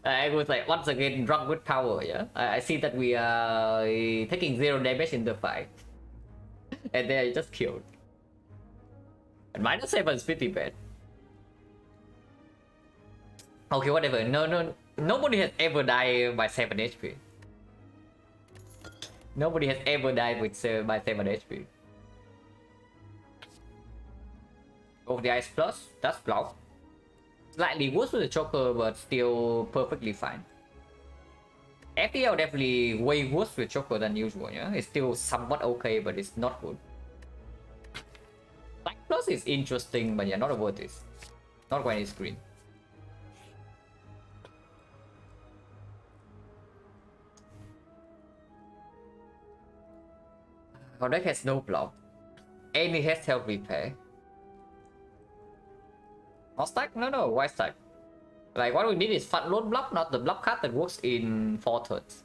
Speaker 1: I was like once again drunk with power. Yeah, I see that we are taking 0 damage in the fight, and then I just killed. And -7 is pretty bad. Okay, whatever. No, nobody has ever died by 7 HP. Nobody has ever died with by 7 HP. Over the Ice Plus, that's blocked. Slightly worse with the Choker, but still perfectly fine. FTL definitely way worse with Choker than usual, yeah? It's still somewhat okay, but it's not good. Black Plus is interesting, but yeah, not worth it. Not when it's green. Our deck has no block. And it has self repair. Not stack? No, why stack? Like what we need is front load block, not the block card that works in 4 turns.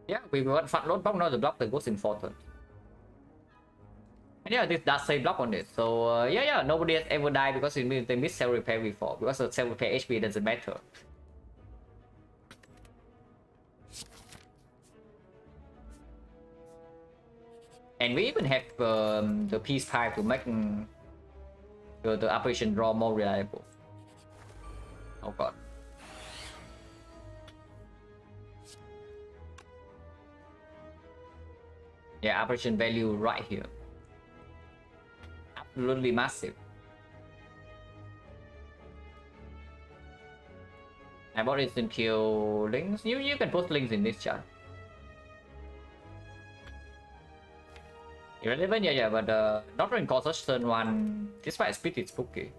Speaker 1: Yeah, we want front load block, not the block that works in 4 turns. And yeah, this does say block on it. So yeah, nobody has ever died because they missed self repair before. Because the self repair HP doesn't matter. And we even have the peace pipe to make the operation draw more reliable. Oh god. Yeah, operation value right here. Absolutely massive. I bought instant kill links. You can post links in this chat. Irrelevant, yeah, but not in Corsair's turn 1. This fight is pretty spooky.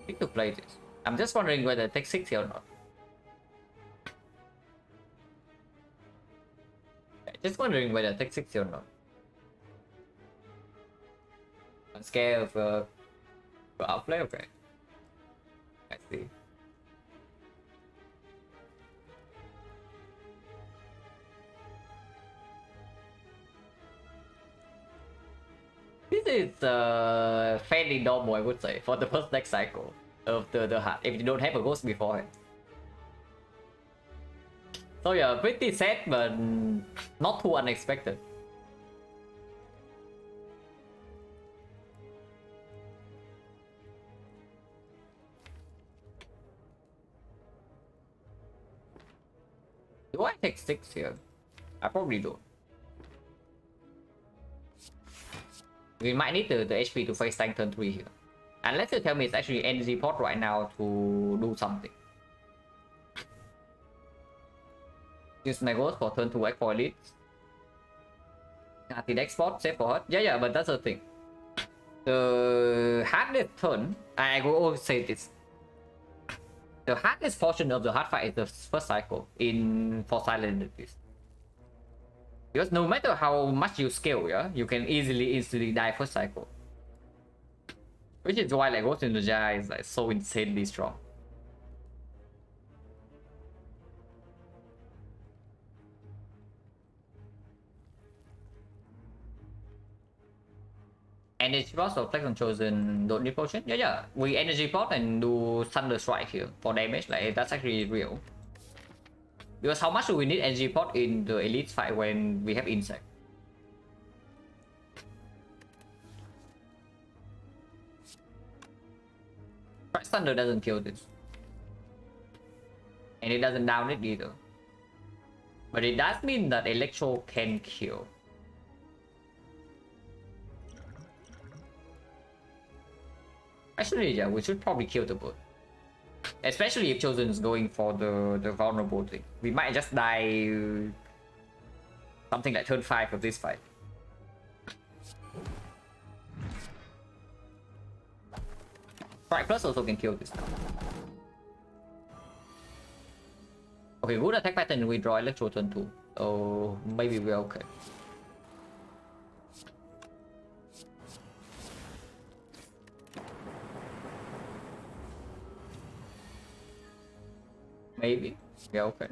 Speaker 1: Need to play this. I'm just wondering whether it takes 60 or not. Just wondering whether take 60 or not. I'm scared of outplay. Okay, I see. This is fairly normal, I would say, for the first deck cycle of the heart, if you don't have a ghost beforehand. So yeah, pretty sad, but not too unexpected. Do I take 6 here? I probably do. We might need the HP to face tank turn 3 here. Unless you tell me it's actually energy pot right now to do something. Use my ghost for turn 2 X for elite. The next spot, save for her. Yeah, but that's the thing. The hardest turn, I will always say this. The hardest portion of the hard fight is the first cycle for Silent at least. Because no matter how much you scale, yeah, you can easily die first cycle. Which is why like Ghost in the Jar is like so insanely strong. Energy pot or Flex on Chosen don't need potion? Yeah. We energy pot and do Thunder Strike here for damage. Like that's actually real. Because how much do we need energy pot in the elite fight when we have insect? Price Thunder doesn't kill this. And it doesn't down it either. But it does mean that Electro can kill. Actually, yeah, we should probably kill the boat. Especially if Chosen is going for the vulnerable thing. We might just die something like turn 5 of this fight. Strike Plus also can kill this now. Okay, good attack pattern, we draw Electro turn 2. So maybe we're okay. Maybe. Yeah, okay.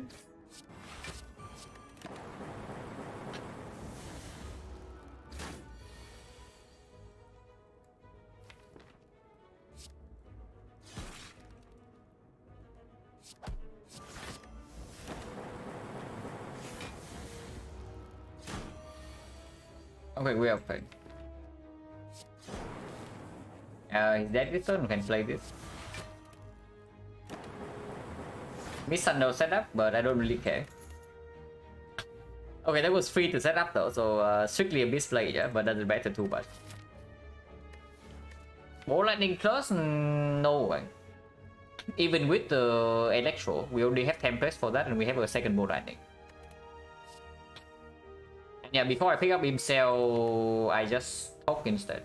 Speaker 1: Okay, we are okay. Is that this turn? We can play this. Miss no setup, but I don't really care. Okay, that was free to set up though, so strictly a misplay, yeah, but doesn't matter too much. More lightning plus? No way. Even with the Electro, we only have templates for that and we have a second more lightning. And yeah, before I pick up Imcell, I just talk instead.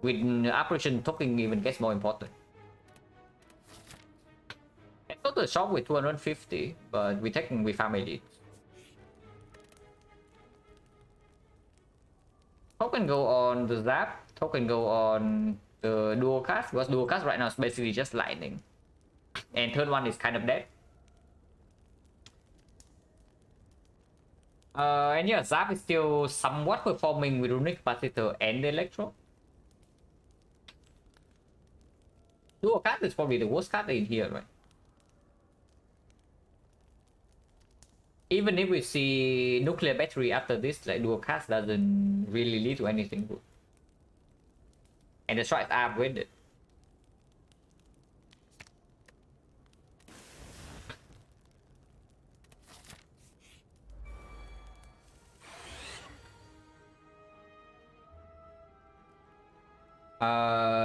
Speaker 1: With Operation talking even gets more important. I go to the shop with 250, but we farm elite. Token go on the Zap, token go on the dual cast, because dual cast right now is basically just lightning. And turn 1 is kind of dead. And yeah, Zap is still somewhat performing with Runic Capacitor and the Electro. Dual cast is probably the worst card in here, right? Even if we see nuclear battery after this, like dual cast doesn't really lead to anything good. And the strikes are upgraded.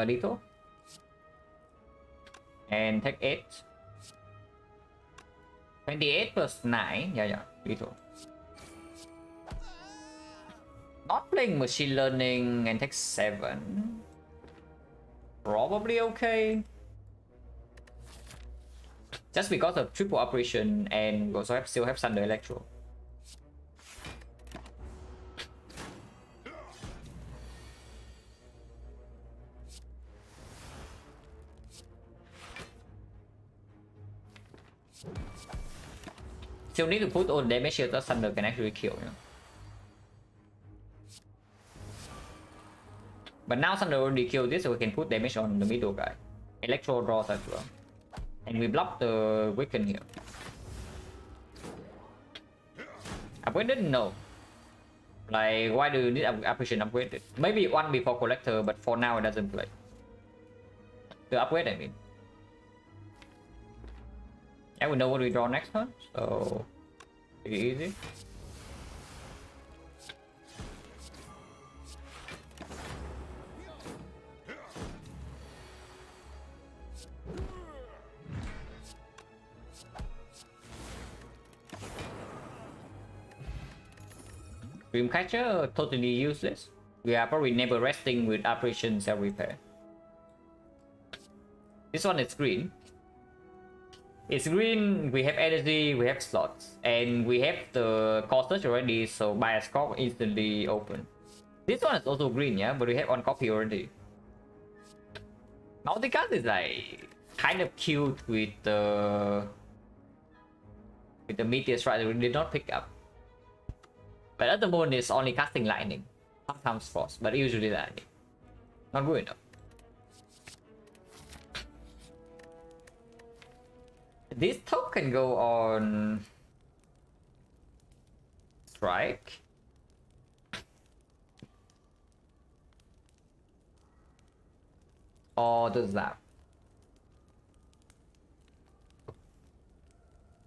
Speaker 1: Lethal. And take 8. 28 plus 9. Yeah, lethal. Not playing machine learning and take 7. Probably okay. Just because of triple operation and also still have Thunder Electro. still need to put all the damage here so Thunder can actually kill, you know. But now Thunder already killed this, so we can put damage on the middle guy. Electro draws as well. And we block the Weaken here. Upgraded? No. Like, why do you need apparition upgraded? Maybe one before Collector, but for now it doesn't play. The upgrade, I mean. Yeah, we know what we draw next turn, so pretty easy. Dreamcatcher totally useless. We are probably never resting with apparition cell repair. This one is green. It's green, we have energy, we have slots, and we have the core search already, so bias cop instantly open. This one is also green, yeah, but we have on copy already. Multicast is like kind of cute with the meteor strike that we did not pick up. But at the moment it's only casting lightning, sometimes frost, but usually lightning. Not good enough. This token go on strike. Or does that?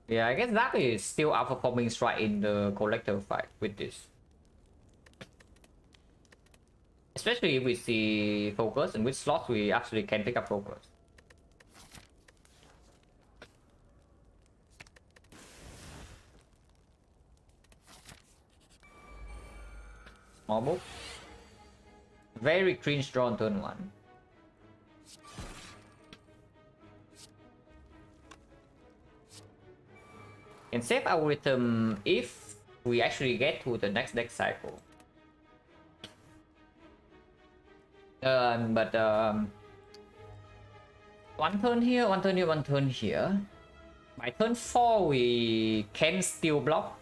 Speaker 1: Yeah, I guess that is still outperforming strike in the collector fight with this. Especially if we see focus, and with slots we actually can pick up focus. Small move. Very cringe draw on turn 1. Can save algorithm if we actually get to the next deck cycle. One turn here, one turn here, one turn here. By turn 4 we can still block.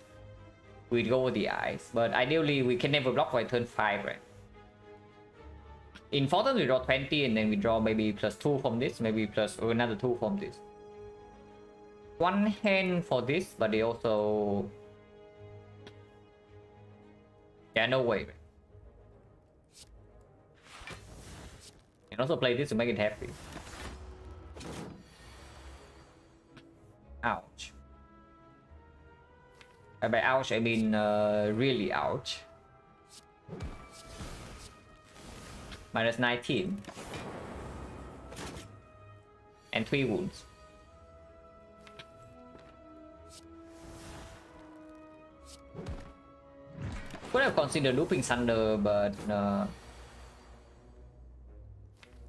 Speaker 1: We go with the eyes, but ideally we can never block by turn 5, right? In 4 turns we draw 20 and then we draw maybe +2 from this, maybe plus another 2 from this. One hand for this, but they also... Yeah, no way. Can also play this to make it happy. Ouch. By ouch, I mean really ouch. Minus 19. And 3 wounds. Could have considered looping Thunder, but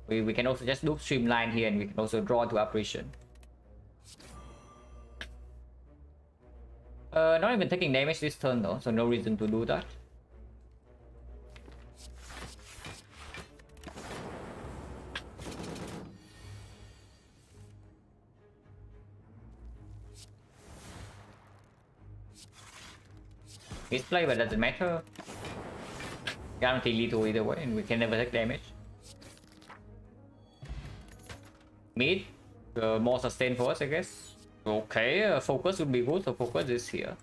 Speaker 1: we can also just loop Streamline here, and we can also draw to apparition. Not even taking damage this turn though, so no reason to do that. Misplay, but doesn't matter. Guarantee lethal either way, and we can never take damage. Mid, more sustain for us, I guess. Okay, focus would be good, so focus is here.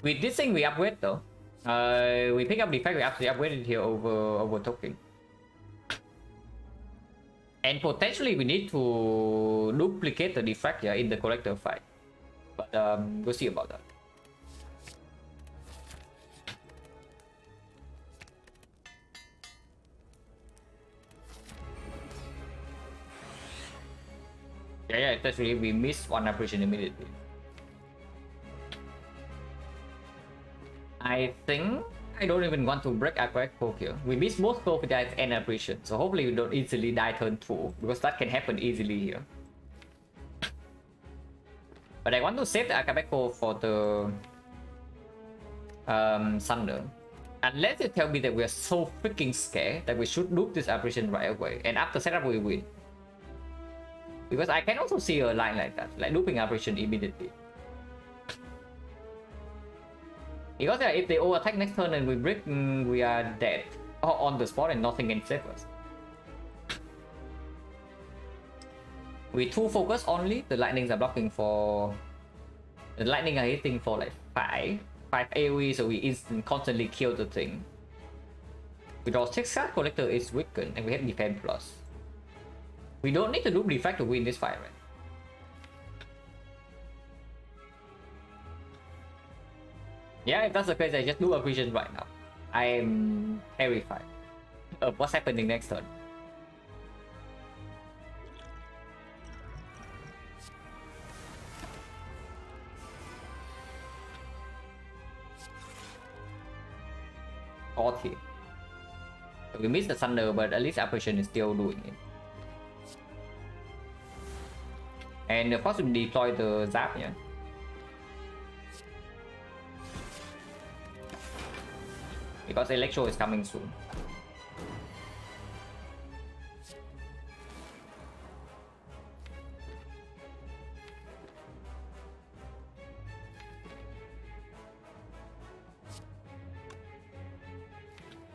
Speaker 1: With this thing we upgrade though. We pick up the fact we actually upgraded here over token. And potentially we need to duplicate the defect here in the collector fight. But we'll see about that. Yeah, especially we missed one apparition immediately. I think I don't even want to break Aquatic Poke here. We missed both Prophetess and apparition, so hopefully we don't easily die turn 2, because that can happen easily here. But I want to save the Akabeko for the Thunder. Unless you tell me that we are so freaking scared that we should loop this apparition right away, and after setup we win. Because I can also see a line like that, like looping operation immediately. Because if they all attack next turn and we break, we are dead. Or on the spot and nothing can save us. We 2 focus only, the lightnings are blocking for... The lightning are hitting for like 5 AoE, so we constantly kill the thing. We draw 6 card, collector is weakened, and we have defense plus. We don't need to do defect to win this fight, right? Yeah, if that's the case, I just do a vision right now. I am terrified of what's happening next turn. So we missed the thunder, but at least operation is still doing it. And of course we deploy the zap, yeah. Because electro is coming soon.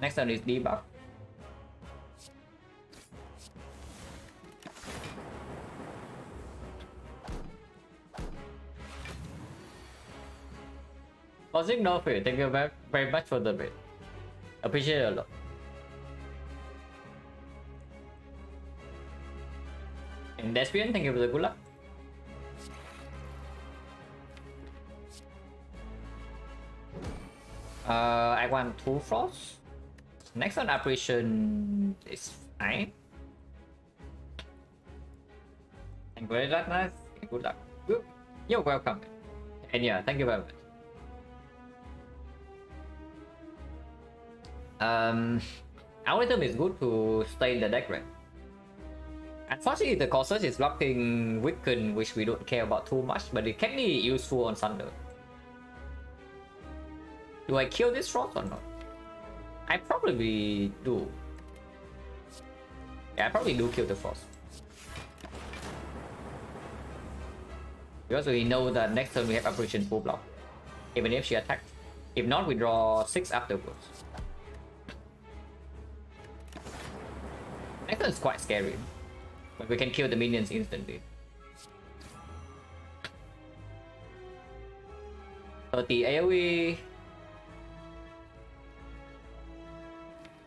Speaker 1: Next turn is debuff. Cosmic Northfield, thank you very much for the bit. Appreciate it a lot. And Despian, thank you for the good luck. I want 2 frost. Next on operation is fine. And very nice. Good luck. Good. You're welcome. And yeah, thank you very much. Algorithm is good to stay in the deck, right? Unfortunately, the Colossus is blocking Weaken, which we don't care about too much, but it can be useful on Thunder. Do I kill this Frost or not? I probably do. Yeah, I probably do kill the Frost. Because we know that next turn we have Operation full block, even if she attacks. If not, we draw 6 afterwards. Next turn is quite scary, but we can kill the minions instantly. 30 AoE.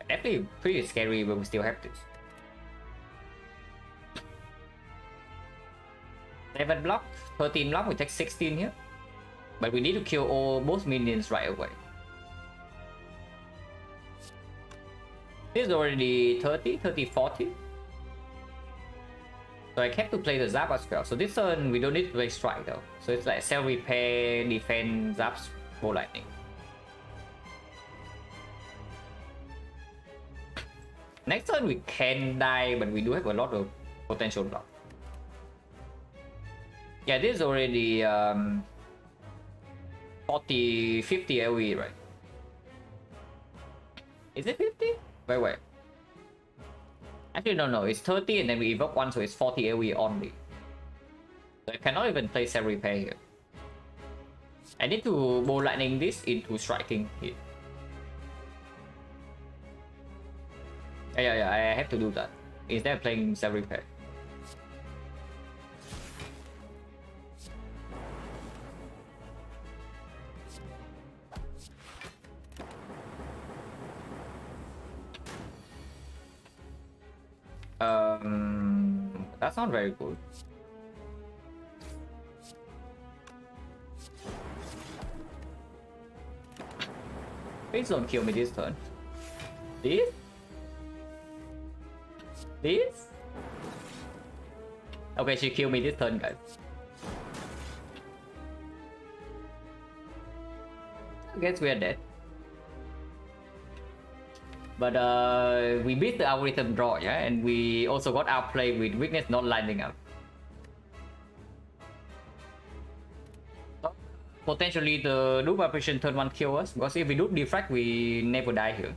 Speaker 1: Definitely pretty scary, but we still have this. 7 block, 13 block, we take 16 here. But we need to kill all both minions right away. This is already 30, 40. So I have to play the Zap as well. So this turn we don't need to play Strike though. So it's like self-repair, defense, Zaps, Bolt Lightning. Next turn we can die, but we do have a lot of potential block. Yeah, this is already 40, 50 AoE, right? Is it 50? Wait. Actually, no, it's 30 and then we evoke 1, so it's 40 AoE only. So I cannot even play Self Repair here. I need to Bolt Lightning this into striking hit. Yeah, I have to do that instead of playing Self Repair. That's not very good. Please don't kill me this turn. This? This? Okay, she killed me this turn, guys. I guess we are dead. But we beat the algorithm draw, yeah, and we also got outplayed with weakness not lining up. So potentially the loop operation turn 1 kill us, because if we do defract, we never die here.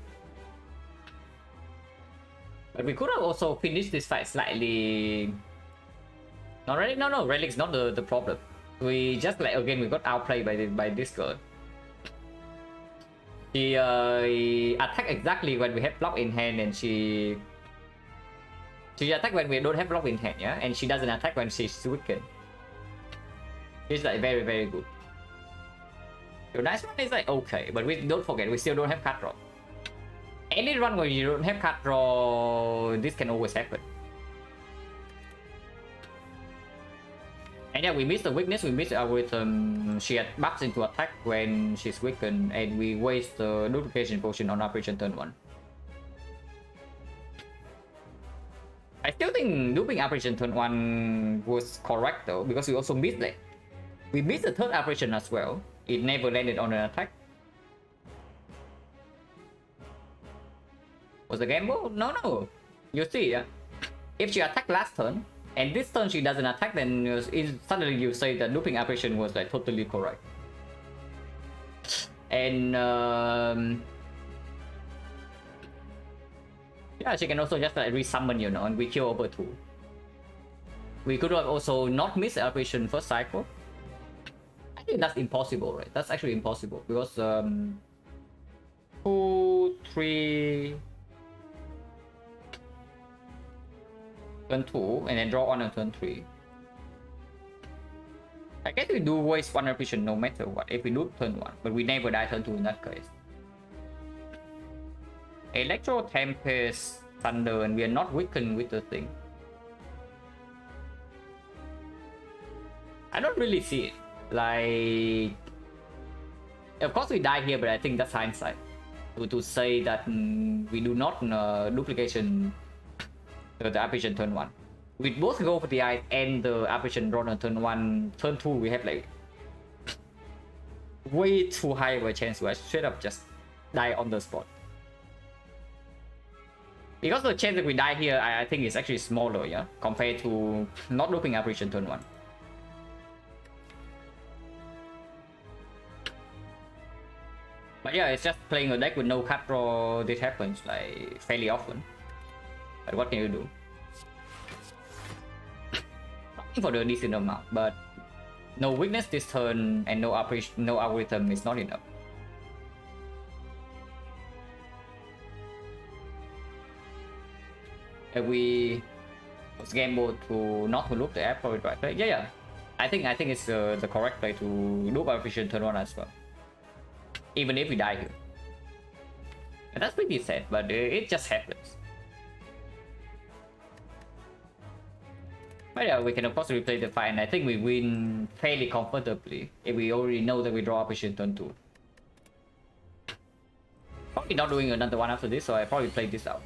Speaker 1: But we could have also finished this fight slightly No, relic, no, relic's not the problem. We just like again we got outplayed by this girl. She attacked exactly when we have block in hand, and she attack when we don't have block in hand, yeah, and she doesn't attack when she's weakened. She's like very very good. Your nice one is like okay, but we don't forget we still don't have card draw. Any run where you don't have card draw, this can always happen. And yeah, we missed the weakness, we missed the algorithm. She had buffs into attack when she's weakened, and we waste the duplication potion on operation turn 1. I still think looping operation turn 1 was correct though, because we also missed it. We missed the third operation as well. It never landed on an attack. Was the gamble? No. You see, yeah? If she attacked last turn, and this turn she doesn't attack, then suddenly you say that looping operation was like totally correct. And yeah, she can also just like resummon, you know, and we kill over 2. We could have also not missed the operation first cycle. I think that's impossible, right? That's actually impossible because 2, 3, turn 2, and then draw on turn 3. I guess we do waste 1 operation no matter what if we do turn 1, but we never die turn 2 in that case. Electro, Tempest, Thunder, and we are not weakened with the thing. I don't really see it. Like, of course we die here, but I think that's hindsight. To say that we do not duplication the operation turn 1. We both go for the eyes and the operation drawn on turn 1. Turn 2 we have like way too high of a chance to straight up just die on the spot. Because the chance that we die here, I think is actually smaller, yeah, compared to not looping operation turn 1. But yeah, it's just playing a deck with no card draw. This happens like fairly often. But what can you do? Nothing for the decent amount, but no weakness this turn and no operation, no algorithm is not enough. If we gamble to not to loop the app for it, right? Yeah. I think it's the correct play to loop operation turn 1 as well. Even if we die here. And that's pretty sad, but it just happens. But yeah, we can of course replay the fight, and I think we win fairly comfortably if we already know that we draw operation turn 2. Probably not doing another one after this, so I probably played this out.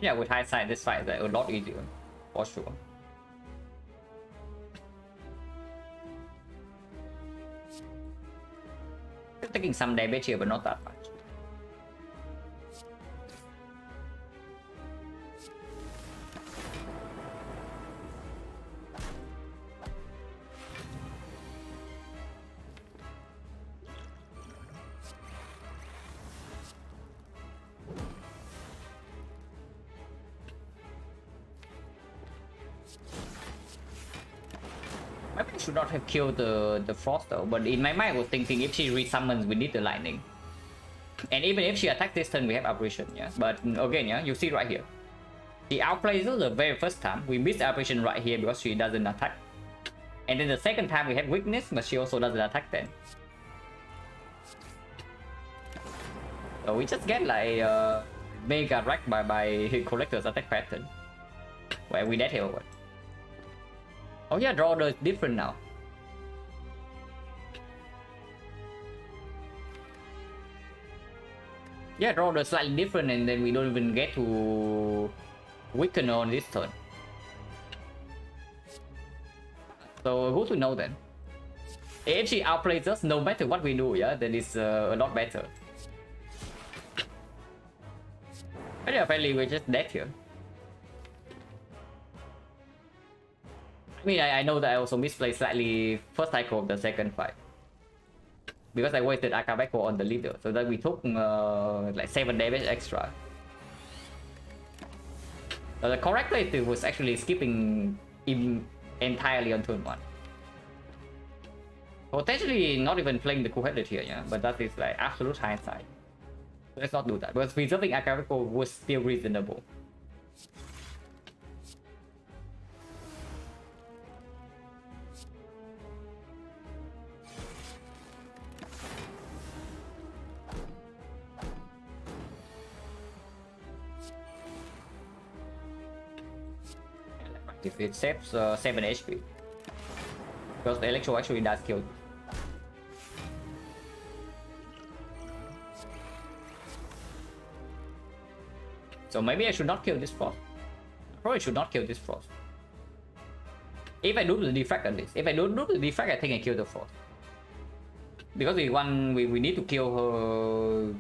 Speaker 1: Yeah, with hindsight, this fight is like a lot easier, for sure. Still taking some damage here, but not that much. Maybe I should not have killed the frost though, but in my mind I was thinking if she resummons we need the lightning. And even if she attacks this turn we have apparition, yeah. But again, yeah, you see right here. She outplays us the very first time. We missed apparition right here because she doesn't attack. And then the second time we have weakness, but she also doesn't attack then. So we just get like mega wrecked by collector's attack pattern. Where we dead here or what? Oh yeah, draw order is different now. Yeah, draw order is slightly different, and then we don't even get to weaken on this turn. So good to know then. If she outplays us, no matter what we do, yeah, then it's a lot better. But yeah, apparently we're just dead here. I mean, I know that I also misplayed slightly first cycle of the second fight. Because I wasted Akabeko on the leader, so that we took like 7 damage extra. The correct play was actually skipping him entirely on turn 1. Potentially not even playing the cool-headed here, yeah, but that is like absolute hindsight. Let's not do that, because preserving Akabeko was still reasonable. If it saves 7 HP, because the Electro actually does kill. So maybe I should not kill this Frost. Probably should not kill this Frost. If I do the defrag at least. If I don't do the defrag, I think I kill the Frost. Because we need to kill her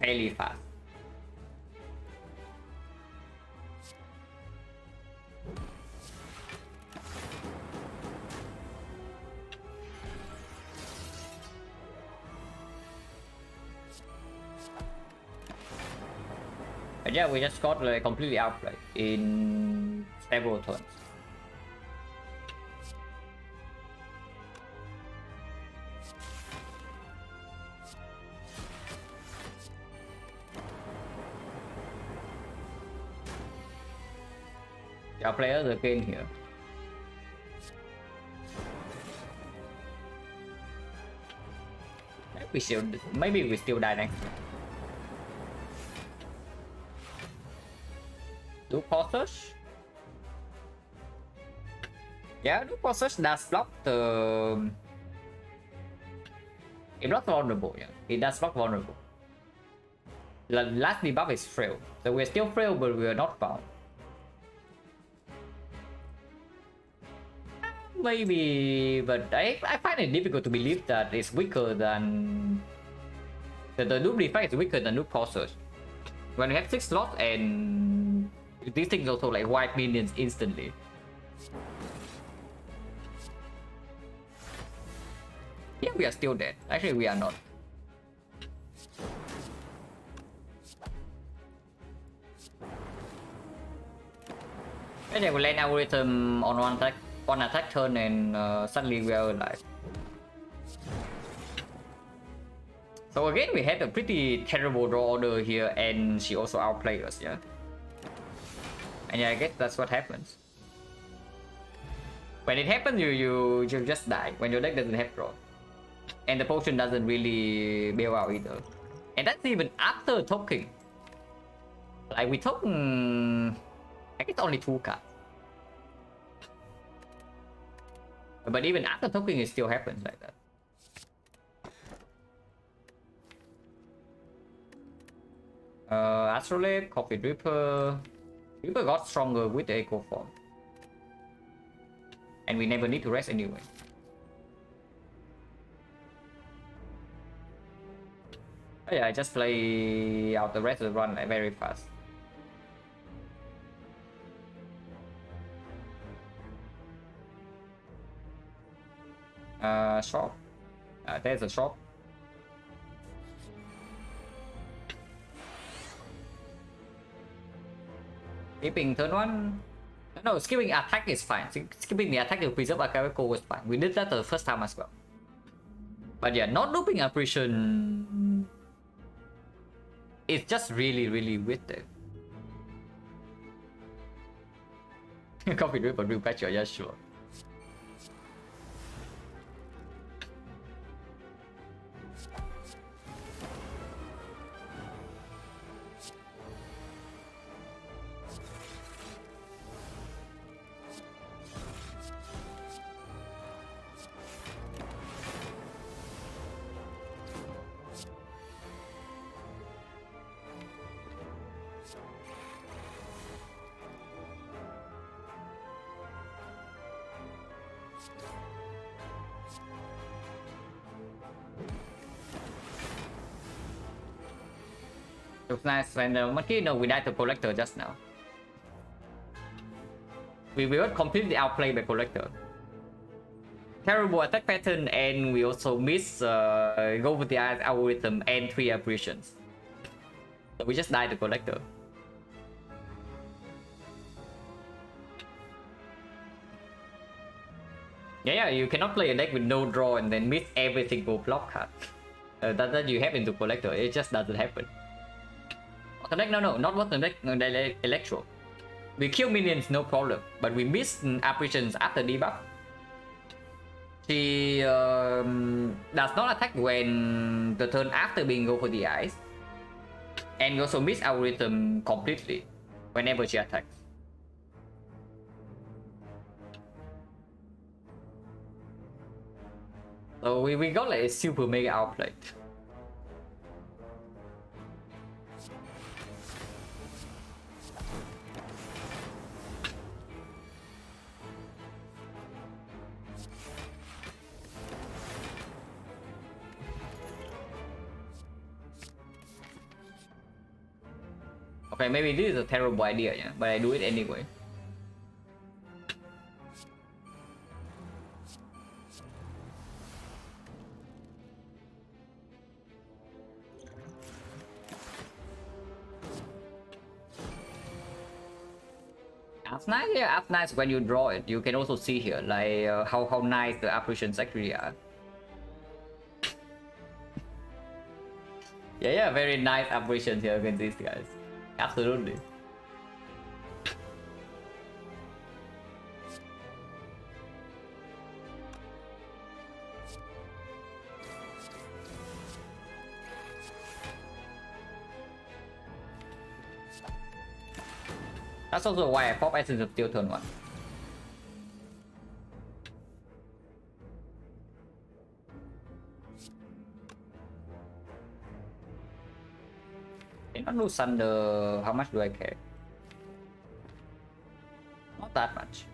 Speaker 1: fairly fast. But yeah, we just got like completely outplayed in several turns. Our players again here. Maybe we still die next turn. Do Portage? Yeah, do Portage does block the... It blocks vulnerable, yeah. It does block vulnerable. The last debuff is frail. So we're still frail, but we are not bound. Maybe, but I find it difficult to believe that it's weaker than... The noob defense is weaker than noob Portage. When we have 6 slots and... These things also like wipe minions instantly. Yeah, we are still dead. Actually, we are not. And then we land algorithm on one attack turn, and suddenly we are alive. So again, we had a pretty terrible draw order here, and she also outplayed us, yeah. And yeah, I guess that's what happens. When it happens, you just die. When your deck doesn't have draw. And the potion doesn't really bail out either. And that's even after toking. Like we took... I guess only 2 cards. But even after toking, it still happens like that. Astrolabe, Coffee Dripper. Dripper got stronger with the Echo Form. And we never need to rest anyway. Oh yeah, I just play out the rest of the run like, very fast. Shop. There's a shop. Skipping turn 1. No, skipping attack is fine. Skipping the attack to preserve Akabeko was fine. We did that the first time as well. But yeah, not looping apparition. It's just really weird there. Coffee drip or real patch, yeah, sure. Looks nice. And monkey, no, we died to collector just now. We were completely outplayed by collector. Terrible attack pattern, and we also miss go with the algorithm and 3 apparitions. So we just died to collector. Yeah, you cannot play a deck with no draw and then miss every single block card. That you have into collector, it just doesn't happen. Deck, no, not what the deck, electro. We kill minions, no problem, but we miss apparitions after debuff. She does not attack when the turn after being go for the eyes, and we also miss algorithm completely whenever she attacks. So we got like a super mega outplayed. Okay, maybe this is a terrible idea, yeah, but I do it anyway. That's nice, yeah, that's nice when you draw it. You can also see here, like, how nice the apparitions actually are. Yeah, very nice apparitions here against these guys. Absolutely. That's also why I pop Essence of Steel turn 1. Cannot lose Thunder, how much do I care? Not that much.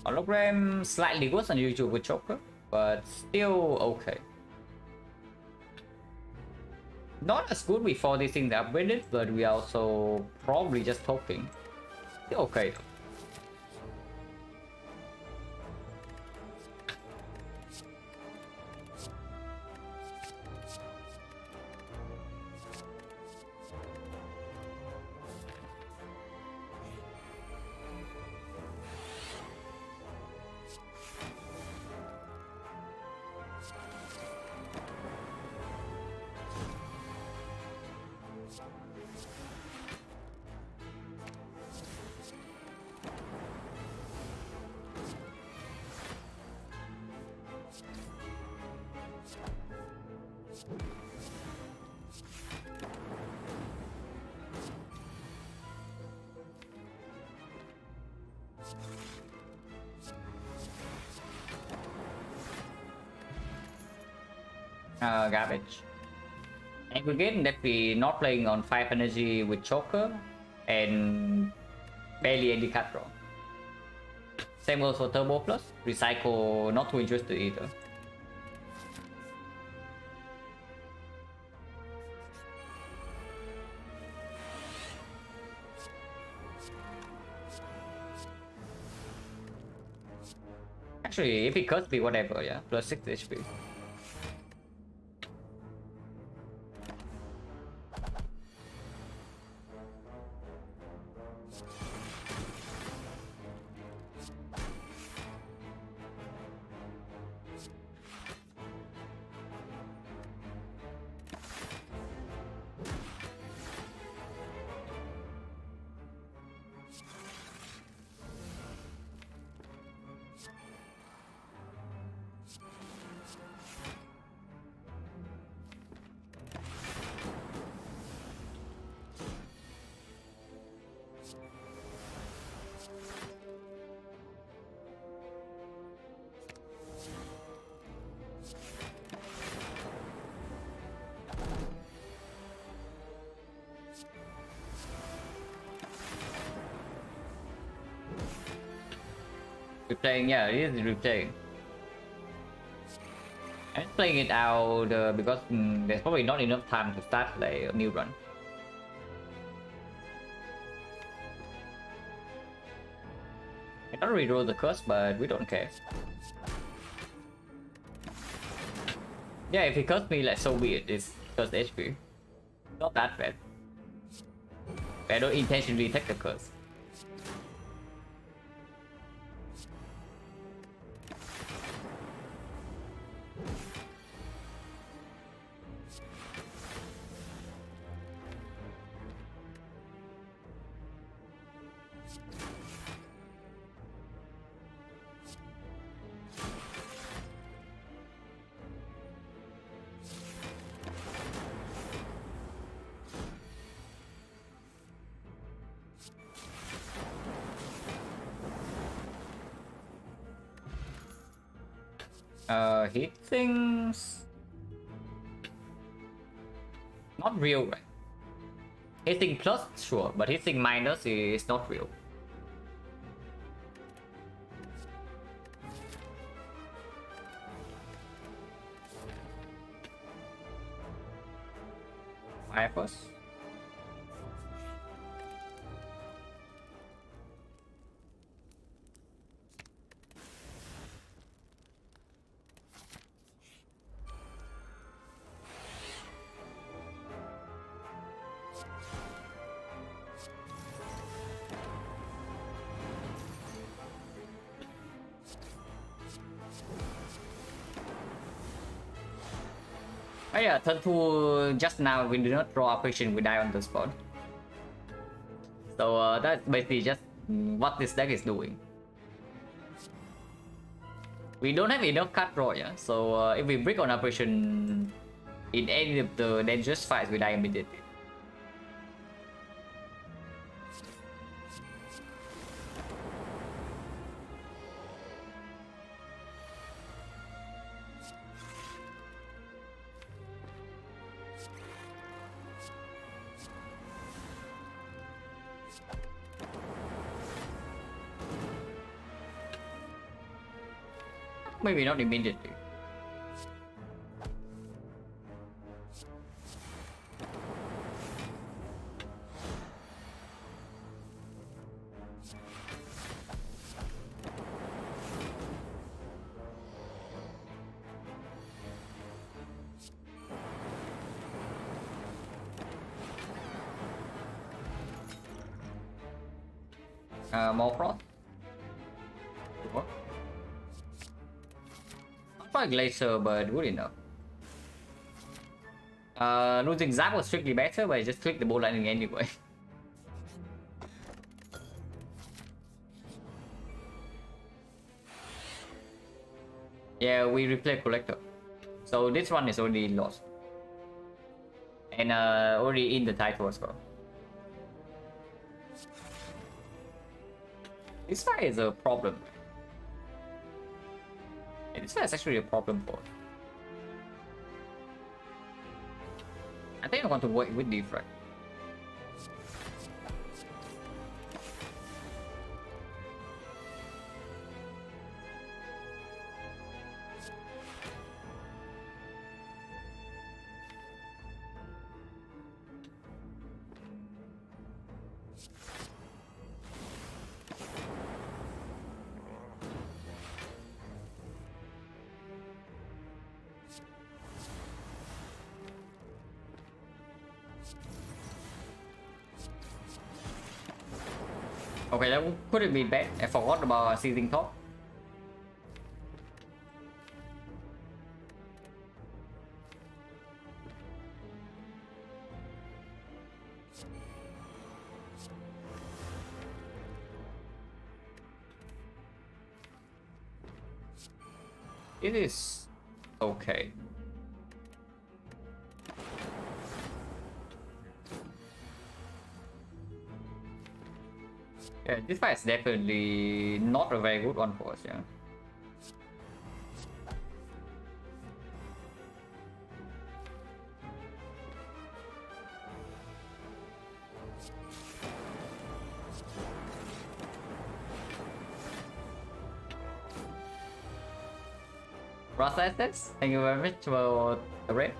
Speaker 1: Hologram slightly worse than usual with Choker, but still okay. Not as good before these things upgraded, but we are also probably just talking. Still okay though. Garbage. Aggregate that we not playing on 5 energy with Choker and barely any card draw. Same goes for Turbo Plus. Recycle, not too interested either. Actually, if it cuts me, whatever, yeah. Plus 6 HP. Replaying, yeah, it is replaying. I'm playing it out because there's probably not enough time to start like a new run. I don't reroll the curse, but we don't care. Yeah, if he cursed me, like, so be it. It's curse HP. Not that bad. I don't intentionally take the curse. Hit things... Not real, right? Hitting plus, sure, but hitting minus is not real. First. Oh yeah, turn 2 just now we did not draw a question, we die on the spot. So that's basically just what this deck is doing. We don't have enough card draw, yeah. So if we break on operation in any of the dangerous fights, we die immediately. Maybe not immediately. More frost. Not glacier, but good enough. Losing Zap was strictly better, but I just clicked the ball lightning anyway. Yeah, we replay collector. So this one is already lost. And already in the title as well. This fight is a problem. Yeah, this fight is actually a problem for us. I think I want to work with defrag. Okay, that couldn't be bad. I forgot about seizing top. It is okay. Yeah, this fight is definitely not a very good one for us, yeah. Processes. Thank you very much for the raid.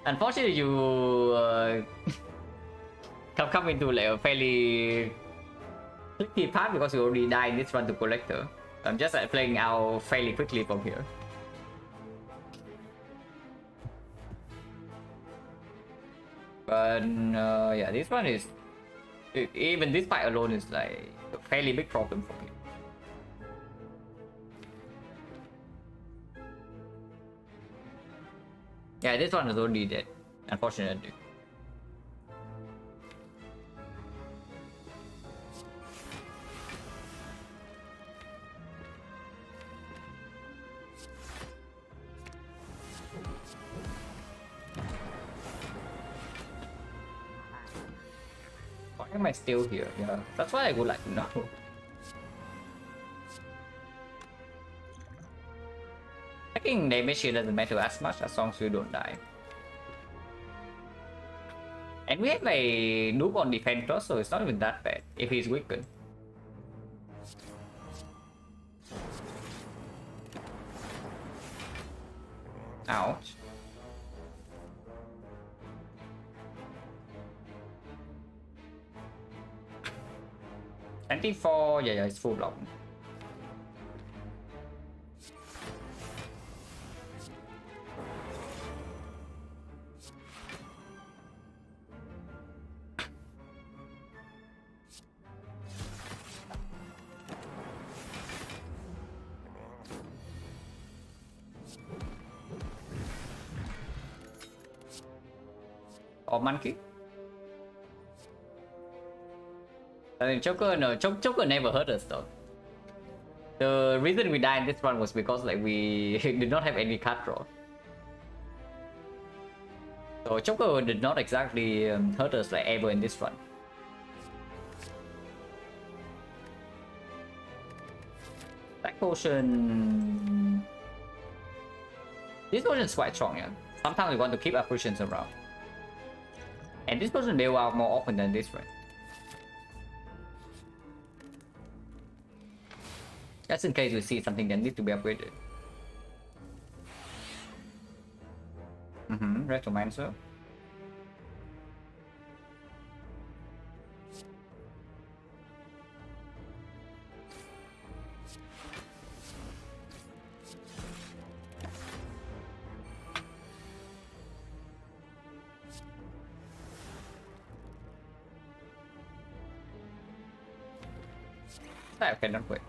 Speaker 1: Unfortunately, you come into like a fairly tricky path because you already died in this run to collector. I'm just like playing out fairly quickly from here. But yeah, this one is even this fight alone is like a fairly big problem for me. Yeah, this one is already dead, unfortunately. Why am I still here? Yeah, that's why I would like to know. Taking damage here doesn't matter as much as long as you don't die. And we have a noob on defender, so it's not even that bad if he's weakened. Ouch. $24, yeah, it's full block. Or monkey. I mean, Joker, no, Joker never hurt us though. The reason we died in this one was because like we did not have any card draw. So Joker did not exactly hurt us like ever in this run. That potion. This potion is quite strong, yeah. Sometimes we want to keep our potions around. And this potion bail out more often than this one. Just in case we see something that needs to be upgraded. Rectomancer. I cannot wait.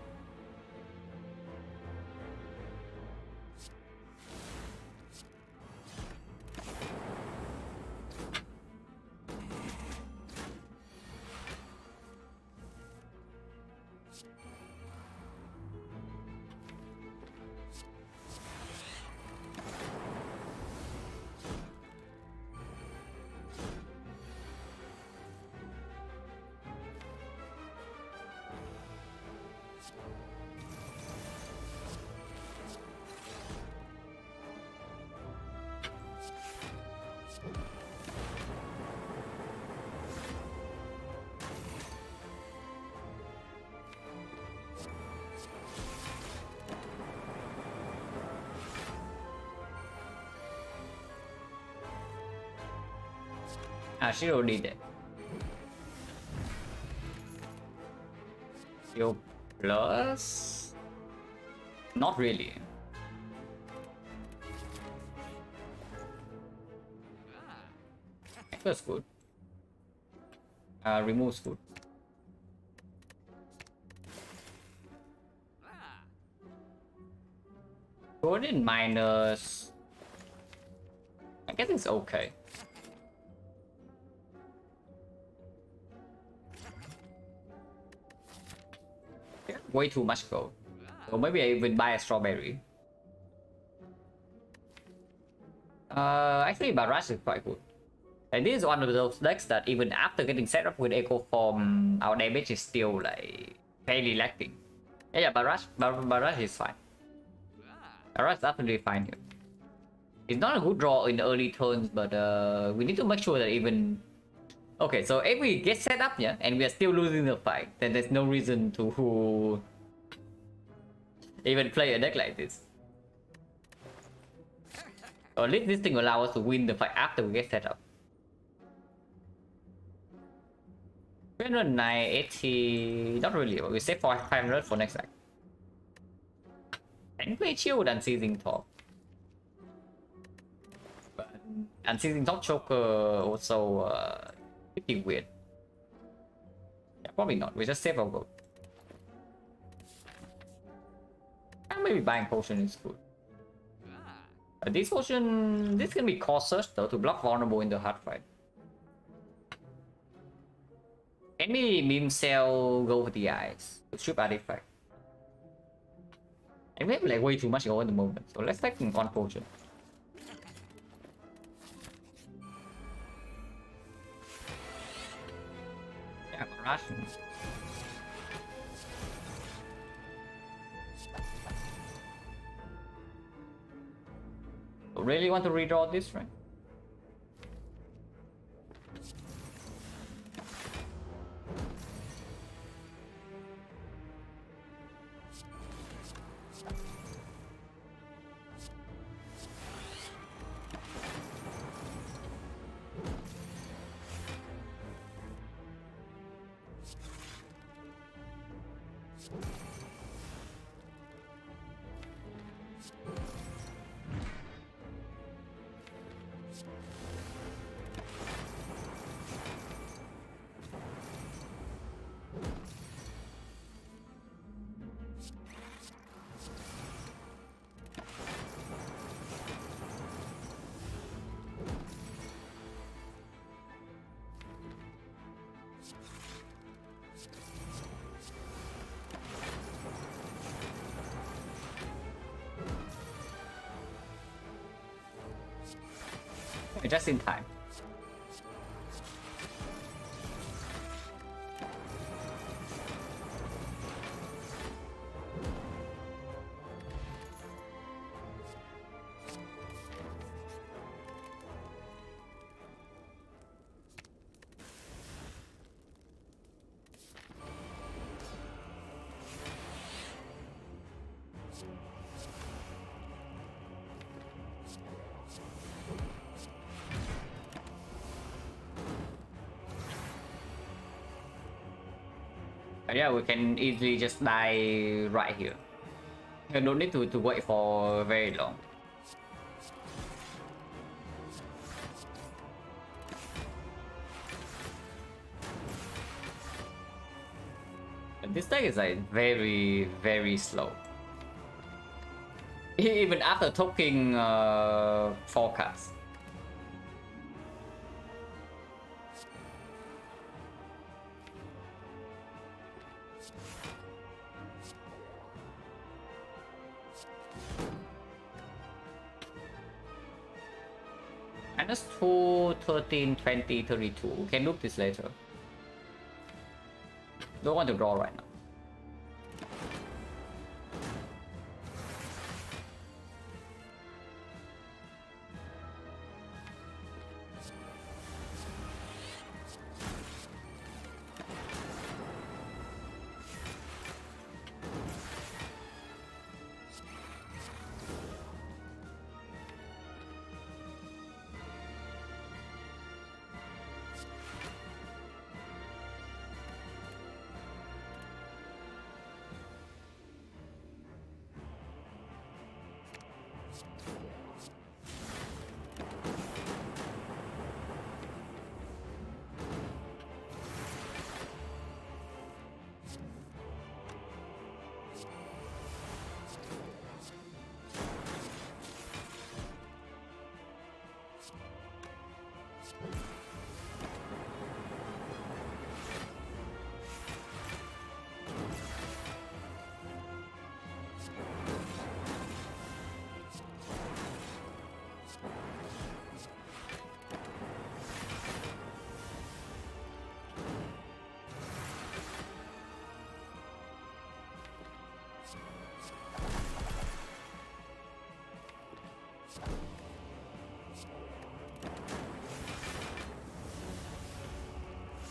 Speaker 1: Ah, she already did. Yo plus? Not really. That's good. Removes food. Golden minus. I guess it's okay. Way too much gold. So maybe I would buy a strawberry. Actually Barrage is quite good. And this is one of those decks that even after getting set up with Echo Form, our damage is still like fairly lacking. Yeah, Barrage is fine. Barrage is absolutely fine here. It's not a good draw in the early turns, but we need to make sure that even... Okay, so if we get set up, yeah, and we are still losing the fight, then there's no reason to even play a deck like this. Or at least this thing allows us to win the fight after we get set up. 380, not really, but we save for 500 for next act. And way chill than Seizing Top. But Unseizing Top Choker also pretty weird. Yeah, probably not, we just save our gold. And maybe buying potion is good. This potion, this can be cost search though to block vulnerable in the hard fight. Enemy meme cell go for the eyes to strip artifact. And we have like way too much gold in the moment, so let's take one potion. Yeah, rush. Really want to redraw this, right? Just in time. Yeah, we can easily just die right here. You don't need to wait for very long. And this deck is like very slow. Even after talking forecast. Minus 2, 13, 20, 32. We can look this later. Don't want to draw right now.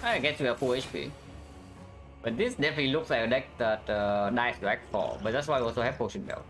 Speaker 1: I guess we have full HP. But this definitely looks like a deck that dies to Act 4, but that's why we also have Potion Belt.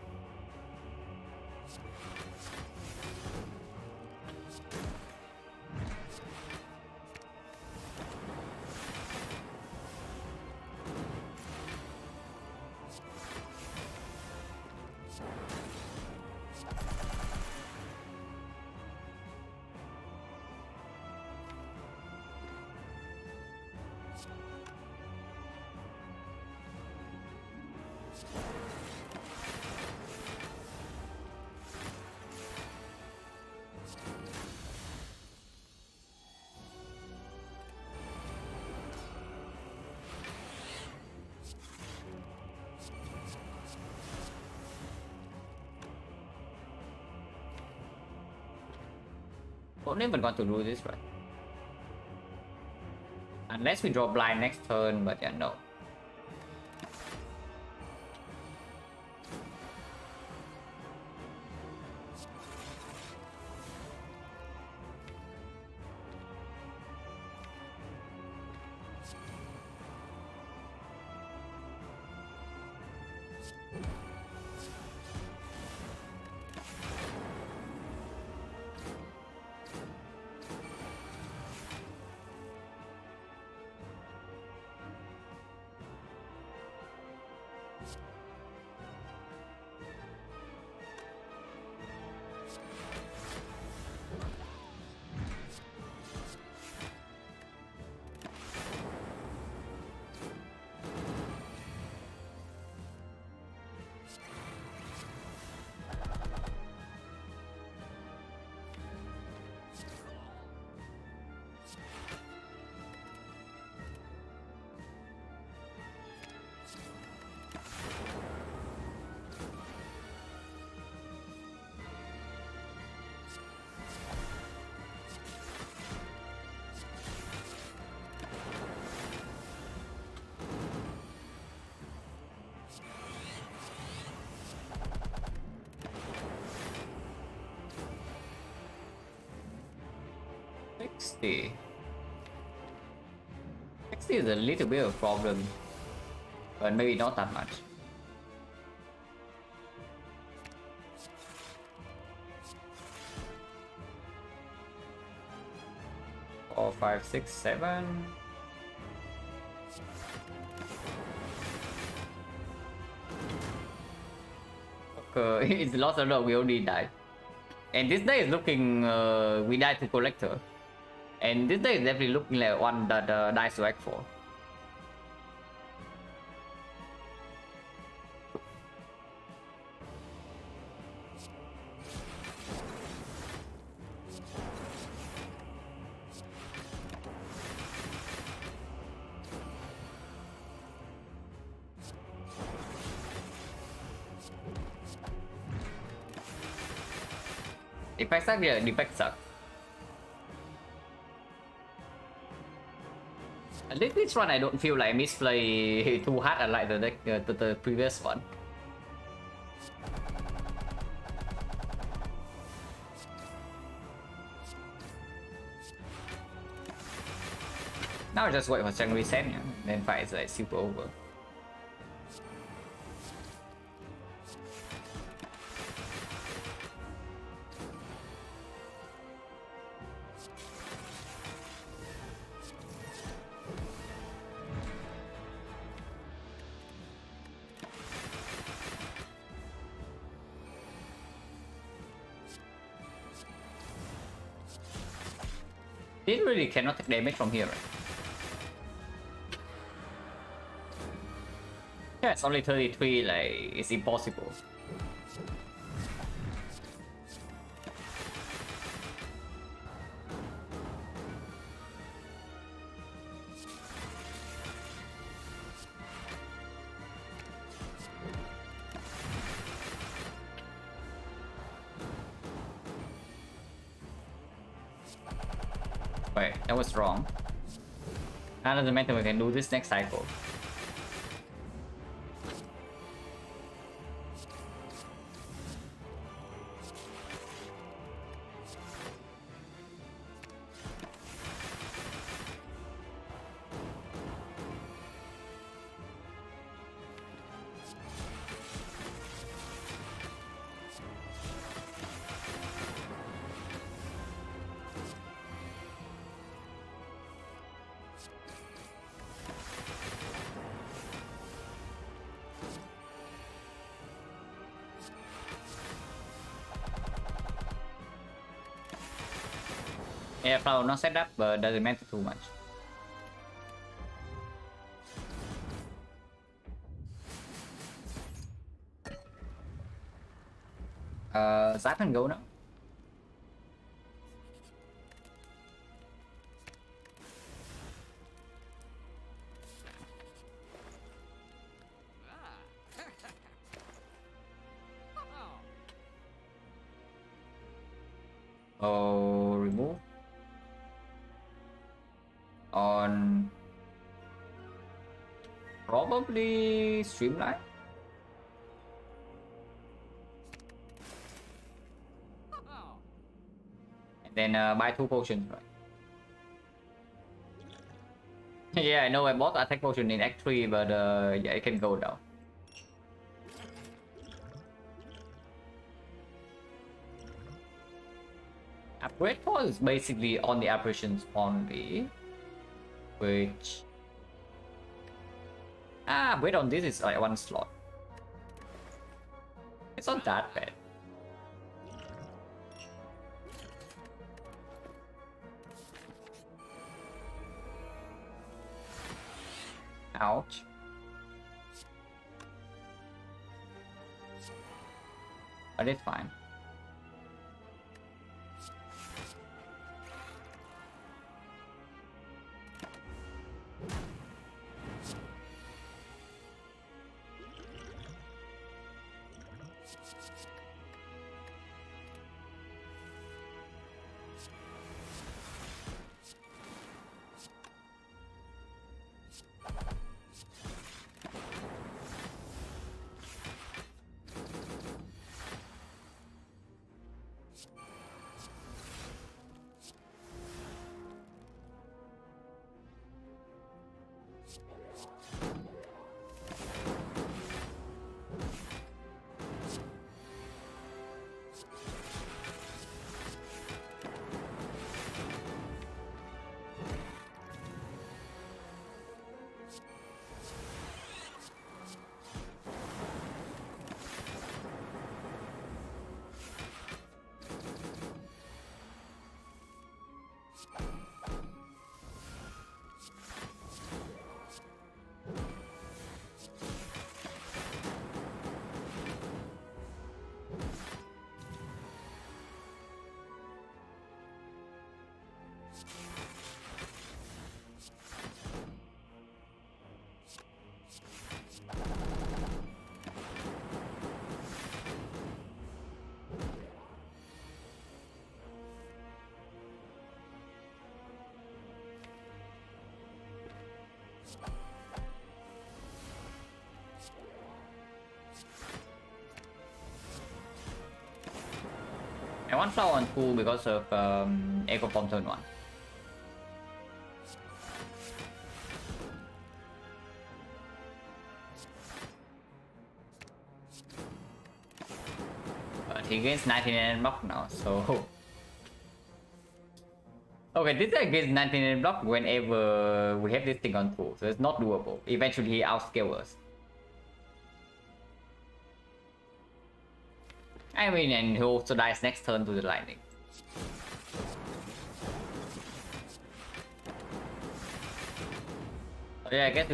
Speaker 1: Don't even want to do this, right? Unless we draw blind next turn, but yeah, no. Sixty is a little bit of a problem, but maybe not that much. Four, five, six, seven. Okay, it's lost a lot. We only died, and this day is looking. We died to collector. And this day is definitely looking like one that dies to act for. If I suck, yeah, defect suck. This one I don't feel like I misplay too hard unlike the deck, the previous one. Now I just wait for Chang reset, yeah, then fight is like super over. It really cannot take damage from here, right? Yeah, it's only 33, like, it's impossible. Wait, that was wrong. That doesn't matter, we can do this next cycle. Yeah, flower not set up, but doesn't matter too much. Zach can go now. Oh, remove on probably streamline. And then buy 2 potions, right? Yeah, I know I bought attack potion in Act 3, but yeah, it can go down. Upgrade pause is basically on the apparitions only, which upgrade on this is like 1 slot. It's not that bad. Ouch. But it's fine. I want flower on 2 because of Echo Bomb turn 1. But he gains 99 block now, so... Okay, this guy gains 99 block whenever we have this thing on 2, so it's not doable. Eventually he outscales us. I mean, and he also dies next turn to the lightning. Yeah, I guess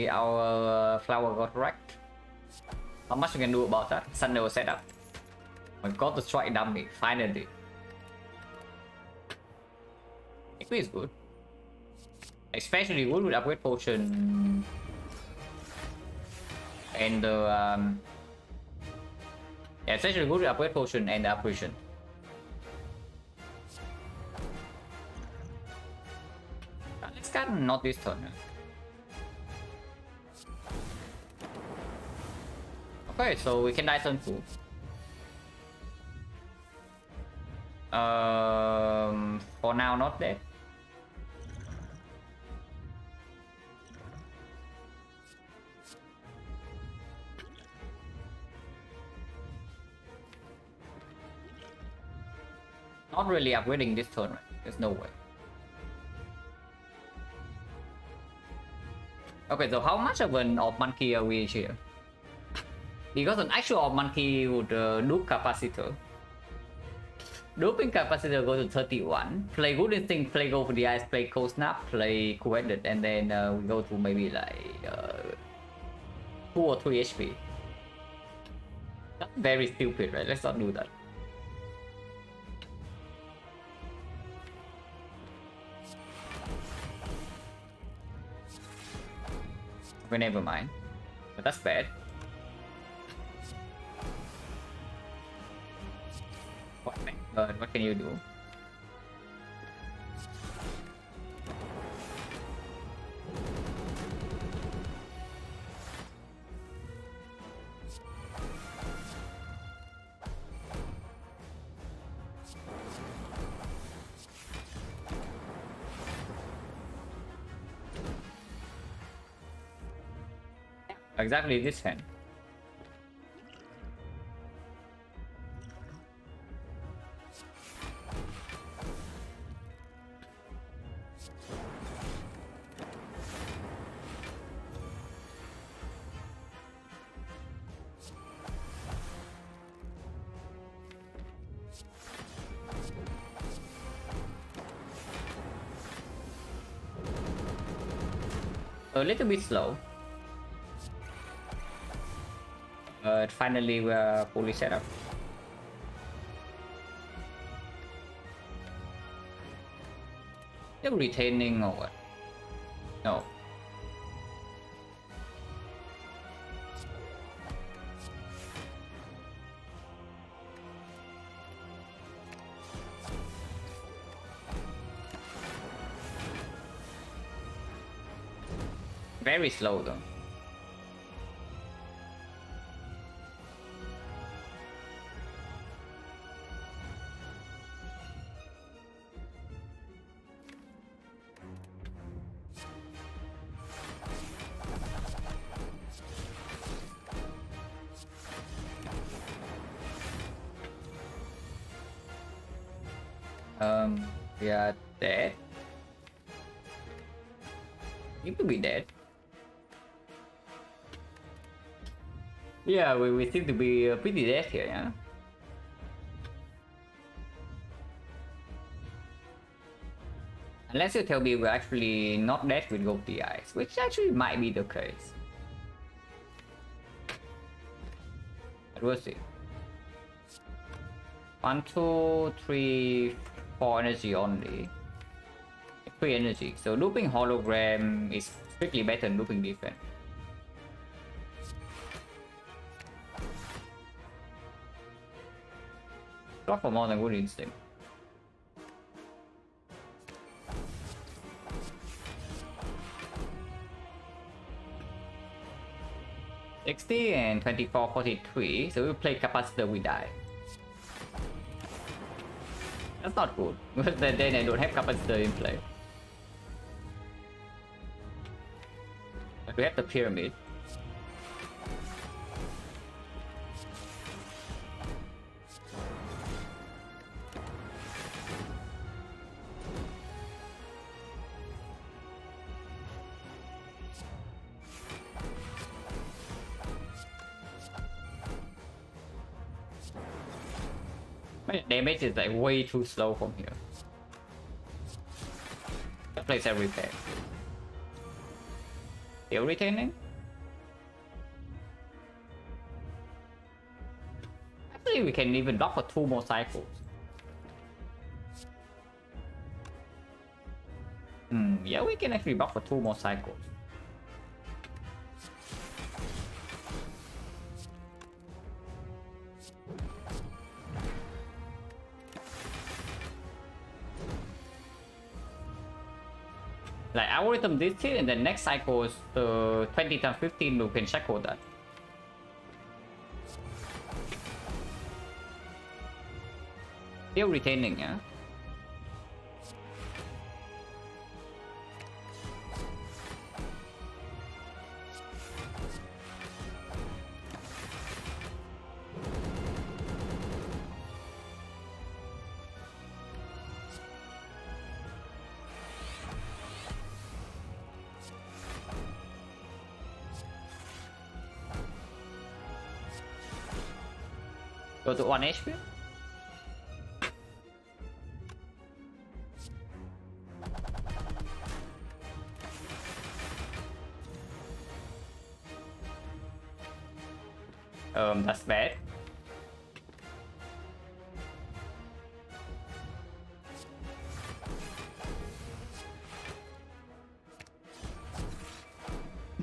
Speaker 1: our flower got wrecked. How much we can do about that? Thunder setup. I got the strike dummy, finally. XP is good. Especially good with upgrade potion. And the yeah, it's actually good with upgrade potion and the apparition. Let's cut not this turn. Okay, so we can die turn 2. For now, not dead. Not really upgrading this turn, right? There's no way. Okay, so how much of an Orb Monkey are we here? Because an actual Orb Monkey would dupe capacitor. Duping capacitor go to 31. Play Good Instinct, play Go for the Eyes, play Cold Snap, play Cool-Headed, and then we go to maybe like 2 or 3 HP. That's very stupid, right? Let's not do that. Okay, never mind. But that's bad. What can you do? Exactly this hand. A little bit slow. But finally we're fully set up. Still retaining or what? No. Very slow though. We are dead. You could be dead. Yeah, we seem to be pretty dead here, yeah? Unless you tell me we're actually not dead with gold eyes, which actually might be the case. But we'll see. 1, 2, 3, 4 energy only. 3 energy. So looping hologram is strictly better than looping defense. Block for more than good instinct. $60 and 24, 43. So we play capacitor, we die. That's not good, because then I don't have capacitor in play. But we have the pyramid. My damage is like way too slow from here. That place every pair. Still retaining? Actually, we can even block for 2 more cycles. Yeah, we can actually block for 2 more cycles. Like algorithm this hit, and then next cycle is the 20 times 15 loop can check all that. Still retaining, yeah? Go to 1 HP. That's bad.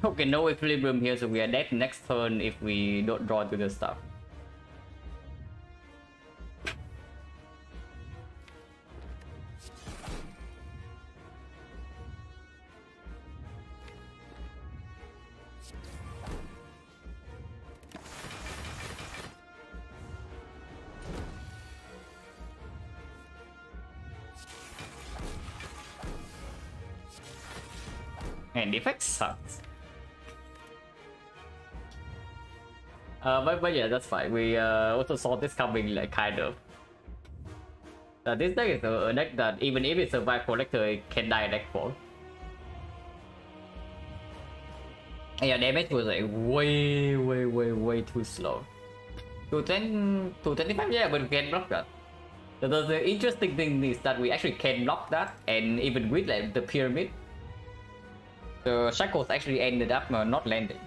Speaker 1: Okay, no equilibrium here, so we are dead next turn if we don't draw to the stuff. And the effect sucks. But yeah, that's fine. We also saw this coming, like, kind of. This deck is a deck that even if it survives Collector, it can die deck for. Yeah, damage was like way too slow. To 25, yeah, but we can block that. The interesting thing is that we actually can block that, and even with like the pyramid, the shackles actually ended up not landing.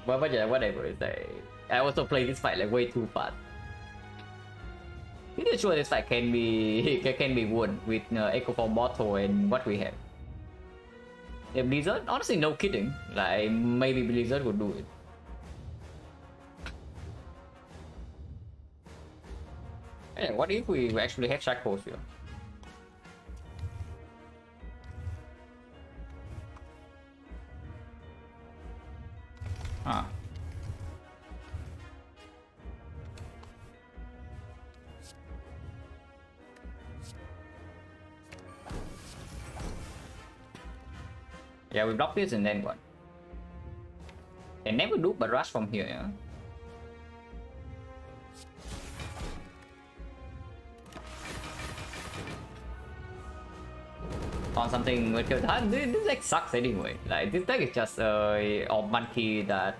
Speaker 1: But yeah, whatever. It's like, I also played this fight like way too fast. Pretty sure this fight can be won with Echo Form Bottle and what we have. Yeah, Blizzard, honestly, no kidding. Like, maybe Blizzard would do it. Yeah, what if we actually have shackles here? Huh. Yeah, we block this and then what? They never do but rush from here, yeah? On something with this deck sucks anyway. Like, this deck is just a monkey that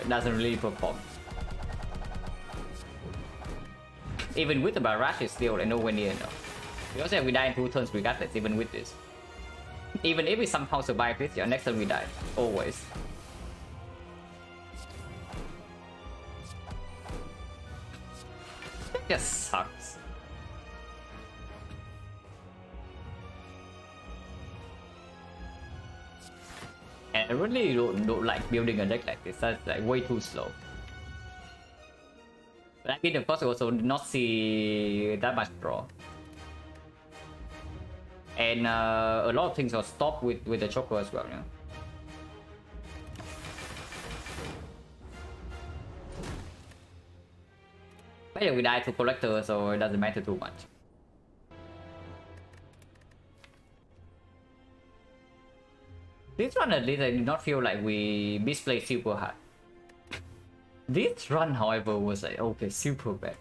Speaker 1: doesn't really perform. Even with the barrage, it's still like nowhere near enough. Because if we die in 2 turns regardless, even with this. Even if we somehow survive this, yeah, next turn we die. Always. It just sucks. And I really don't like building a deck like this. That's like way too slow. But I mean, of course, I also did not see that much draw. And a lot of things are stopped with the choker as well, yeah. But yeah, we die to Collector, so it doesn't matter too much. This run at least I did not feel like we misplayed super hard. This run, however, was like, okay, super bad.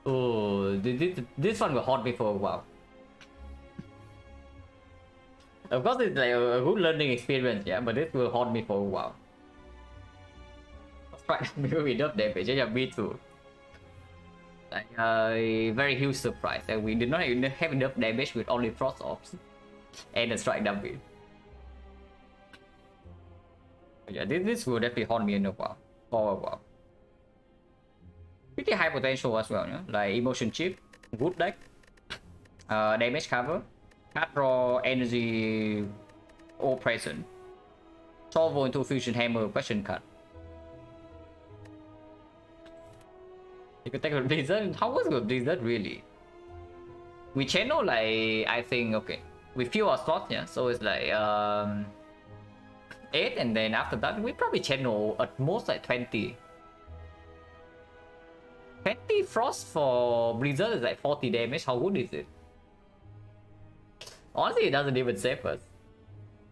Speaker 1: Oh, this one will haunt me for a while. Of course, it's like a good learning experience, yeah, but this will haunt me for a while. Right, because we don't damage, yeah, me too. Like a very huge surprise that we did not even have enough damage with only Frost Orbs and a strike dummy. Yeah, this will definitely haunt me in a while, for a while. Pretty high potential as well, yeah? Like emotion chip, good deck, damage cover, card draw, energy, all present. Solve into fusion hammer, question card. You could take a Blizzard. How was the Blizzard really? We channel like, I think, okay, we fill our slots, yeah, so it's like 8, and then after that we probably channel at most like 20 frost for Blizzard is like 40 damage. How good is it? Honestly, it doesn't even save us.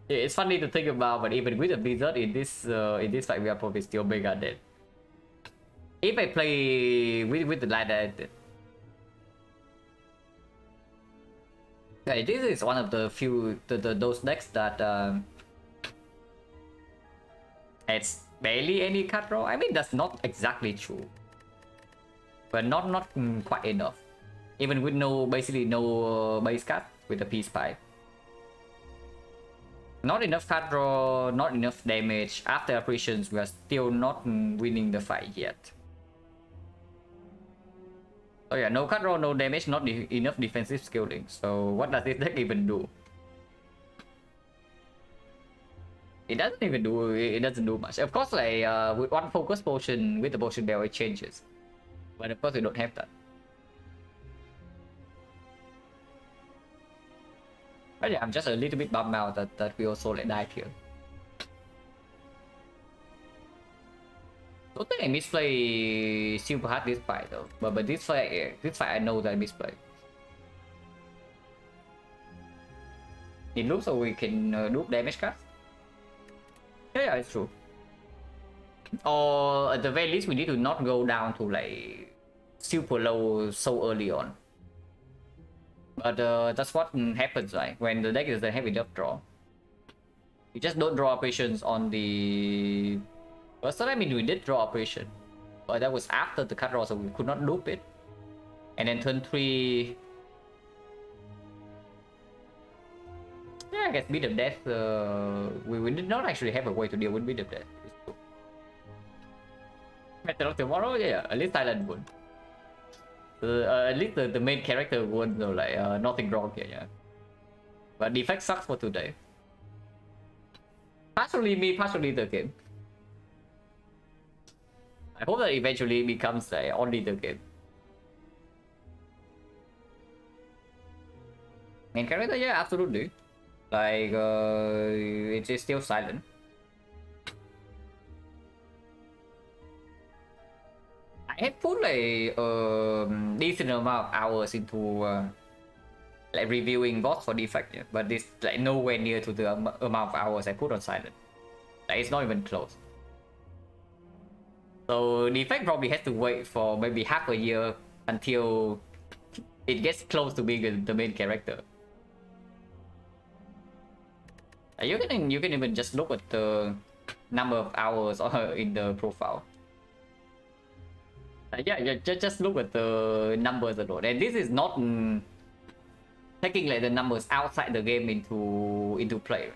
Speaker 1: It's funny to think about, but even with a Blizzard in this fight, we are probably still mega dead. If I play with the ladder, yeah, this is one of the few those decks that it's barely any card draw. I mean, that's not exactly true, but not quite enough. Even with basically no base card with a peace pipe. Not enough card draw, not enough damage. After apparitions, we are still not winning the fight yet. Oh yeah, no card draw, no damage, not enough defensive scaling. So what does this deck even do? It doesn't even do. It doesn't do much. Of course, like with one focus potion with the potion bell, it changes. But of course, we don't have that. But yeah, I'm just a little bit bummed out that we also like died here. Don't think I misplay super hard this fight though. But this fight I know that I misplay. It looks so we can do damage cast. Yeah, it's true. Or at the very least, we need to not go down to like super low so early on. But that's what happens, right? When the deck is a heavy enough draw. You just don't draw operations on the... First time, I mean, we did draw operation. But that was after the cut draw, so we could not loop it. And then turn 3... Yeah, I guess Beat of Death, we did not actually have a way to deal with Beat of Death. Method of Tomorrow, yeah, at least Silent won. At least the main character won, so like nothing wrong here, yeah. But the effect sucks for today. Partially me, partially the game. I hope that eventually it becomes like only the game. Main character, yeah, absolutely. Like it is still Silent. I have put like decent amount of hours into like reviewing bots for defect, yeah, but it's like nowhere near to the amount of hours I put on Silent. Like it's not even close. So defect probably has to wait for maybe half a year until it gets close to being the main character. You can even just look at the number of hours in the profile. Yeah, just look at the numbers alone, and this is not taking like the numbers outside the game into play.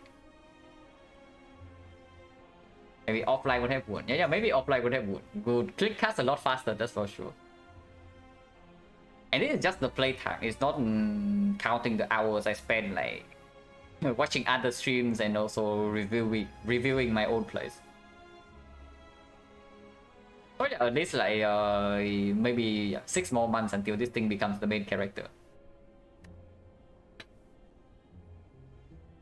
Speaker 1: Maybe offline would have won. Yeah, maybe offline would have won. Would click cast a lot faster, that's for sure. And this is just the playtime. It's not counting the hours I spend like watching other streams and also reviewing my own plays. Oh yeah, at least like maybe 6 more months until this thing becomes the main character.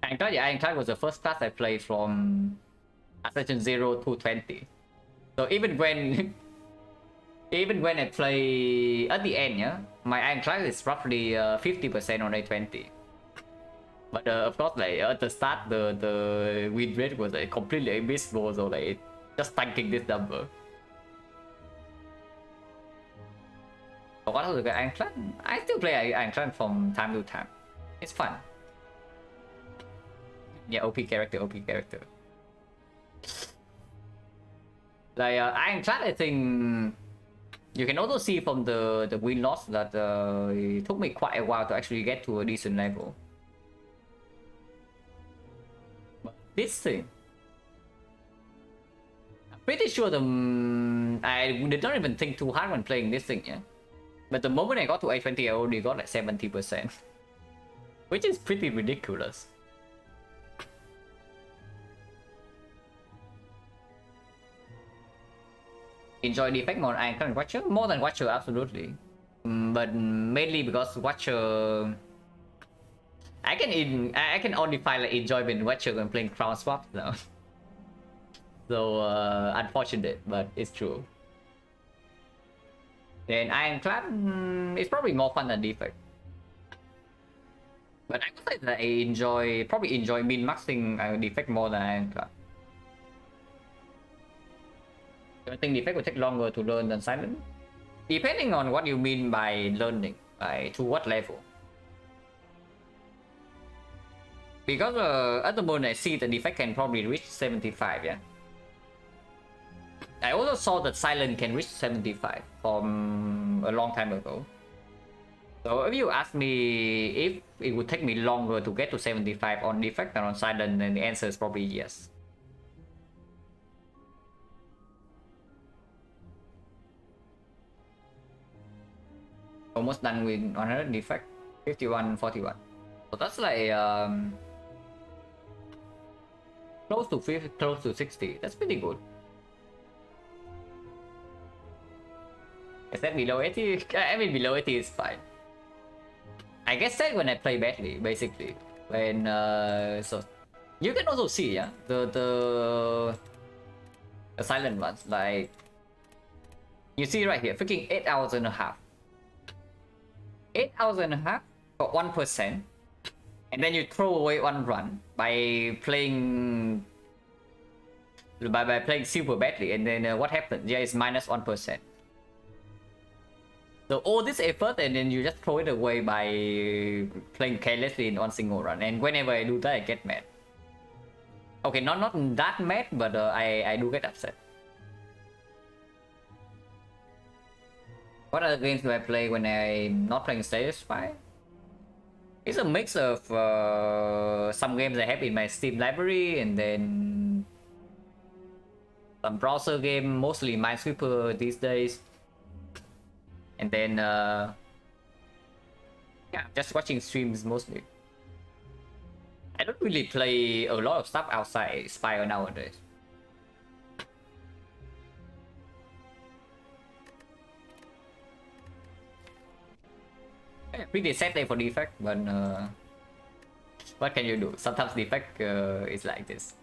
Speaker 1: Ironclad was the first class I played from Ascension 0 to 20. So even when I play at the end, yeah, my Ironclad is roughly 50% on A20. But of course, like at the start, the win rate was like completely abysmal, so like just tanking this number. But what else is the Ironclad? I still play Ironclad from time to time. It's fun. Yeah, OP character. Like Ironclad, I think you can also see from the win loss that it took me quite a while to actually get to a decent level. But this thing, I'm pretty sure I did not even think too hard when playing this thing, yeah. But the moment I got to A20, I already got like 70%, which is pretty ridiculous. Enjoy the effect more on Ironclad and Watcher? More than Watcher, absolutely. But mainly because Watcher... I can only find like enjoyment in Watcher when playing Crown Swap now. So unfortunate, but it's true. Then Ironclad is probably more fun than Defect. But I would say that I probably enjoy min-maxing Defect more than Ironclad. I think Defect will take longer to learn than Silent. Depending on what you mean by learning, to what level. Because at the moment I see the Defect can probably reach 75, yeah. I also saw that Silent can reach 75 from a long time ago. So if you ask me if it would take me longer to get to 75 on Defect than on Silent, then the answer is probably yes. Almost done with 100 Defect, 51, 41. So that's like Close to 50, close to 60. That's pretty good. Is that below 80? I mean, below 80 is fine. I guess that when I play badly, basically. When, so... You can also see, yeah, the silent ones, like... You see right here, freaking 8 hours and a half. 8 hours and a half for 1%. And then you throw away one run by playing... By playing super badly, and then what happens? Yeah, it's minus 1%. So all this effort, and then you just throw it away by playing carelessly in one single run. And whenever I do that, I get mad. Okay, not that mad, but I do get upset. What other games do I play when I'm not playing Satisfy? It's a mix of some games I have in my Steam library, and then some browser game, mostly Minesweeper these days. And then, yeah, just watching streams mostly. I don't really play a lot of stuff outside Spire nowadays. Yeah, pretty sad day for Defect, but what can you do? Sometimes Defect is like this.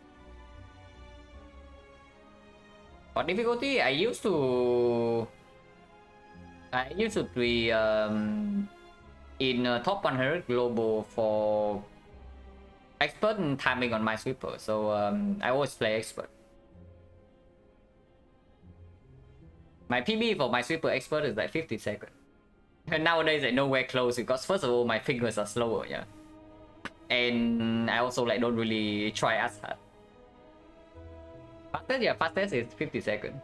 Speaker 1: For difficulty, I used to be in top 100 global for expert and timing on Minesweeper, so I always play expert. My PB for Minesweeper expert is like 50 seconds. And nowadays I'm nowhere close because first of all my fingers are slower, yeah. And I also like don't really try as hard. Fastest, yeah, fastest is 50 seconds.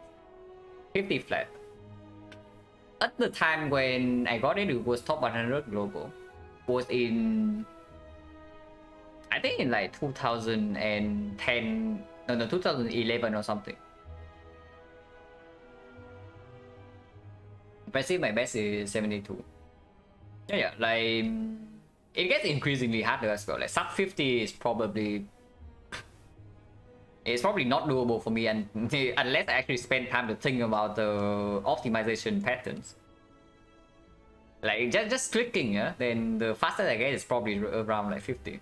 Speaker 1: 50 flat. At the time when I got it was top 100 global. Was in... I think in like 2010... No, 2011 or something. Impressive, my best is 72. Yeah, like... It gets increasingly harder as well. Like sub 50 is probably... It's probably not doable for me and unless I actually spend time to think about the optimization patterns. Like just clicking, yeah, then the fastest I get is probably around like 50.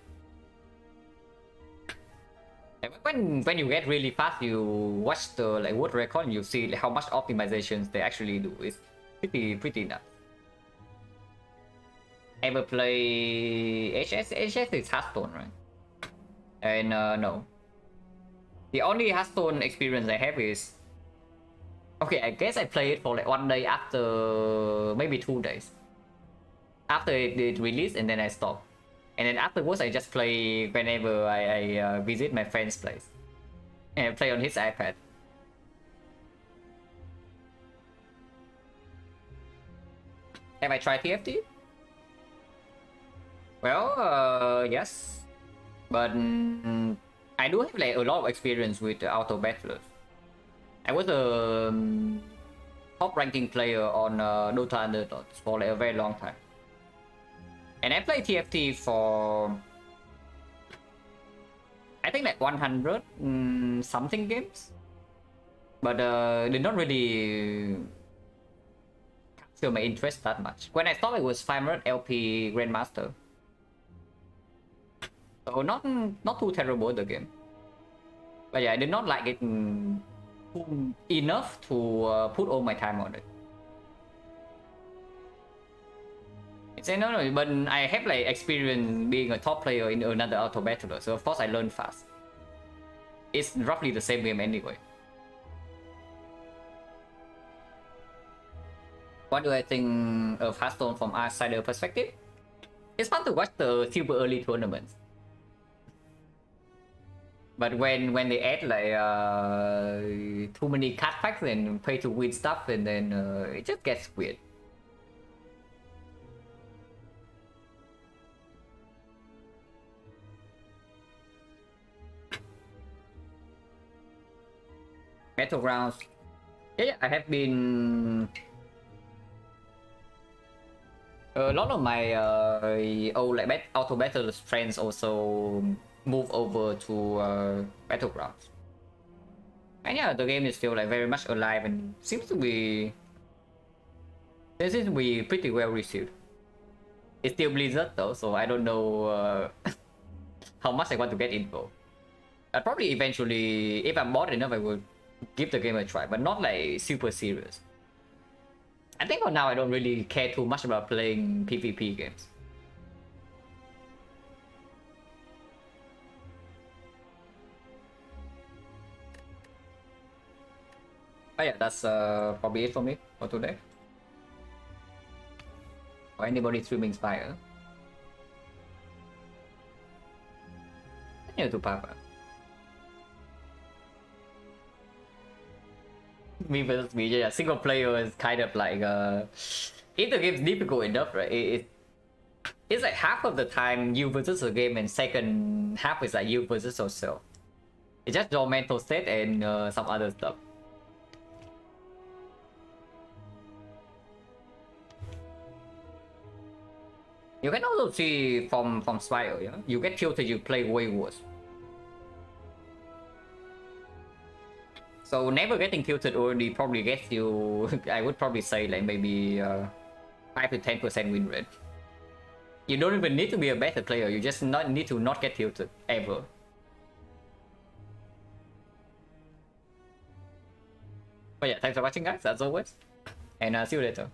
Speaker 1: And when you get really fast, you watch the like world record and you see like, how much optimizations they actually do. It's pretty nuts. Ever play HS? HS is Hearthstone, right? And no. The only Hearthstone experience I have is... Okay, I guess I played it for like 1 day after... maybe 2 days. After it released and then I stopped. And then afterwards I just play whenever I visit my friend's place. And I play on his iPad. Have I tried TFT? Well, yes. But... I do have like a lot of experience with auto battlers. I was a top ranking player on Dota Underdogs for like a very long time. And I played TFT for I think like 100 something games. But did not really capture my interest that much. When I stopped it was 500 LP Grandmaster. So not too terrible the game, but yeah, I did not like it enough to put all my time on it. It's no, but I have like experience being a top player in another auto battler, so of course I learn fast. It's roughly the same game anyway. What do I think of Hearthstone from outsider perspective? It's fun to watch the super early tournaments. But when they add like too many card packs and pay to win stuff, and then it just gets weird. Battlegrounds. Yeah, I have been... A lot of my old like auto battle friends also move over to Battlegrounds. And yeah, the game is still like very much alive and seems to be pretty well received. It's still Blizzard though, so I don't know how much I want to get info. I'd probably eventually, if I'm bored enough, I will give the game a try, but not like super serious. I think for now I don't really care too much about playing PvP games. But yeah, that's probably it for me for today. Or anybody streaming Spire. Yeah, to Papa. Me versus me, yeah, single player is kind of like if the game's difficult enough, right? It's like half of the time you versus the game, and second half is like you versus yourself. It's just your mental state and some other stuff. You can also see from Spire, you know, you get tilted, you play way worse. So never getting tilted already probably gets you, I would probably say like maybe 5 to 10% win rate. You don't even need to be a better player, you just need to not get tilted, ever. But yeah, thanks for watching guys, as always. And see you later.